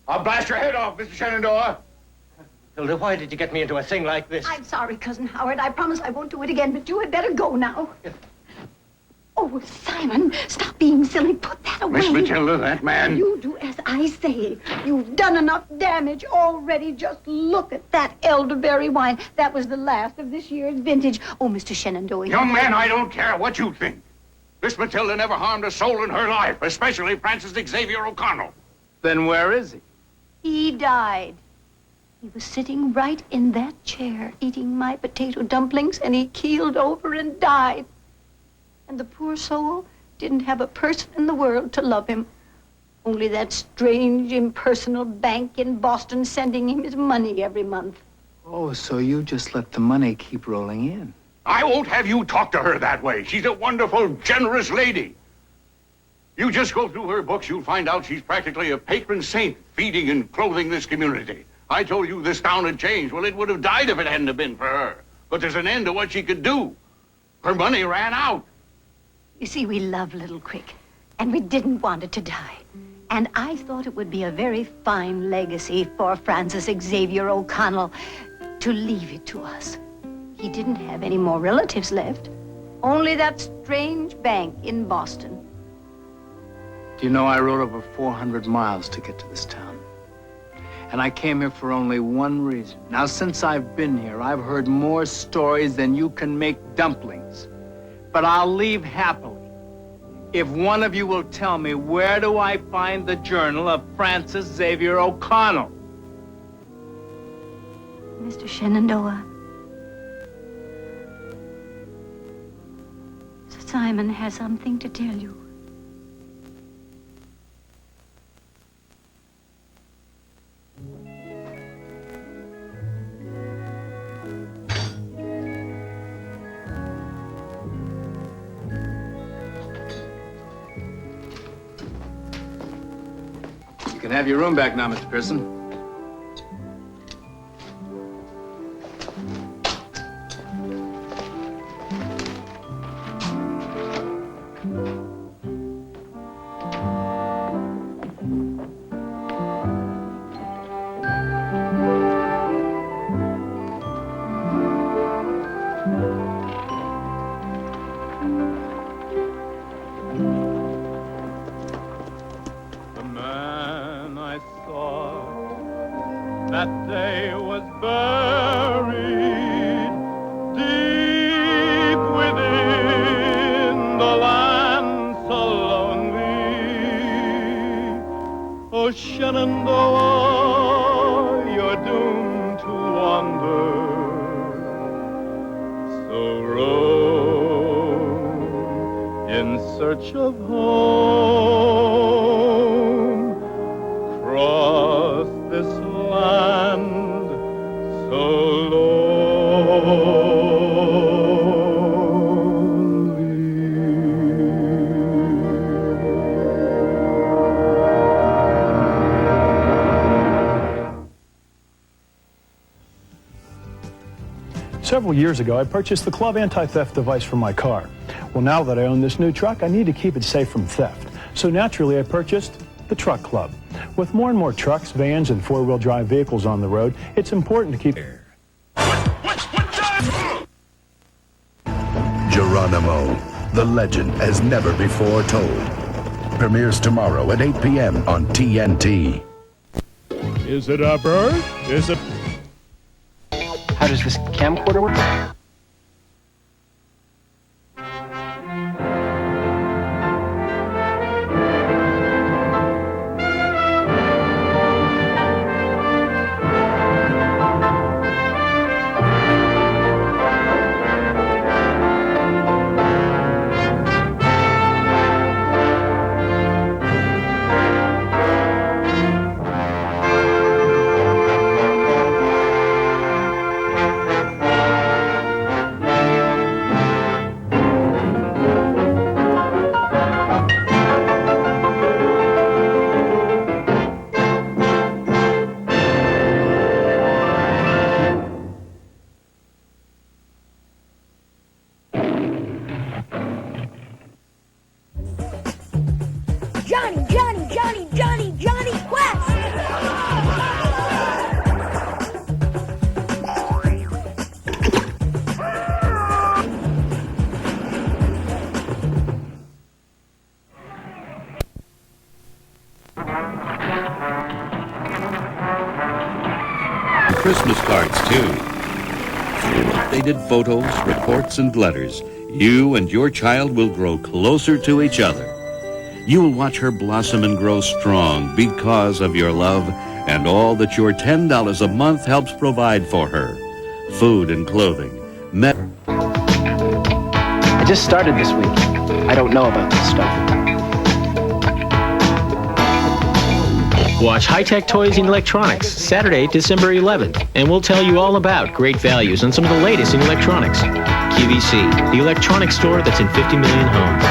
I'll blast your head off, Mr. Shenandoah. Hilda, why did you get me into a thing like this? I'm sorry, Cousin Howard. I promise I won't do it again, but you had better go now. Oh, Simon, stop being silly. Put that away. Miss Matilda, that man... You do as I say. You've done enough damage already. Just look at that elderberry wine. That was the last of this year's vintage. Oh, Mr. Shenandoah. Young man, I don't care what you think. Miss Matilda never harmed a soul in her life, especially Francis Xavier O'Connell. Then where is he? He died. He was sitting right in that chair eating my potato dumplings, and he keeled over and died. And the poor soul didn't have a person in the world to love him. Only that strange, impersonal bank in Boston sending him his money every month. Oh, so you just let the money keep rolling in. I won't have you talk to her that way. She's a wonderful, generous lady. You just go through her books, you'll find out she's practically a patron saint, feeding and clothing this community. I told you this town had changed. Well, it would have died if it hadn't have been for her. But there's an end to what she could do. Her money ran out. You see, we love Little Crick, and we didn't want it to die. And I thought it would be a very fine legacy for Francis Xavier O'Connell to leave it to us. He didn't have any more relatives left. Only that strange bank in Boston. Do you know I rode over 400 miles to get to this town? And I came here for only one reason. Now, since I've been here, I've heard more stories than you can make dumplings. But I'll leave happily if one of you will tell me, where do I find the journal of Francis Xavier O'Connell? Mr. Shenandoah, Simon has something to tell you. You can have your room back now, Mr. Pearson. That day was buried deep within the land so lonely. Oh, Shenandoah, you're doomed to wander. So roam in search of home. Cross this land so Several years ago, I purchased the Club anti-theft device for my car. Well, now that I own this new truck, I need to keep it safe from theft. So naturally, I purchased the Truck Club. With more and more trucks, vans, and four-wheel drive vehicles on the road, it's important to keep... Geronimo, the legend as never before told. Premieres tomorrow at 8 p.m. on TNT. Is it a bird? Is it... How does this camcorder work? Johnny Quest! Christmas cards, too. They did photos, reports, and letters. You and your child will grow closer to each other. You will watch her blossom and grow strong because of your love and all that your $10 a month helps provide for her. Food and clothing. I just started this week. I don't know about this stuff. Watch High-Tech Toys and Electronics, Saturday, December 11th, and we'll tell you all about great values on some of the latest in electronics. QVC, the electronics store that's in 50 million homes.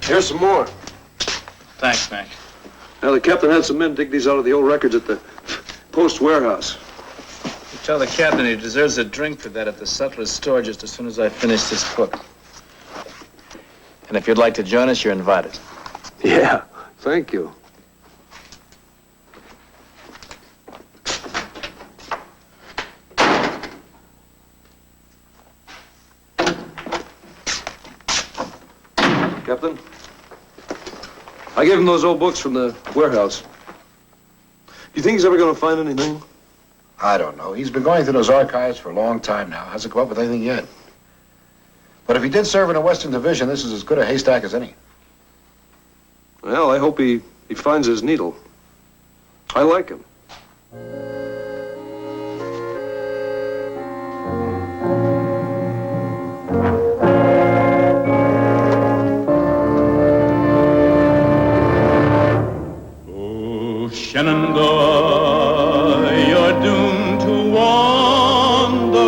Here's some more. Thanks, Mac. Now, the captain had some men dig these out of the old records at the post warehouse. You tell the captain he deserves a drink for that at the Sutler's store just as soon as I finish this book. And if you'd like to join us, you're invited. Yeah, thank you. Captain, I gave him those old books from the warehouse. You think he's ever going to find anything? I don't know. He's been going through those archives for a long time now. Hasn't come up with anything yet. But if he did serve in a Western Division, this is as good a haystack as any. Well, I hope he finds his needle. I like him. Shenandoah, you're doomed to wander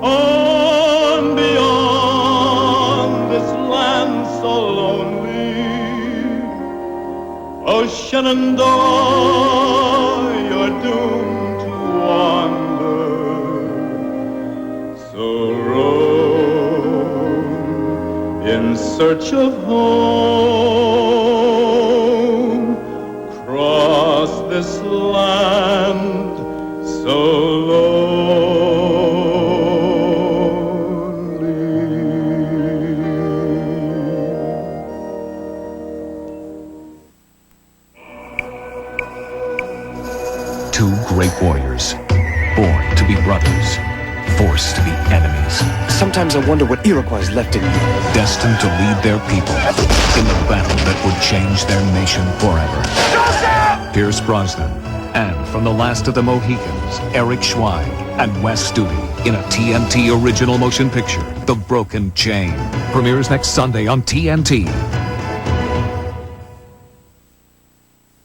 on beyond this land so lonely. Oh, Shenandoah, you're doomed to wander. So roam in search of home. Cross this land so Two great warriors, born to be brothers, forced to be enemies. Sometimes I wonder what Iroquois is left in you. Destined to lead their people in the battle that would change their nation forever. Pierce Brosnan, and from the last of the Mohicans, Eric Schweig and Wes Studi in a TNT original motion picture, The Broken Chain. Premieres next Sunday on TNT.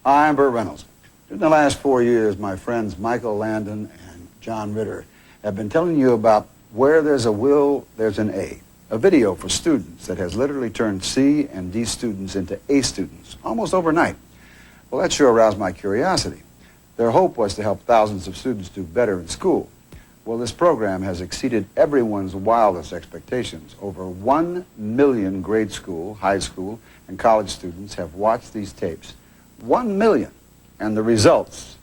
Hi, I'm Burt Reynolds. In the last 4 years, my friends Michael Landon and John Ritter have been telling you about Where There's a Will, There's an A video for students that has literally turned C and D students into A students almost overnight. Well, that sure aroused my curiosity. Their hope was to help thousands of students do better in school. Well, this program has exceeded everyone's wildest expectations. Over 1 million grade school, high school, and college students have watched these tapes. 1 million. And the results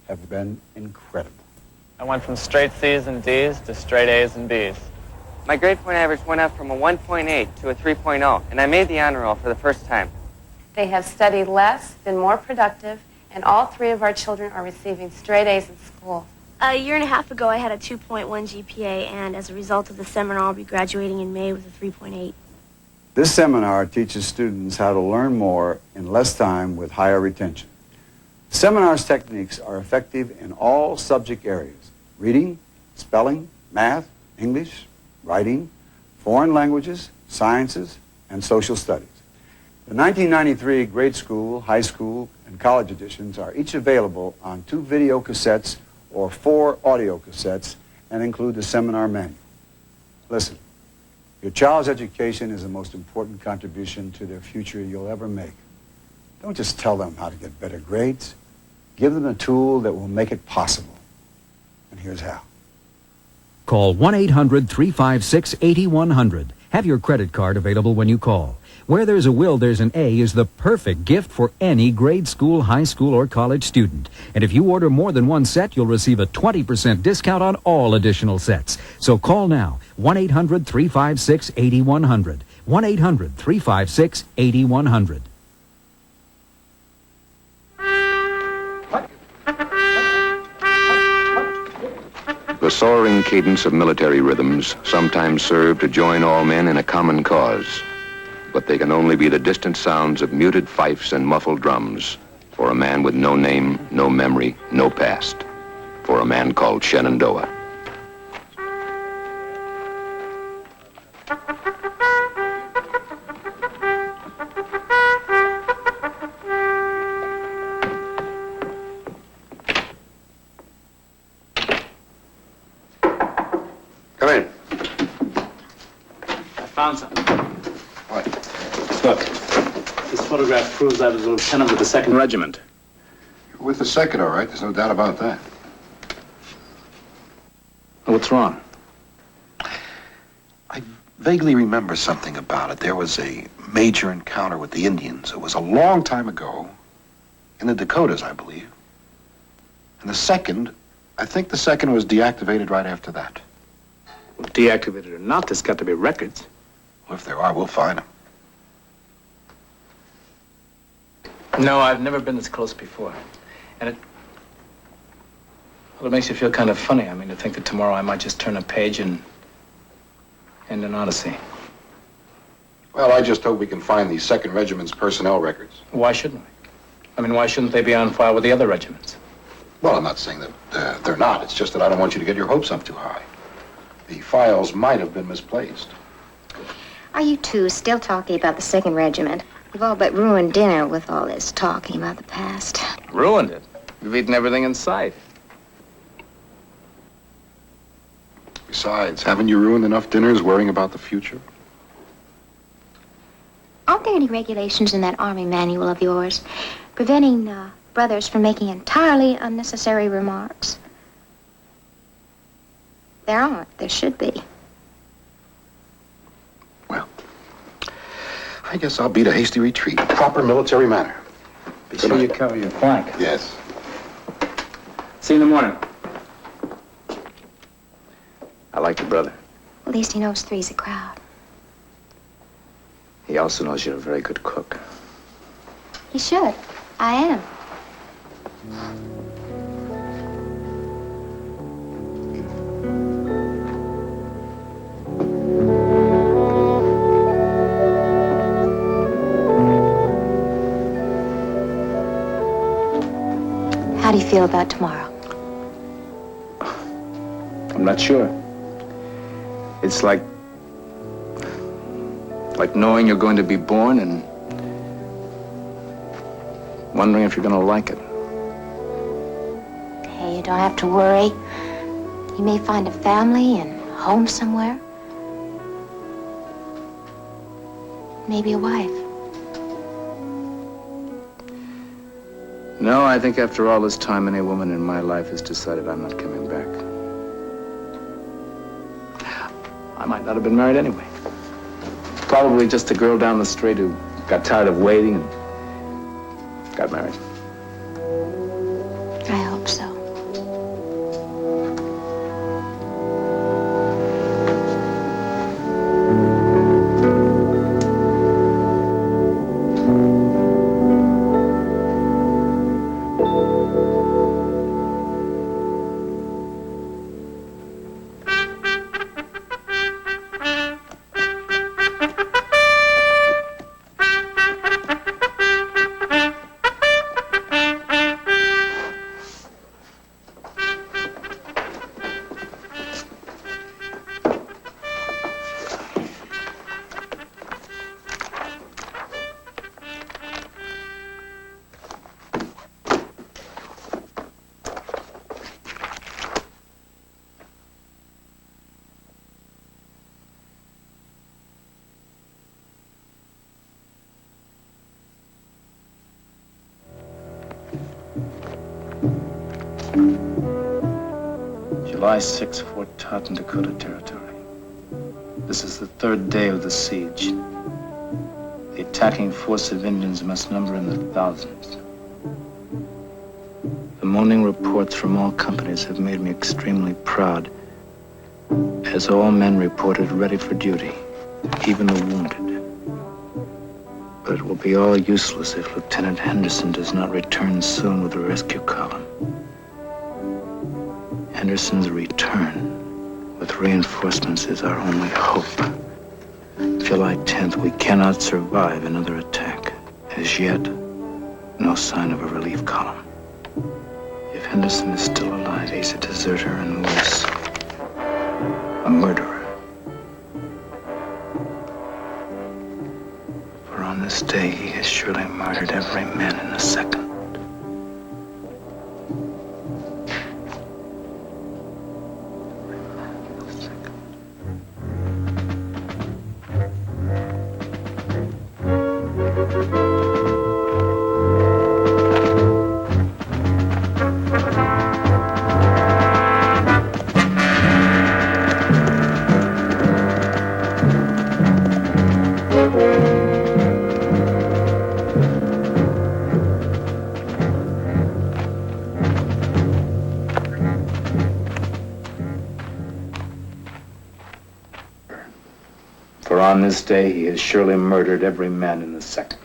have been incredible. I went from straight C's and D's to straight A's and B's. My grade point average went up from a 1.8 to a 3.0, and I made the honor roll for the first time. They have studied less, been more productive, and all three of our children are receiving straight A's in school. A year and a half ago, I had a 2.1 GPA, and as a result of the seminar, I'll be graduating in May with a 3.8. This seminar teaches students how to learn more in less time with higher retention. The seminar's techniques are effective in all subject areas: reading, spelling, math, English, writing, foreign languages, sciences, and social studies. The 1993 grade school, high school, and college editions are each available on 2 video cassettes or 4 audio cassettes and include the seminar manual. Listen, your child's education is the most important contribution to their future you'll ever make. Don't just tell them how to get better grades. Give them a tool that will make it possible. And here's how. Call 1-800-356-8100. Have your credit card available when you call. Where there's a will, there's an A is the perfect gift for any grade school, high school, or college student. And if you order more than one set, you'll receive a 20% discount on all additional sets. So call now, 1-800-356-8100. 1-800-356-8100. The soaring cadence of military rhythms sometimes serve to join all men in a common cause, but they can only be the distant sounds of muted fifes and muffled drums for a man with no name, no memory, no past, for a man called Shenandoah. Come in. I found something. What? Look, this photograph proves I was a lieutenant with the 2nd Regiment. You're with the 2nd, all right. There's no doubt about that. What's wrong? I vaguely remember something about it. There was a major encounter with the Indians. It was a long time ago, in the Dakotas, I believe. And the 2nd, I think the 2nd was deactivated right after that. Well, deactivated or not, there's got to be records. Well, if there are, we'll find them. No, I've never been this close before. And it makes you feel kind of funny. I mean, to think that tomorrow I might just turn a page and end an odyssey. Well, I just hope we can find the 2nd Regiment's personnel records. Why shouldn't we? I mean, why shouldn't they be on file with the other regiments? Well, I'm not saying that they're not. It's just that I don't want you to get your hopes up too high. The files might have been misplaced. Are you two still talking about the 2nd Regiment? You've all but ruined dinner with all this talking about the past. Ruined it. We've eaten everything in sight. Besides, haven't you ruined enough dinners worrying about the future? Aren't there any regulations in that Army manual of yours preventing brothers from making entirely unnecessary remarks? There aren't. There should be. I guess I'll beat a hasty retreat. Proper military manner. Be sure you cover your flank. Yes. See you in the morning. I like your brother. At least he knows three's a crowd. He also knows you're a very good cook. He should. I am. How do you feel about tomorrow? I'm not sure. It's like knowing you're going to be born and wondering if you're going to like it. Hey, you don't have to worry. You may find a family and home somewhere. Maybe a wife. No, I think after all this time, any woman in my life has decided I'm not coming back. I might not have been married anyway. Probably just a girl down the street who got tired of waiting and got married. I hope so. July 6, Fort Totten, Dakota Territory. This is the third day of the siege. The attacking force of Indians must number in the thousands. The morning reports from all companies have made me extremely proud, as all men reported ready for duty, even the wounded. But it will be all useless if Lieutenant Henderson does not return soon with the rescue column. Henderson's return with reinforcements is our only hope. July 10th, we cannot survive another attack. As yet, no sign of a relief column. If Henderson is still alive, he's a deserter and worse, a murderer. For on this day, he has surely murdered every man in the second. For on this day, he has surely murdered every man in the second.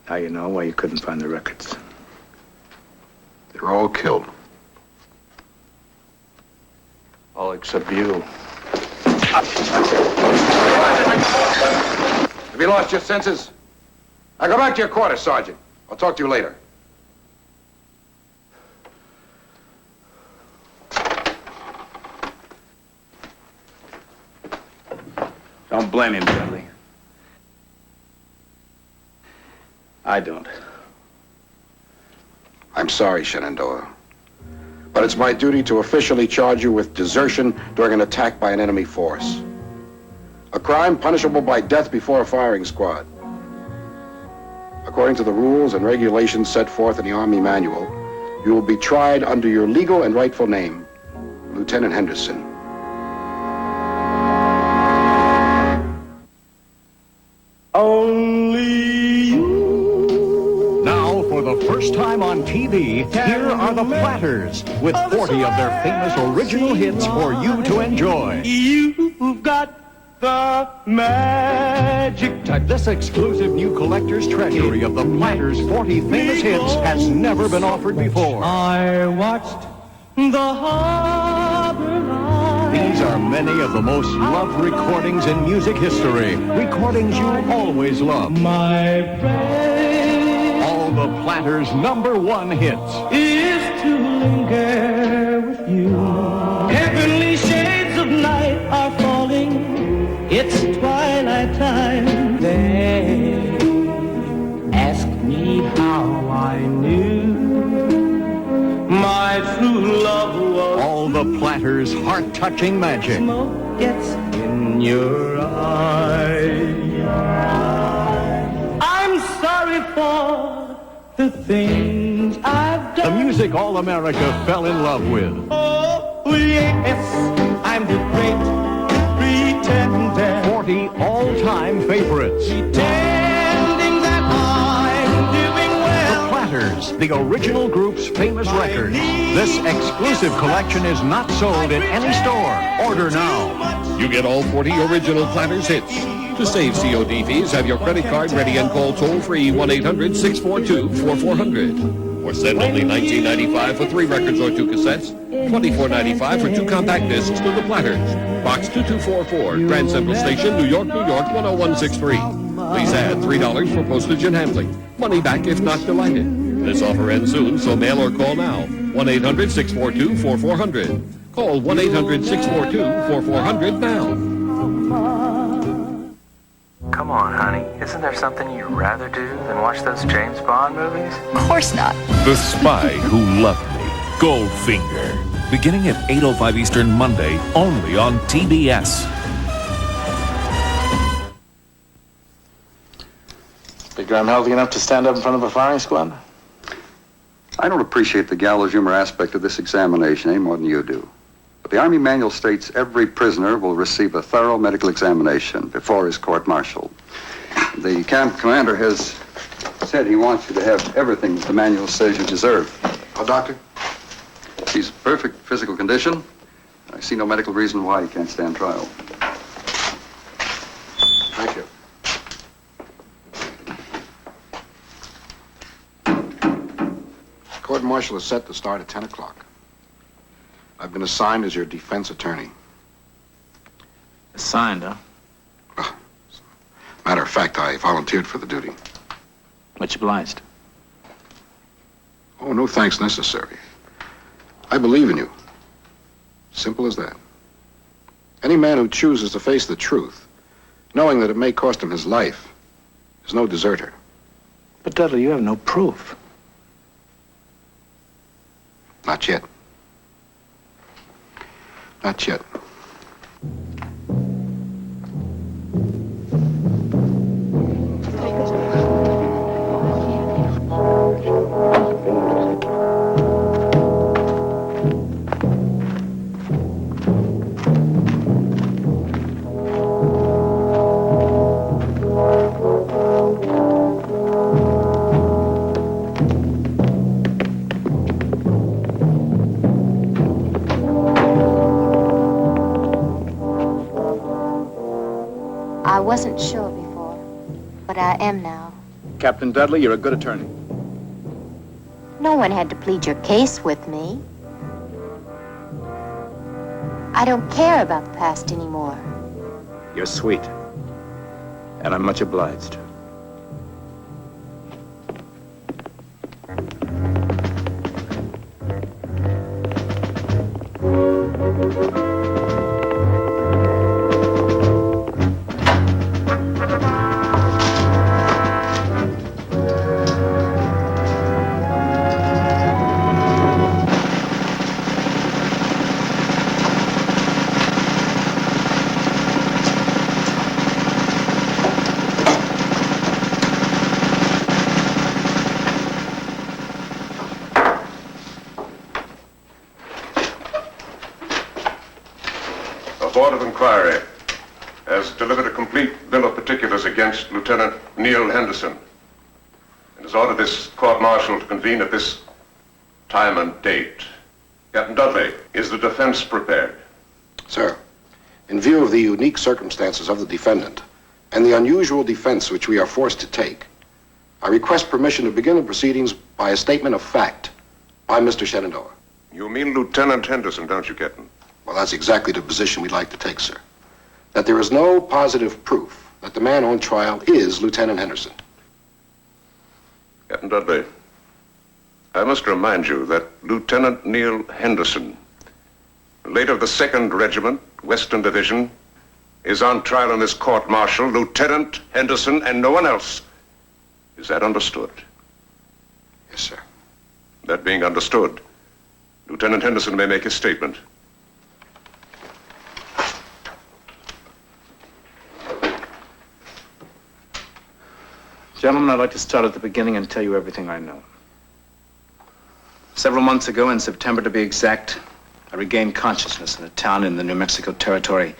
Now you know why you couldn't find the records. They're all killed. All except you. Have you lost your senses? Now go back to your quarters, Sergeant. I'll talk to you later. Don't blame him, Dudley. I don't. I'm sorry, Shenandoah. But it's my duty to officially charge you with desertion during an attack by an enemy force. A crime punishable by death before a firing squad. According to the rules and regulations set forth in the Army Manual, you will be tried under your legal and rightful name, Lieutenant Henderson. Only you. Now, for the first time on TV, here are the Platters, with 40 of their famous original hits for you to enjoy. You've got the magic touch. This exclusive new collector's treasury of the Platters' 40 famous hits has never been offered before. I watched the harbor line. These are many of the most loved recordings in music history. Recordings you always loved. My praise All the Platters' #1 hits. is to linger with you. Heavenly shades of night are falling. It's twilight time. They ask me how I knew my true love was. All the Platters' heart-touching magic. Smoke gets in your eyes. I'm sorry for the things I've done. The music all America fell in love with. Oh, yes, I'm the great pretender. 40 all-time favorites. Pretending that I'm doing well. The Platters, the original group's famous records. This exclusive collection is not sold in any store. Order now. You get all 40 original Platters hits. To save COD fees, have your credit card ready and call toll-free 1-800-642-4400. Or send only $19.95 for 3 records or 2 cassettes, $24.95 for 2 compact discs to the Platters. Box 2244, Grand Central Station, New York, New York, 10163. Please add $3 for postage and handling. Money back if not delighted. This offer ends soon, so mail or call now. 1-800-642-4400. Call 1-800-642-4400 now. Come on, honey. Isn't there something you'd rather do than watch those James Bond movies? Of course not. The Spy Who Loved Me, Goldfinger. Beginning at 8:05 Eastern Monday, only on TBS. Think I'm healthy enough to stand up in front of a firing squad? I don't appreciate the gallows humor aspect of this examination any more than you do. But the Army manual states every prisoner will receive a thorough medical examination before his court-martial. The camp commander has said he wants you to have everything that the manual says you deserve. Oh, Doctor? He's in perfect physical condition. I see no medical reason why he can't stand trial. Thank you. Court-martial is set to start at 10 o'clock. I've been assigned as your defense attorney. Assigned, huh? Matter of fact, I volunteered for the duty. Much obliged. Oh, no thanks necessary. I believe in you. Simple as that. Any man who chooses to face the truth, knowing that it may cost him his life, is no deserter. But Dudley, you have no proof. Not yet. Not yet. I wasn't sure before, but I am now. Captain Dudley, you're a good attorney. No one had to plead your case with me. I don't care about the past anymore. You're sweet. And I'm much obliged. Board of Inquiry has delivered a complete bill of particulars against Lieutenant Neil Henderson and has ordered this court-martial to convene at this time and date. Captain Dudley, is the defense prepared? Sir, in view of the unique circumstances of the defendant and the unusual defense which we are forced to take, I request permission to begin the proceedings by a statement of fact by Mr. Shenandoah. You mean Lieutenant Henderson, don't you, Captain? Well, that's exactly the position we'd like to take, sir. That there is no positive proof that the man on trial is Lieutenant Henderson. Captain Dudley, I must remind you that Lieutenant Neil Henderson, late of the 2nd Regiment, Western Division, is on trial in this court-martial. Lieutenant Henderson and no one else. Is that understood? Yes, sir. That being understood, Lieutenant Henderson may make his statement. Gentlemen, I'd like to start at the beginning and tell you everything I know. Several months ago, in September to be exact, I regained consciousness in a town in the New Mexico Territory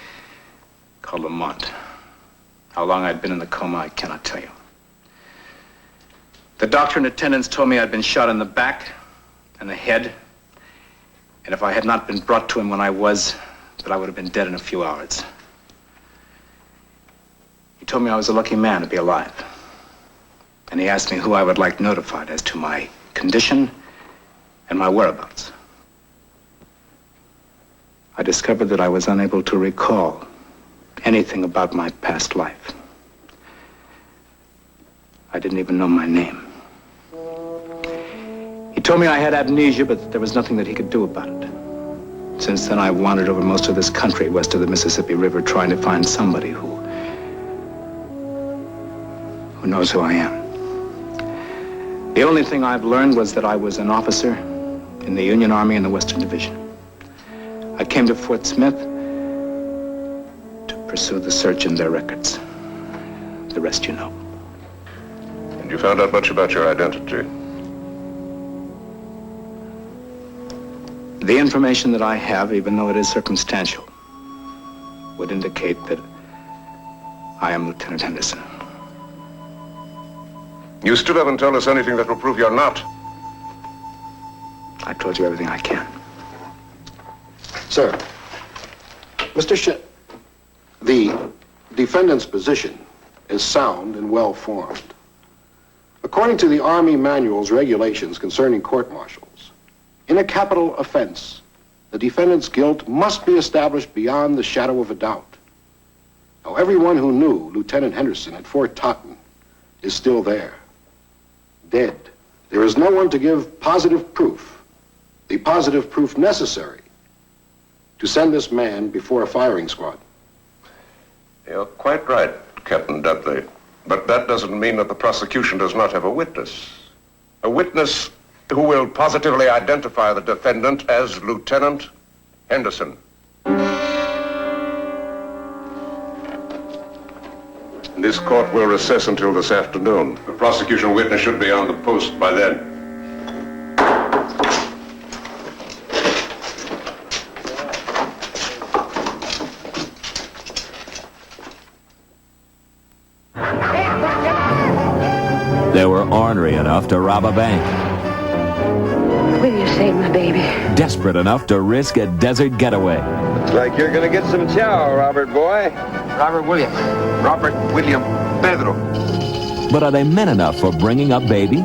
called Lamont. How long I'd been in the coma, I cannot tell you. The doctor and attendants told me I'd been shot in the back and the head, and if I had not been brought to him when I was, that I would have been dead in a few hours. He told me I was a lucky man to be alive. And he asked me who I would like notified as to my condition and my whereabouts. I discovered that I was unable to recall anything about my past life. I didn't even know my name. He told me I had amnesia, but there was nothing that he could do about it. Since then, I've wandered over most of this country west of the Mississippi River trying to find somebody who knows who I am. The only thing I've learned was that I was an officer in the Union Army in the Western Division. I came to Fort Smith to pursue the search in their records. The rest you know. And you found out much about your identity? The information that I have, even though it is circumstantial, would indicate that I am Lieutenant Henderson. You still haven't told us anything that will prove you're not. I told you everything I can. Sir, the defendant's position is sound and well-formed. According to the Army Manual's regulations concerning court-martials, in a capital offense, the defendant's guilt must be established beyond the shadow of a doubt. Now, everyone who knew Lieutenant Henderson at Fort Totten is still there, dead. There is no one to give positive proof, the positive proof necessary to send this man before a firing squad. You're quite right, Captain Dudley. But that doesn't mean that the prosecution does not have a witness. A witness who will positively identify the defendant as Lieutenant Henderson. This court will recess until this afternoon. The prosecution witness should be on the post by then. They were ornery enough to rob a bank. Will you save my baby? Desperate enough to risk a desert getaway. Looks like you're gonna get some chow, Robert boy. Robert William Pedro. But are they men enough for bringing up baby?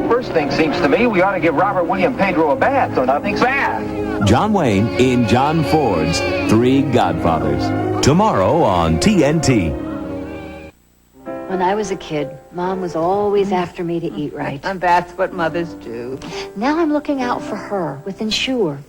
First thing seems to me we ought to give Robert William Pedro a bath so nothing's bad. John Wayne in John Ford's Three Godfathers. Tomorrow on TNT. When I was a kid, Mom was always after me to eat right. And that's what mothers do. Now I'm looking out for her with Ensure.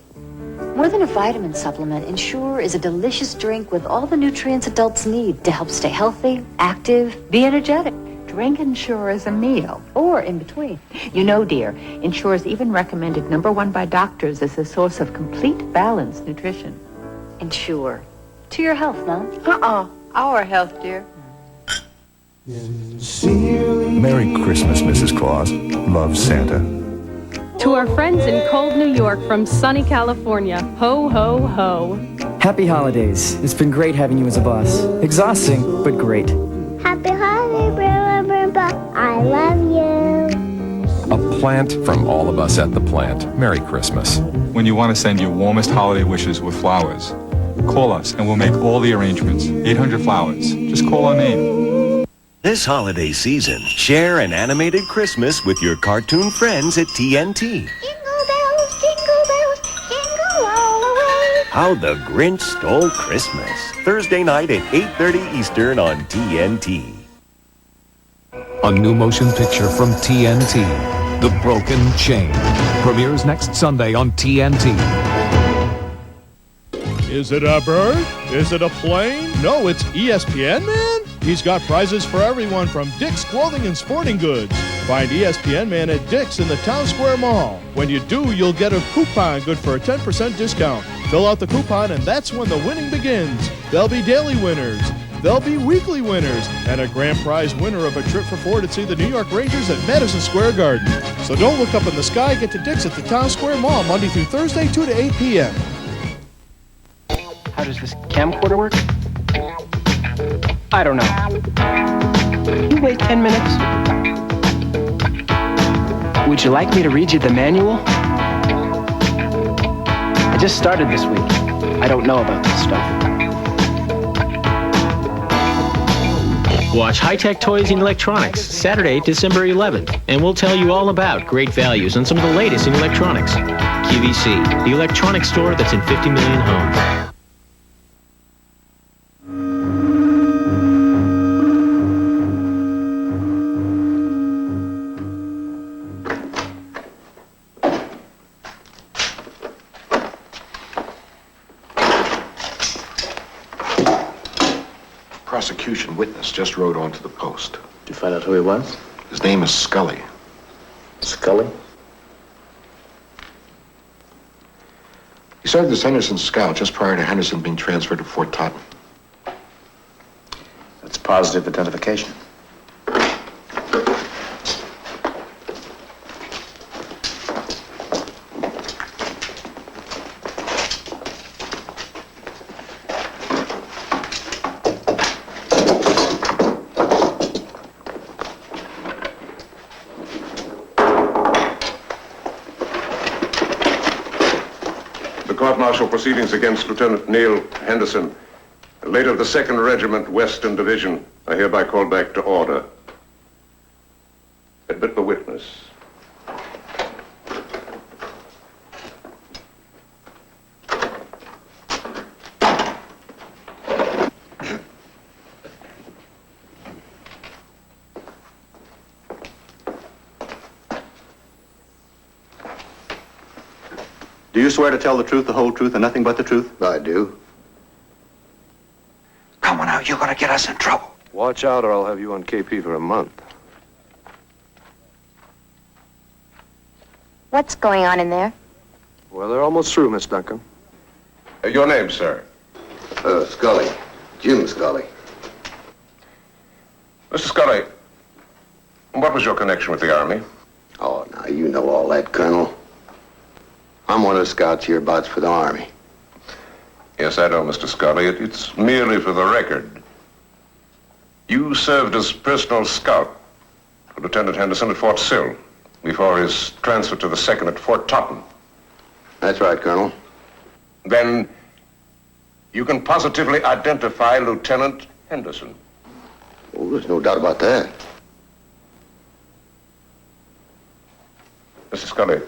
More than a vitamin supplement, Ensure is a delicious drink with all the nutrients adults need to help stay healthy, active, be energetic. Drink Ensure as a meal. Or in between. You know, dear, Ensure is even recommended #1 by doctors as a source of complete balanced nutrition. Ensure. To your health, Mom. Our health, dear. Merry Christmas, Mrs. Claus. Love, Santa. To our friends in cold New York from sunny California, ho, ho, ho. Happy holidays. It's been great having you as a boss. Exhausting, but great. Happy holidays, Brother. I love you. A plant from all of us at the plant. Merry Christmas. When you want to send your warmest holiday wishes with flowers, call us and we'll make all the arrangements. 800 Flowers. Just call our name. This holiday season, share an animated Christmas with your cartoon friends at TNT. Jingle bells, jingle all the way. How the Grinch Stole Christmas. Thursday night at 8:30 Eastern on TNT. A new motion picture from TNT, The Broken Chain, premieres next Sunday on TNT. Is it a bird? Is it a plane? No, it's ESPN Man. He's got prizes for everyone from Dick's Clothing and Sporting Goods. Find ESPN Man at Dick's in the Town Square Mall. When you do, you'll get a coupon good for a 10% discount. Fill out the coupon and that's when the winning begins. There'll be daily winners. There'll be weekly winners. And a grand prize winner of a trip for four to see the New York Rangers at Madison Square Garden. So don't look up in the sky. Get to Dick's at the Town Square Mall Monday through Thursday, 2 to 8 p.m. How does this camcorder work? I don't know. You wait 10 minutes. Would you like me to read you the manual? I just started this week. I don't know about this stuff. Watch High Tech Toys and Electronics, Saturday, December 11th, and we'll tell you all about great values on some of the latest in electronics. QVC, the electronics store that's in 50 million homes. Prosecution witness just rode onto the post. Did you find out who he was? His name is Scully. Scully? He served as Henderson's scout just prior to Henderson being transferred to Fort Totten. That's positive identification. court-martial proceedings against Lieutenant Neil Henderson, late of the 2nd Regiment, Western Division, are hereby called back to order. Admit the witness. Do you swear to tell the truth, the whole truth, and nothing but the truth? I do. Come on out, you're gonna get us in trouble. Watch out or I'll have you on KP for a month. What's going on in there? Well, they're almost through, Miss Duncan. Your name, sir? Scully. Jim Scully. Mr. Scully, what was your connection with the Army? Oh, now, you know all that, Colonel. I'm one of the scouts hereabouts for the Army. Yes, I know, Mr. Scully. It's merely for the record. You served as personal scout for Lieutenant Henderson at Fort Sill before his transfer to the 2nd at Fort Totten. That's right, Colonel. Then you can positively identify Lieutenant Henderson. Oh, there's no doubt about that. Mr. Scully,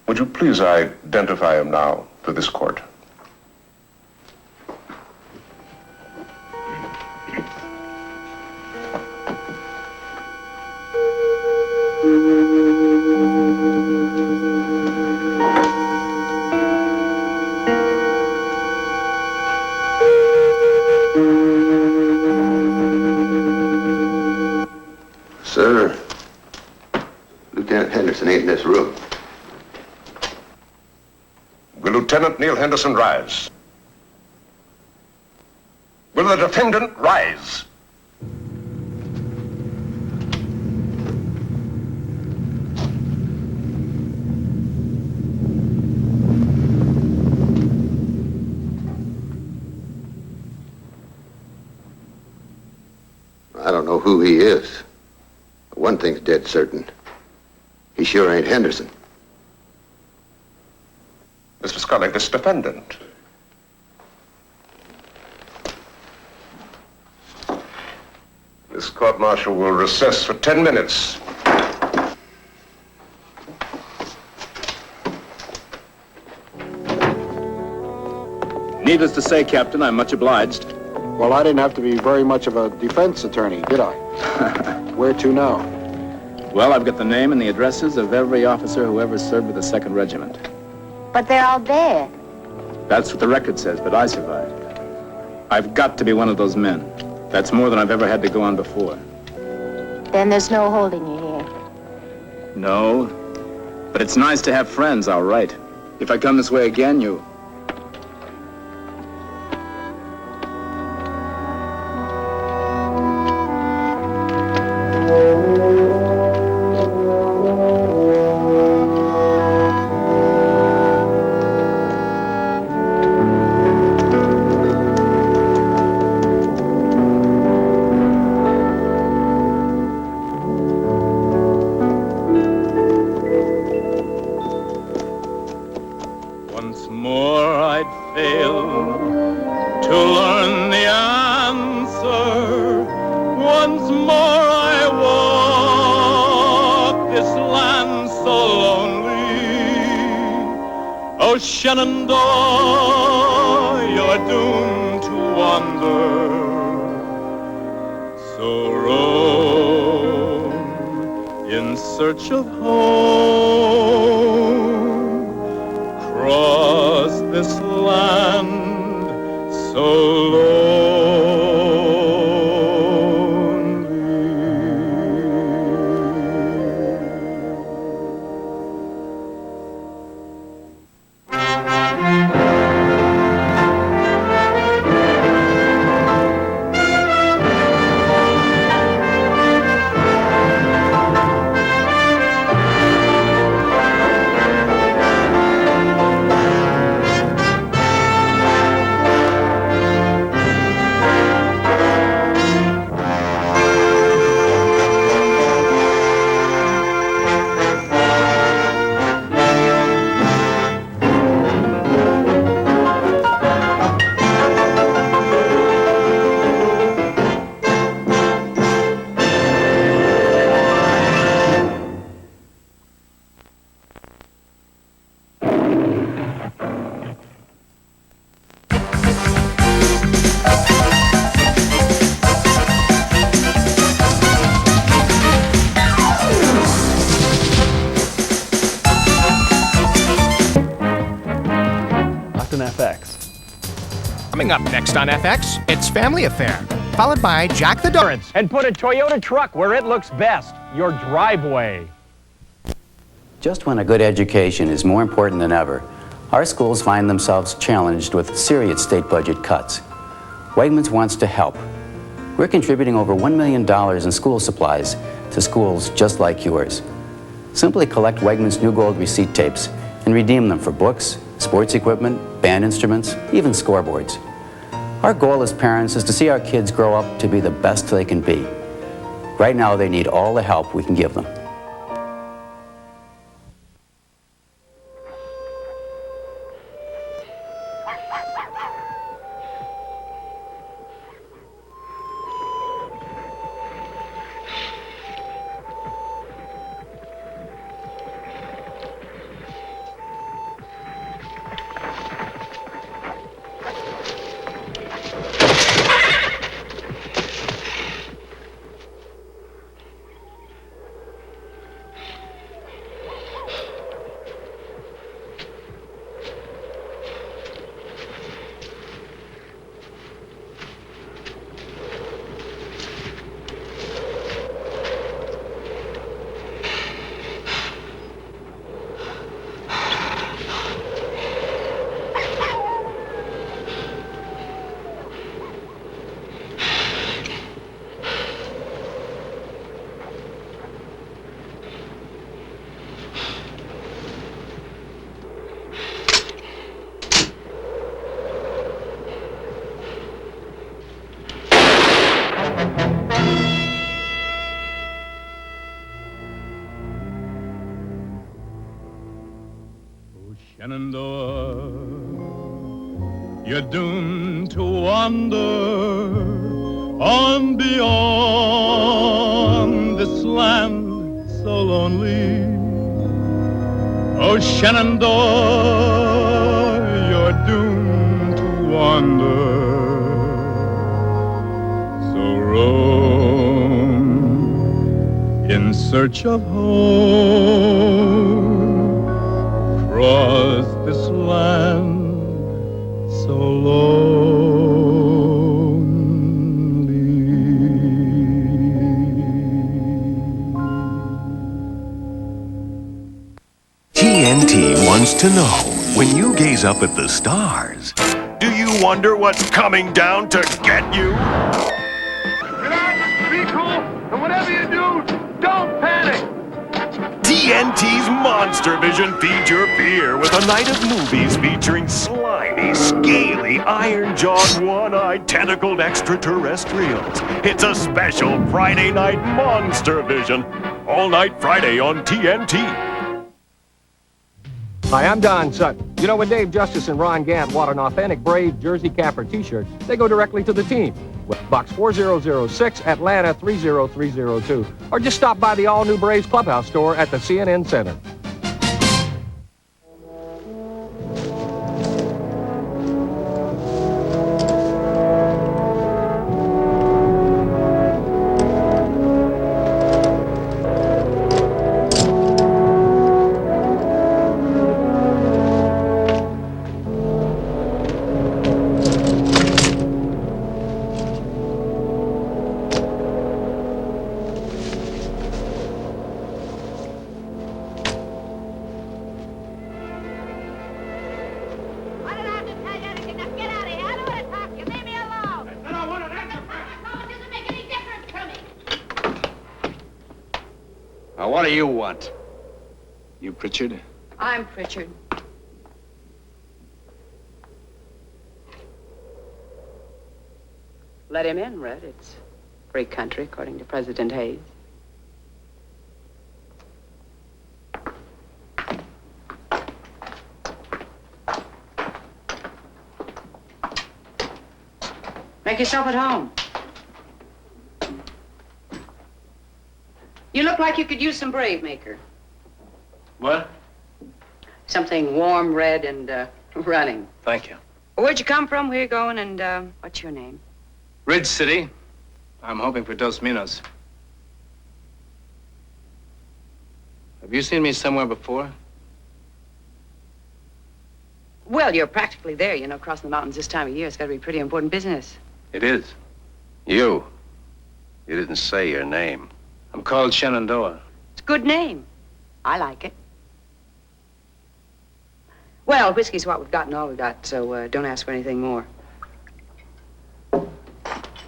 would you please identify him now to this court? Sir, Lieutenant Henderson ain't in this room. Will Lieutenant Neil Henderson rise? Will the defendant rise? I don't know who he is. One thing's dead certain. He sure ain't Henderson. Mr. Scully, this defendant. This court-martial will recess for 10 minutes. Needless to say, Captain, I'm much obliged. Well, I didn't have to be very much of a defense attorney, did I? Where to now? Well, I've got the name and the addresses of every officer who ever served with the 2nd Regiment. But they're all dead. That's what the record says, but I survived. I've got to be one of those men. That's more than I've ever had to go on before. Then there's no holding you here. No, but it's nice to have friends, all right. If I come this way again, you... Shenandoah, you're doomed to wander. So roam in search of home. Cross this land so Coming up next on FX, it's Family Affair, followed by Jack the Dog. And put a Toyota truck where it looks best, your driveway. Just when a good education is more important than ever, our schools find themselves challenged with serious state budget cuts. Wegmans wants to help. We're contributing over $1 million in school supplies to schools just like yours. Simply collect Wegmans New Gold receipt tapes and redeem them for books, sports equipment, band instruments, even scoreboards. Our goal as parents is to see our kids grow up to be the best they can be. Right now, they need all the help we can give them. Shenandoah, you're doomed to wander on beyond this land so lonely. Oh, Shenandoah, you're doomed to wander. So roam in search of home. Across this land so TNT wants to know, when you gaze up at the stars, do you wonder what's coming down to get you? Be cool, and whatever you do, don't panic. TNT's Monster Vision feeds your fear with a night of movies featuring slimy, scaly, iron-jawed, one-eyed, tentacled extraterrestrials. It's a special Friday night Monster Vision. All night Friday on TNT. Hi, I'm Don Sutton. You know, when Dave Justice and Ron Gant want an authentic Brave Jersey Capper t-shirt, they go directly to the team. With Box 4006, Atlanta 30302. Or just stop by the all-new Braves Clubhouse store at the CNN Center. Now, what do you want? You Pritchard? I'm Pritchard. Let him in, Red. It's free country, according to President Hayes. Make yourself at home. You look like you could use some Brave Maker. What? Something warm, red, and running. Thank you. Where'd you come from? Where you going? And what's your name? Ridge City. I'm hoping for Dos Minos. Have you seen me somewhere before? Well, you're practically there. You know, crossing the mountains this time of year, it's got to be pretty important business. It is. You didn't say your name. I'm called Shenandoah. It's a good name. I like it. Well, whiskey's what we've got and all we've got, so don't ask for anything more.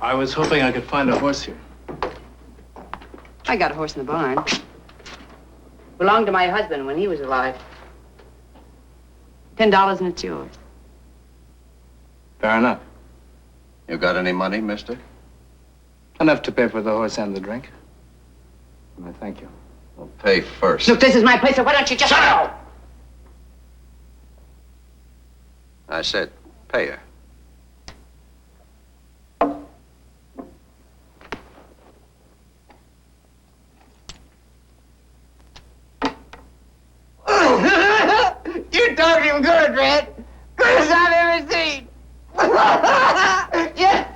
I was hoping I could find a horse here. I got a horse in the barn. Belonged to my husband when he was alive. $10 and it's yours. Fair enough. You got any money, mister? Enough to pay for the horse and the drink. Well, thank you. Well, pay first. Look, this is my place, so why don't you just... Shut up! I said, pay her. You talk him good, Red. Good as I've ever seen. Yes,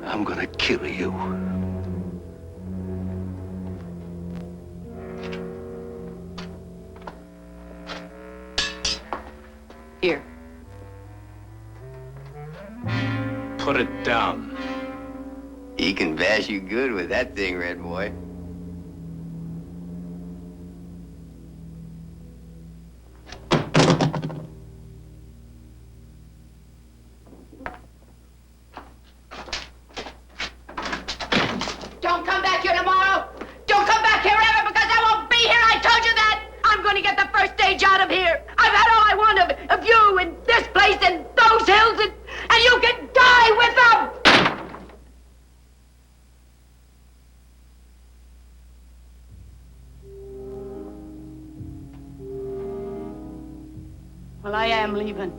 I'm gonna kill you. Here. Put it down. He can bash you good with that thing, Red Boy. Don't come back here tomorrow. Don't come back here ever because I won't be here. I told you that. I'm going to get the first stage out of here. I've had all I want of you and this place and those hills and you can die with them. Well, I am leaving.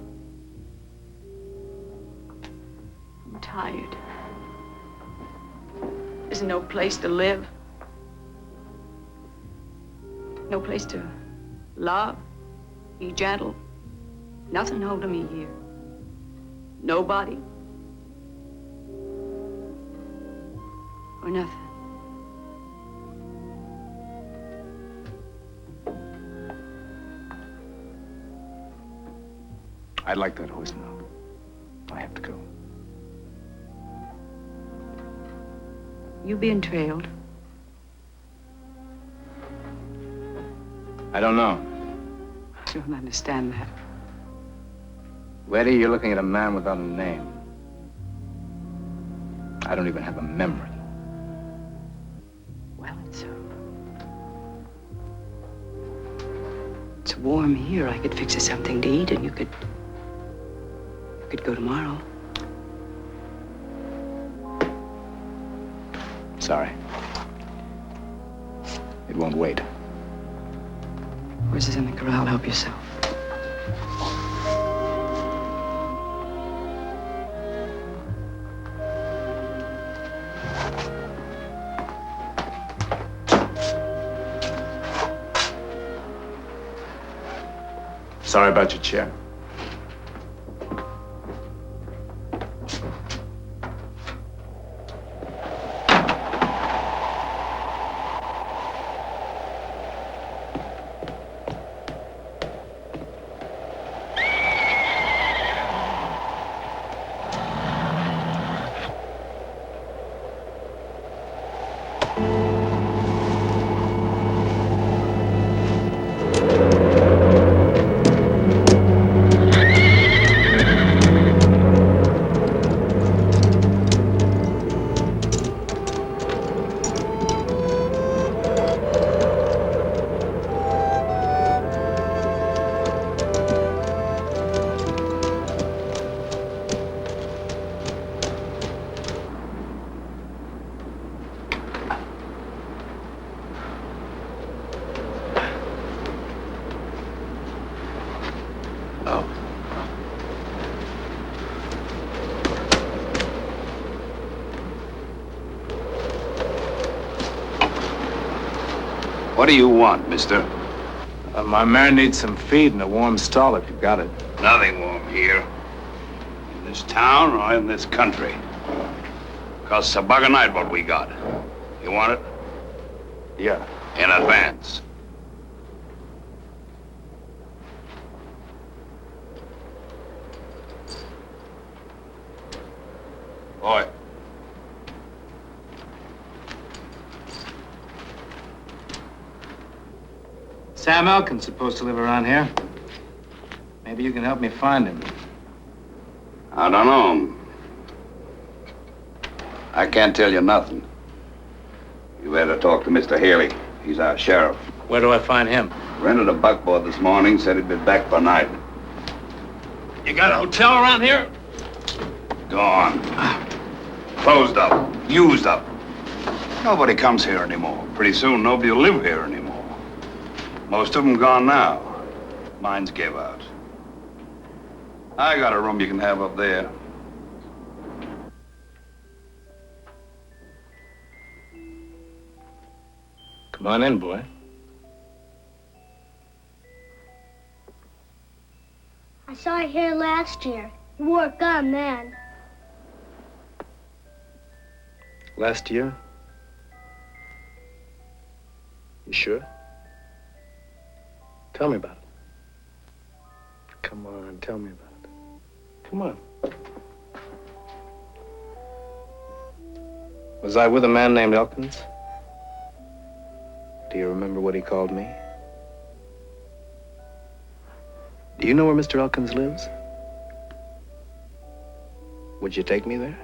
I'm tired. There's no place to live. No place to love, be gentle. Nothing holding me here. Nobody. Or nothing. I'd like that horse now. I have to go. You being trailed? I don't know. I don't understand that. Letty, you're looking at a man without a name. I don't even have a memory. Well, it's warm here. I could fix us something to eat and you could go tomorrow. Sorry. It won't wait. Horses in the corral. Help yourself. Sorry about your chair. What do you want, mister? My mare needs some feed and a warm stall if you've got it. Nothing warm here. In this town or in this country. Costs a buck a night what we got. You want it? Yeah. In advance. Boy. Sam Elkin's supposed to live around here. Maybe you can help me find him. I don't know. I can't tell you nothing. You better talk to Mr. Haley. He's our sheriff. Where do I find him? Rented a buckboard this morning, said he'd be back by night. You got a hotel around here? Gone. Closed up. Used up. Nobody comes here anymore. Pretty soon, nobody will live here anymore. Most of them gone now. Mine's gave out. I got a room you can have up there. Come on in, boy. I saw it here last year. You wore a gun then. Last year? You sure? Tell me about it. Come on, tell me about it. Come on. Was I with a man named Elkins? Do you remember what he called me? Do you know where Mr. Elkins lives? Would you take me there?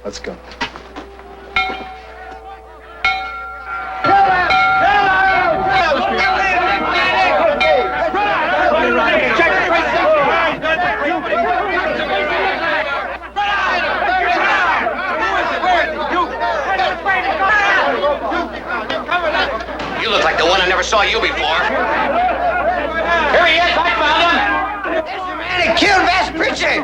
Let's go. You look like the one I never saw you before. Here he is, I found him. There's the man who killed Bass Pritchard.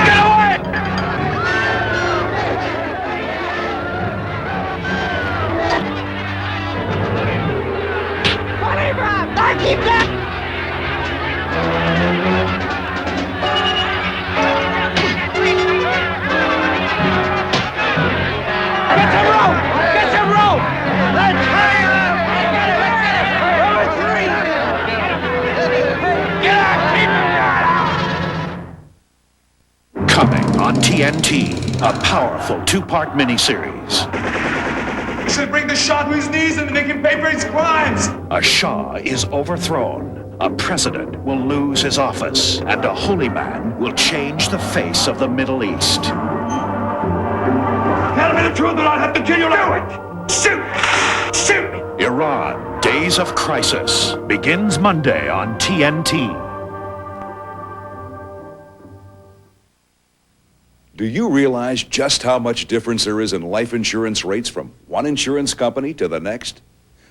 Get away! Funny, Rob! I keep that! Coming on TNT, a powerful two-part miniseries. You should bring the Shah to his knees and make him pay for his crimes. A Shah is overthrown, a president will lose his office, and a holy man will change the face of the Middle East. Tell me the truth or I'll have to kill you. Do it! Shoot! Shoot! Iran, Days of Crisis, begins Monday on TNT. Do you realize just how much difference there is in life insurance rates from one insurance company to the next?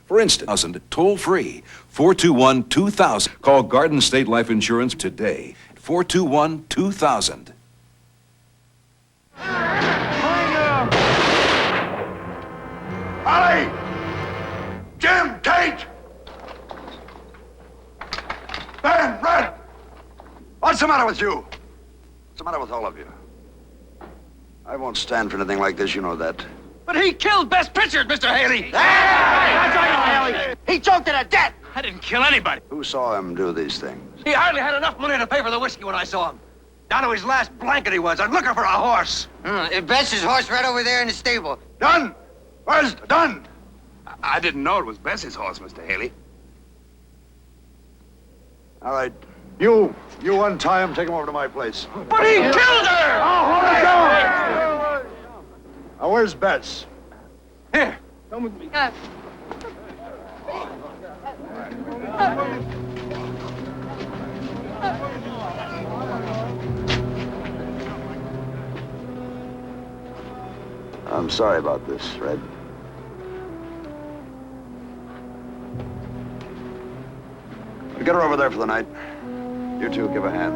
For instance, toll-free, 421-2000. Call Garden State Life Insurance today, 421-2000. Ollie! Jim, Tate! Ben, Red! What's the matter with you? What's the matter with all of you? I won't stand for anything like this, you know that. But he killed Bess Pritchard, Mr. Haley. That's right, Haley. He choked her to death. I didn't kill anybody. Who saw him do these things? He hardly had enough money to pay for the whiskey when I saw him. Down to his last blanket he was. I'm looking for a horse. Bess's horse right over there in the stable. Dunn! Where's Dunn? I didn't know it was Bess's horse, Mr. Haley. All right. You untie him, take him over to my place. But he killed her! Oh, hold it down! Now, where's Bess? Here, come with me. I'm sorry about this, Red. Get her over there for the night. You two give a hand.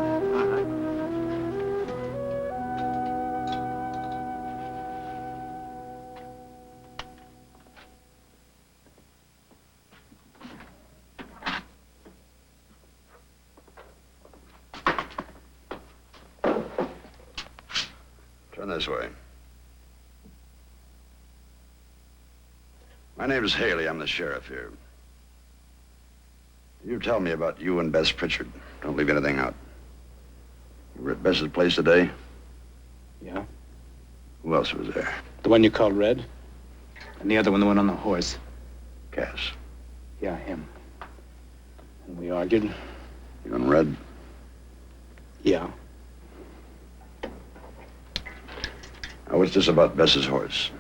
this way. My name's Haley. I'm the sheriff here. You tell me about you and Bess Pritchard. Don't leave anything out. You were at Bess's place today? Yeah? Who else was there? The one you called Red? And the other one, the one on the horse. Cass. Yeah, him. And we argued. You and Red? Yeah. Now, what's this about Bess's horse?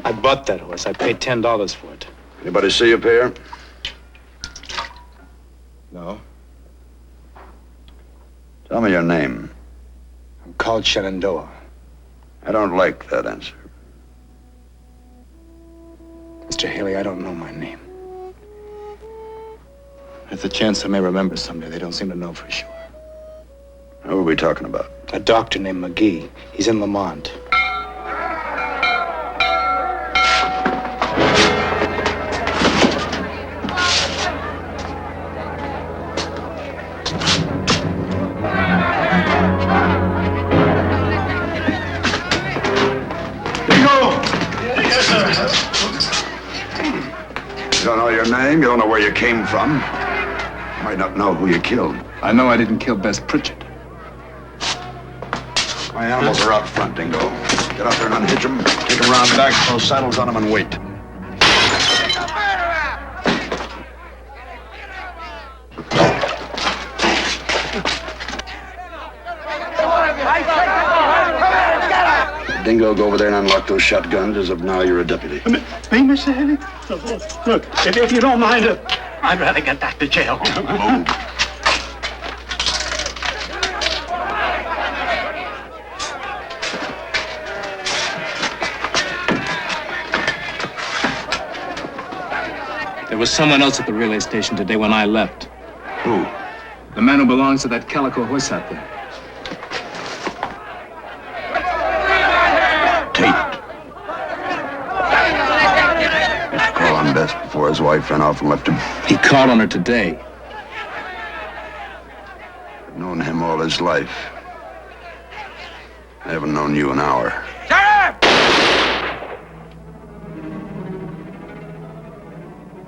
I bought that horse. I paid $10 for it. Anybody see you up here? No. Tell me your name. I'm called Shenandoah. I don't like that answer. Mr. Haley, I don't know my name. There's a chance I may remember someday. They don't seem to know for sure. Who are we talking about? A doctor named McGee. He's in Lamont. You don't know your name, you don't know where you came from. You might not know who you killed. I know I didn't kill Bess Pritchard. My animals are out front, Dingo. Get out there and unhitch them, take them around back, throw saddles on them and wait. Dingo, go over there and unlock those shotguns. As of now, you're a deputy. Me, Mr. Haley? Look, if you don't mind, I'd rather get back to jail. Move. There was someone else at the relay station today when I left. Who? The man who belongs to that calico horse out there. Call on Bess before his wife ran off and left him. He called on her today. I've known him all his life. I haven't known you an hour.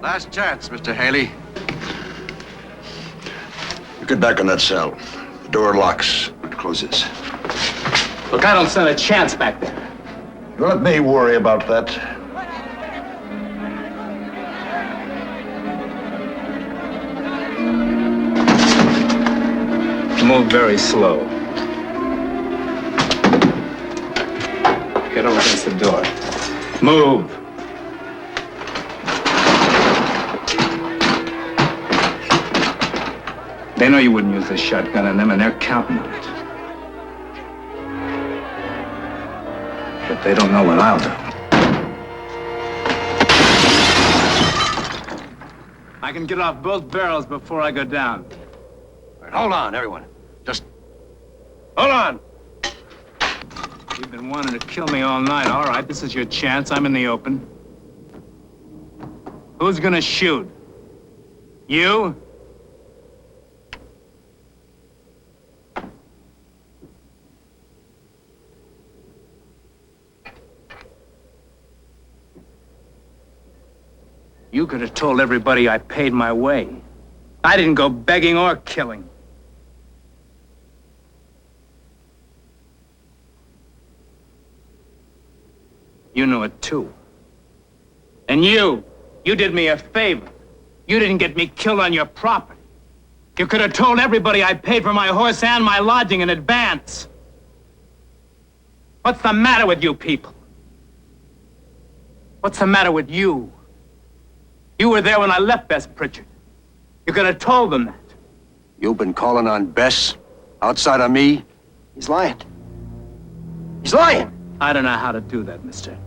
Last chance, Mr. Haley. You get back in that cell. The door locks. It closes. Look, I don't stand a chance back there. You let me worry about that. Move very slow. Get over against the door. Move. They know you wouldn't use this shotgun on them, and they're counting on it. But they don't know what I'll do. I can get off both barrels before I go down. All right, hold on, everyone. Just hold on. You've been wanting to kill me all night. All right, this is your chance. I'm in the open. Who's gonna shoot? You? You could have told everybody I paid my way. I didn't go begging or killing. You knew it too. And you did me a favor. You didn't get me killed on your property. You could have told everybody I paid for my horse and my lodging in advance. What's the matter with you people? What's the matter with you? You were there when I left Bess Pritchard. You could have told them that. You've been calling on Bess outside of me? He's lying. He's lying. I don't know how to do that, mister.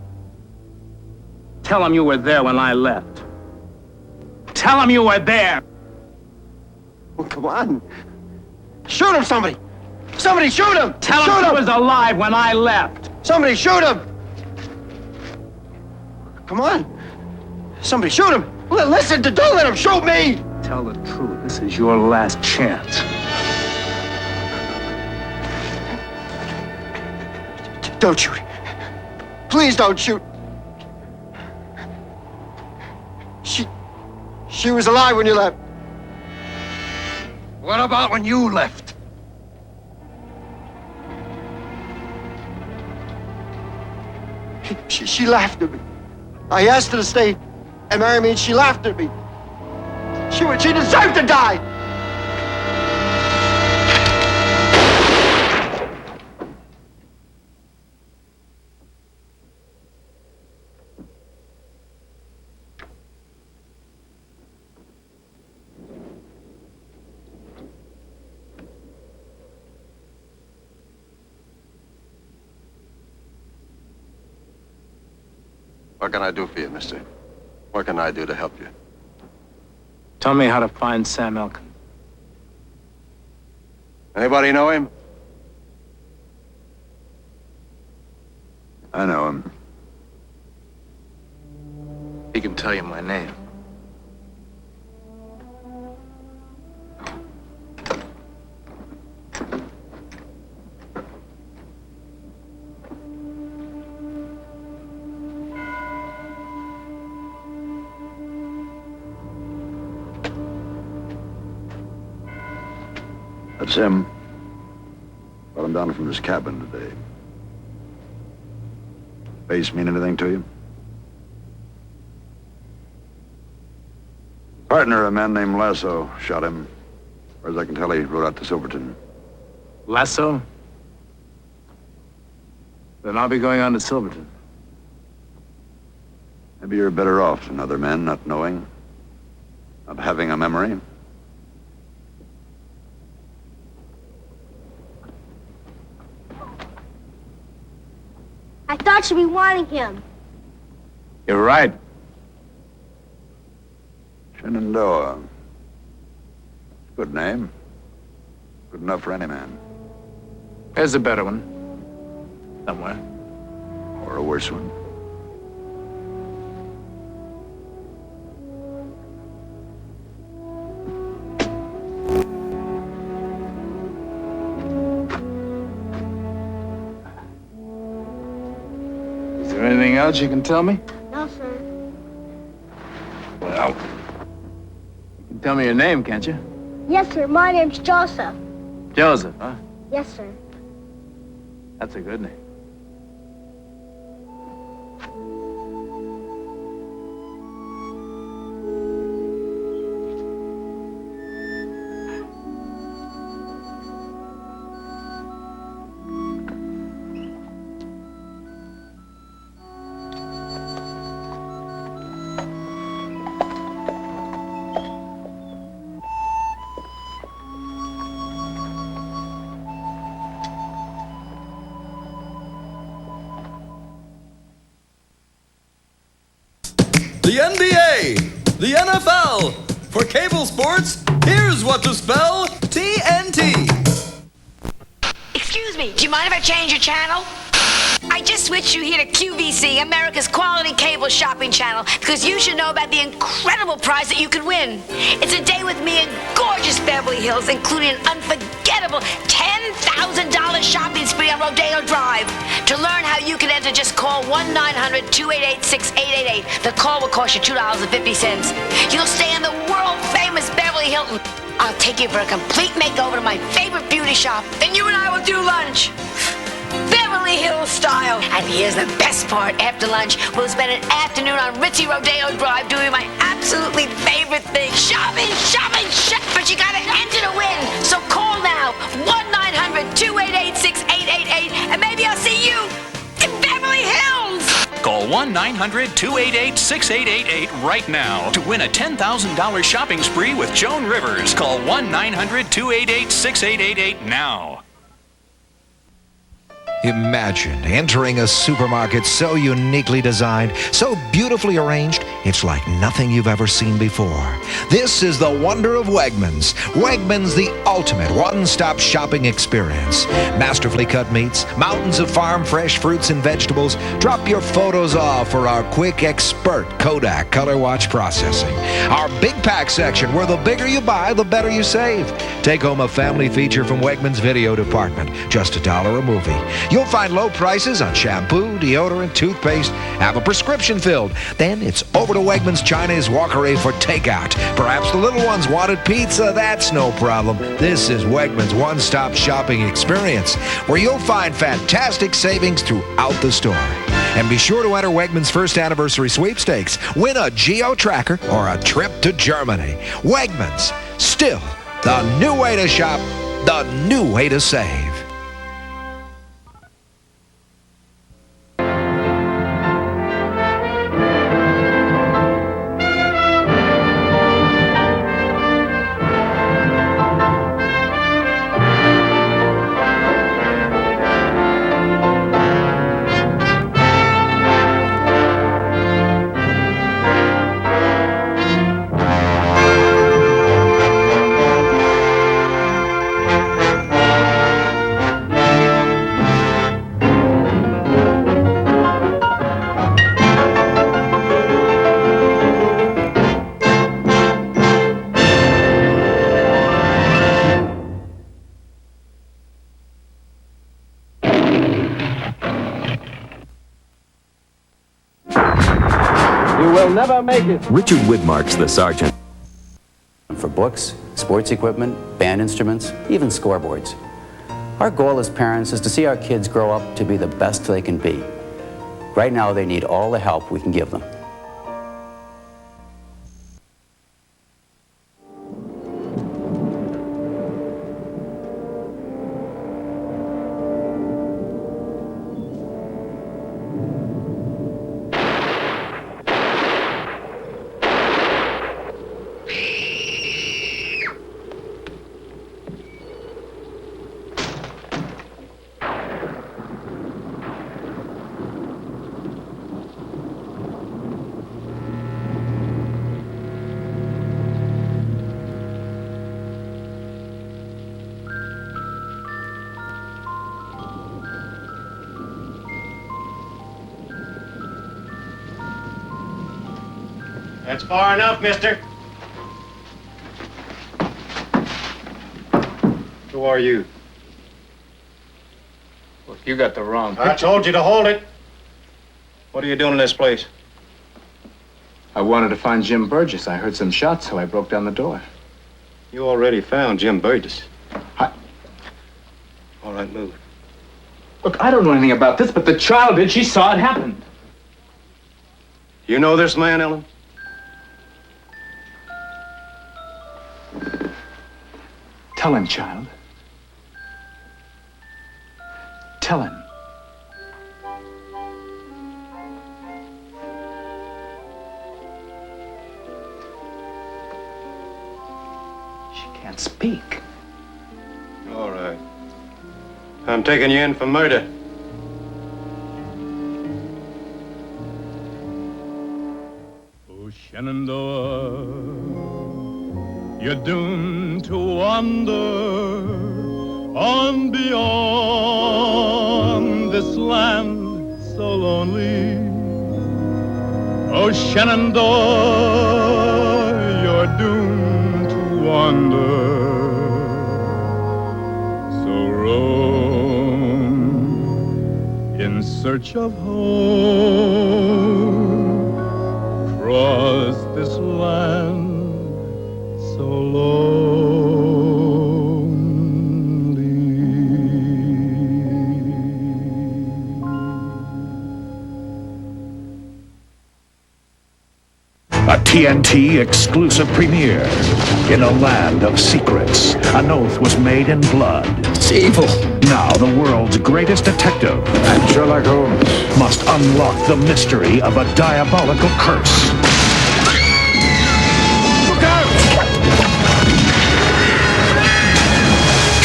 Tell him you were there when I left. Tell him you were there. Well, come on. Shoot him, somebody. Somebody shoot him. Tell him he was alive when I left. Somebody shoot him. Come on. Somebody shoot him. Listen, don't let him shoot me. Tell the truth. This is your last chance. Don't shoot. Please don't shoot. She was alive when you left. What about when you left? She laughed at me. I asked her to stay and marry me, and she laughed at me. She deserved to die. What can I do for you, mister? What can I do to help you? Tell me how to find Sam Elkin. Anybody know him? I know him. He can tell you my name. That's him. Brought him down from his cabin today. Face mean anything to you? Partner, a man named Lasso, shot him. As far as I can tell, he rode out to Silverton. Lasso? Then I'll be going on to Silverton. Maybe you're better off than other men, not knowing, not having a memory. I thought you'd be wanting him. You're right. Shenandoah. Good name. Good enough for any man. There's a better one. Somewhere. Or a worse one. Is there anything else you can tell me? No, sir. Well, you can tell me your name, can't you? Yes, sir. My name's Joseph. Joseph, huh? Yes, sir. That's a good name. The NBA, the NFL. For cable sports, here's what to spell TNT. Excuse me, do you mind if I change your channel? I just switched you here to QVC, America's quality cable shopping channel, because you should know about the incredible prize that you could win. It's a day with me in gorgeous Beverly Hills, including an unforgettable $10,000 shopping spree on Rodeo Drive. To learn how you can enter, just call 1-900-288-6888. The call will cost you $2.50. You'll stay in the world-famous Beverly Hilton. I'll take you for a complete makeover to my favorite beauty shop. Then you and I will do lunch. Beverly Hills style. And here's the best part. After lunch, we'll spend an afternoon on Ritzy Rodeo Drive doing my absolutely favorite thing. Shopping, shopping, shopping. But you gotta enter to win. So call now. 1-900-288-6888. And maybe I'll see you in Beverly Hills. Call 1-900-288-6888 right now to win a $10,000 shopping spree with Joan Rivers. Call 1-900-288-6888 now. Imagine entering a supermarket so uniquely designed, so beautifully arranged, it's like nothing you've ever seen before. This is the wonder of Wegmans. Wegmans, the ultimate one-stop shopping experience. Masterfully cut meats, mountains of farm fresh fruits and vegetables. Drop your photos off for our quick, expert Kodak color watch processing. Our big pack section, where the bigger you buy, the better you save. Take home a family feature from Wegmans Video Department, just $1 a movie. You'll find low prices on shampoo, deodorant, toothpaste, have a prescription filled. Then it's over to Wegmans Chinese Walkery for takeout. Perhaps the little ones wanted pizza. That's no problem. This is Wegmans' one-stop shopping experience, where you'll find fantastic savings throughout the store. And be sure to enter Wegmans' first anniversary sweepstakes. Win a Geo Tracker or a trip to Germany. Wegmans, still the new way to shop, the new way to save. Never make it. Richard Widmark's the sergeant. For books, sports equipment, band instruments, even scoreboards. Our goal as parents is to see our kids grow up to be the best they can be. Right now, they need all the help we can give them. That's far enough, mister. Who are you? Look, you got the wrong picture. I told you to hold it. What are you doing in this place? I wanted to find Jim Burgess. I heard some shots, so I broke down the door. You already found Jim Burgess. All right, move. Look, I don't know anything about this, but the child did. She saw it happen. You know this man, Ellen? Tell him, child. Tell him. She can't speak. All right. I'm taking you in for murder. Oh, Shenandoah, you're doomed to wander on beyond this land so lonely. Oh, Shenandoah, you're doomed to wander. So roam in search of home, cross this land so A TNT exclusive premiere. In a land of secrets, an oath was made in blood. It's evil. Now the world's greatest detective, and Sherlock Holmes, must unlock the mystery of a diabolical curse. Look out!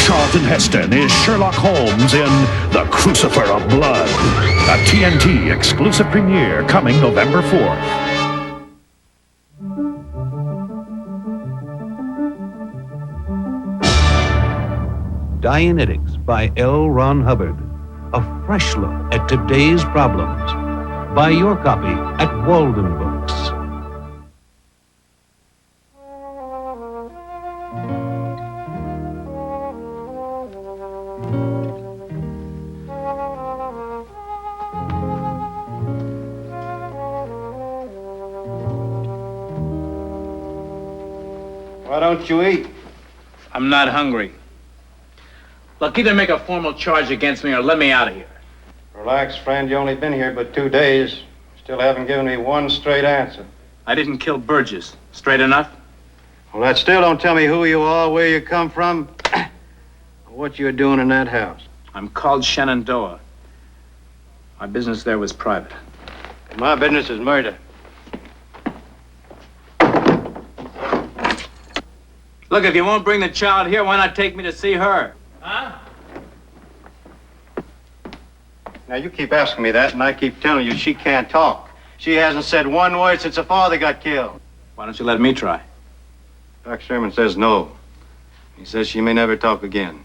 Charlton Heston is Sherlock Holmes in The Crucifer of Blood. A TNT exclusive premiere coming November 4th. Dianetics by L. Ron Hubbard. A fresh look at today's problems. Buy your copy at Walden Books. Why don't you eat? I'm not hungry. Look, either make a formal charge against me or let me out of here. Relax, friend. You only been here but 2 days. Still haven't given me one straight answer. I didn't kill Burgess. Straight enough? Well, that still don't tell me who you are, where you come from, or what you're doing in that house. I'm called Shenandoah. My business there was private. My business is murder. Look, if you won't bring the child here, why not take me to see her? Huh? Now, you keep asking me that, and I keep telling you she can't talk. She hasn't said one word since her father got killed. Why don't you let me try? Doc Sherman says no. He says she may never talk again.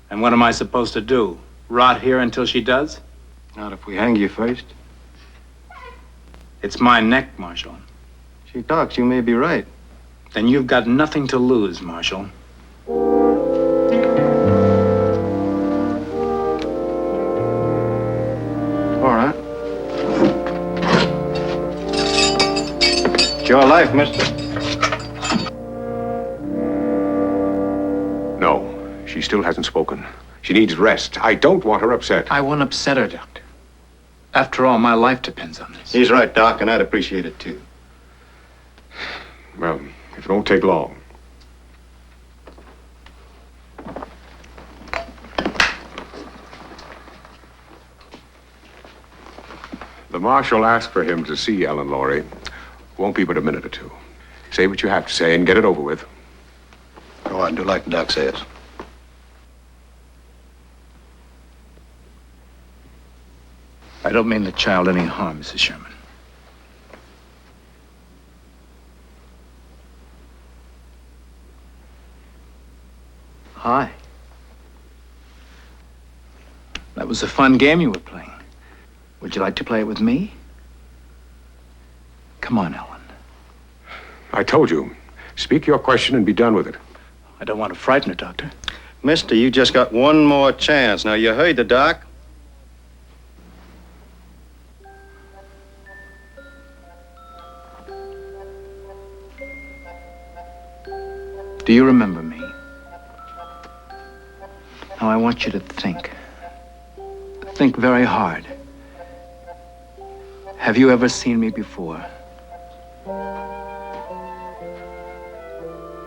And what am I supposed to do? Rot here until she does? Not if we hang you first. It's my neck, Marshal. She talks, you may be right. Then you've got nothing to lose, Marshal. All right. It's your life, mister. No, she still hasn't spoken. She needs rest. I don't want her upset. I won't upset her, Doctor. After all, my life depends on this. He's right, Doc, and I'd appreciate it, too. Well, if it won't take long. The marshal asked for him to see Ellen Laurie. Won't be but a minute or two. Say what you have to say and get it over with. Oh, I do like the Doc says. I don't mean the child any harm, Mrs. Sherman. Hi. That was a fun game you were playing. Would you like to play it with me? Come on, Ellen. I told you. Speak your question and be done with it. I don't want to frighten her, Doctor. Mister, you just got one more chance. Now, you heard the Doc. Do you remember me? Now, I want you to think. Think very hard. Have you ever seen me before?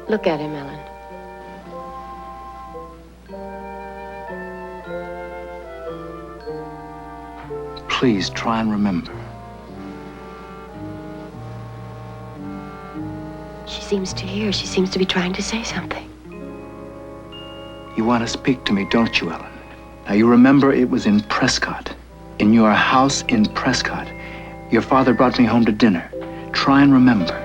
Look at him, Ellen. Please try and remember. She seems to hear. She seems to be trying to say something. You want to speak to me, don't you, Ellen? Now, you remember it was in Prescott. In your house in Prescott. Your father brought me home to dinner. Try and remember.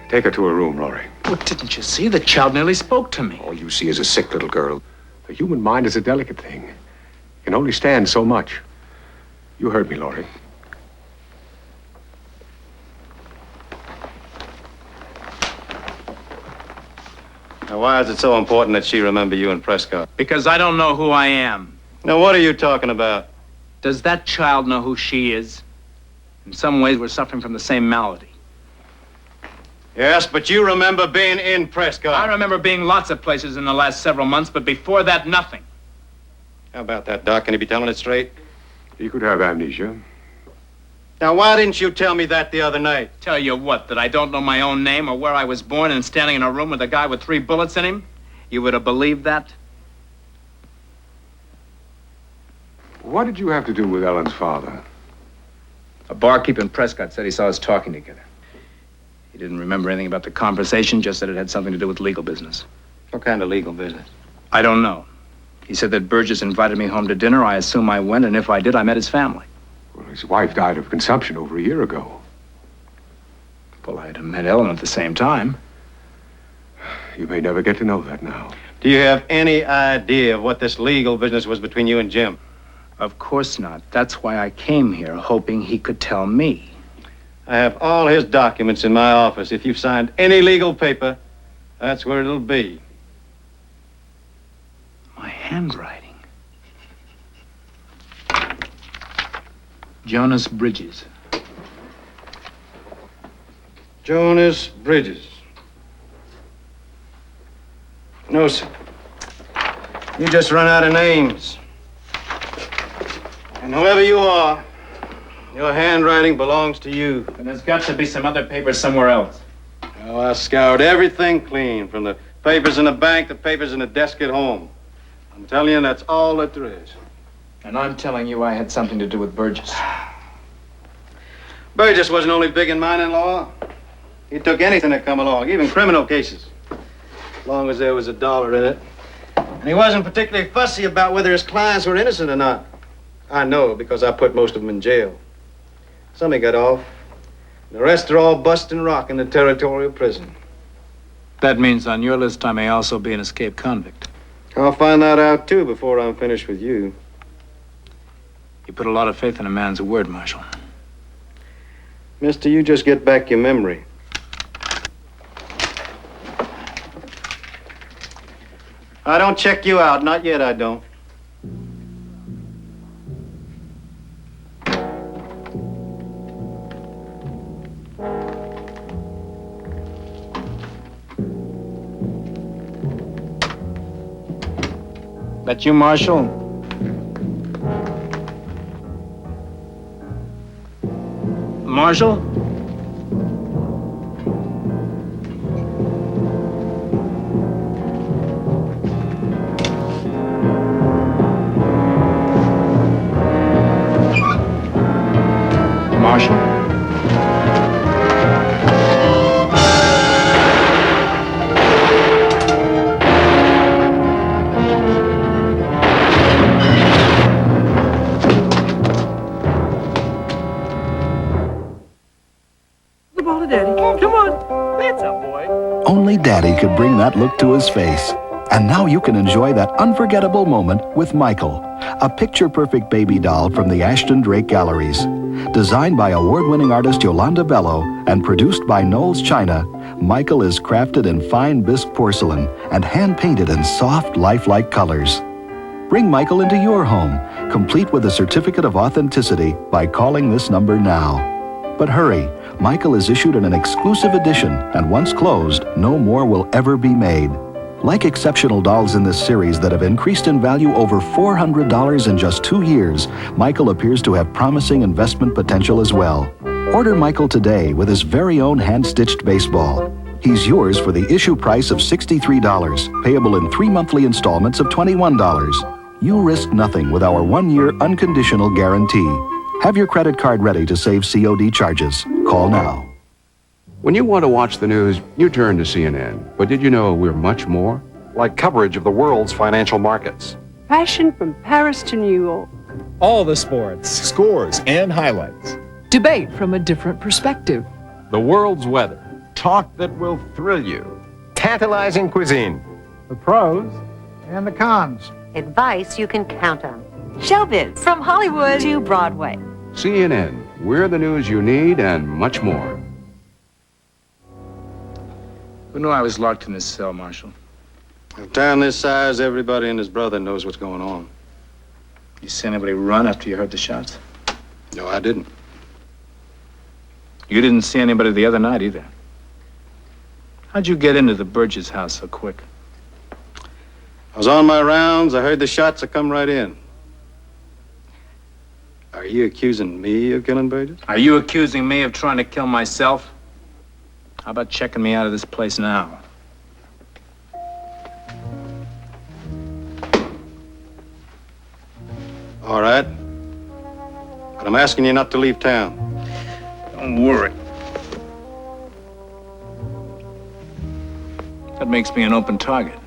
Take her to her room, Laurie. Well, didn't you see? The child nearly spoke to me. All you see is a sick little girl. The human mind is a delicate thing. It can only stand so much. You heard me, Laurie. Now, why is it so important that she remember you in Prescott? Because I don't know who I am. Now, what are you talking about? Does that child know who she is? In some ways, we're suffering from the same malady. Yes, but you remember being in Prescott. I remember being lots of places in the last several months, but before that, nothing. How about that, Doc? Can you be telling it straight? He could have amnesia. Now, why didn't you tell me that the other night? Tell you what, that I don't know my own name or where I was born and standing in a room with a guy with 3 bullets in him? You would have believed that? What did you have to do with Ellen's father? A barkeep in Prescott said he saw us talking together. He didn't remember anything about the conversation, just that it had something to do with legal business. What kind of legal business? I don't know. He said that Burgess invited me home to dinner. I assume I went, and if I did, I met his family. Well, his wife died of consumption over a year ago. Well, I'd have met Ellen at the same time. You may never get to know that now. Do you have any idea of what this legal business was between you and Jim? Of course not. That's why I came here, hoping he could tell me. I have all his documents in my office. If you've signed any legal paper, that's where it'll be. My handwriting. Jonas Bridges. Jonas Bridges. No, sir. You just run out of names. And whoever you are, your handwriting belongs to you. And there's got to be some other paper somewhere else. Oh, I scoured everything clean, from the papers in the bank to papers in the desk at home. I'm telling you, that's all that there is. And I'm telling you I had something to do with Burgess. Burgess wasn't only big in mining law. He took anything that come along, even criminal cases, as long as there was $1 in it. And he wasn't particularly fussy about whether his clients were innocent or not. I know, because I put most of them in jail. Some he got off. The rest are all bust and rock in the territorial prison. That means on your list I may also be an escaped convict. I'll find that out, too, before I'm finished with you. You put a lot of faith in a man's word, Marshal. Mister, you just get back your memory. I don't check you out. Not yet, I don't. That you, Marshal? Marshal? Marshal? Only Daddy could bring that look to his face. And now you can enjoy that unforgettable moment with Michael, a picture-perfect baby doll from the Ashton Drake Galleries. Designed by award-winning artist Yolanda Bello and produced by Knowles China, Michael is crafted in fine bisque porcelain and hand-painted in soft, lifelike colors. Bring Michael into your home, complete with a certificate of authenticity by calling this number now. But hurry, Michael is issued in an exclusive edition, and once closed, no more will ever be made. Like exceptional dolls in this series that have increased in value over $400 in just 2 years, Michael appears to have promising investment potential as well. Order Michael today with his very own hand-stitched baseball. He's yours for the issue price of $63, payable in 3 monthly installments of $21. You risk nothing with our 1-year unconditional guarantee. Have your credit card ready to save COD charges. Call now. When you want to watch the news, you turn to CNN. But did you know we're much more? Like coverage of the world's financial markets. Fashion from Paris to New York. All the sports, scores, and highlights. Debate from a different perspective. The world's weather. Talk that will thrill you. Tantalizing cuisine. The pros and the cons. Advice you can count on. Showbiz from Hollywood to Broadway. CNN. We're the news you need and much more. Who knew I was locked in this cell, Marshal? A town this size, everybody and his brother knows what's going on. You see anybody run after you heard the shots? No, I didn't. You didn't see anybody the other night either. How'd you get into the Burgess house so quick? I was on my rounds. I heard the shots. I come right in. Are you accusing me of killing Burgess? Are you accusing me of trying to kill myself? How about checking me out of this place now? All right. But I'm asking you not to leave town. Don't worry. That makes me an open target.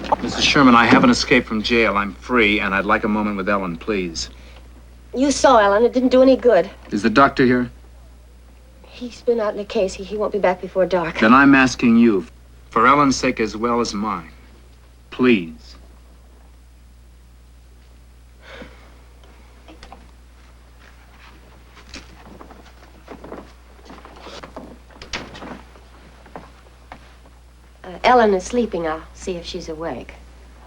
Mrs. Sherman, I haven't escaped from jail. I'm free, and I'd like a moment with Ellen, please. You saw Ellen. It didn't do any good. Is the doctor here? He's been out in a case. He won't be back before dark. Then I'm asking you, for Ellen's sake as well as mine, please. Ellen is sleeping. I'll see if she's awake.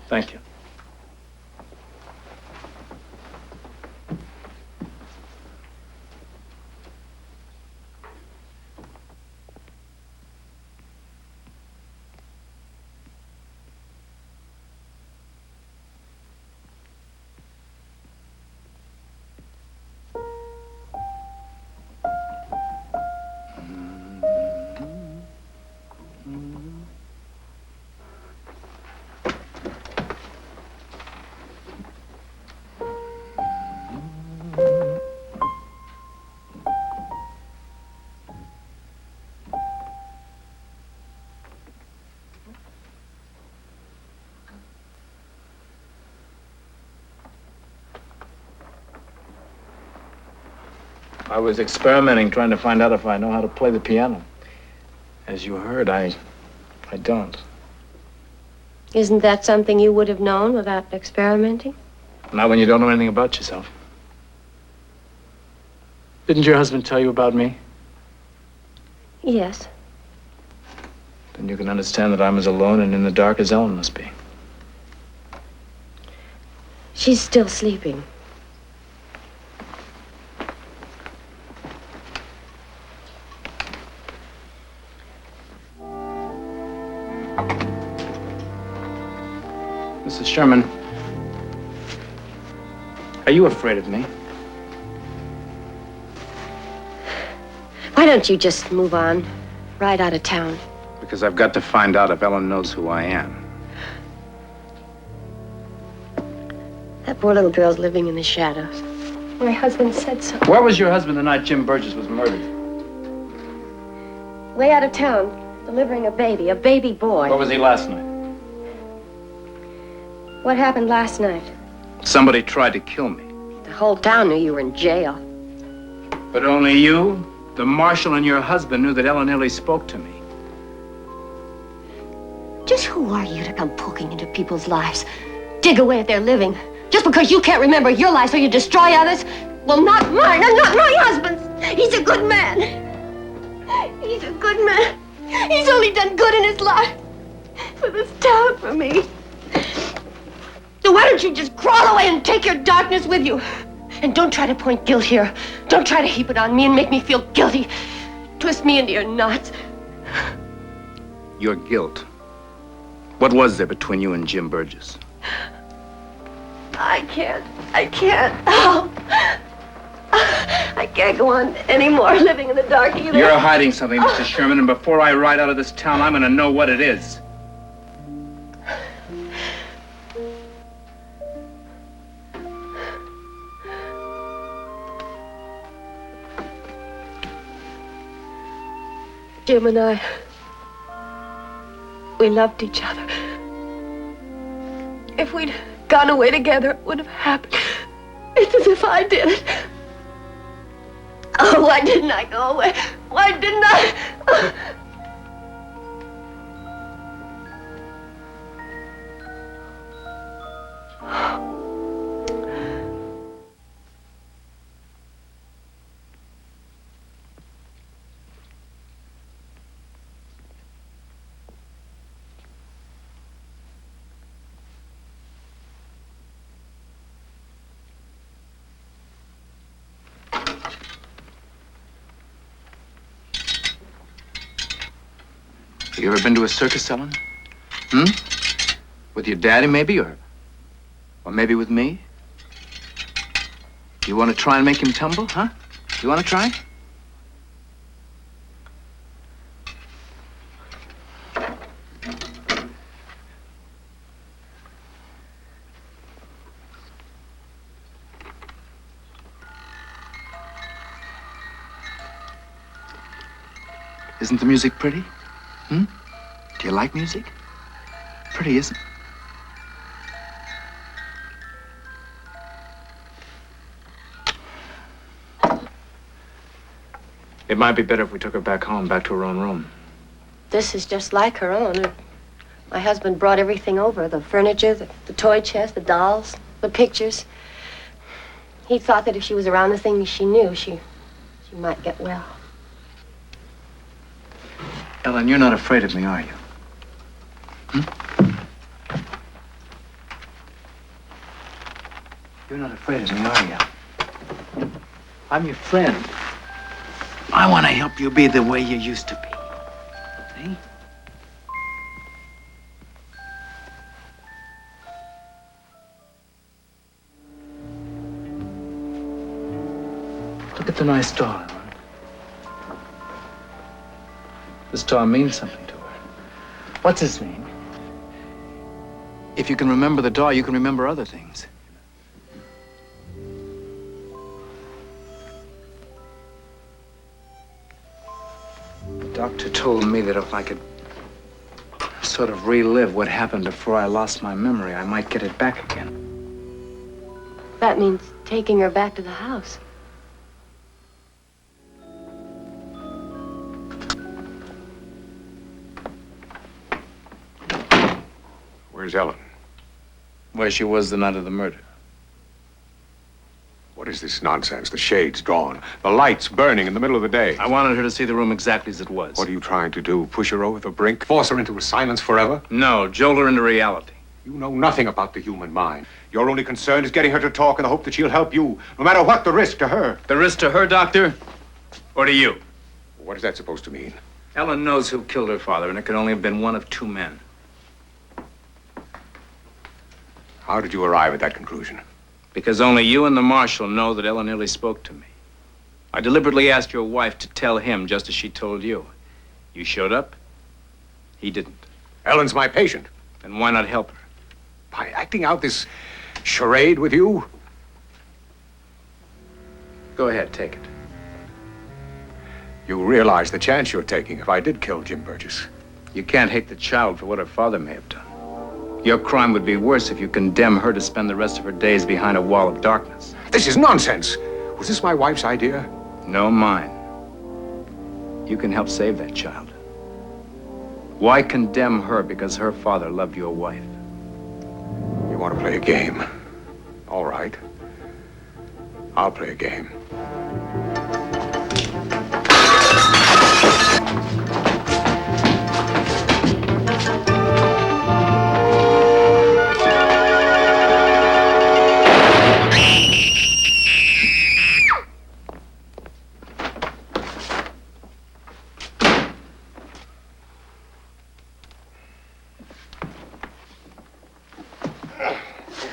Thank you. I was experimenting, trying to find out if I know how to play the piano. As you heard, I don't. Isn't that something you would have known without experimenting? Not when you don't know anything about yourself. Didn't your husband tell you about me? Yes. Then you can understand that I'm as alone and in the dark as Ellen must be. She's still sleeping. Mrs. Sherman, are you afraid of me? Why don't you just move on? Right out of town. Because I've got to find out if Ellen knows who I am. That poor little girl's living in the shadows. My husband said so. Where was your husband the night Jim Burgess was murdered? Way out of town, delivering a baby boy. Where was he last night? What happened last night? Somebody tried to kill me. The whole town knew you were in jail. But only you, the marshal, and your husband knew that Ellen nearly spoke to me. Just who are you to come poking into people's lives? Dig away at their living. Just because you can't remember your life so you destroy others? Well, not mine, and not my husband's. He's a good man. He's a good man. He's only done good in his life. For this town, for me. So why don't you just crawl away and take your darkness with you? And don't try to point guilt here. Don't try to heap it on me and make me feel guilty. Twist me into your knots. Your guilt. What was there between you and Jim Burgess? I can't. Oh. I can't go on anymore living in the dark either. You're hiding something, Mr. Sherman, and before I ride out of this town, I'm gonna know what it is. Jim and I, we loved each other. If we'd gone away together, it would have happened. It's as if I did it. Oh, why didn't I go away? Why didn't I? You ever been to a circus, Ellen? With your daddy, maybe, or maybe with me? You want to try and make him tumble, huh? You want to try? Isn't the music pretty? Do you like music? Pretty, isn't it? It might be better if we took her back home, back to her own room. This is just like her own. My husband brought everything over, the furniture, the toy chest, the dolls, the pictures. He thought that if she was around the things she knew, she might get well. Ellen, you're not afraid of me, are you? You're not afraid of me, are you? I'm your friend. I want to help you be the way you used to be. See? Look at the nice doll. This doll means something to her. What's his name? If you can remember the doll, you can remember other things. The doctor told me that if I could sort of relive what happened before I lost my memory, I might get it back again. That means taking her back to the house. Where's Ellen? Where she was the night of the murder. What is this nonsense? The shades drawn, the lights burning in the middle of the day. I wanted her to see the room exactly as it was. What are you trying to do? Push her over the brink? Force her into a silence forever? No, jolt her into reality. You know nothing about the human mind. Your only concern is getting her to talk in the hope that she'll help you, no matter what the risk to her. The risk to her, Doctor, or to you? What is that supposed to mean? Ellen knows who killed her father, and it could only have been one of two men. How did you arrive at that conclusion? Because only you and the marshal know that Ellen nearly spoke to me. I deliberately asked your wife to tell him just as she told you. You showed up. He didn't. Ellen's my patient. Then why not help her? By acting out this charade with you? Go ahead, take it. You realize the chance you're taking if I did kill Jim Burgess. You can't hate the child for what her father may have done. Your crime would be worse if you condemn her to spend the rest of her days behind a wall of darkness. This is nonsense. Was this my wife's idea? No, mine. You can help save that child. Why condemn her because her father loved your wife? You want to play a game? All right. I'll play a game.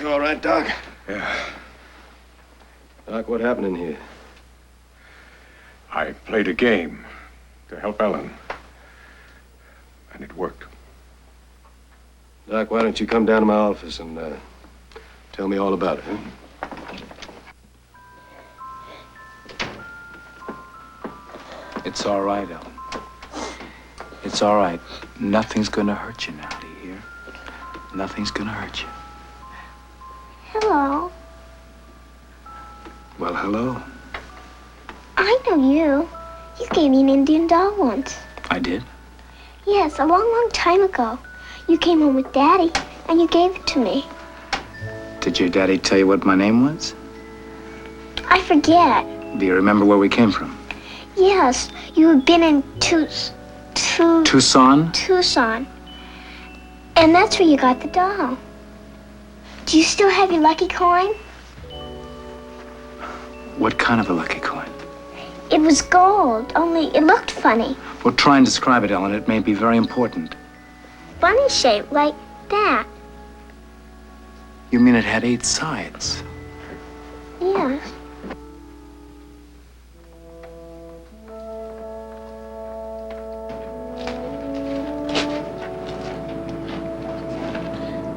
You all right, Doc? Yeah. Doc, what happened in here? I played a game to help Ellen. And it worked. Doc, why don't you come down to my office and tell me all about it, huh? It's all right, Ellen. It's all right. Nothing's gonna hurt you now, do you hear? Nothing's gonna hurt you. Hello. Well, hello. I know you. You gave me an Indian doll once. I did? Yes, a long, long time ago. You came home with Daddy, and you gave it to me. Did your daddy tell you what my name was? I forget. Do you remember where we came from? Yes, you had been in Tucson? Tucson. And that's where you got the doll. Do you still have your lucky coin? What kind of a lucky coin? It was gold, only it looked funny. Well, try and describe it, Ellen. It may be very important. Funny shape, like that. You mean it had 8 sides? Yes.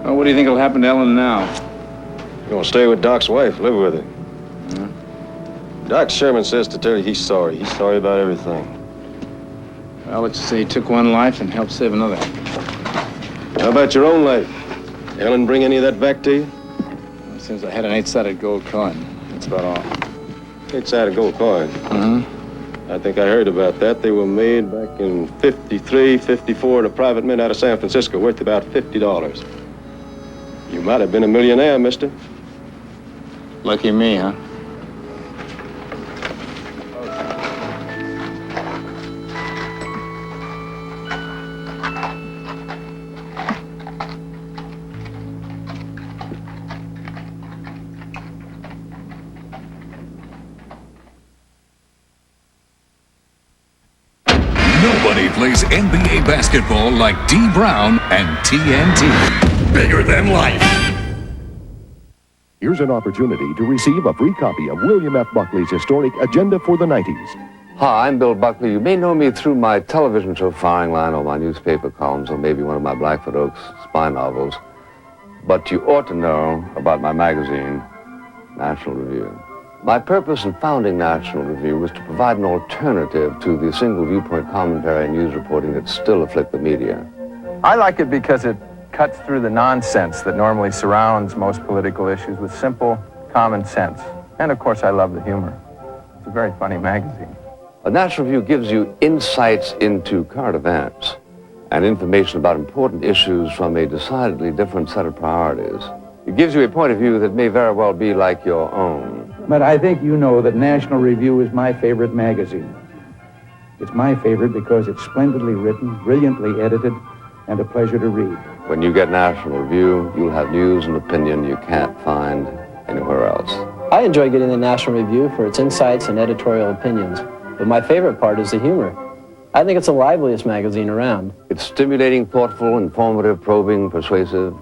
Well, what do you think will happen to Ellen now? You're gonna stay with Doc's wife, live with her. Doc Sherman says to tell you he's sorry. He's sorry about everything. Well, let's say he took one life and helped save another. How about your own life? Ellen bring any of that back to you? Well, since I had an 8-sided gold coin, that's about all. 8-sided gold coin? Mm-hmm. I think I heard about that. They were made back in 53, 54 to private men out of San Francisco, worth about $50. You might have been a millionaire, mister. Lucky me, huh? Nobody plays NBA basketball like D. Brown and TNT. Bigger than life. Here's an opportunity to receive a free copy of William F. Buckley's historic Agenda for the 90s. Hi, I'm Bill Buckley. You may know me through my television show Firing Line or my newspaper columns or maybe one of my Blackfoot Oaks spy novels. But you ought to know about my magazine, National Review. My purpose in founding National Review was to provide an alternative to the single viewpoint commentary and news reporting that still afflict the media. I like it because it cuts through the nonsense that normally surrounds most political issues with simple, common sense. And of course, I love the humor. It's a very funny magazine. A National Review gives you insights into current events and information about important issues from a decidedly different set of priorities. It gives you a point of view that may very well be like your own. But I think you know that National Review is my favorite magazine. It's my favorite because it's splendidly written, brilliantly edited, and a pleasure to read. When you get National Review, you'll have news and opinion you can't find anywhere else. I enjoy getting the National Review for its insights and editorial opinions, but my favorite part is the humor. I think it's the liveliest magazine around. It's stimulating, thoughtful, informative, probing, persuasive.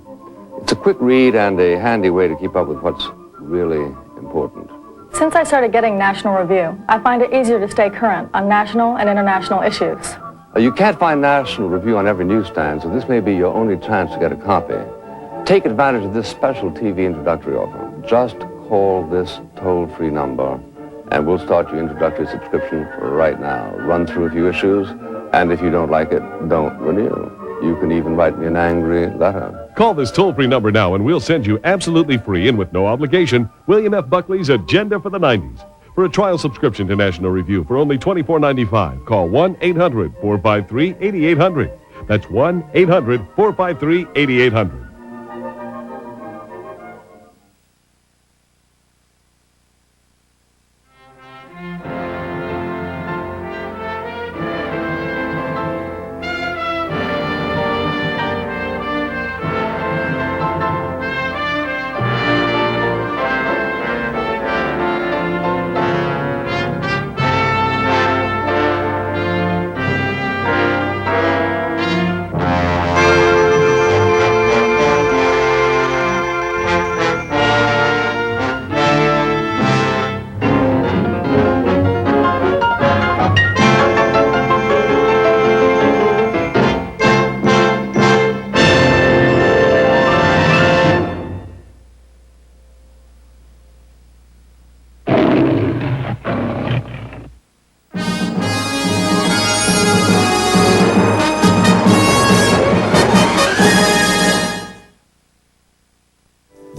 It's a quick read and a handy way to keep up with what's really important. Since I started getting National Review, I find it easier to stay current on national and international issues. You can't find National Review on every newsstand, so this may be your only chance to get a copy. Take advantage of this special TV introductory offer. Just call this toll-free number, and we'll start your introductory subscription right now. Run through a few issues, and if you don't like it, don't renew. You can even write me an angry letter. Call this toll-free number now, and we'll send you absolutely free and with no obligation William F. Buckley's Agenda for the 90s. For a trial subscription to National Review for only $24.95, call 1-800-453-8800. That's 1-800-453-8800.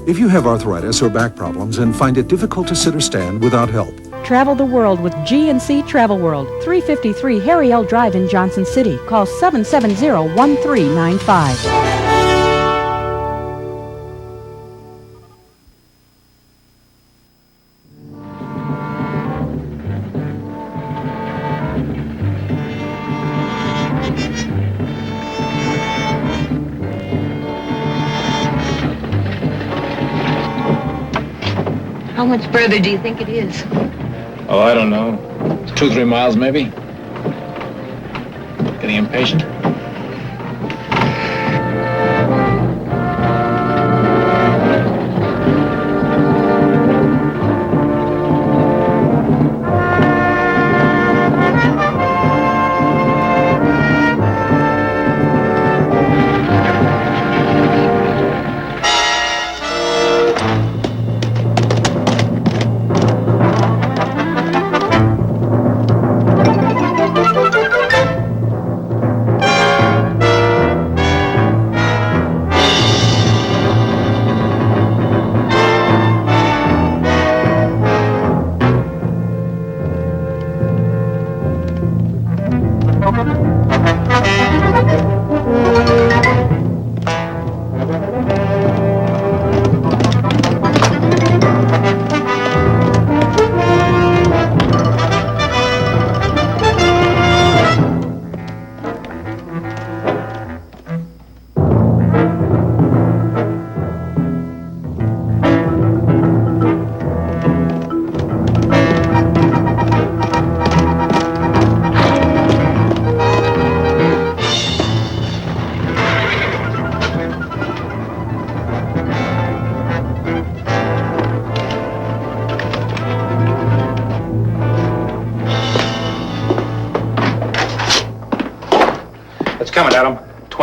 If you have arthritis or back problems and find it difficult to sit or stand without help, travel the world with G&C Travel World, 353 Harry L. Drive in Johnson City. Call 770-1395. How much further do you think it is? Oh, I don't know. 2-3 miles, maybe. Getting impatient?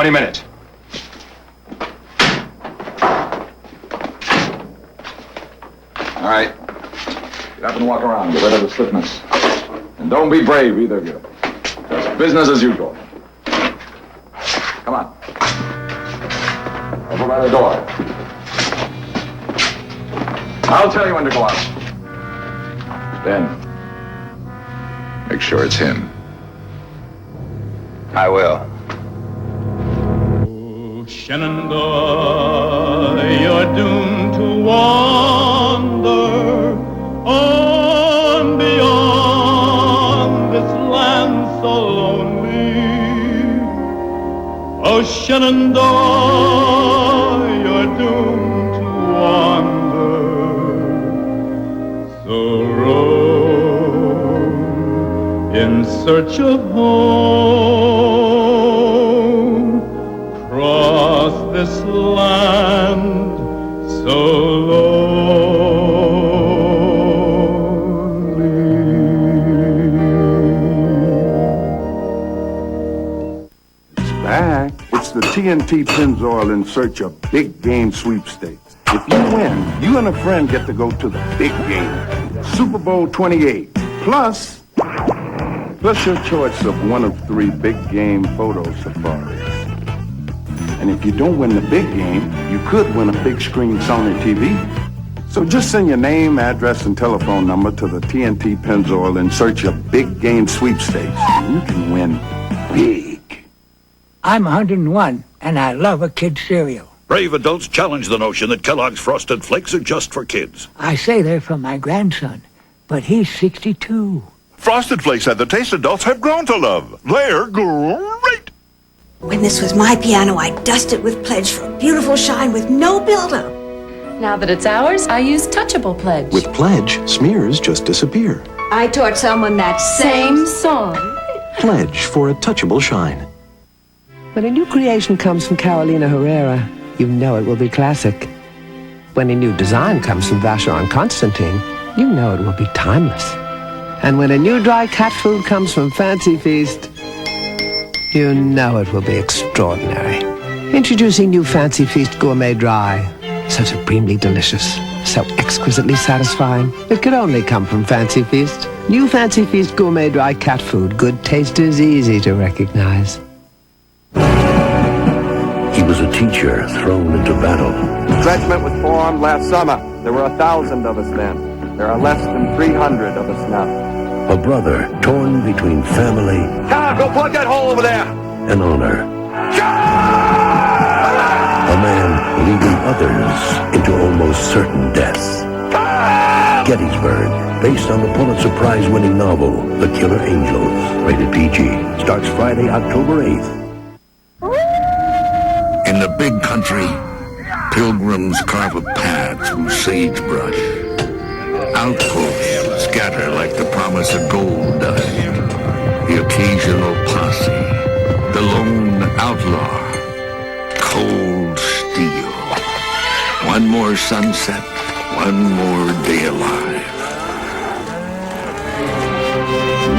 20 minutes. All right. Get up and walk around. Get rid of the stiffness. And don't be brave, either of you. Just business as usual. Come on. Over by the door. I'll tell you when to go out. Then, make sure it's him. I will. Shenandoah, you're doomed to wander on beyond this land so lonely. Oh, Shenandoah, you're doomed to wander. So roam in search of home. Cross this land so lonely. It's back. It's the TNT Pennzoil in Search of Big Game Sweepstakes. If you win, you and a friend get to go to the big game, Super Bowl 28. Plus your choice of one of 3 big game photo safaris. And if you don't win the big game, you could win a big screen Sony TV. So just send your name, address, and telephone number to the TNT Pennzoil in Search of Big Game Sweepstakes, and you can win big. I'm 101, and I love a kid's cereal. Brave adults challenge the notion that Kellogg's Frosted Flakes are just for kids. I say they're from my grandson, but he's 62. Frosted Flakes have the taste adults have grown to love. They're great. When this was my piano, I dusted with Pledge for a beautiful shine with no buildup. Now that it's ours, I use Touchable Pledge. With Pledge, smears just disappear. I taught someone that Same song. Pledge for a touchable shine. When a new creation comes from Carolina Herrera, you know it will be classic. When a new design comes from Vacheron Constantin, you know it will be timeless. And when a new dry cat food comes from Fancy Feast, you know it will be extraordinary. Introducing new Fancy Feast Gourmet Dry. So supremely delicious, so exquisitely satisfying. It could only come from Fancy Feast. New Fancy Feast Gourmet Dry cat food. Good taste is easy to recognize. He was a teacher thrown into battle. The regiment was formed last summer. There were 1,000 of us then. There are less than 300 of us now. A brother torn between family Tom, go plug that hole over there! and honor. A man leading others into almost certain death. Gettysburg, based on the Pulitzer Prize-winning novel, The Killer Angels. Rated PG. Starts Friday, October 8th. In the big country, pilgrims carve a path through sagebrush. Outposts scatter like the promise of gold dust. The occasional posse. The lone outlaw. Cold steel. One more sunset. One more day alive.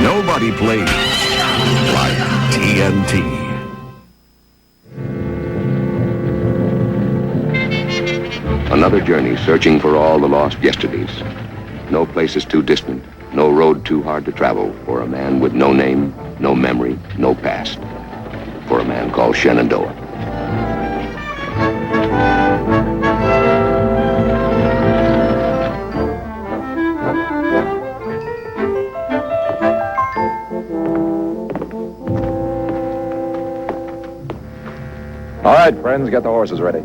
Nobody plays like TNT. Another journey searching for all the lost yesterdays. No place is too distant, no road too hard to travel for a man with no name, no memory, no past. For a man called Shenandoah. All right, friends, get the horses ready.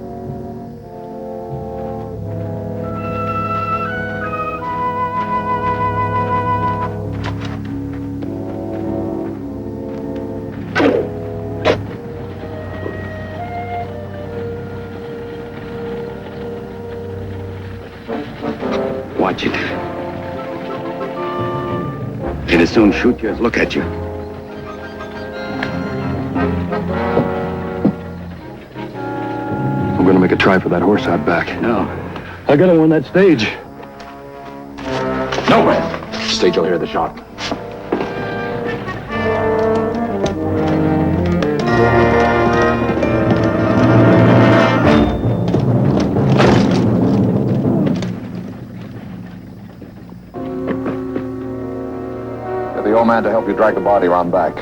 Watch it. He'd as soon shoot you as look at you. I'm gonna make a try for that horse out back. No. I gotta win that stage. No way. Stage will hear the shot. the old man to help you drag the body around back.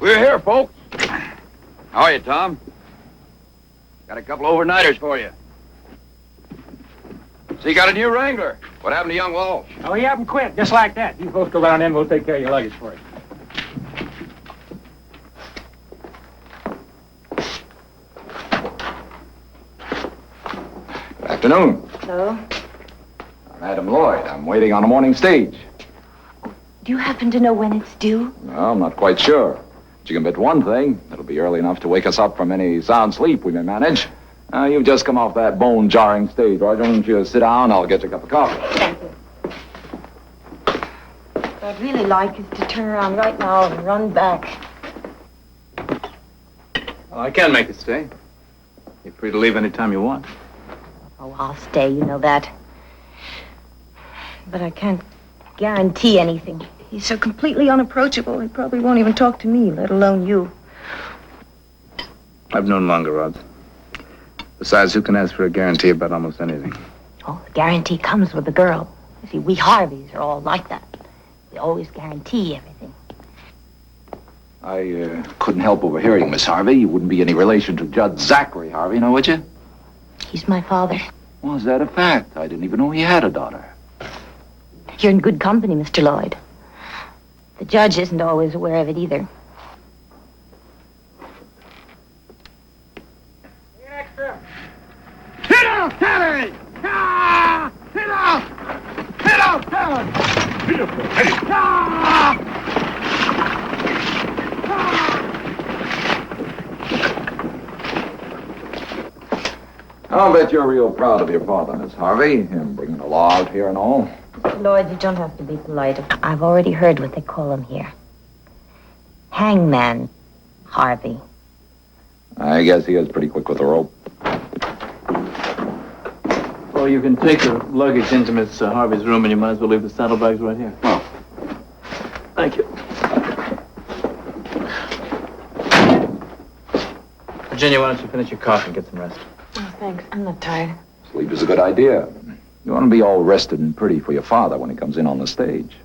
We're here, folks. How are you, Tom? Got a couple overnighters for you. So you got a new Wrangler. What happened to young Walsh? Oh, he haven't quit, just like that. You folks go around in, we'll take care of your luggage for you. Good afternoon. Hello? I'm Adam Lloyd. I'm waiting on a morning stage. Do you happen to know when it's due? Well, I'm not quite sure. But you can bet one thing. It'll be early enough to wake us up from any sound sleep we may manage. You've just come off that bone-jarring stage. Why don't you sit down? I'll get you a cup of coffee. Thank you. What I'd really like is to turn around right now and run back. Well, I can make it stay. You're free to leave any time you want. Oh, I'll stay, you know that. But I can't guarantee anything. He's so completely unapproachable, he probably won't even talk to me, let alone you. I've known longer, Rod. Besides, who can ask for a guarantee about almost anything? Oh, the guarantee comes with the girl. You see, we Harveys are all like that. We always guarantee everything. I couldn't help overhearing, Miss Harvey. You wouldn't be any relation to Judge Zachary Harvey, now would you? He's my father. Well, is that a fact? I didn't even know he had a daughter. You're in good company, Mr. Lloyd. The judge isn't always aware of it either. Hit off, Terry! Ah! Hit off! Hit off, Terry! Hit off, Terry! Ah! I'll bet you're real proud of your father, Miss Harvey, him bringing the law out here and all. Mr. Lloyd, you don't have to be polite. I've already heard what they call him here. Hangman Harvey. I guess he is pretty quick with the rope. Well, you can take the luggage into Miss Harvey's room, and you might as well leave the saddlebags right here. Oh. Thank you. Virginia, why don't you finish your coffee and get some rest? Oh, thanks. I'm not tired. Sleep is a good idea. You want to be all rested and pretty for your father when he comes in on the stage.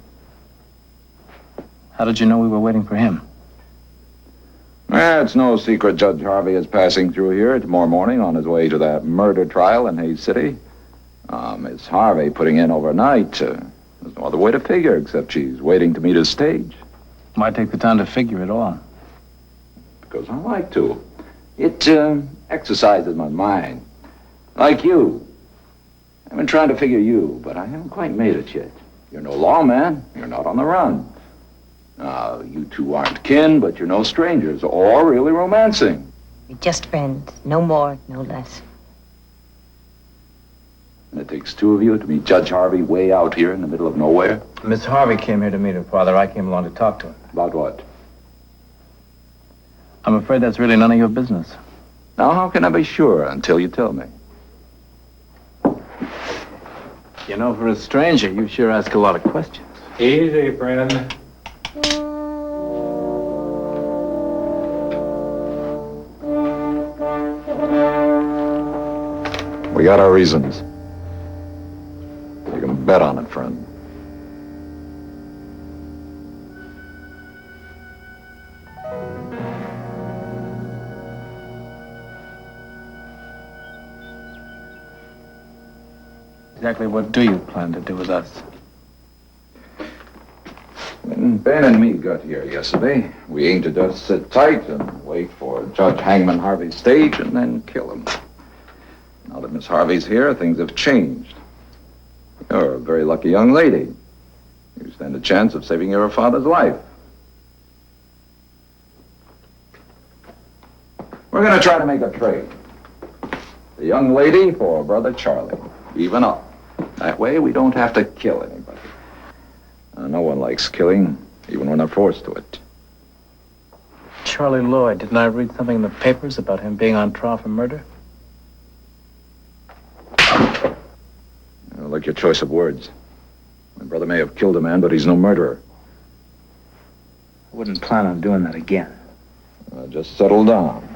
How did you know we were waiting for him? It's no secret Judge Harvey is passing through here tomorrow morning on his way to that murder trial in Hayes City. Miss Harvey putting in overnight. There's no other way to figure except she's waiting to meet his stage. Why take the time to figure it all? Because I like to. It exercises my mind. Like you. I've been trying to figure you, but I haven't quite made it yet. You're no lawman. You're not on the run. You two aren't kin, but you're no strangers, or really romancing. We're just friends. No more, no less. And it takes two of you to meet Judge Harvey way out here in the middle of nowhere? Miss Harvey came here to meet her father. I came along to talk to him. About what? I'm afraid that's really none of your business. Now, how can I be sure until you tell me? You know, for a stranger, you sure ask a lot of questions. Easy, friend. We got our reasons. You can bet on it, friend. Exactly what do you plan to do with us? When Ben and me got here yesterday, we aimed to just sit tight and wait for Judge Hangman Harvey's stage and then kill him. that Miss Harvey's here, things have changed. You're a very lucky young lady. You stand a chance of saving your father's life. We're going to try to make a trade. The young lady for Brother Charlie. Even up. That way we don't have to kill anybody. No one likes killing, even when they're forced to it. Charlie Lloyd, didn't I read something in the papers about him being on trial for murder? I like your choice of words. My brother may have killed a man, but he's no murderer. I wouldn't plan on doing that again. Just settle down.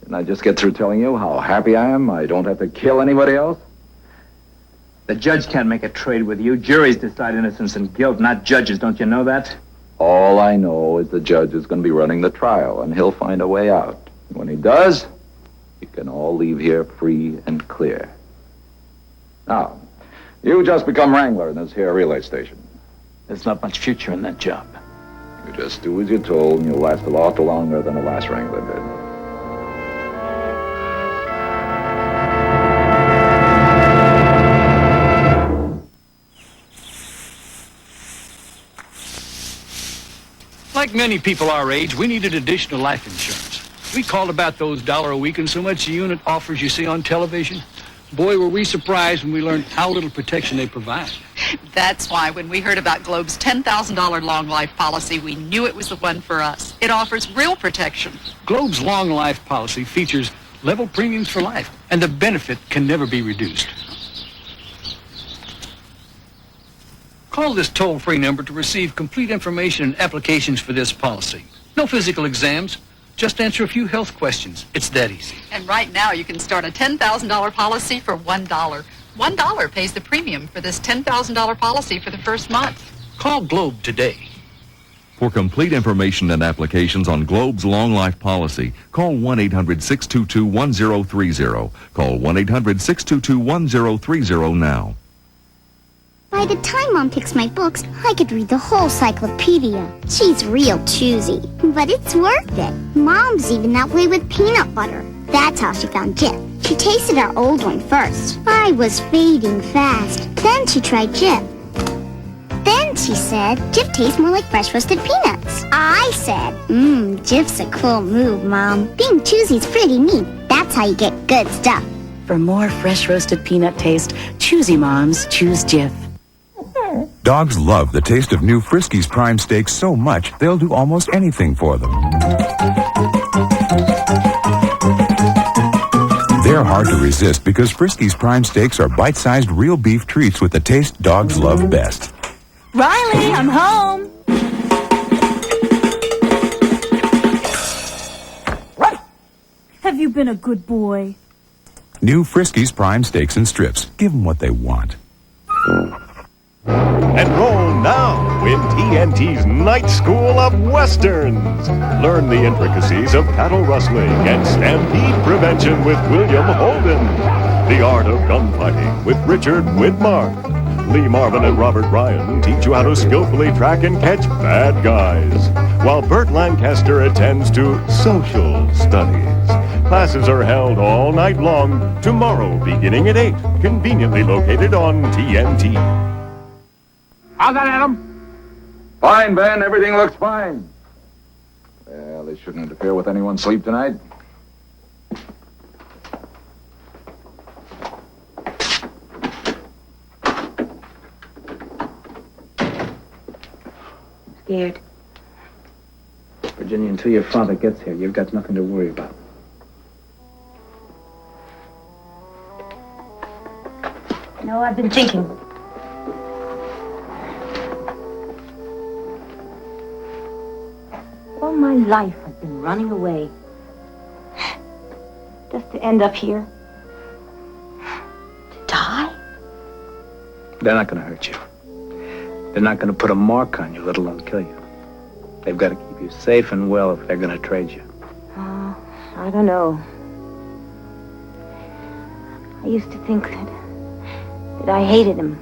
Didn't I just get through telling you how happy I am I don't have to kill anybody else? The judge can't make a trade with you. Juries decide innocence and guilt, not judges. Don't you know that? All I know is the judge is going to be running the trial, and he'll find a way out. When he does, you can all leave here free and clear. Now, you just become wrangler in this here relay station. There's not much future in that job. You just do as you're told, and you'll last a lot longer than the last wrangler did. Like many people our age, we needed additional life insurance. We called about those $1 a week and so much unit offers you see on television. Boy, were we surprised when we learned how little protection they provide. That's why when we heard about Globe's $10,000 long life policy, we knew it was the one for us. It offers real protection. Globe's long life policy features level premiums for life, and the benefit can never be reduced. Call this toll-free number to receive complete information and applications for this policy. No physical exams, just answer a few health questions. It's that easy. And right now you can start a $10,000 policy for $1. $1 pays the premium for this $10,000 policy for the first month. Call Globe today. For complete information and applications on Globe's long life policy, call 1-800-622-1030. Call 1-800-622-1030 now. By the time Mom picks my books, I could read the whole cyclopedia. She's real choosy, but it's worth it. Mom's even that way with peanut butter. That's how she found Jif. She tasted our old one first. I was fading fast. Then she tried Jif. Then she said, Jif tastes more like fresh roasted peanuts. I said, Jif's a cool move, Mom. Being choosy is pretty neat. That's how you get good stuff. For more fresh roasted peanut taste, choosy moms choose Jif. Dogs love the taste of new Friskies Prime Steaks so much, they'll do almost anything for them. They're hard to resist because Friskies Prime Steaks are bite-sized real beef treats with the taste dogs love best. Riley, I'm home. Have you been a good boy? New Friskies Prime Steaks and Strips. Give them what they want. Enroll now in TNT's Night School of Westerns. Learn the intricacies of cattle rustling and stampede prevention with William Holden. The art of gunfighting with Richard Widmark. Lee Marvin and Robert Ryan teach you how to skillfully track and catch bad guys, while Burt Lancaster attends to social studies. Classes are held all night long, tomorrow beginning at 8, conveniently located on TNT. How's that, Adam? Fine, Ben. Everything looks fine. Well, they shouldn't interfere with anyone's sleep tonight. Scared. Virginia, until your father gets here, you've got nothing to worry about. No, I've been thinking. All my life I've been running away. Just to end up here. To die? They're not going to hurt you. They're not going to put a mark on you, let alone kill you. They've got to keep you safe and well if they're going to trade you. I don't know. I used to think that I hated him.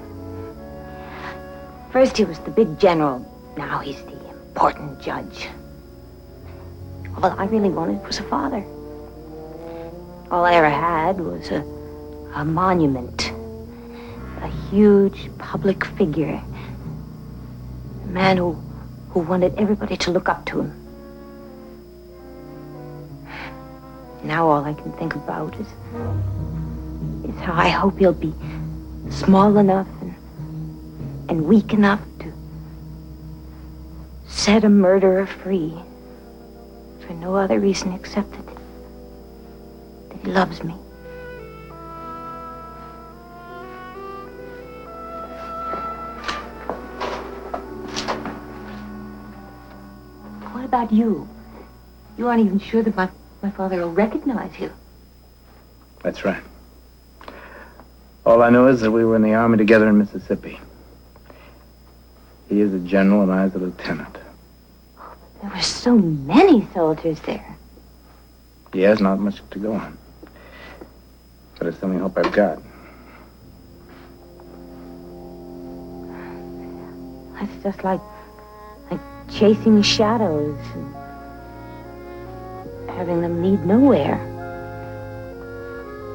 First he was the big general. Now he's the important judge. All I really wanted was a father. All I ever had was a A monument. A huge public figure. A man who wanted everybody to look up to him. Now all I can think about is how I hope he'll be small enough and weak enough to set a murderer free for no other reason except that he loves me. What about you? You aren't even sure that my father will recognize you. That's right. All I know is that we were in the Army together in Mississippi. He is a general and I is a lieutenant. There were so many soldiers there. He has not much to go on. But it's the only hope I've got. That's just like chasing shadows and having them lead nowhere.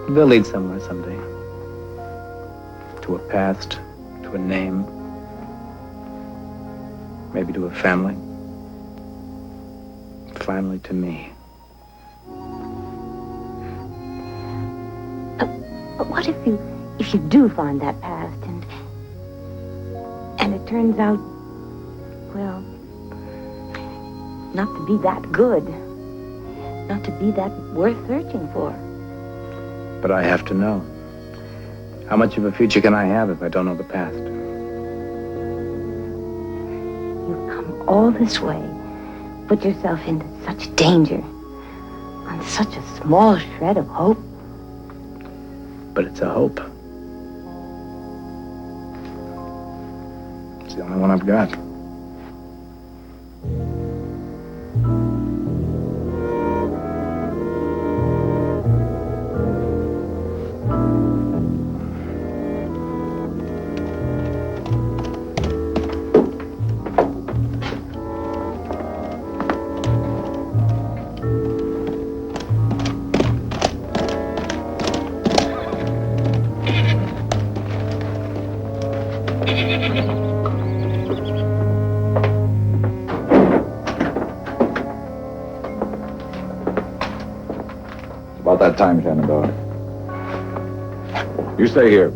They'll lead somewhere someday. To a past, to a name, maybe to a family. Finally to me. But what if you do find that past and it turns out, well, not to be that good, not to be that worth searching for? But I have to know. How much of a future can I have if I don't know the past? You've come all this way, put yourself into such danger, on such a small shred of hope. But it's a hope. It's the only one I've got. About that time, Shenandoah. You stay here.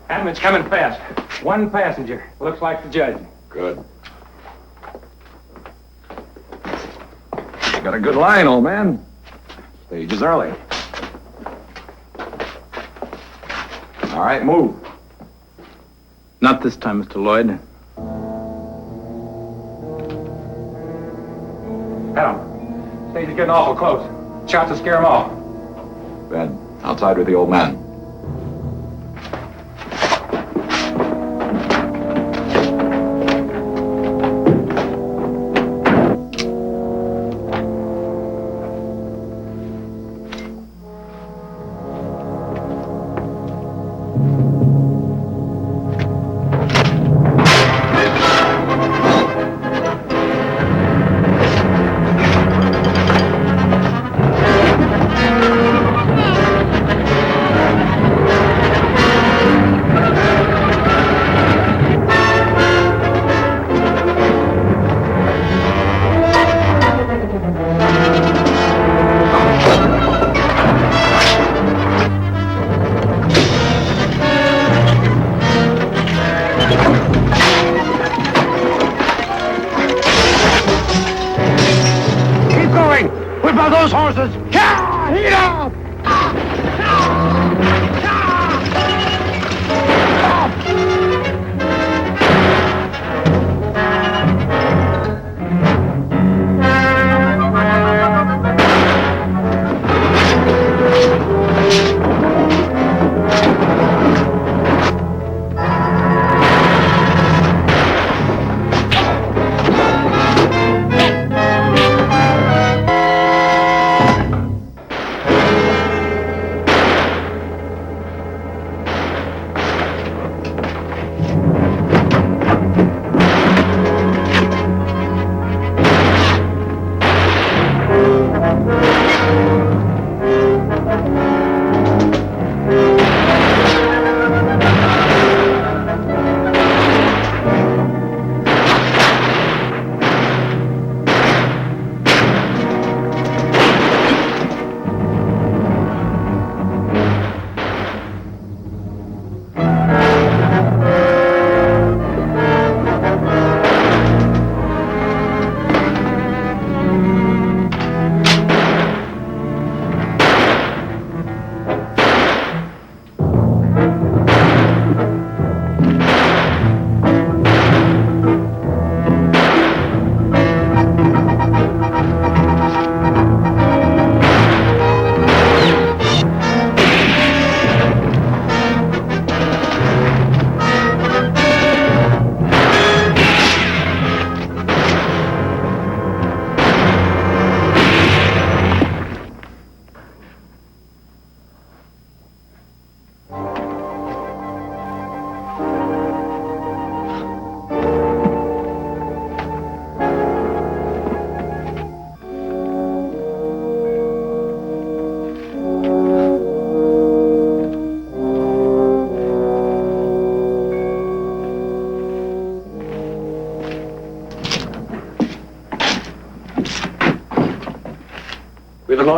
Adam, it's coming fast. One passenger. Looks like the judge. Good. You got a good line, old man. Stage is early. All right, move. Not this time, Mr. Lloyd. Adam, stage is getting awful close. Shots to scare them off. Ben, outside with the old man.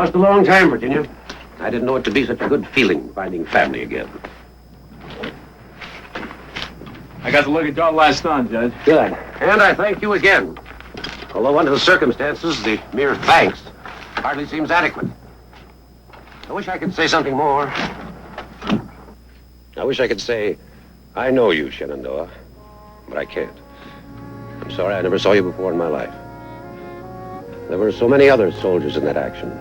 Lost a long time, Virginia. I didn't know it to be such a good feeling, finding family again. I got to look at your last on, Judge. Good. And I thank you again. Although under the circumstances, the mere thanks hardly seems adequate. I wish I could say something more. I wish I could say, I know you, Shenandoah, but I can't. I'm sorry I never saw you before in my life. There were so many other soldiers in that action.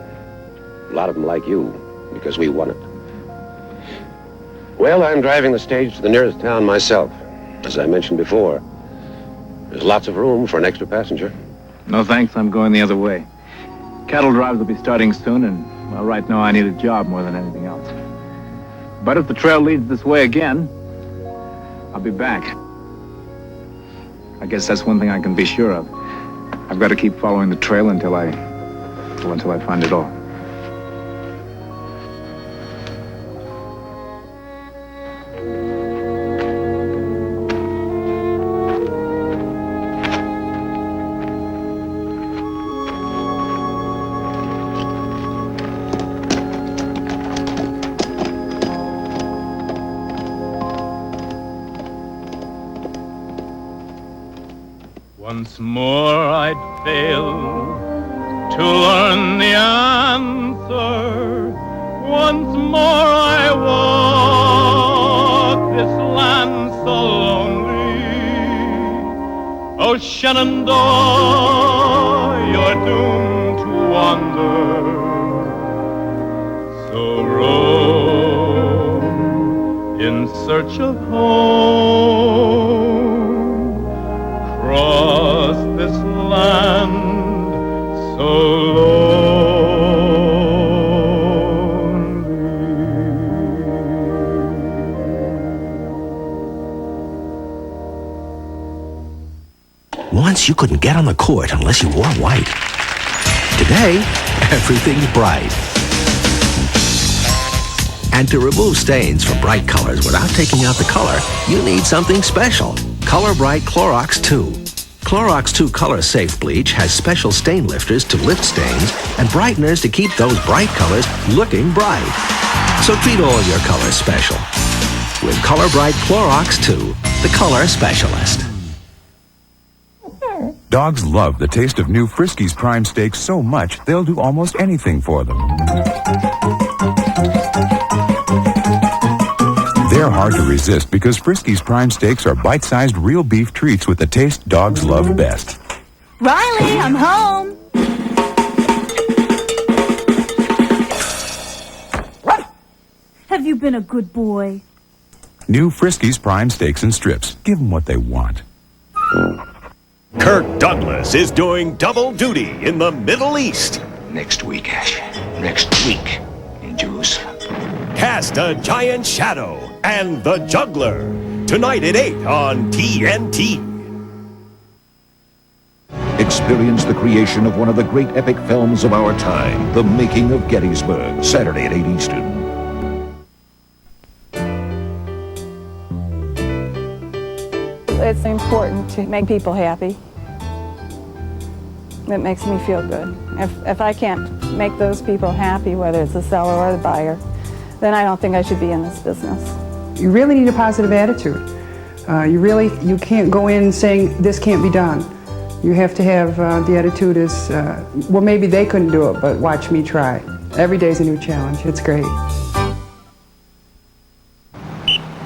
A lot of them like you, because we won it. Well, I'm driving the stage to the nearest town myself. As I mentioned before, there's lots of room for an extra passenger. No thanks, I'm going the other way. Cattle drives will be starting soon, and, well, right now I need a job more than anything else. But if the trail leads this way again, I'll be back. I guess that's one thing I can be sure of. I've got to keep following the trail until I find it all. Once more I'd fail to learn the answer. Once more I walk this land so lonely. Oh, Shenandoah, you're doomed to wander. So roam in search of home. Across this land so lonely. Once you couldn't get on the court unless you wore white. Today, everything's bright. And to remove stains from bright colors without taking out the color, you need something special. Color Bright Clorox 2. Clorox 2 Color Safe Bleach has special stain lifters to lift stains and brighteners to keep those bright colors looking bright. So treat all your colors special with Color Bright Clorox 2, the color specialist. Dogs love the taste of new Friskies Prime Steaks so much, they'll do almost anything for them. They're hard to resist because Friskies Prime Steaks are bite-sized real beef treats with the taste dogs love best. Riley, I'm home. Have you been a good boy? New Friskies Prime Steaks and Strips. Give them what they want. Kirk Douglas is doing double duty in the Middle East. Next week, Ash. Next week in Jerusalem. Cast a Giant Shadow and The Juggler. Tonight at 8 on TNT. Experience the creation of one of the great epic films of our time, The Making of Gettysburg, Saturday at 8 Eastern. It's important to make people happy. It makes me feel good. If I can't make those people happy, whether it's the seller or the buyer, then I don't think I should be in this business. You really need a positive attitude. You can't go in saying this can't be done. You have to have the attitude is, well, maybe they couldn't do it, but watch me try. Every day's a new challenge. It's great.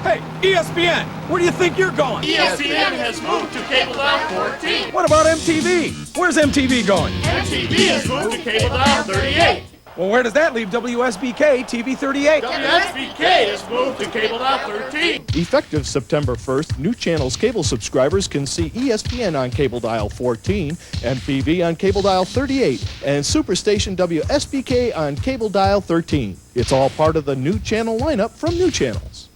Hey, ESPN, where do you think you're going? ESPN has moved to Cable Dial 14. What about MTV? Where's MTV going? MTV has moved to Cable Dial 38. Well, where does that leave WSBK TV 38? WSBK has moved to Cable Dial 13. Effective September 1st, new channels cable subscribers can see ESPN on Cable Dial 14, MTV on Cable Dial 38, and Superstation WSBK on Cable Dial 13. It's all part of the new channel lineup from New Channels.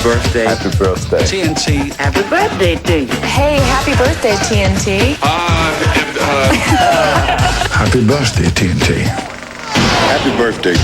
birthday. Happy birthday. TNT. Happy birthday to you. Hey, happy birthday, TNT. Happy birthday, TNT. Happy birthday.